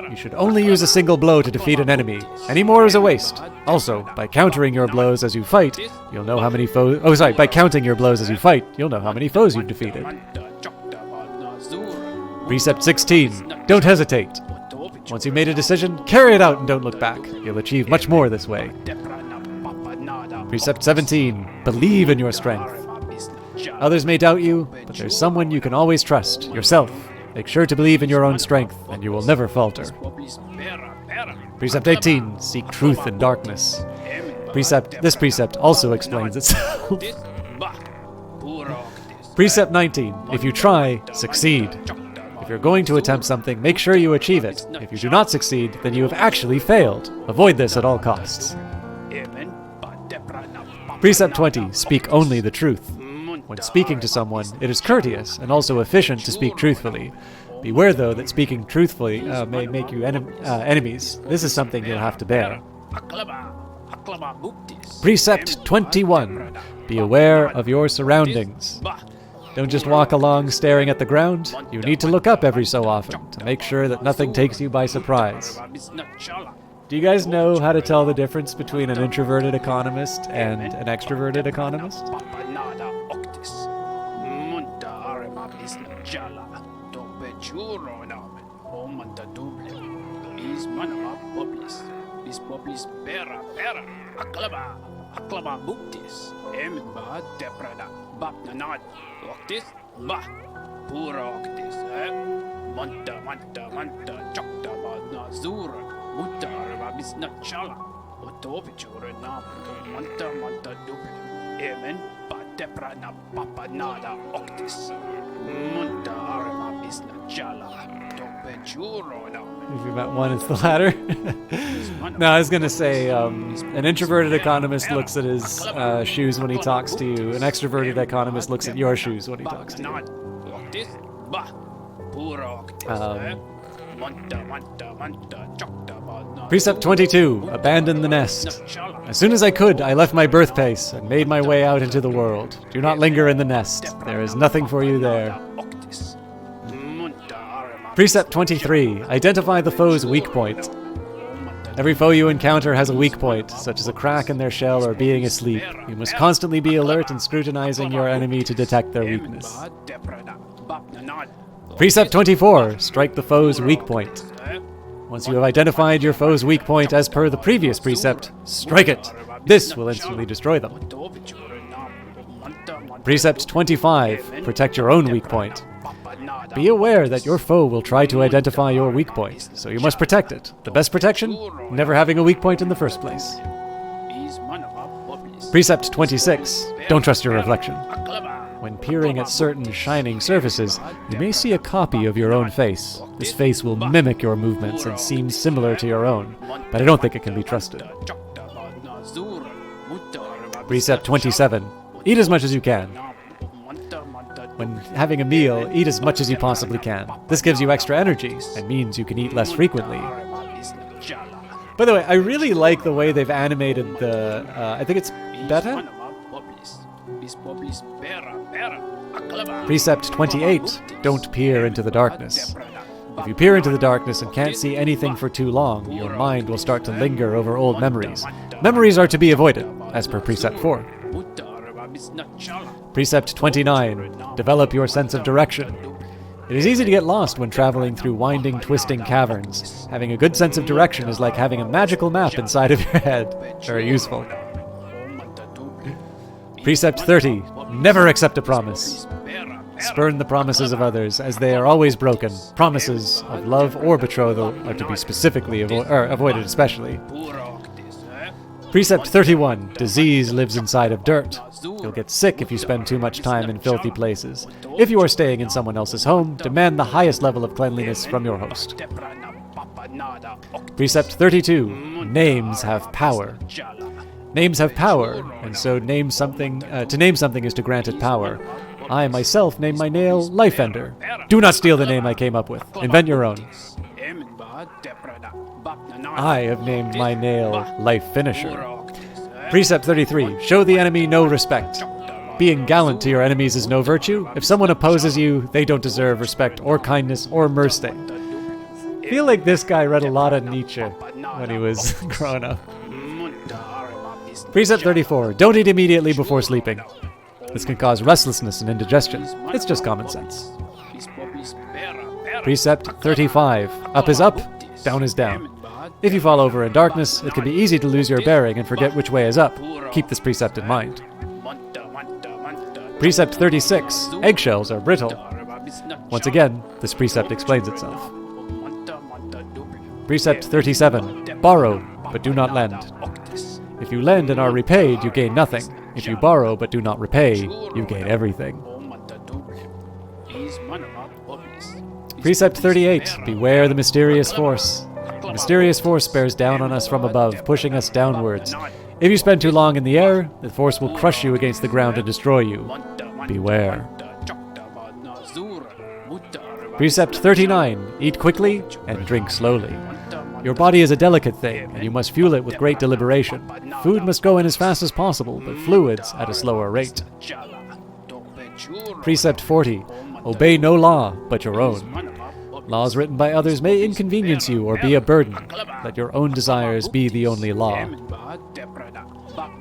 You should only use a single blow to defeat an enemy. Any more is a waste. Also, by countering your blows as you fight, you'll know how many foes... Oh, sorry, by counting your blows as you fight, you'll know how many foes you've defeated. Precept 16, don't hesitate. Once you've made a decision, carry it out and don't look back. You'll achieve much more this way. Precept 17, believe in your strength. Others may doubt you, but there's someone you can always trust, yourself. Make sure to believe in your own strength, and you will never falter. Precept 18, seek truth in darkness. This precept also explains itself. Precept 19, if you try, succeed. If you're going to attempt something, make sure you achieve it. If you do not succeed, then you have actually failed. Avoid this at all costs. Precept 20, speak only the truth. When speaking to someone, it is courteous and also efficient to speak truthfully. Beware, though, that speaking truthfully may make you enemies. This is something you'll have to bear. Precept 21. Be aware of your surroundings. Don't just walk along staring at the ground. You need to look up every so often to make sure that nothing takes you by surprise. Do you guys know how to tell the difference between an introverted economist and an extroverted economist? If you met one, it's the latter. No, I was going to say, an introverted economist looks at his shoes when he talks to you. An extroverted economist looks at your shoes when he talks to you. Precept 22. Abandon the nest. As soon as I could, I left my birthplace and made my way out into the world. Do not linger in the nest. There is nothing for you there. Precept 23. Identify the foe's weak point. Every foe you encounter has a weak point, such as a crack in their shell or being asleep. You must constantly be alert and scrutinizing your enemy to detect their weakness. Precept 24. Strike the foe's weak point. Once you have identified your foe's weak point as per the previous precept, strike it. This will instantly destroy them. Precept 25. Protect your own weak point. Be aware that your foe will try to identify your weak point, so you must protect it. The best protection? Never having a weak point in the first place. Precept 26. Don't trust your reflection. When peering at certain shining surfaces, you may see a copy of your own face. This face will mimic your movements and seem similar to your own, but I don't think it can be trusted. Precept 27. Eat as much as you can. When having a meal, eat as much as you possibly can. This gives you extra energy and means you can eat less frequently. By the way, I really like the way they've animated the, I think it's beta? Precept 28. Don't peer into the darkness. If you peer into the darkness and can't see anything for too long, your mind will start to linger over old memories. Memories are to be avoided, as per Precept 4. Precept 29. Develop your sense of direction. It is easy to get lost when traveling through winding, twisting caverns. Having a good sense of direction is like having a magical map inside of your head. Very useful. Precept 30. Never accept a promise. Spurn the promises of others, as they are always broken. Promises of love or betrothal are to be specifically avoided especially. Precept 31. Disease lives inside of dirt. You'll get sick if you spend too much time in filthy places. If you are staying in someone else's home, demand the highest level of cleanliness from your host. Precept 32. Names have power. Names have power, and so to name something is to grant it power. I myself name my nail Lifeender. Do not steal the name I came up with. Invent your own. I have named my nail Life Finisher. Precept 33. Show the enemy no respect. Being gallant to your enemies is no virtue. If someone opposes you, they don't deserve respect or kindness or mercy. I feel like this guy read a lot of Nietzsche when he was growing up. Precept 34. Don't eat immediately before sleeping. This can cause restlessness and indigestion. It's just common sense. Precept 35. Up is up, down is down. If you fall over in darkness, it can be easy to lose your bearing and forget which way is up. Keep this precept in mind. Precept 36. Eggshells are brittle. Once again, this precept explains itself. Precept 37. Borrow, but do not lend. If you lend and are repaid, you gain nothing. If you borrow but do not repay, you gain everything. Precept 38. Beware the mysterious force. The mysterious force bears down on us from above, pushing us downwards. If you spend too long in the air, the force will crush you against the ground and destroy you. Beware. Precept 39. Eat quickly and drink slowly. Your body is a delicate thing, and you must fuel it with great deliberation. Food must go in as fast as possible, but fluids at a slower rate. Precept 40. Obey no law but your own. Laws written by others may inconvenience you or be a burden. Let your own desires be the only law.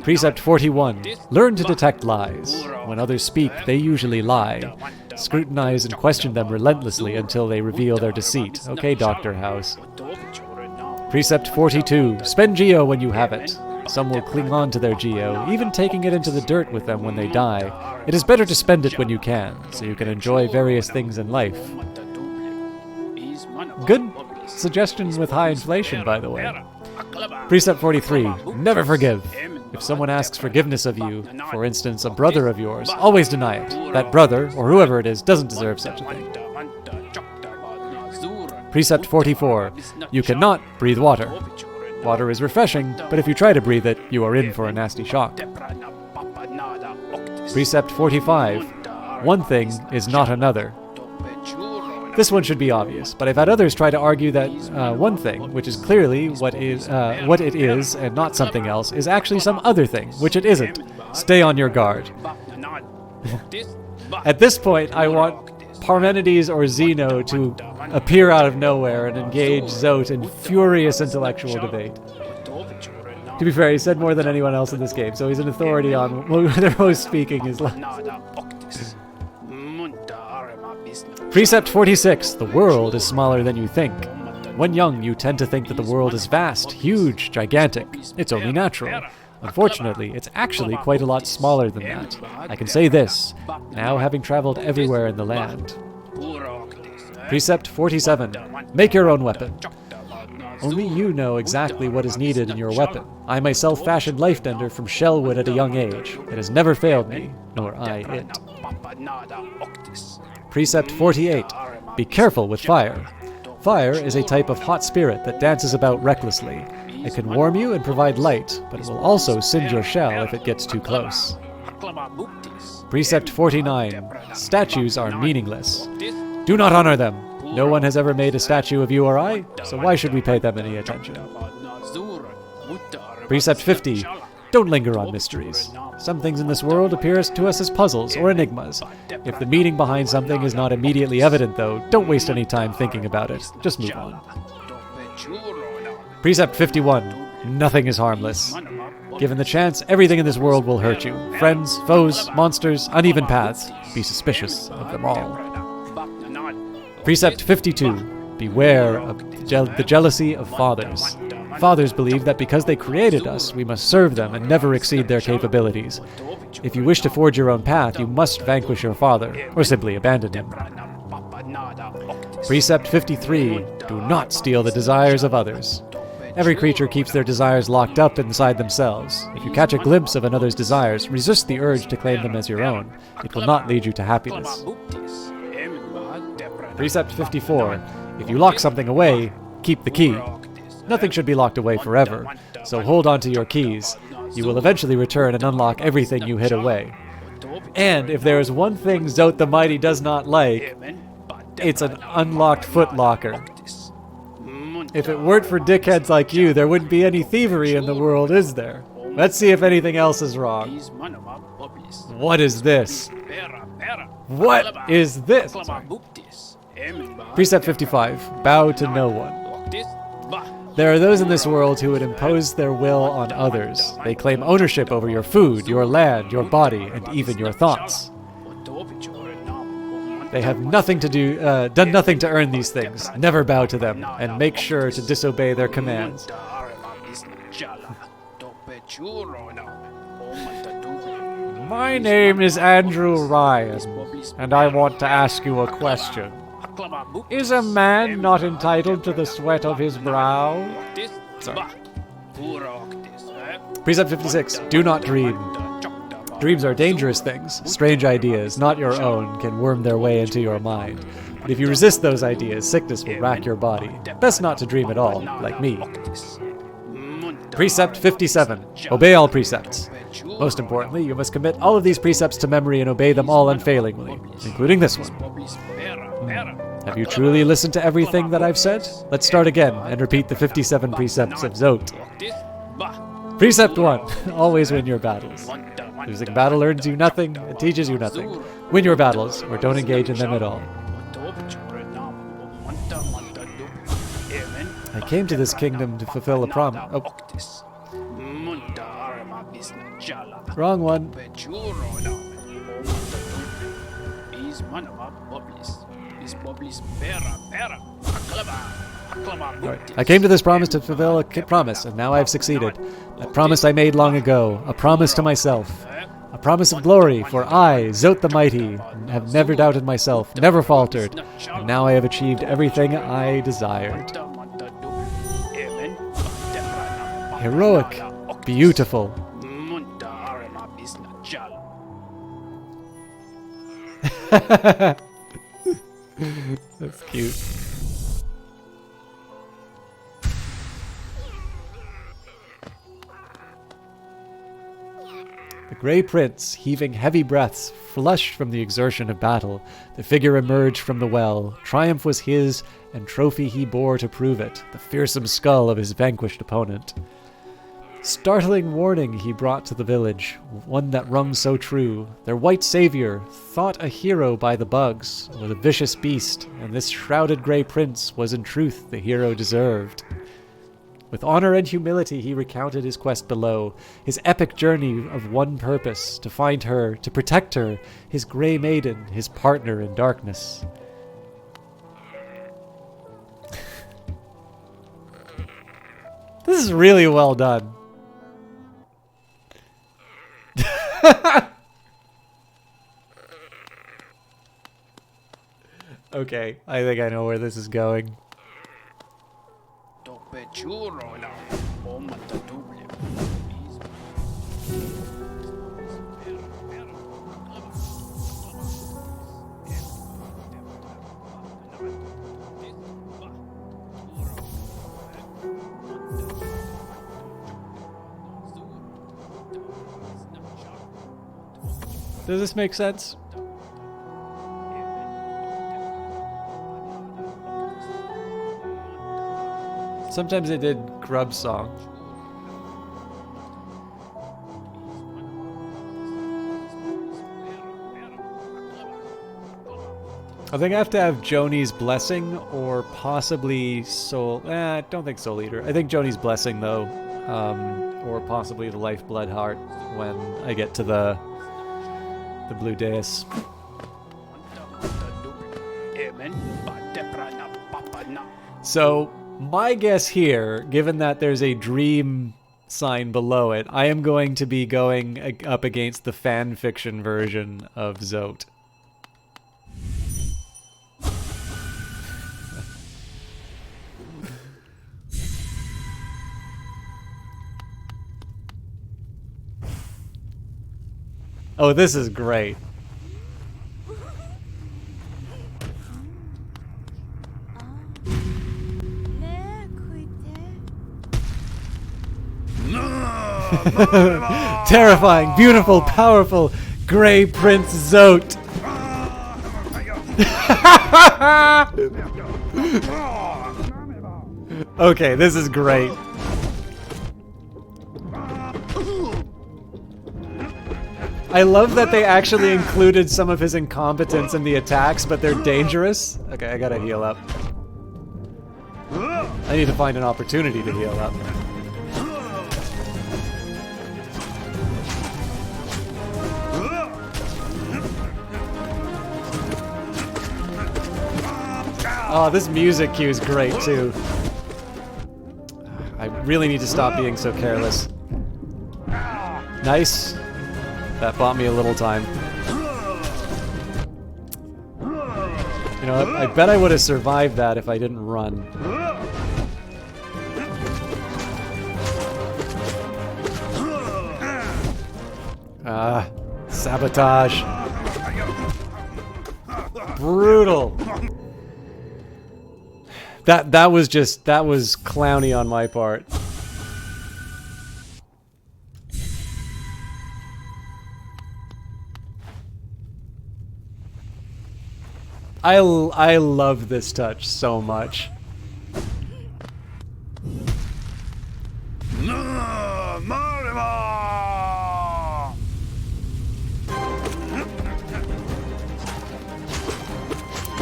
Precept 41. Learn to detect lies. When others speak, they usually lie. Scrutinize and question them relentlessly until they reveal their deceit. Okay, Dr. House. Precept 42. Spend geo when you have it. Some will cling on to their geo, even taking it into the dirt with them when they die. It is better to spend it when you can, so you can enjoy various things in life. Good suggestions with high inflation, by the way. Precept 43. Never forgive. If someone asks forgiveness of you, for instance, a brother of yours, always deny it. That brother, or whoever it is, doesn't deserve such a thing. Precept 44. You cannot breathe water. Water is refreshing, but if you try to breathe it, you are in for a nasty shock. Precept 45. One thing is not another. This one should be obvious, but I've had others try to argue that one thing, which is clearly what it is and not something else, is actually some other thing, which it isn't. Stay on your guard. At this point, I want Parmenides or Zeno to appear out of nowhere and engage Zote in furious intellectual debate. To be fair, he said more than anyone else in this game, so he's an authority on whether most speaking is like. Precept 46. The world is smaller than you think. When young, you tend to think that the world is vast, huge, gigantic. It's only natural. Unfortunately, it's actually quite a lot smaller than that. I can say this, now having traveled everywhere in the land. Precept 47. Make your own weapon. Only you know exactly what is needed in your weapon. I myself fashioned Lifebender from shellwood at a young age. It has never failed me, nor I it. Precept 48. Be careful with fire. Fire is a type of hot spirit that dances about recklessly. It can warm you and provide light, but it will also singe your shell if it gets too close. Precept 49. Statues are meaningless. Do not honor them. No one has ever made a statue of you or I, so why should we pay them any attention? Precept 50. Don't linger on mysteries. Some things in this world appear to us as puzzles or enigmas. If the meaning behind something is not immediately evident, though, don't waste any time thinking about it. Just move on. Precept 51. Nothing is harmless. Given the chance, everything in this world will hurt you. Friends, foes, monsters, uneven paths. Be suspicious of them all. Precept 52. Beware of the jealousy of fathers. Fathers believe that because they created us, we must serve them and never exceed their capabilities. If you wish to forge your own path, you must vanquish your father, or simply abandon him. Precept 53. Do not steal the desires of others. Every creature keeps their desires locked up inside themselves. If you catch a glimpse of another's desires, resist the urge to claim them as your own. It will not lead you to happiness. Precept 54. If you lock something away, keep the key. Nothing should be locked away forever, so hold on to your keys. You will eventually return and unlock everything you hid away. And if there is one thing Zote the Mighty does not like, it's an unlocked footlocker. If it weren't for dickheads like you, there wouldn't be any thievery in the world, is there? Let's see if anything else is wrong. What is this? What is this? Sorry. Precept 55. Bow to no one. There are those in this world who would impose their will on others. They claim ownership over your food, your land, your body, and even your thoughts. They have done nothing to earn these things. Never bow to them, and make sure to disobey their commands. My name is Andrew Ryan, and I want to ask you a question. Is a man not entitled to the sweat of his brow? Sorry. Precept 56. Do not dream. Dreams are dangerous things. Strange ideas, not your own, can worm their way into your mind. But if you resist those ideas, sickness will rack your body. Best not to dream at all, like me. Precept 57. Obey all precepts. Most importantly, you must commit all of these precepts to memory and obey them all unfailingly, including this one. Have you truly listened to everything that I've said? Let's start again and repeat the 57 precepts of Zote. Precept 1. Always win your battles. Losing a battle earns you nothing and teaches you nothing. Win your battles, or don't engage in them at all. I came to this kingdom to fulfill a promise. Oh. Wrong one. Right. I came to this promise to fulfill a promise, and now I have succeeded. A promise I made long ago, a promise to myself. A promise of glory, for I, Zote the Mighty, have never doubted myself, never faltered, and now I have achieved everything I desired. Heroic, beautiful. That's cute. The Grey Prince, heaving heavy breaths, flushed from the exertion of battle. The figure emerged from the well. Triumph was his, and trophy he bore to prove it, the fearsome skull of his vanquished opponent. Startling warning he brought to the village, one that rung so true. Their white savior, thought a hero by the bugs, was a vicious beast, and this shrouded Grey Prince was in truth the hero deserved. With honor and humility he recounted his quest below, his epic journey of one purpose, to find her, to protect her, his Grey Maiden, his partner in darkness. This is really well done. Okay, I think I know where this is going. Does this make sense? Sometimes they did Grub song. I think I have to have Joni's Blessing or possibly Soul. I don't think Soul Eater. I think Joni's Blessing though, or possibly the Lifeblood Heart when I get to the Blue Dais. So my guess here, given that there's a dream sign below it, I am going to be going up against the fan fiction version of Zote. Oh, this is great. Terrifying, beautiful, powerful, Grey Prince Zote. Okay, this is great. I love that they actually included some of his incompetence in the attacks, but they're dangerous. Okay, I gotta heal up. I need to find an opportunity to heal up. Oh, this music cue is great too. I really need to stop being so careless. Nice. That bought me a little time. You know, I bet I would have survived that if I didn't run. Sabotage. Brutal. That was clowny on my part. I love this touch so much.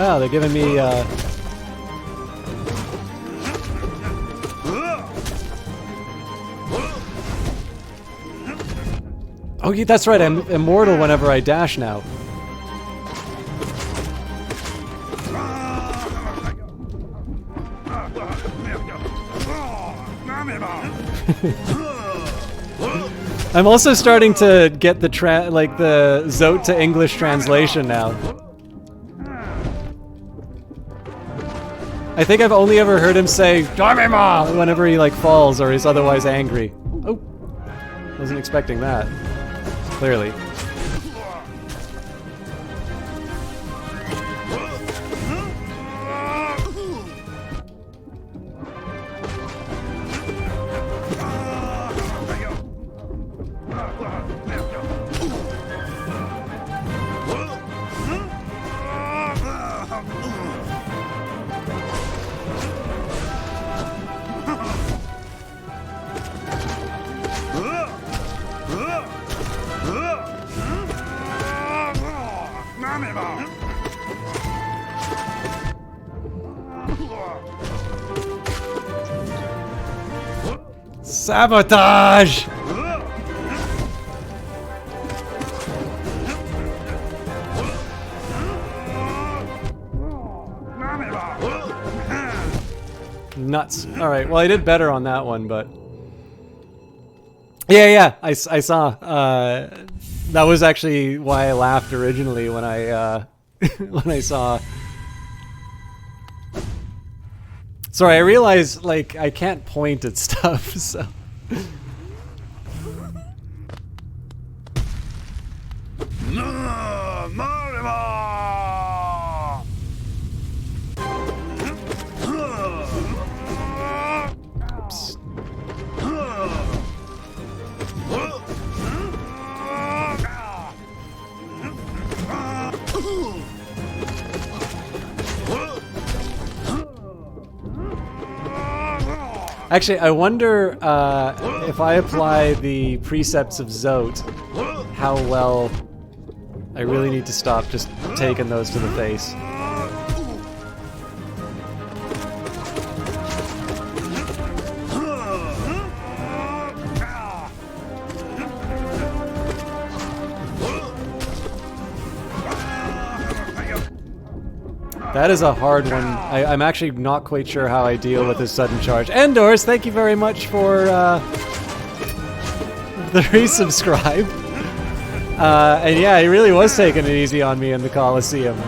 Oh, they're giving me oh, yeah, that's right. I'm immortal whenever I dash now. I'm also starting to get the the Zote to English translation now. I think I've only ever heard him say "Damima" whenever he like falls or is otherwise angry. Oh, wasn't expecting that. Clearly. Sabotage! Nuts. Alright, well I did better on that one, but... Yeah, I saw. That was actually why I laughed originally when I, when I saw... Sorry, I realized, like, I can't point at stuff, so... Oops. Actually, I wonder if I apply the precepts of Zote, how well I really need to stop just taking those to the face. That is a hard one. I'm actually not quite sure how I deal with his sudden charge. Endors, thank you very much for the resubscribe. And yeah, he really was taking it easy on me in the Coliseum.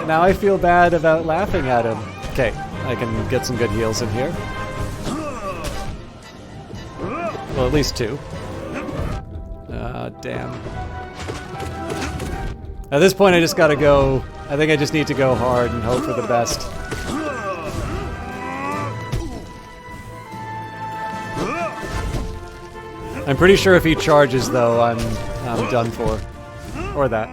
Now I feel bad about laughing at him. Okay, I can get some good heals in here. Well, at least two. Damn. At this point, I just gotta go... I think I just need to go hard and hope for the best. I'm pretty sure if he charges, though, I'm done for. Or that.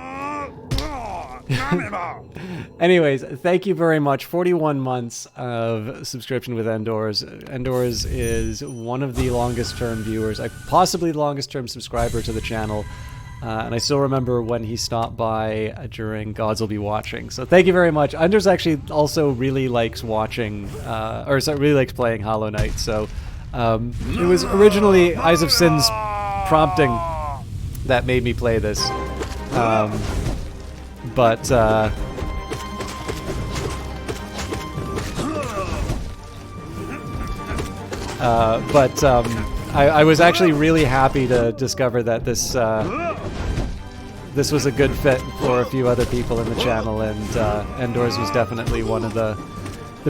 Anyways, thank you very much. 41 months of subscription with Endors. Endors is one of the longest-term viewers, possibly the longest-term subscriber to the channel. And I still remember when he stopped by during Gods Will Be Watching. So thank you very much. Anders actually also really likes watching, or sorry, really likes playing Hollow Knight. So it was originally Eyes of Sin's prompting that made me play this. But I was actually really happy to discover that this was a good fit for a few other people in the channel, and Endors was definitely one of the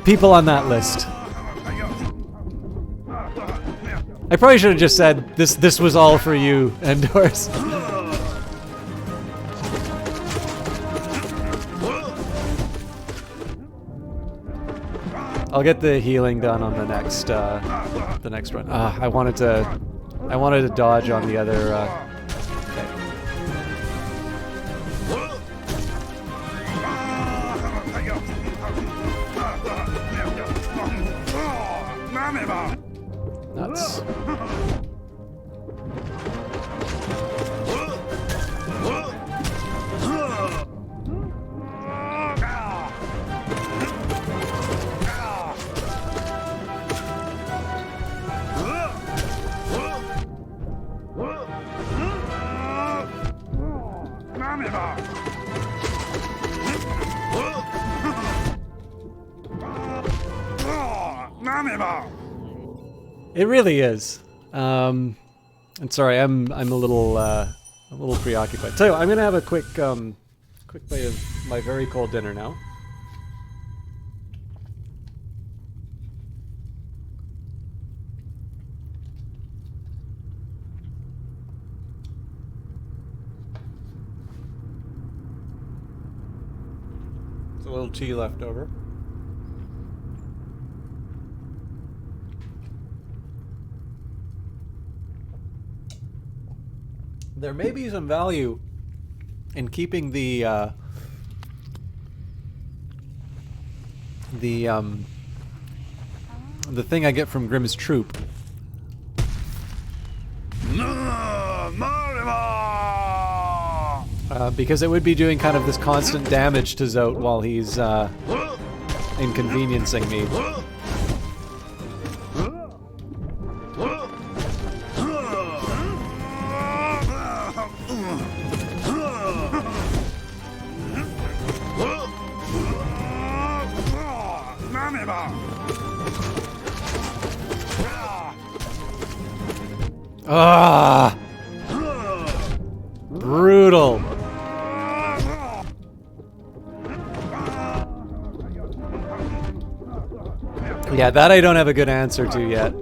people on that list. I probably should have just said this was all for you, Endors. I'll get the healing done on the next run. I wanted to dodge on the other. Okay. It really is. And sorry, I'm a little preoccupied. Tell you what, I'm gonna have a quick bite of my very cold dinner now. There's a little tea left over. There may be some value in keeping the thing I get from Grimm's troop. Because it would be doing kind of this constant damage to Zote while he's inconveniencing me. Ah! Brutal. Yeah, that I don't have a good answer to yet.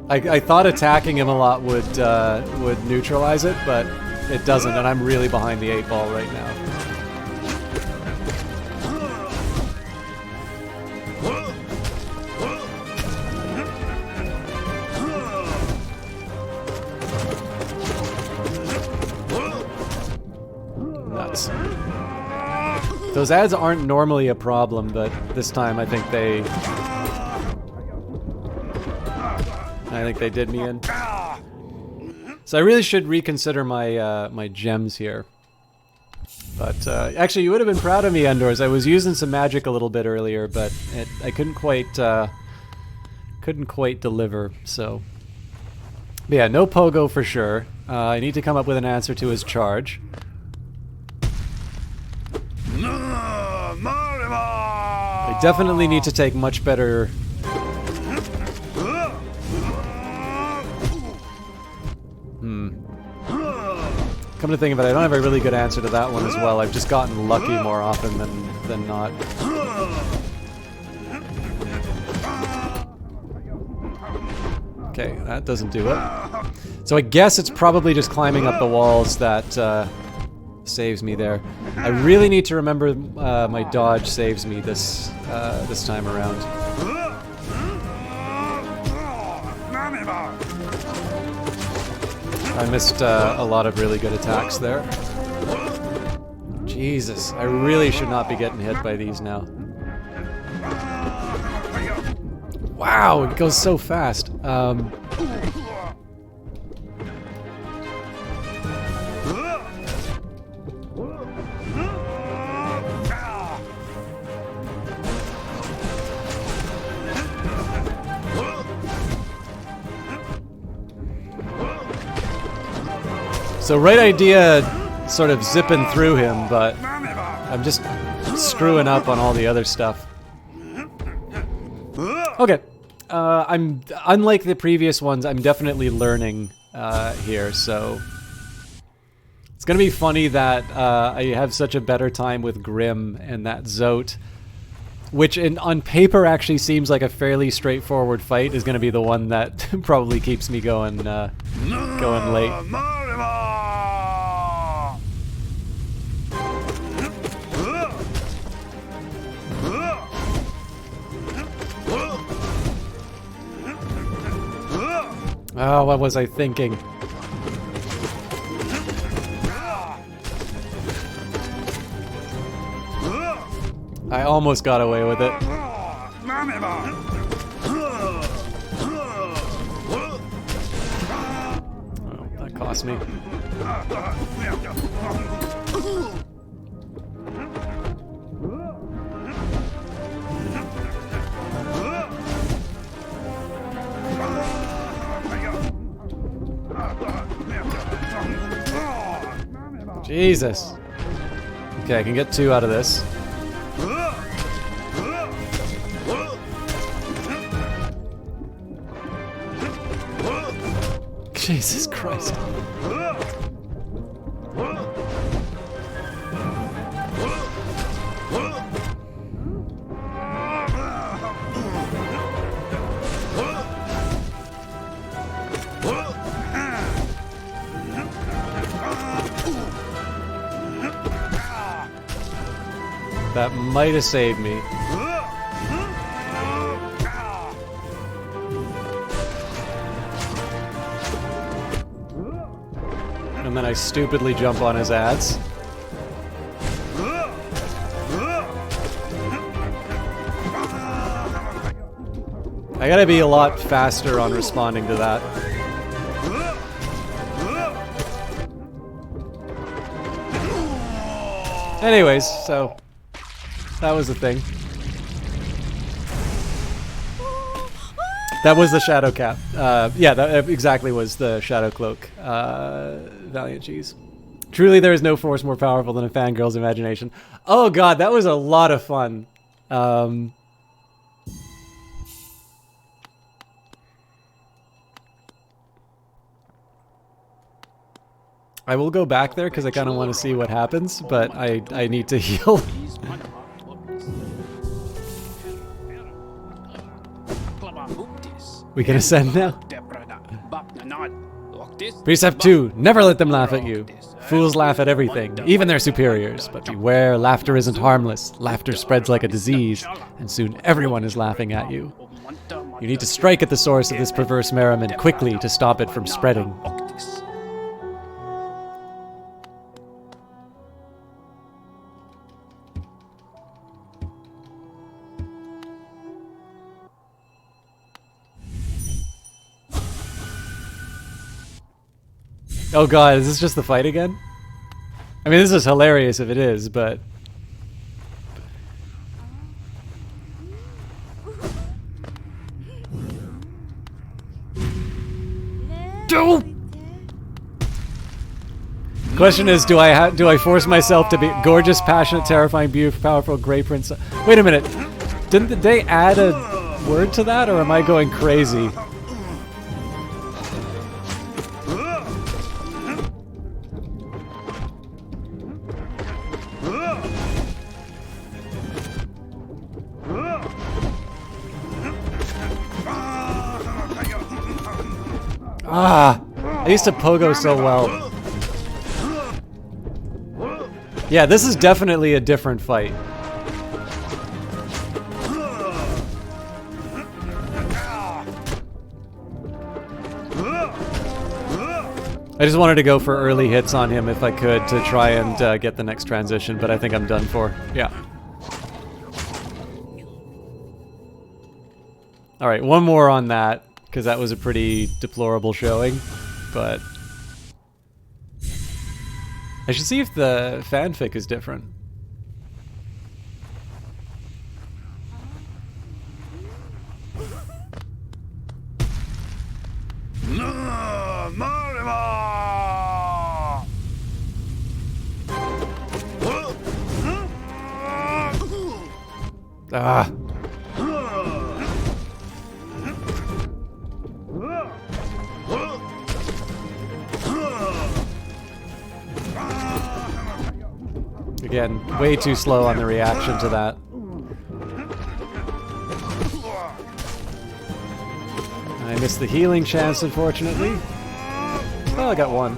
I thought attacking him a lot would neutralize it, but it doesn't, and I'm really behind the 8 ball right now. Nuts. Those ads aren't normally a problem, but this time I think they did me in. So I really should reconsider my my gems here. But actually, you would have been proud of me, Endors. I was using some magic a little bit earlier, but I couldn't quite deliver. So, but yeah, no Pogo for sure. I need to come up with an answer to his charge. I definitely need to take much better. Come to think of it, I don't have a really good answer to that one as well. I've just gotten lucky more often than not. Okay, that doesn't do it. So I guess it's probably just climbing up the walls that saves me there. I really need to remember my dodge saves me this time around. I missed a lot of really good attacks there. Jesus, I really should not be getting hit by these now. Wow, it goes so fast. So right idea, sort of zipping through him, but I'm just screwing up on all the other stuff. Okay, I'm unlike the previous ones. I'm definitely learning here, so it's gonna be funny that I have such a better time with Grimm and that Zote, which on paper actually seems like a fairly straightforward fight, is gonna be the one that probably keeps me going late. Oh, what was I thinking? I almost got away with it. Oh, that cost me. Jesus. Okay, I can get 2 out of this. Jesus Christ. That might have saved me. And then I stupidly jump on his ads. I gotta be a lot faster on responding to that. Anyways, so that was the thing. That was the Shadow Cap. Yeah, that exactly was the Shadow Cloak. Valiant Cheese. Truly there is no force more powerful than a fangirl's imagination. Oh god, that was a lot of fun. I will go back there because I kind of want to see what happens, but I need to heal. We can ascend now. Precept 2. Never let them laugh at you. Fools laugh at everything, even their superiors. But beware, laughter isn't harmless. Laughter spreads like a disease, and soon everyone is laughing at you. You need to strike at the source of this perverse merriment quickly to stop it from spreading. Oh god, is this just the fight again? I mean, this is hilarious if it is, but... Question is, do I force myself to be gorgeous, passionate, terrifying, beautiful, powerful, great prince? Wait a minute. Didn't they add a word to that, or am I going crazy? Ah, I used to pogo so well. Yeah, this is definitely a different fight. I just wanted to go for early hits on him if I could to try and get the next transition, but I think I'm done for. Yeah. Alright, one more on that, because that was a pretty deplorable showing, but... I should see if the fanfic is different. Ah. Again, way too slow on the reaction to that. I missed the healing chance, unfortunately. Oh, I got one.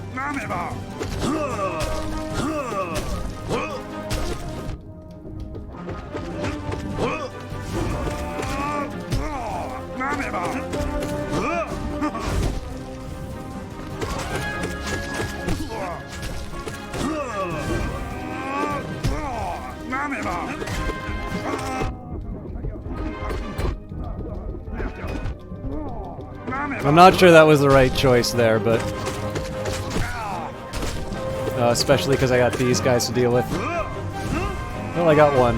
I'm not sure that was the right choice there, but... especially because I got these guys to deal with. Well, I got one.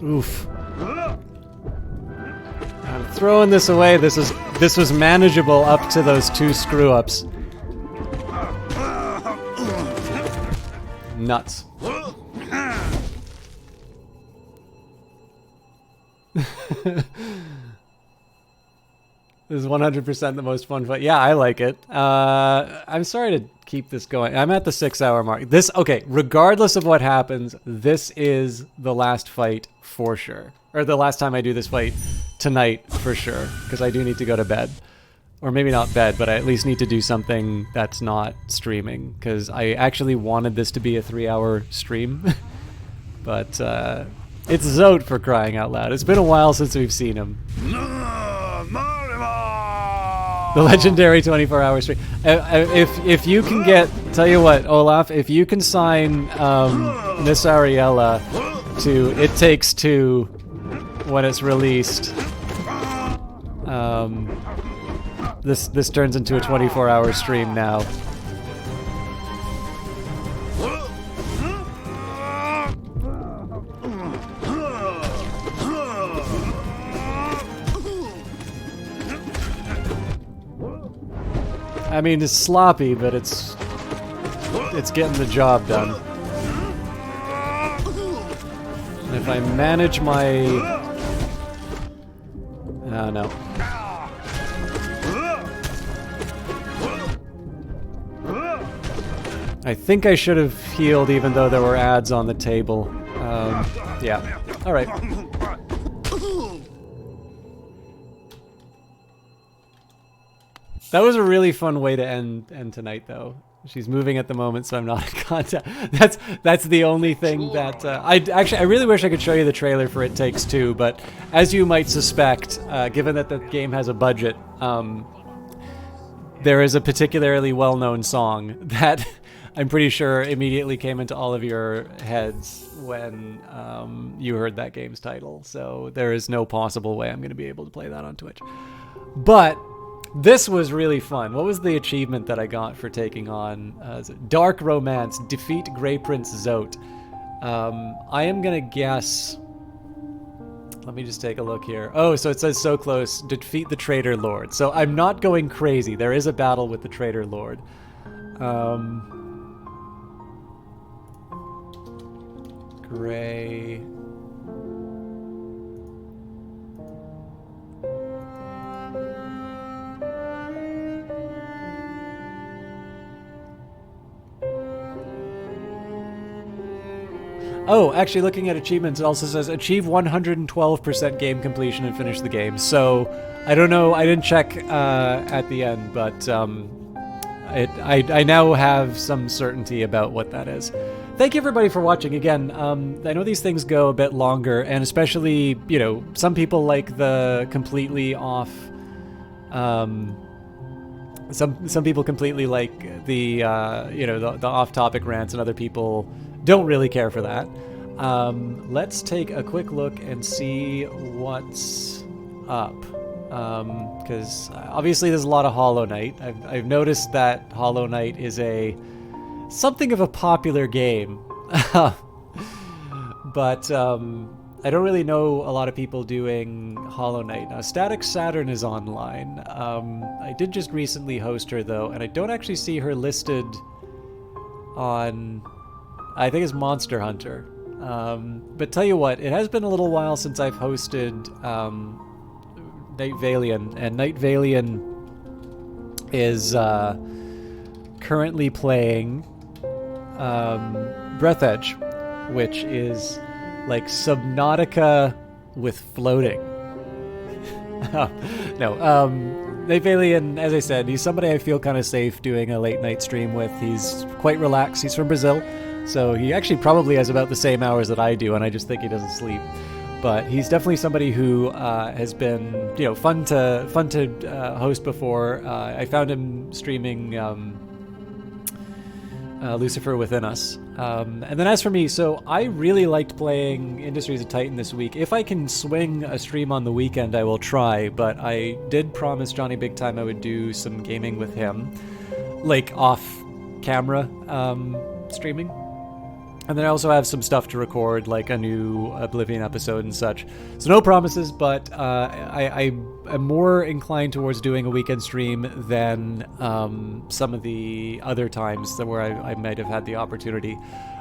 Oof. throwing this away. This was manageable up to those 2 screw-ups. Nuts. This is 100% the most fun fight. Yeah, I like it. I'm sorry to keep this going. I'm at the 6-hour mark. Okay, regardless of what happens, this is the last fight for sure. Or the last time I do this fight tonight for sure, because I do need to go to bed. Or maybe not bed, but I at least need to do something that's not streaming, because I actually wanted this to be a 3-hour stream. But it's Zote, for crying out loud. It's been a while since we've seen him. The legendary 24-hour stream. If you can get, tell you what, Olaf, if you can sign Miss Ariella to It Takes Two when it's released, this turns into a 24-hour stream now. I mean, it's sloppy, but it's getting the job done. And if I manage my... Oh, no. I think I should have healed even though there were ads on the table. Yeah. Alright. That was a really fun way to end tonight, though. She's moving at the moment, so I'm not in contact. That's the only thing that I really wish I could show you the trailer for It Takes Two, but as you might suspect, given that the game has a budget, there is a particularly well-known song that I'm pretty sure immediately came into all of your heads when you heard that game's title. So there is no possible way I'm going to be able to play that on Twitch. But this was really fun. What was the achievement that I got for taking on Dark Romance, Defeat Grey Prince Zote? I am going to guess... Let me just take a look here. Oh, so it says so close. Defeat the Traitor Lord. So I'm not going crazy. There is a battle with the Traitor Lord. Grey... Oh, actually, looking at achievements, it also says achieve 112% game completion and finish the game. So, I don't know. I didn't check at the end, but I now have some certainty about what that is. Thank you, everybody, for watching. Again, I know these things go a bit longer, and especially, you know, some people like the completely off... Some people completely like the, you know, the off-topic rants, and other people don't really care for that. Let's take a quick look and see what's up. Because obviously there's a lot of Hollow Knight. I've noticed that Hollow Knight is something of a popular game. But I don't really know a lot of people doing Hollow Knight. Now, Static Saturn is online. I did just recently host her, though, and I don't actually see her listed on... I think it's Monster Hunter. But tell you what, it has been a little while since I've hosted Night Valian, and Night Valian is currently playing Breath Edge, which is like Subnautica with floating. No, Night Valian, as I said, he's somebody I feel kind of safe doing a late night stream with. He's quite relaxed. He's from Brazil. So he actually probably has about the same hours that I do, and I just think he doesn't sleep. But he's definitely somebody who has been, you know, fun to host before. I found him streaming Lucifer Within Us. And then as for me, so I really liked playing Industries of Titan this week. If I can swing a stream on the weekend, I will try. But I did promise Johnny Big Time I would do some gaming with him, like off camera streaming. And then I also have some stuff to record, like a new Oblivion episode and such. So no promises, but I am more inclined towards doing a weekend stream than some of the other times where I might have had the opportunity.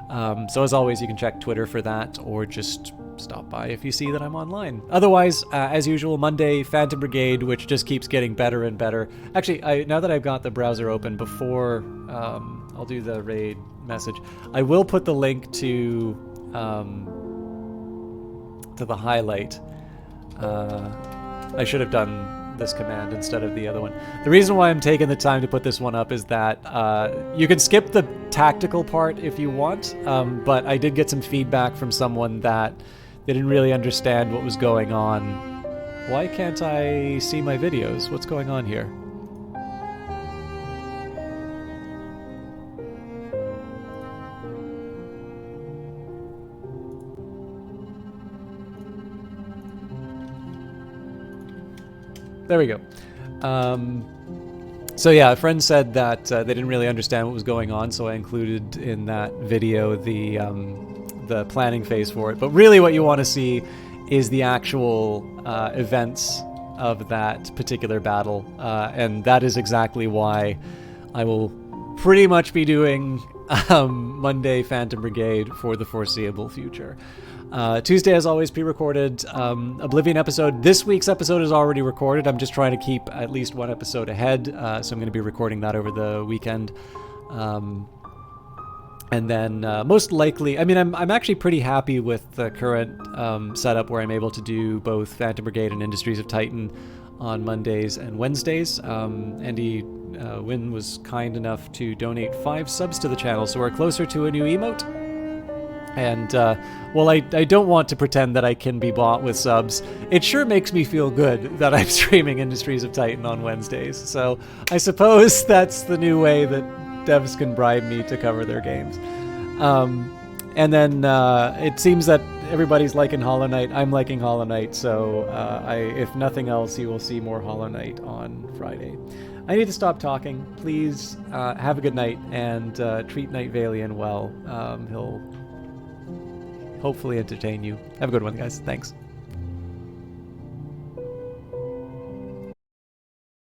So as always, you can check Twitter for that, or just stop by if you see that I'm online. Otherwise, as usual, Monday, Phantom Brigade, which just keeps getting better and better. Actually, now that I've got the browser open, before I'll do the raid message, I will put the link to the highlight. I should have done this command instead of the other one. The reason why I'm taking the time to put this one up is that you can skip the tactical part if you want, but I did get some feedback from someone that they didn't really understand what was going on. Why can't I see my videos? What's going on here? There we go. So yeah, a friend said that they didn't really understand what was going on, so I included in that video the planning phase for it. But really what you want to see is the actual events of that particular battle, and that is exactly why I will pretty much be doing Monday Phantom Brigade for the foreseeable future. Tuesday, as always, pre-recorded Oblivion episode. This week's episode is already recorded. I'm just trying to keep at least one episode ahead, so I'm going to be recording that over the weekend. And then most likely, I mean, I'm actually pretty happy with the current setup where I'm able to do both Phantom Brigade and Industries of Titan on Mondays and Wednesdays. Andy Wynn was kind enough to donate 5 subs to the channel, so we're closer to a new emote. And, well, I don't want to pretend that I can be bought with subs. It sure makes me feel good that I'm streaming Industries of Titan on Wednesdays. So I suppose that's the new way that devs can bribe me to cover their games. And then it seems that everybody's liking Hollow Knight. I'm liking Hollow Knight, so if nothing else, you will see more Hollow Knight on Friday. I need to stop talking. Please have a good night and treat Night Valian well. He'll hopefully entertain you. Have a good one, guys. Thanks.